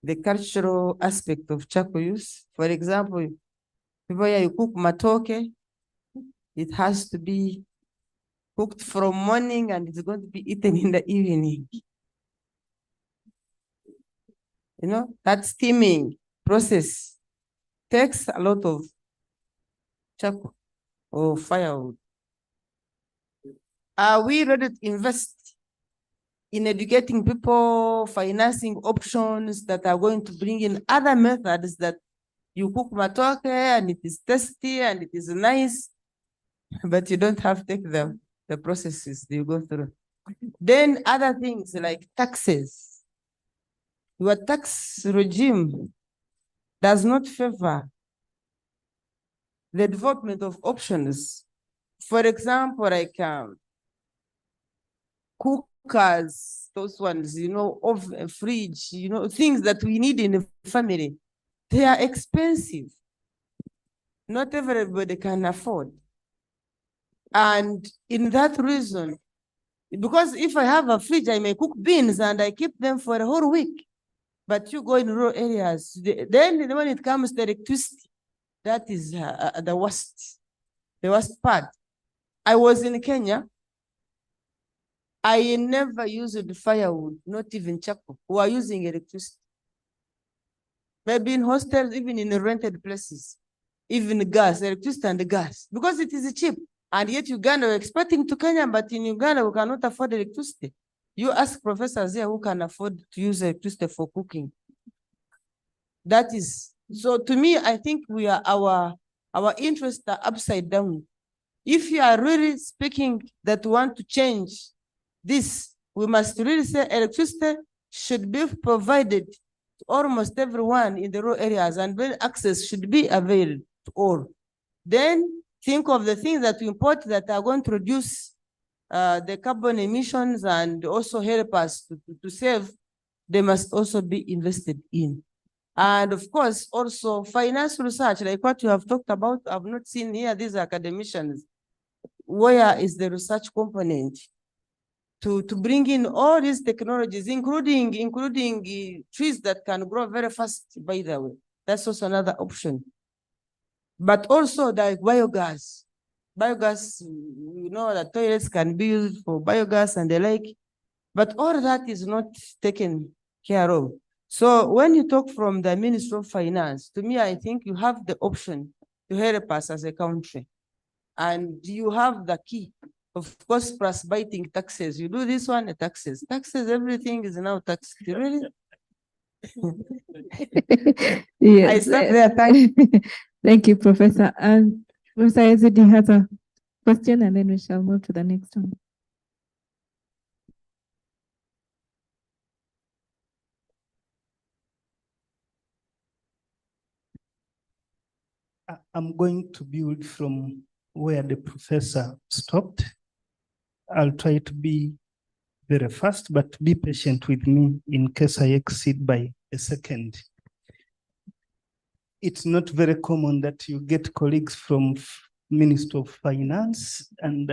The cultural aspect of charcoal use. For example, people here, you cook matoke, it has to be cooked from morning and it's going to be eaten in the evening. You know, that steaming process takes a lot of charcoal or firewood. Are we ready to invest in educating people, financing options that are going to bring in other methods that you cook matoke and it is tasty and it is nice, but you don't have to take the processes you go through. Then other things like taxes. Your tax regime does not favor the development of options. For example, like cookers, those ones, you know, oven, fridge, you know, things that we need in a family. They are expensive. Not everybody can afford. And in that reason, because if I have a fridge, I may cook beans and I keep them for a whole week. But you go in rural areas, then when it comes to electricity, that is the worst part. I was in Kenya. I never used firewood, not even charcoal. We are using electricity. Maybe in hostels, even in rented places, even gas, electricity and gas, because it is cheap. And yet Uganda, we're exporting to Kenya, but in Uganda, we cannot afford electricity. You ask professors here who can afford to use electricity for cooking. That is, so to me, I think we are our interests are upside down. If you are really speaking that we want to change this, we must really say electricity should be provided to almost everyone in the rural areas, and when access should be available to all. Then think of the things that we import that are going to reduce the carbon emissions and also help us to save. They must also be invested in. And of course, also finance research, like what you have talked about. I've not seen here these academicians. Where is the research component to bring in all these technologies, including trees that can grow very fast, by the way. That's also another option. But also like biogas. Biogas, you know, the toilets can be used for biogas and the like, but all that is not taken care of. So when you talk from the Ministry of Finance, to me, I think you have the option to help us as a country. And you have the key, of course, plus biting taxes. You do this one, taxes. Taxes, everything is now taxed. Really? Yes. I stop there. Thank Thank you, Professor. And Professor Ezedi has a question, and then we shall move to the next one. I'm going to build from where the professor stopped. I'll try to be very fast, but be patient with me in case I exceed by a second. It's not very common that you get colleagues from Minister of Finance, and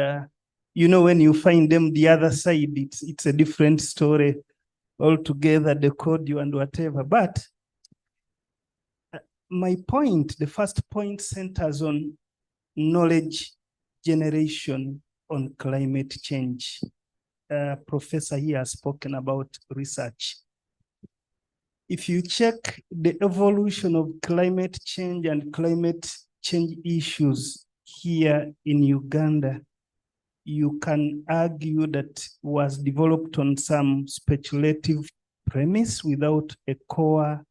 when you find them the other side, it's a different story altogether, they code you and whatever. But my point, the first point, centers on knowledge generation on climate change. Professor here has spoken about research. If you check the evolution of climate change and climate change issues here in Uganda, you can argue that was developed on some speculative premise without a core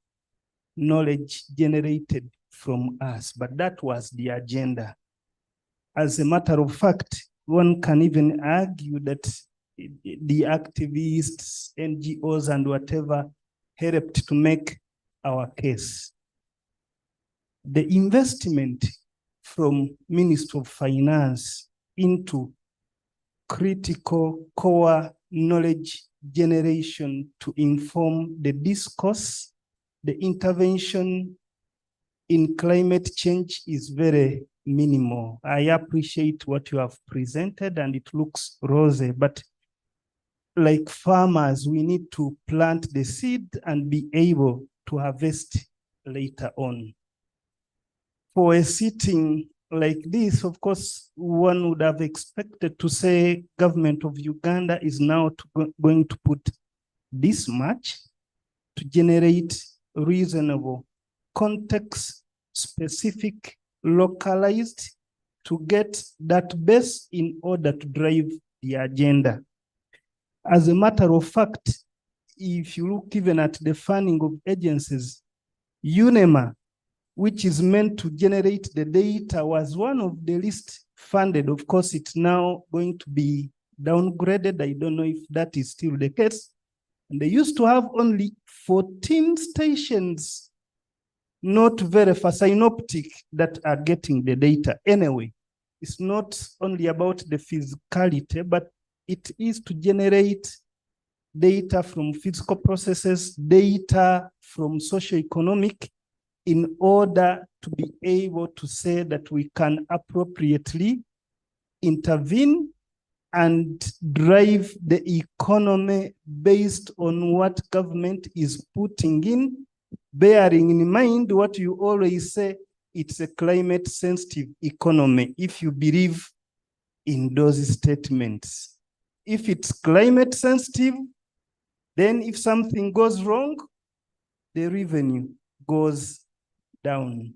knowledge generated from us, but that was the agenda. As a matter of fact, one can even argue that the activists, NGOs, and whatever helped to make our case. The investment from Ministry of Finance into critical core knowledge generation to inform the discourse, the intervention in climate change is very minimal. I appreciate what you have presented and it looks rosy, but like farmers, we need to plant the seed and be able to harvest later on. For a sitting like this, of course, one would have expected to say government of Uganda is now going to put this much to generate reasonable, context-specific, localized, to get that base in order to drive the agenda. As a matter of fact, if you look even at the funding of agencies, UNEMA, which is meant to generate the data, was one of the least funded. Of course, it's now going to be downgraded. I don't know if that is still the case. And they used to have only 14 stations, not very fast, synoptic, that are getting the data. Anyway, it's not only about the physicality, but it is to generate data from physical processes, data from socioeconomic, in order to be able to say that we can appropriately intervene and drive the economy based on what government is putting in, bearing in mind what you always say, it's a climate sensitive economy, if you believe in those statements. If it's climate sensitive, then if something goes wrong, the revenue goes down.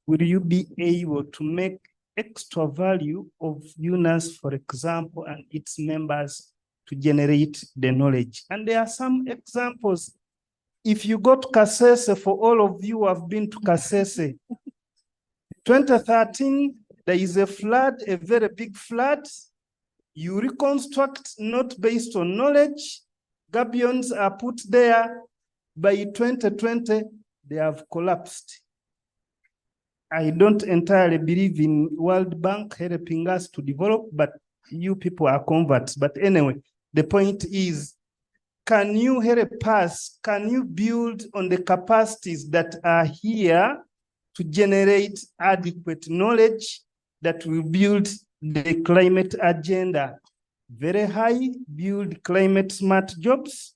Will you be able to make extra value of UNAS, for example, and its members to generate the knowledge? And there are some examples. If you go to Kasese, for all of you who have been to Kasese, 2013, there is a flood, a very big flood. You reconstruct not based on knowledge. Gabions are put there. By 2020, they have collapsed. I don't entirely believe in World Bank helping us to develop, but you people are converts. But anyway, the point is, can you help us? Can you build on the capacities that are here to generate adequate knowledge that will build the climate agenda very high, build climate smart jobs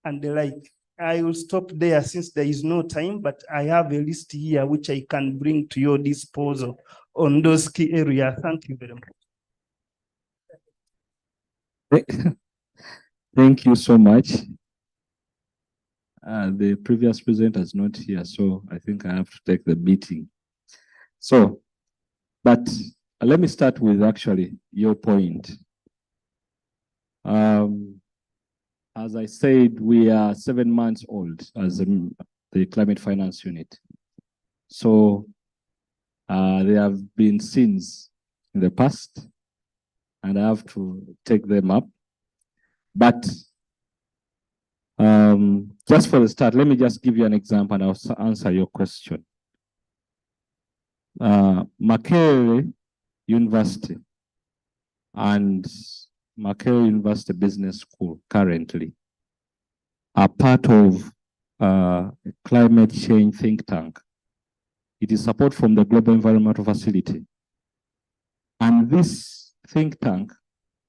and the like? I will stop there since there is no time, but I have a list here which I can bring to your disposal on those key areas. Thank you very much. Thank you so much. The previous presenter is not here, so I think I have to take the beating. So, but let me start with actually your point. As I said, we are 7 months old as the climate finance unit. So there have been sins in the past, and I have to take them up. But just for the start, let me just give you an example and I'll answer your question. Makerere University and Makerere University Business School currently are part of a climate change think tank. It is support from the Global Environmental Facility. And this think tank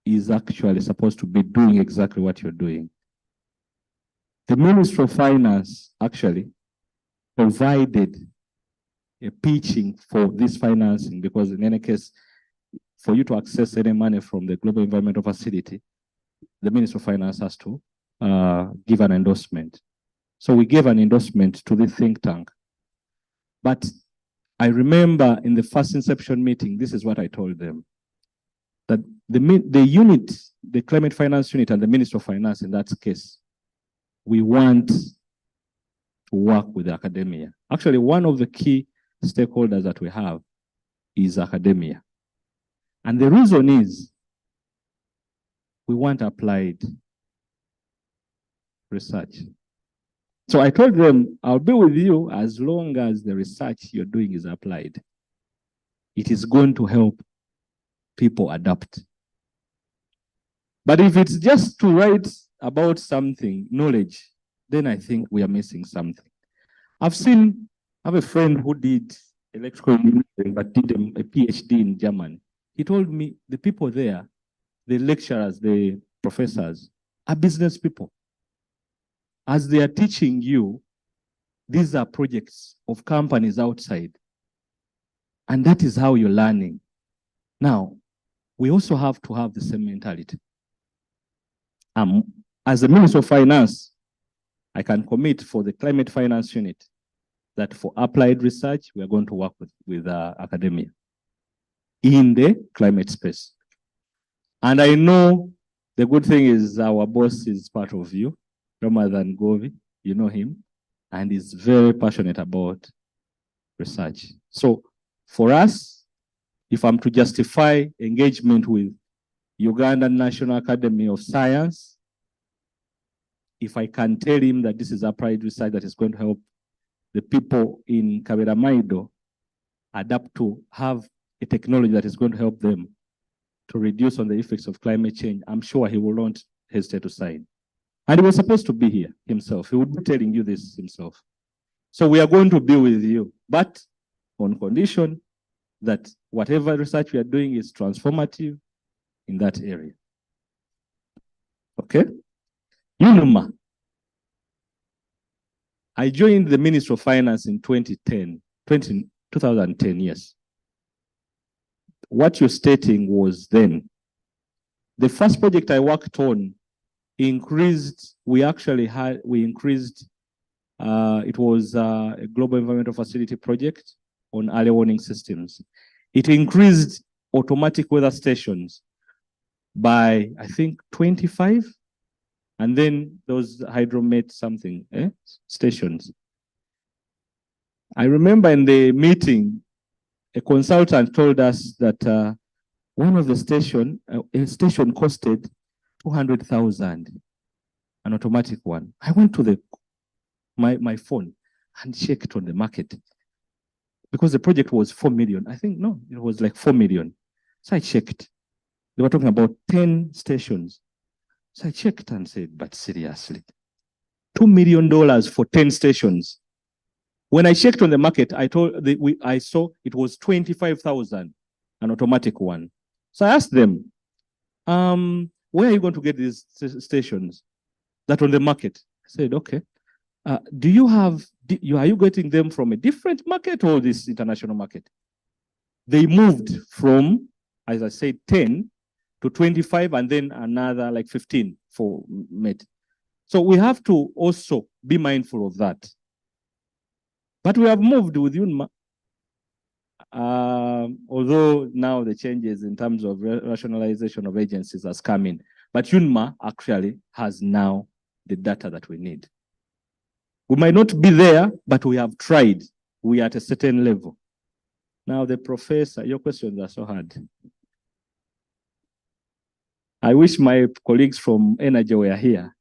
is actually supposed to be doing exactly what you're doing. The Ministry of Finance actually provided a pitching for this financing, because in any case, for you to access any money from the Global Environmental Facility, the Ministry of Finance has to give an endorsement. So we gave an endorsement to the think tank. But I remember in the first inception meeting, this is what I told them, that the unit, the climate finance unit and the Ministry of Finance in that case, we want to work with academia. Actually, one of the key stakeholders that we have is academia. And the reason is we want applied research. So I told them, I'll be with you as long as the research you're doing is applied. It is going to help people adapt. But if it's just to write about something, knowledge, then I think we are missing something. I have a friend who did electrical engineering, but did a PhD in Germany. He told me the people there, the lecturers, the professors, are business people. As they are teaching you, these are projects of companies outside. And that is how you're learning. Now, we also have to have the same mentality. As the Minister of Finance, I can commit for the climate finance unit that for applied research, we are going to work with academia in the climate space. And I know the good thing is our boss is part of you, Ramadan Govi, you know him, and he's very passionate about research. So for us, if I'm to justify engagement with Ugandan National Academy of Science, if I can tell him that this is applied research that is going to help the people in Kaberamaido adapt to have a technology that is going to help them to reduce on the effects of climate change, I'm sure he will not hesitate to sign. And he was supposed to be here himself. He would be telling you this himself. So we are going to be with you, but on condition that whatever research we are doing is transformative in that area. Okay? UNUMA. I joined the Ministry of Finance in 2010, yes. What you're stating was then. The first project I worked on increased, it was a global environmental facility project on early warning systems. It increased automatic weather stations by, I think, 25. And then those hydromet something stations. I remember in the meeting, a consultant told us that one of the station, a station costed 200,000, an automatic one. I went to my phone and checked on the market because the project was 4 million. I think, no, it was like 4 million. So I checked. They were talking about 10 stations. So I checked and said, but seriously, $2 million for 10 stations. When I checked on the market, I saw it was 25,000, an automatic one. So I asked them, where are you going to get these stations that on the market? I said, okay. Are you getting them from a different market or this international market? They moved from, as I said, 10 to 25 and then another like 15 for Met. So we have to also be mindful of that. But we have moved with UNMA. although now the changes in terms of rationalization of agencies has come in, but UNMA actually has now the data that we need. We might not be there, but we have tried. We are at a certain level. Now, the professor, your questions are so hard. I wish my colleagues from energy were here.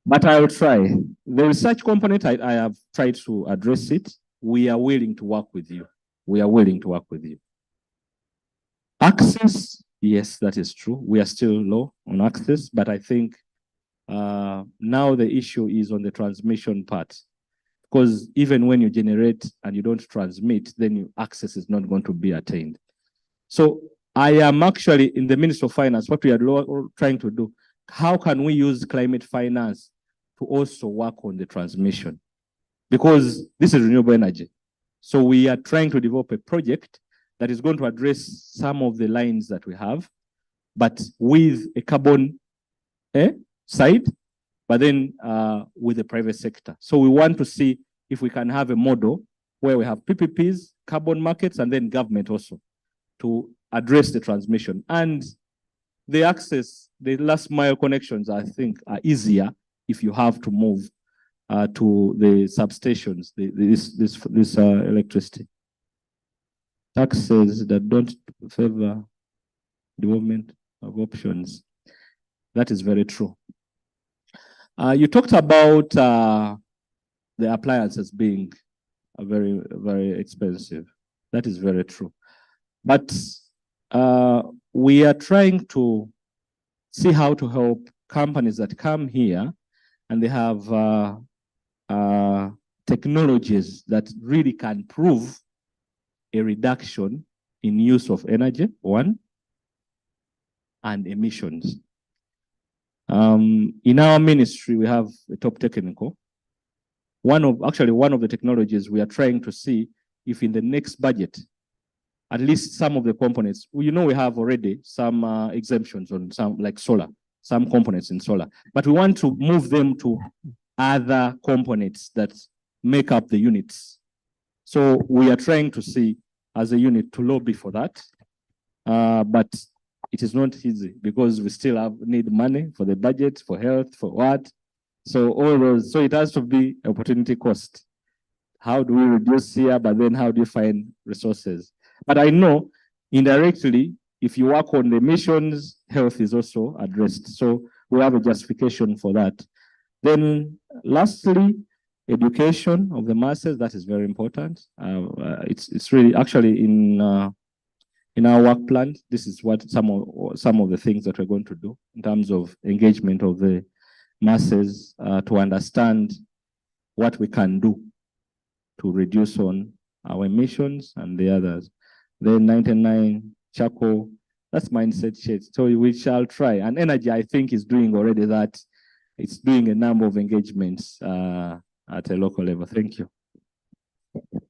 But I will try. The research component, I have tried to address it. We are willing to work with you. We are willing to work with you. Access, yes, that is true. We are still low on access, but I think now the issue is on the transmission part. Because even when you generate and you don't transmit, then your access is not going to be attained. So I am actually in the Ministry of Finance, what we are trying to do, how can we use climate finance to also work on the transmission? Because this is renewable energy. So we are trying to develop a project that is going to address some of the lines that we have, but with a carbon side, but then with the private sector. So we want to see if we can have a model where we have PPPs, carbon markets, and then government also to address the transmission. And the access, the last mile connections, I think, are easier if you have to move to the substations, this electricity. Taxes that don't favor development of options. That is very true. You talked about the appliances being very, very expensive. That is very true. But we are trying to see how to help companies that come here and they have technologies that really can prove a reduction in use of energy, one, and emissions. In our ministry, we have a top technical. One of the technologies we are trying to see if in the next budget, at least some of the components, we have already some exemptions on some, like solar, some components in solar, but we want to move them to other components that make up the units. So we are trying to see as a unit to lobby for that, but it is not easy because we still need money for the budget, for health, for what. So all those, so it has to be opportunity cost. How do we reduce here, but then how do you find resources? But I know indirectly, if you work on the emissions, health is also addressed. So we have a justification for that. Then lastly, education of the masses, that is very important. It's really actually in our work plan, this is what some of the things that we're going to do in terms of engagement of the masses to understand what we can do to reduce on our emissions and the others. Then 99 charcoal, that's mindset shit. So we shall try. And energy, I think, is doing already that. It's doing a number of engagements at a local level. Thank you.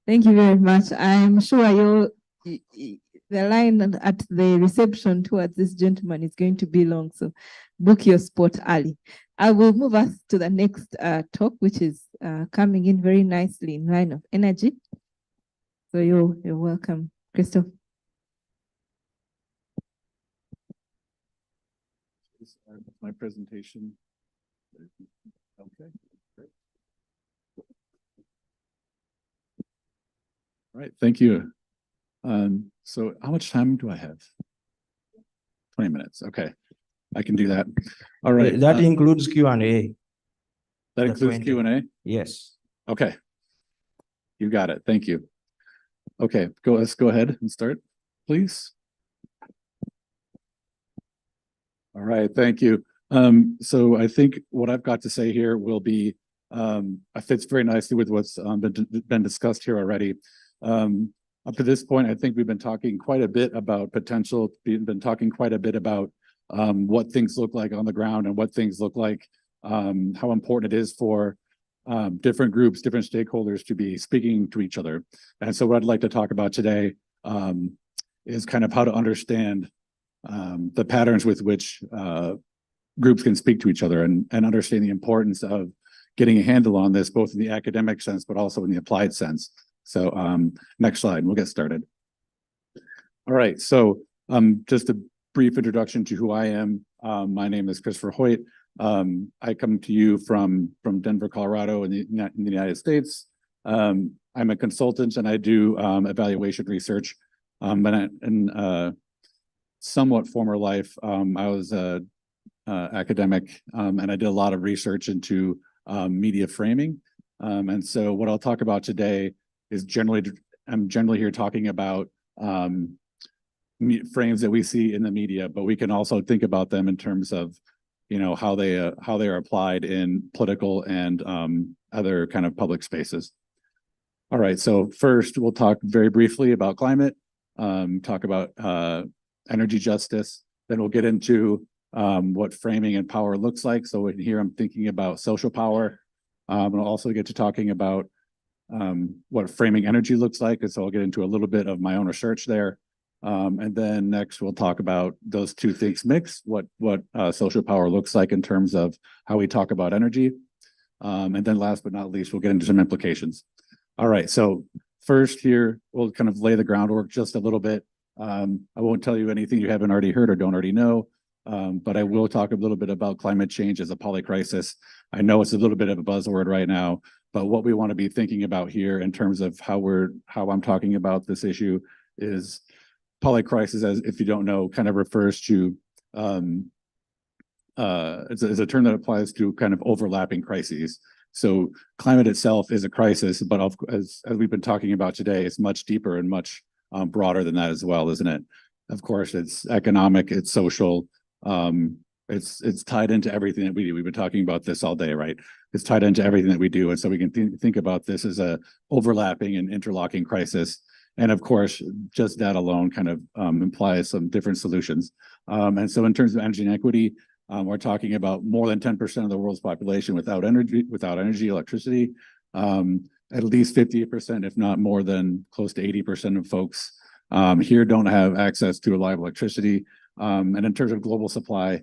Thank you very much. I'm sure the line at the reception towards this gentleman is going to be long, so book your spot early. I will move us to the next talk, which is coming in very nicely in line of energy. So you're welcome, Christoph. My presentation. Okay, great. All right, thank you. So how much time do I have? 20 minutes, okay. I can do that. All right. That includes Q&A. That includes Q&A? Yes. Okay. You got it, thank you. Okay, let's go ahead and start, please. All right, thank you. So I think what I've got to say here will be, fits very nicely with what's been discussed here already. Up to this point, I think we've been talking quite a bit about potential, we've been talking quite a bit about what things look like on the ground and what things look like, how important it is for different groups, different stakeholders to be speaking to each other. And so what I'd like to talk about today is kind of how to understand the patterns with which groups can speak to each other and understand the importance of getting a handle on this, both in the academic sense, but also in the applied sense. So next slide, we'll get started. All right, so just a brief introduction to who I am. My name is Christopher Hoyt. I come to you from Denver, Colorado in the United States. I'm a consultant and I do evaluation research. But in somewhat former life, I was a academic and I did a lot of research into media framing. And so what I'll talk about today is I'm generally here talking about frames that we see in the media, but we can also think about them in terms of, how they are applied in political and other kind of public spaces. All right, so first we'll talk very briefly about climate, talk about energy justice, then we'll get into what framing and power looks like. So in here I'm thinking about social power. And I'll also get to talking about what framing energy looks like. And so I'll get into a little bit of my own research there. And then next we'll talk about those two things mixed, what social power looks like in terms of how we talk about energy. And then last but not least, we'll get into some implications. All right, so first here, we'll kind of lay the groundwork just a little bit. I won't tell you anything you haven't already heard or don't already know, but I will talk a little bit about climate change as a polycrisis. I know it's a little bit of a buzzword right now, but what we want to be thinking about here in terms of how I'm talking about this issue is polycrisis, as if you don't know, kind of refers to it's a term that applies to kind of overlapping crises. So climate itself is a crisis, but as we've been talking about today, it's much deeper and much broader than that as well, isn't it? Of course, it's economic, it's social, it's tied into everything that we do. We've been talking about this all day, right? It's tied into everything that we do, and so we can think about this as a overlapping and interlocking crisis. And of course, just that alone kind of implies some different solutions. And so in terms of energy inequity, we're talking about more than 10% of the world's population without energy, electricity. At least 50%, if not more than close to 80% of folks here don't have access to reliable electricity. And in terms of global supply,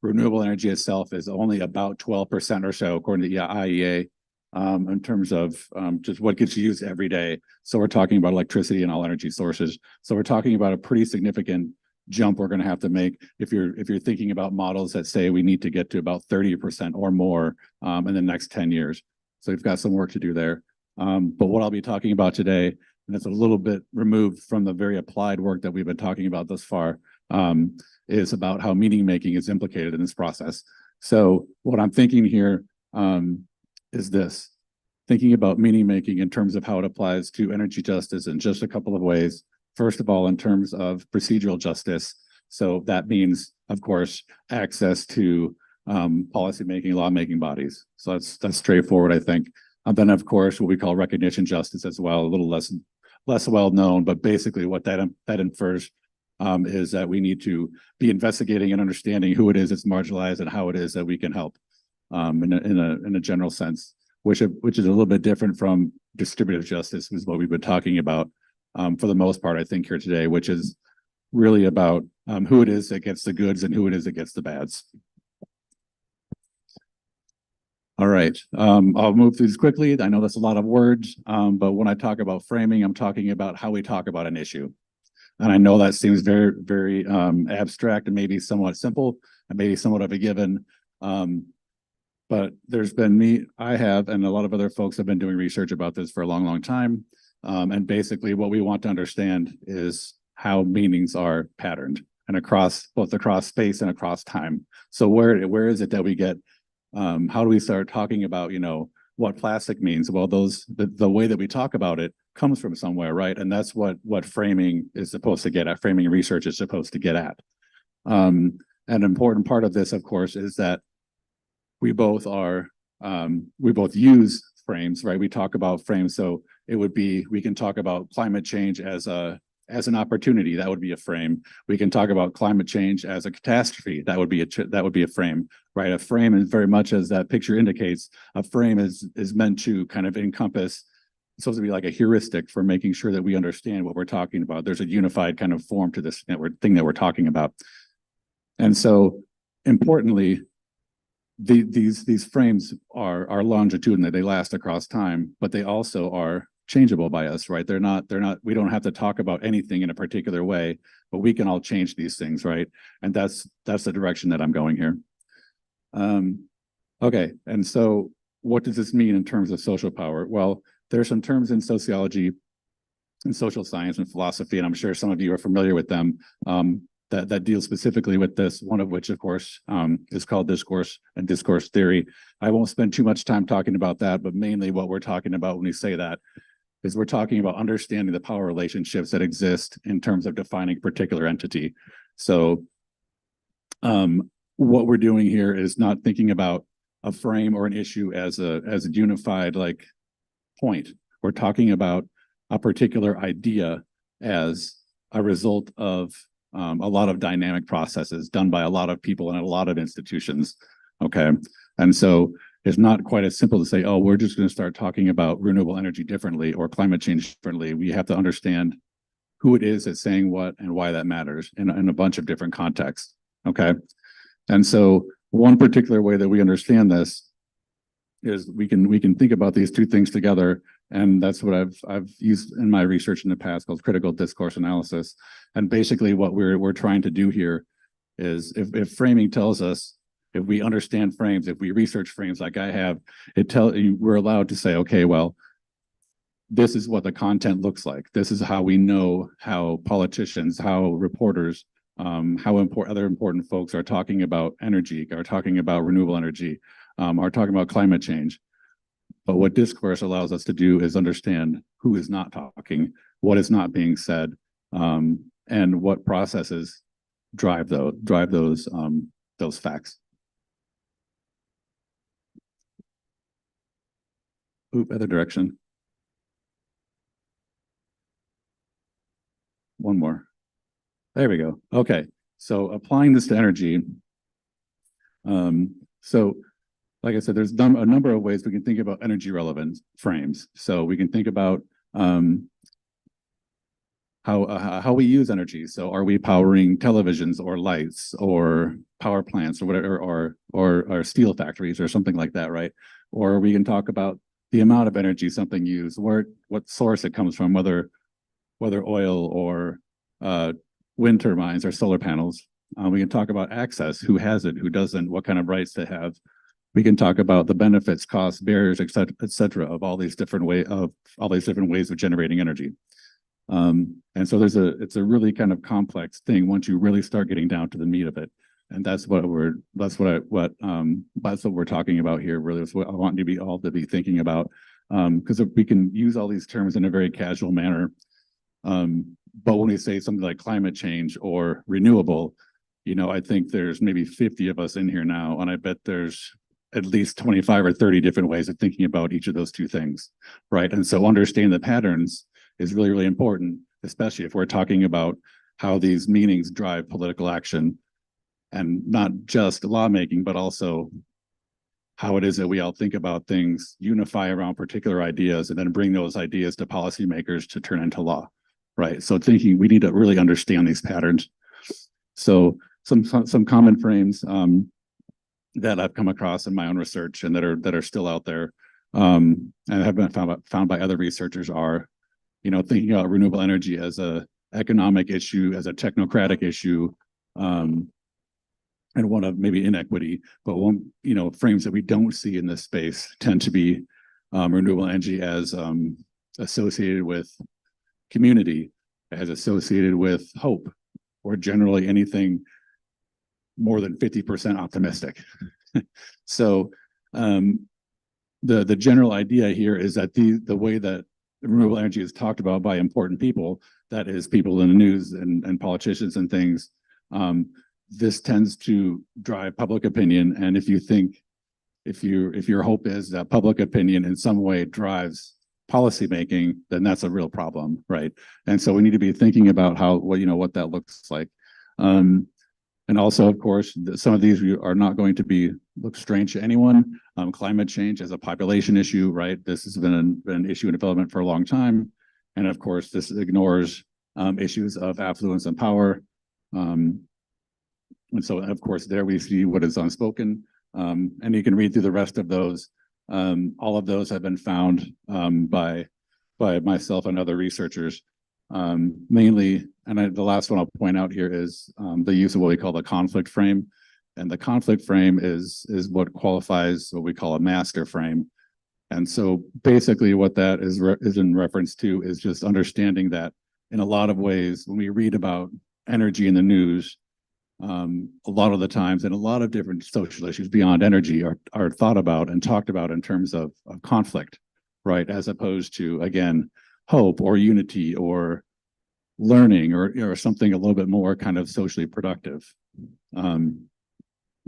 renewable energy itself is only about 12% or so, according to the IEA, in terms of just what gets used every day. So we're talking about electricity and all energy sources. So we're talking about a pretty significant jump we're going to have to make if you're thinking about models that say we need to get to about 30% or more in the next 10 years. So we've got some work to do there. But what I'll be talking about today, and it's a little bit removed from the very applied work that we've been talking about thus far, is about how meaning making is implicated in this process. So what I'm thinking here is this, thinking about meaning making in terms of how it applies to energy justice in just a couple of ways. First of all, in terms of procedural justice. So that means, of course, access to policymaking, lawmaking bodies. So that's straightforward, I think. And then, of course, what we call recognition justice as well, a little less well known, but basically what that infers is that we need to be investigating and understanding who it is that's marginalized and how it is that we can help in a general sense, which is a little bit different from distributive justice, is what we've been talking about for the most part, I think, here today, which is really about who it is that gets the goods and who it is that gets the bads. All right, I'll move through this quickly. I know that's a lot of words, but when I talk about framing, I'm talking about how we talk about an issue. And I know that seems very, very abstract and maybe somewhat simple and maybe somewhat of a given. But I have, and a lot of other folks have been doing research about this for a long, long time. And basically what we want to understand is how meanings are patterned and both across space and across time. So where is it that we get, how do we start talking about, what plastic means? Well, the way that we talk about it comes from somewhere, right? And that's what framing is supposed to get at, framing research is supposed to get at. An important part of this, of course, is that we both use frames, right? We talk about frames. So we can talk about climate change as an opportunity. That would be a frame. We can talk about climate change as a catastrophe. That would be a frame, right? A frame is very much, as that picture indicates, a frame is meant to kind of encompass, it's supposed to be like a heuristic for making sure that we understand what we're talking about. There's a unified kind of form to this thing that we're talking about. And so importantly, these frames are longitudinal, they last across time, but they also are changeable by us, right? We don't have to talk about anything in a particular way, but we can all change these things, right? And that's the direction that I'm going here. Okay, and so what does this mean in terms of social power? Well, there are some terms in sociology and social science and philosophy, and I'm sure some of you are familiar with them, that deal specifically with this, one of which, of course, is called discourse and discourse theory. I won't spend too much time talking about that, but mainly what we're talking about when we say that is we're talking about understanding the power relationships that exist in terms of defining a particular entity. So what we're doing here is not thinking about a frame or an issue as a unified like point. We're talking about a particular idea as a result of a lot of dynamic processes done by a lot of people and a lot of institutions. Okay, and so it's not quite as simple to say, oh, we're just going to start talking about renewable energy differently or climate change differently. We have to understand who it is that's saying what and why that matters in a bunch of different contexts. Okay, and so one particular way that we understand this is we can think about these two things together, and that's what I've used in my research in the past called critical discourse analysis. And basically, what we're trying to do here is if framing tells us, if we understand frames, if we research frames like I have, we're allowed to say, okay, well, this is what the content looks like. This is how we know how politicians, how reporters, how other important folks are talking about energy, are talking about renewable energy, are talking about climate change. But what discourse allows us to do is understand who is not talking, what is not being said, and what processes drive those facts. Oop, other direction. One more. There we go. Okay, so applying this to energy. So like I said, there's a number of ways we can think about energy relevant frames. So we can think about how we use energy. So are we powering televisions or lights or power plants or whatever, or steel factories or something like that, right? Or we can talk about the amount of energy something used, what source it comes from, whether oil or wind turbines or solar panels. We can talk about access, who has it, who doesn't, what kind of rights they have. We can talk about the benefits, costs, barriers, et cetera, of all these different ways of generating energy. And so it's a really kind of complex thing once you really start getting down to the meat of it. And that's what we're talking about here. Really, that's what I want you to be thinking about. Because we can use all these terms in a very casual manner. But when we say something like climate change or renewable, I think there's maybe 50 of us in here now, and I bet there's at least 25 or 30 different ways of thinking about each of those two things, right? And so understanding the patterns is really, really important, especially if we're talking about how these meanings drive political action, and not just lawmaking, but also how it is that we all think about things, unify around particular ideas, and then bring those ideas to policymakers to turn into law, right? So we need to really understand these patterns. So some common frames that I've come across in my own research and that are still out there and have been found by other researchers are, thinking about renewable energy as a economic issue, as a technocratic issue, and one of maybe inequity. But frames that we don't see in this space tend to be renewable energy as associated with community, as associated with hope, or generally anything more than 50% optimistic. So the general idea here is that the way that renewable energy is talked about by important people, that is people in the news and politicians and things, this tends to drive public opinion. And if your hope is that public opinion in some way drives policymaking, then that's a real problem, right? And so we need to be thinking about what that looks like. And also, of course, some of these are not going to look strange to anyone. Climate change as a population issue, right? This has been an issue in development for a long time. And of course, this ignores issues of affluence and power. And so, of course, there we see what is unspoken. And you can read through the rest of those. All of those have been found by by myself and other researchers. Mainly, and the last one I'll point out here is the use of what we call the conflict frame. And the conflict frame is what qualifies what we call a master frame. And so basically what that is in reference to is just understanding that in a lot of ways, when we read about energy in the news, a lot of the times and a lot of different social issues beyond energy are thought about and talked about in terms of conflict, right? As opposed to, again, hope or unity or learning or something a little bit more kind of socially productive.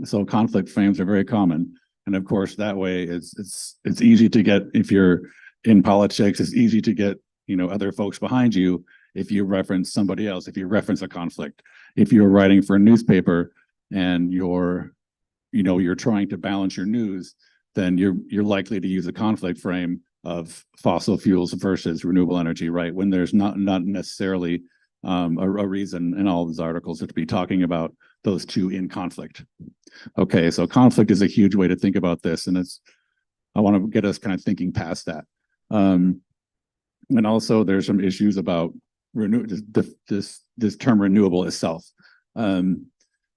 So conflict frames are very common. And of course, that way it's easy to get, if you're in politics, it's easy to get, other folks behind you if you reference somebody else, if you reference a conflict. If you're writing for a newspaper and you're trying to balance your news, then you're likely to use a conflict frame of fossil fuels versus renewable energy, right? When there's not necessarily a reason in all of these articles to be talking about those two in conflict. Okay, so conflict is a huge way to think about this, and I want to get us kind of thinking past that. And also there's some issues about this term renewable itself,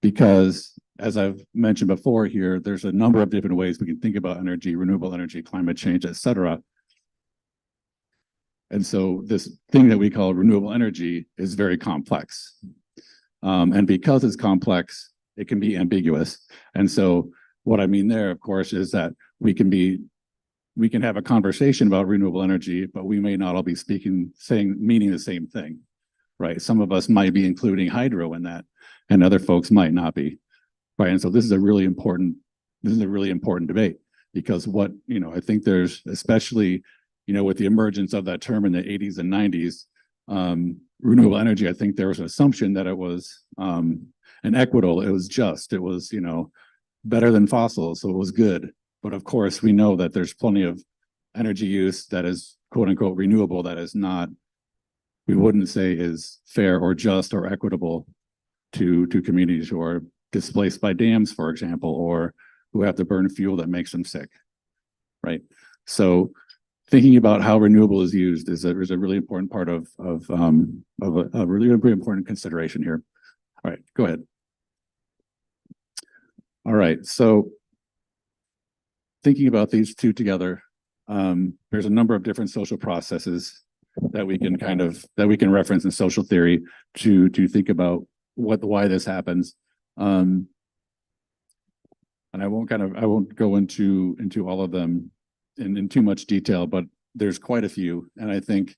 because as I've mentioned before here, there's a number of different ways we can think about energy, renewable energy, climate change, etc. And so this thing that we call renewable energy is very complex. And because it's complex, it can be ambiguous. And so what I mean there, of course, is that we can have a conversation about renewable energy, but we may not all be meaning the same thing, right? Some of us might be including hydro in that, and other folks might not be, right? And so this is a really important debate, because I think there's, especially, with the emergence of that term in the 80s and 90s, renewable energy, I think there was an assumption that it was inequitable, it was just, it was, better than fossil, so it was good. But of course, we know that there's plenty of energy use that is quote unquote renewable that is not, we wouldn't say is fair or just or equitable to communities who are displaced by dams, for example, or who have to burn fuel that makes them sick, right? So thinking about how renewable is used is a really important part of a really important consideration here. All right, go ahead. All right, so thinking about these two together, there's a number of different social processes that we can reference in social theory to think about why this happens. And I won't go into all of them in too much detail, but there's quite a few. And I think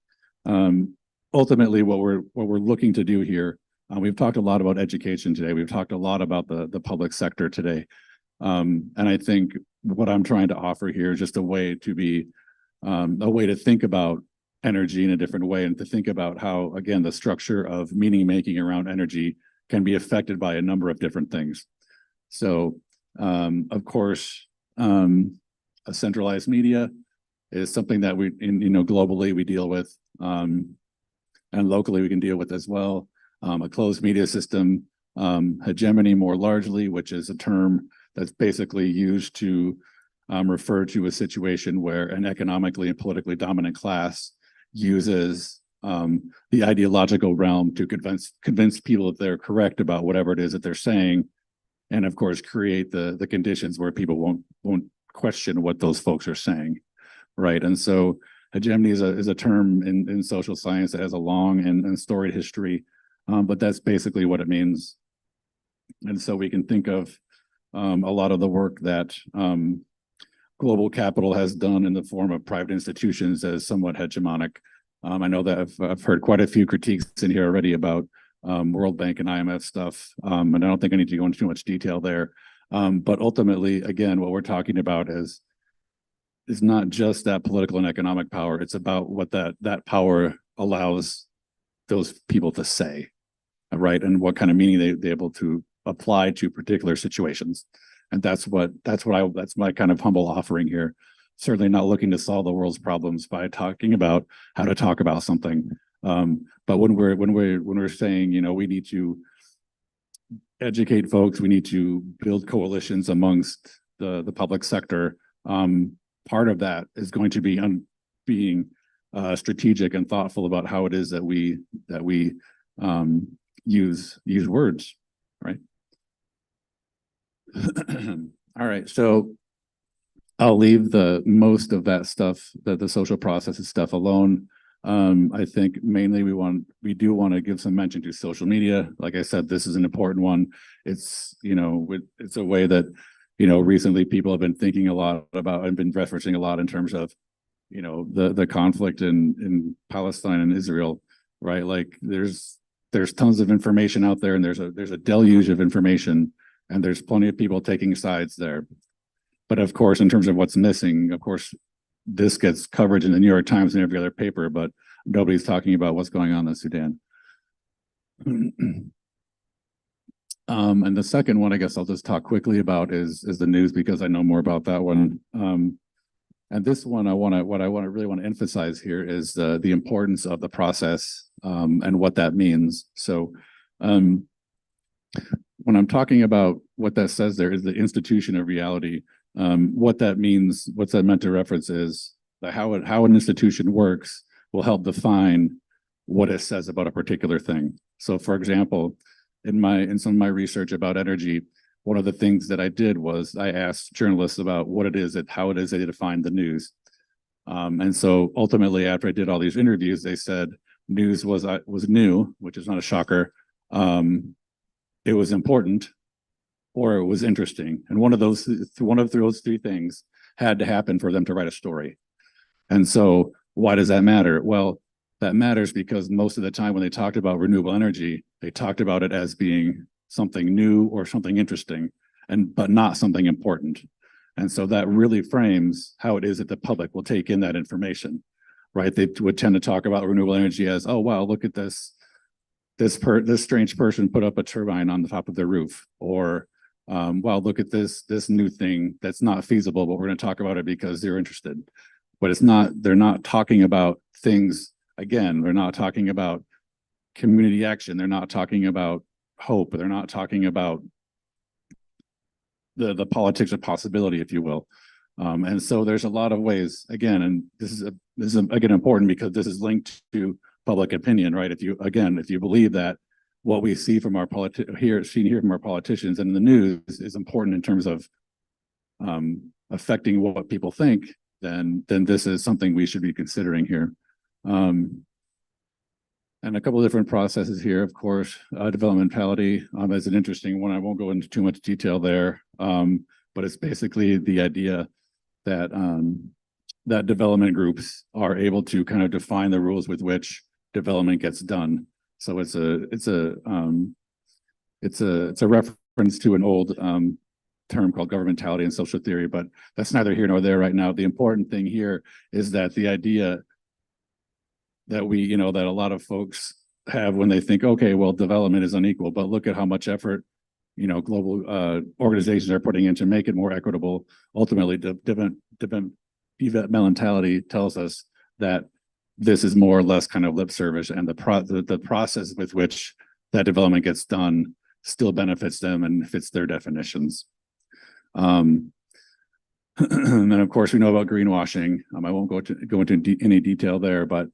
ultimately what we're looking to do here, we've talked a lot about education today. We've talked a lot about the public sector today. And I think what I'm trying to offer here is just a way to think about energy in a different way, and to think about how, again, the structure of meaning making around energy can be affected by a number of different things. So, of course, a centralized media is something that globally we deal with, and locally we can deal with as well. A closed media system, hegemony more largely, which is a term that's basically used to refer to a situation where an economically and politically dominant class uses the ideological realm to convince people that they're correct about whatever it is that they're saying, and of course create the conditions where people won't question what those folks are saying, right? And so hegemony is a term in social science that has a long and storied history, but that's basically what it means. And so we can think of a lot of the work that global capital has done in the form of private institutions as somewhat hegemonic. I know that I've heard quite a few critiques in here already about World Bank and IMF stuff, and I don't think I need to go into too much detail there. But ultimately, again, what we're talking about is not just that political and economic power. It's about what that power allows those people to say, right? And what kind of meaning they're able to apply to particular situations. And that's my kind of humble offering here. Certainly not looking to solve the world's problems by talking about how to talk about something. But when we're saying, we need to educate folks, we need to build coalitions amongst the public sector, part of that is going to be being strategic and thoughtful about how it is that we use words, right? All right, so I'll leave the most of that stuff, the social processes stuff alone. I think mainly we do want to give some mention to social media. Like I said, this is an important one. It's, it's a way that, recently people have been thinking a lot about and been referencing a lot in terms of, the conflict in Palestine and Israel, right? Like there's tons of information out there, and there's a deluge of information, and there's plenty of people taking sides there. But of course, in terms of what's missing, of course, this gets coverage in the New York Times and every other paper, but nobody's talking about what's going on in Sudan. And the second one, I guess I'll just talk quickly about is the news, because I know more about that one. And this one, what I really want to emphasize here is the importance of the process and what that means. So when I'm talking about what that says there is the institution of reality. What that means, what's that meant to reference is that how an institution works will help define what it says about a particular thing. So for example, in some of my research about energy, one of the things that I did was I asked journalists about how it is they define the news. And so ultimately, after I did all these interviews, they said news was new, which is not a shocker. It was important, or it was interesting. And one of those three things had to happen for them to write a story. And so why does that matter? Well, that matters because most of the time when they talked about renewable energy, they talked about it as being something new or something interesting, but not something important. And so that really frames how it is that the public will take in that information, right? They would tend to talk about renewable energy as, oh, wow, look at this strange person put up a turbine on the top of their roof, or wow, look at this new thing that's not feasible, but we're going to talk about it because they're interested. But they're not talking about things, again, they're not talking about community action, they're not talking about hope, they're not talking about the politics of possibility, if you will. And so there's a lot of ways, again, and this is again important because this is linked to public opinion, right? If you believe that what we see from our seen here from our politicians and in the news is important in terms of affecting what people think, then this is something we should be considering here. And a couple of different processes here, of course. Developmentality is an interesting one. I won't go into too much detail there, but it's basically the idea that that development groups are able to kind of define the rules with which development gets done. So it's a reference to an old term called governmentality and social theory, but that's neither here nor there right now. The important thing here is that the idea that that a lot of folks have when they think, okay, well, development is unequal, but look at how much effort, global organizations are putting in to make it more equitable. Ultimately, developmentality tells us that this is more or less kind of lip service, and the process with which that development gets done still benefits them and fits their definitions. And then, of course, we know about greenwashing. I won't go into any detail there, but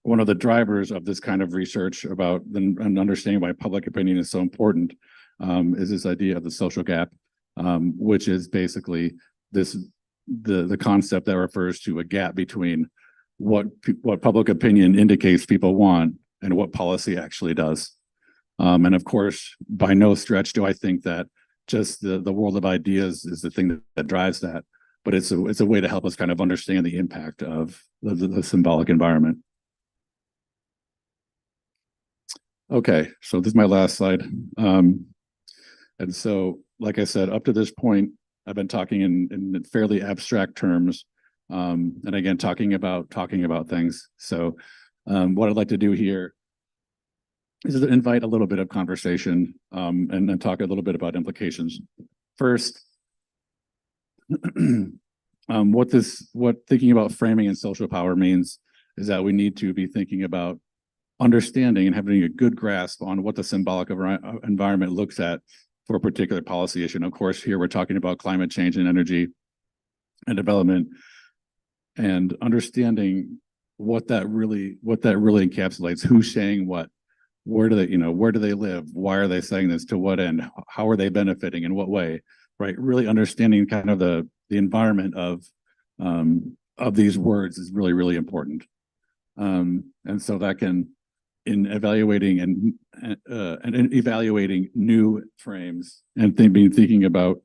one of the drivers of this kind of research about and understanding why public opinion is so important is this idea of the social gap, which is basically the concept that refers to a gap between what public opinion indicates people want and what policy actually does. And of course, by no stretch do I think that just the world of ideas is the thing that drives that, but it's a way to help us kind of understand the impact of the symbolic environment. Okay, so this is my last slide. And so, like I said, up to this point, I've been talking in fairly abstract terms, and again, talking about things. So what I'd like to do here is to invite a little bit of conversation and then talk a little bit about implications. First, what thinking about framing and social power means is that we need to be thinking about understanding and having a good grasp on what the symbolic environment looks at for a particular policy issue. And of course, here we're talking about climate change and energy and development. and understanding what that really encapsulates, who's saying what, where do they live? Why are they saying this? To what end? How are they benefiting? In what way? Right? Really understanding kind of the environment of these words is really, really important. And so that can, in evaluating and evaluating new frames and thinking about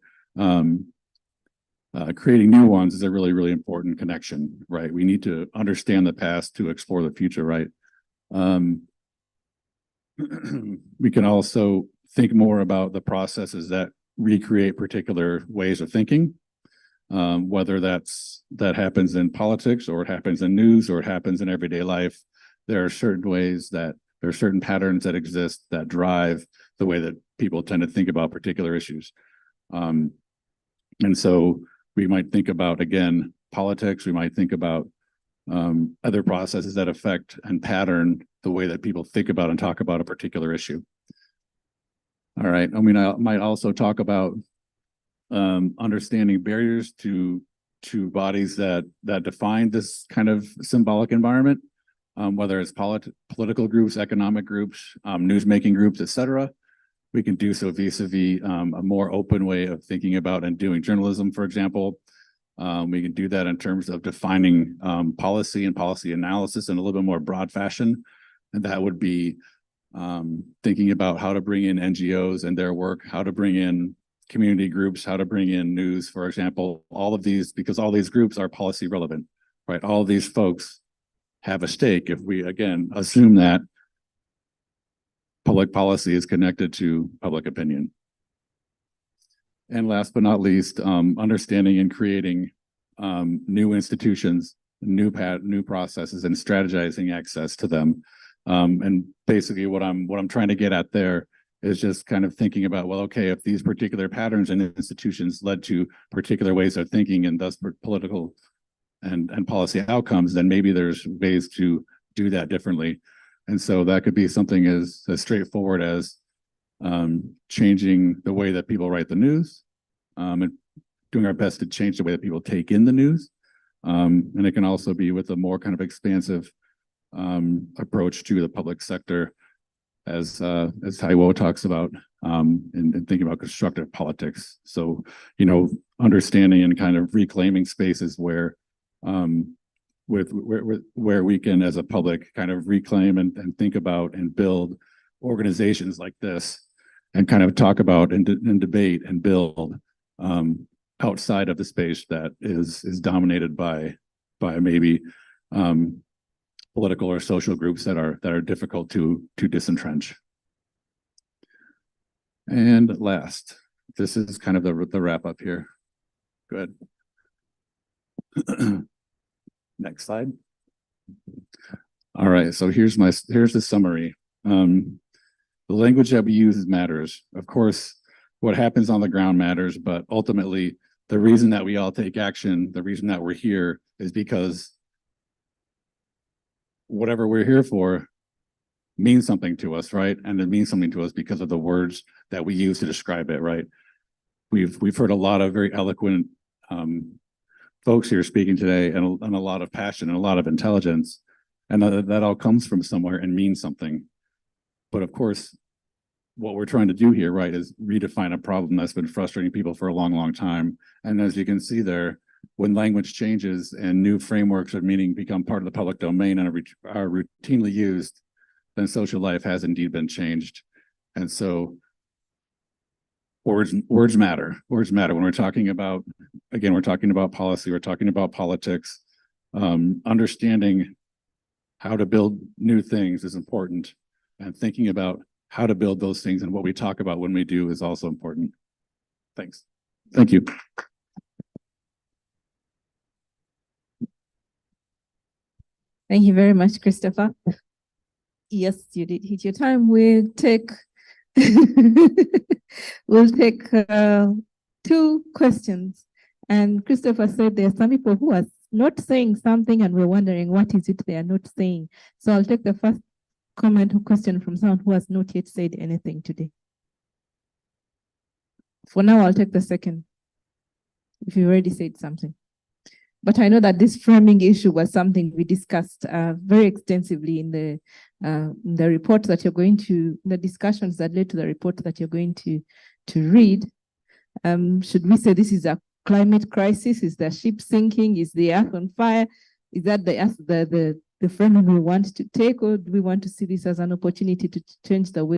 creating new ones is a really, really important connection, right? We need to understand the past to explore the future, right? We can also think more about the processes that recreate particular ways of thinking, whether that happens in politics or it happens in news or it happens in everyday life. There are certain patterns that exist that drive the way that people tend to think about particular issues. And so we might think about, again, politics, we might think about other processes that affect and pattern the way that people think about and talk about a particular issue. All right, I might also talk about understanding barriers to bodies that define this kind of symbolic environment, whether it's political groups, economic groups, news-making groups, etc. We can do so vis-a-vis a more open way of thinking about and doing journalism, for example. We can do that in terms of defining policy and policy analysis in a little bit more broad fashion. And that would be thinking about how to bring in NGOs and their work, how to bring in community groups, how to bring in news, for example, all of these, because all these groups are policy relevant, right? All of these folks have a stake if we, again, assume that public policy is connected to public opinion. And last but not least, understanding and creating new institutions, new processes, and strategizing access to them. And basically what I'm trying to get at there is just kind of thinking about, well, okay, if these particular patterns and institutions led to particular ways of thinking and thus political and policy outcomes, then maybe there's ways to do that differently. And so that could be something as straightforward as changing the way that people write the news, and doing our best to change the way that people take in the news. And it can also be with a more kind of expansive approach to the public sector, as Taiwo talks about, in thinking about constructive politics. So, understanding and kind of reclaiming spaces where where we can, as a public, kind of reclaim and think about and build organizations like this, and kind of talk about and debate and build outside of the space that is dominated by maybe political or social groups that are difficult to disentrench. And last, this is kind of the wrap up here. Good. Next slide. All right, so here's the summary. The language that we use matters. Of course, what happens on the ground matters, but ultimately, the reason that we all take action, the reason that we're here, is because whatever we're here for means something to us, right? And it means something to us because of the words that we use to describe it, right? We've heard a lot of very eloquent folks here speaking today, and a lot of passion and a lot of intelligence, and that all comes from somewhere and means something. But of course, what we're trying to do here, right, is redefine a problem that's been frustrating people for a long, long time. And as you can see there, when language changes and new frameworks of meaning become part of the public domain and are routinely used, then social life has indeed been changed. And so words matter. Words matter. When we're talking about, again, we're talking about policy, we're talking about politics. Understanding how to build new things is important, and thinking about how to build those things and what we talk about when we do is also important. Thanks. Thank you. Thank you very much, Christopher. Yes, you did hit your time. We'll take two questions. And Christopher said there are some people who are not saying something and we're wondering what is it they are not saying. So I'll take the first comment or question from someone who has not yet said anything today. For now, I'll take the second, if you already said something. But I know that this framing issue was something we discussed very extensively in the report that you're going to, the discussions that led to the report that you're going to read. Should we say this is a climate crisis? Is the ship sinking? Is the earth on fire? Is that the framing we want to take, or do we want to see this as an opportunity to change the way?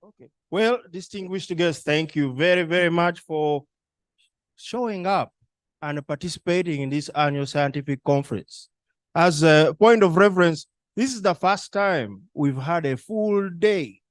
Okay. Well, distinguished guests, thank you very, very much for showing up and participating in this annual scientific conference. As a point of reference, this is the first time we've had a full day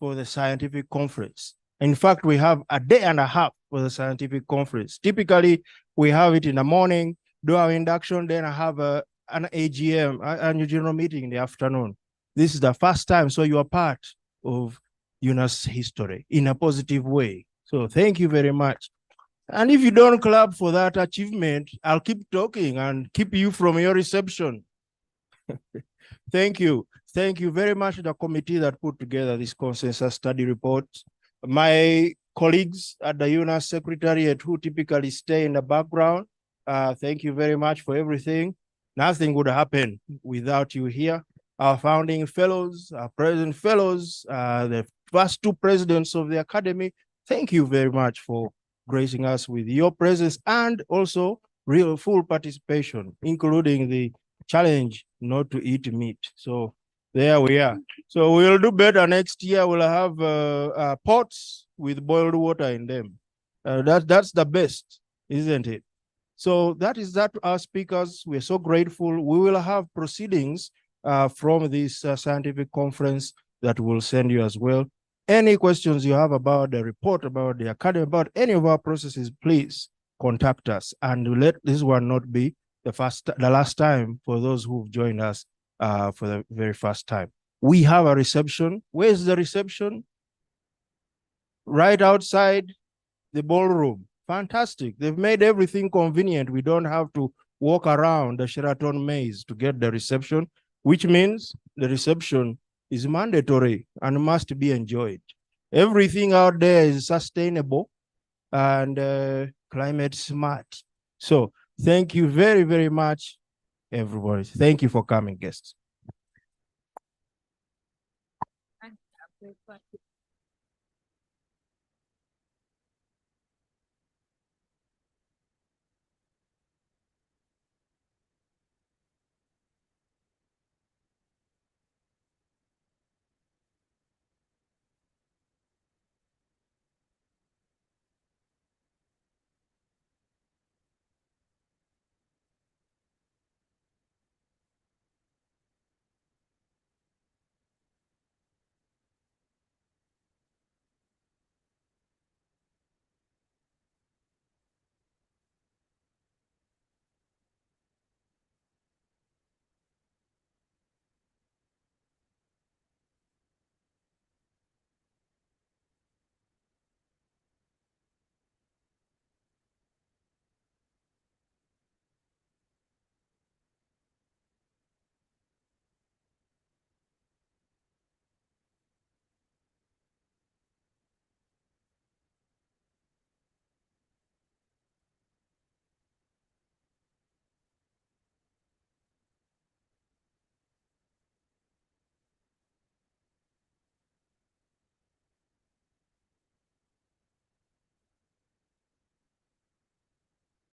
for the scientific conference. In fact, we have a day and a half for the scientific conference. Typically, we have it in the morning, do our induction, then I have an AGM, annual general meeting in the afternoon. This is the first time, so you are part of UNAS history in a positive way. So thank you very much. And if you don't clap for that achievement, I'll keep talking and keep you from your reception. Thank you. Thank you very much to the committee that put together this consensus study report. My colleagues at the UNAS Secretariat who typically stay in the background, thank you very much for everything. Nothing would happen without you here. Our founding fellows, our present fellows, the first two presidents of the academy, thank you very much for gracing us with your presence and also real full participation, including the challenge not to eat meat. So there we are. So we'll do better next year. We'll have pots with boiled water in them. That's the best, isn't it? So that is that, our speakers. We're so grateful. We will have proceedings from this scientific conference that we'll send you as well. Any questions you have about the report, about the academy, about any of our processes, please contact us, and let this one not be the last time for those who've joined us for the very first time. We have a reception. Where's the reception? Right outside the ballroom. Fantastic. They've made everything convenient. We don't have to walk around the Sheraton maze to get the reception, which means the reception is mandatory and must be enjoyed. Everything out there is sustainable and climate smart. So thank you very, very much, everybody. Thank you for coming, guests.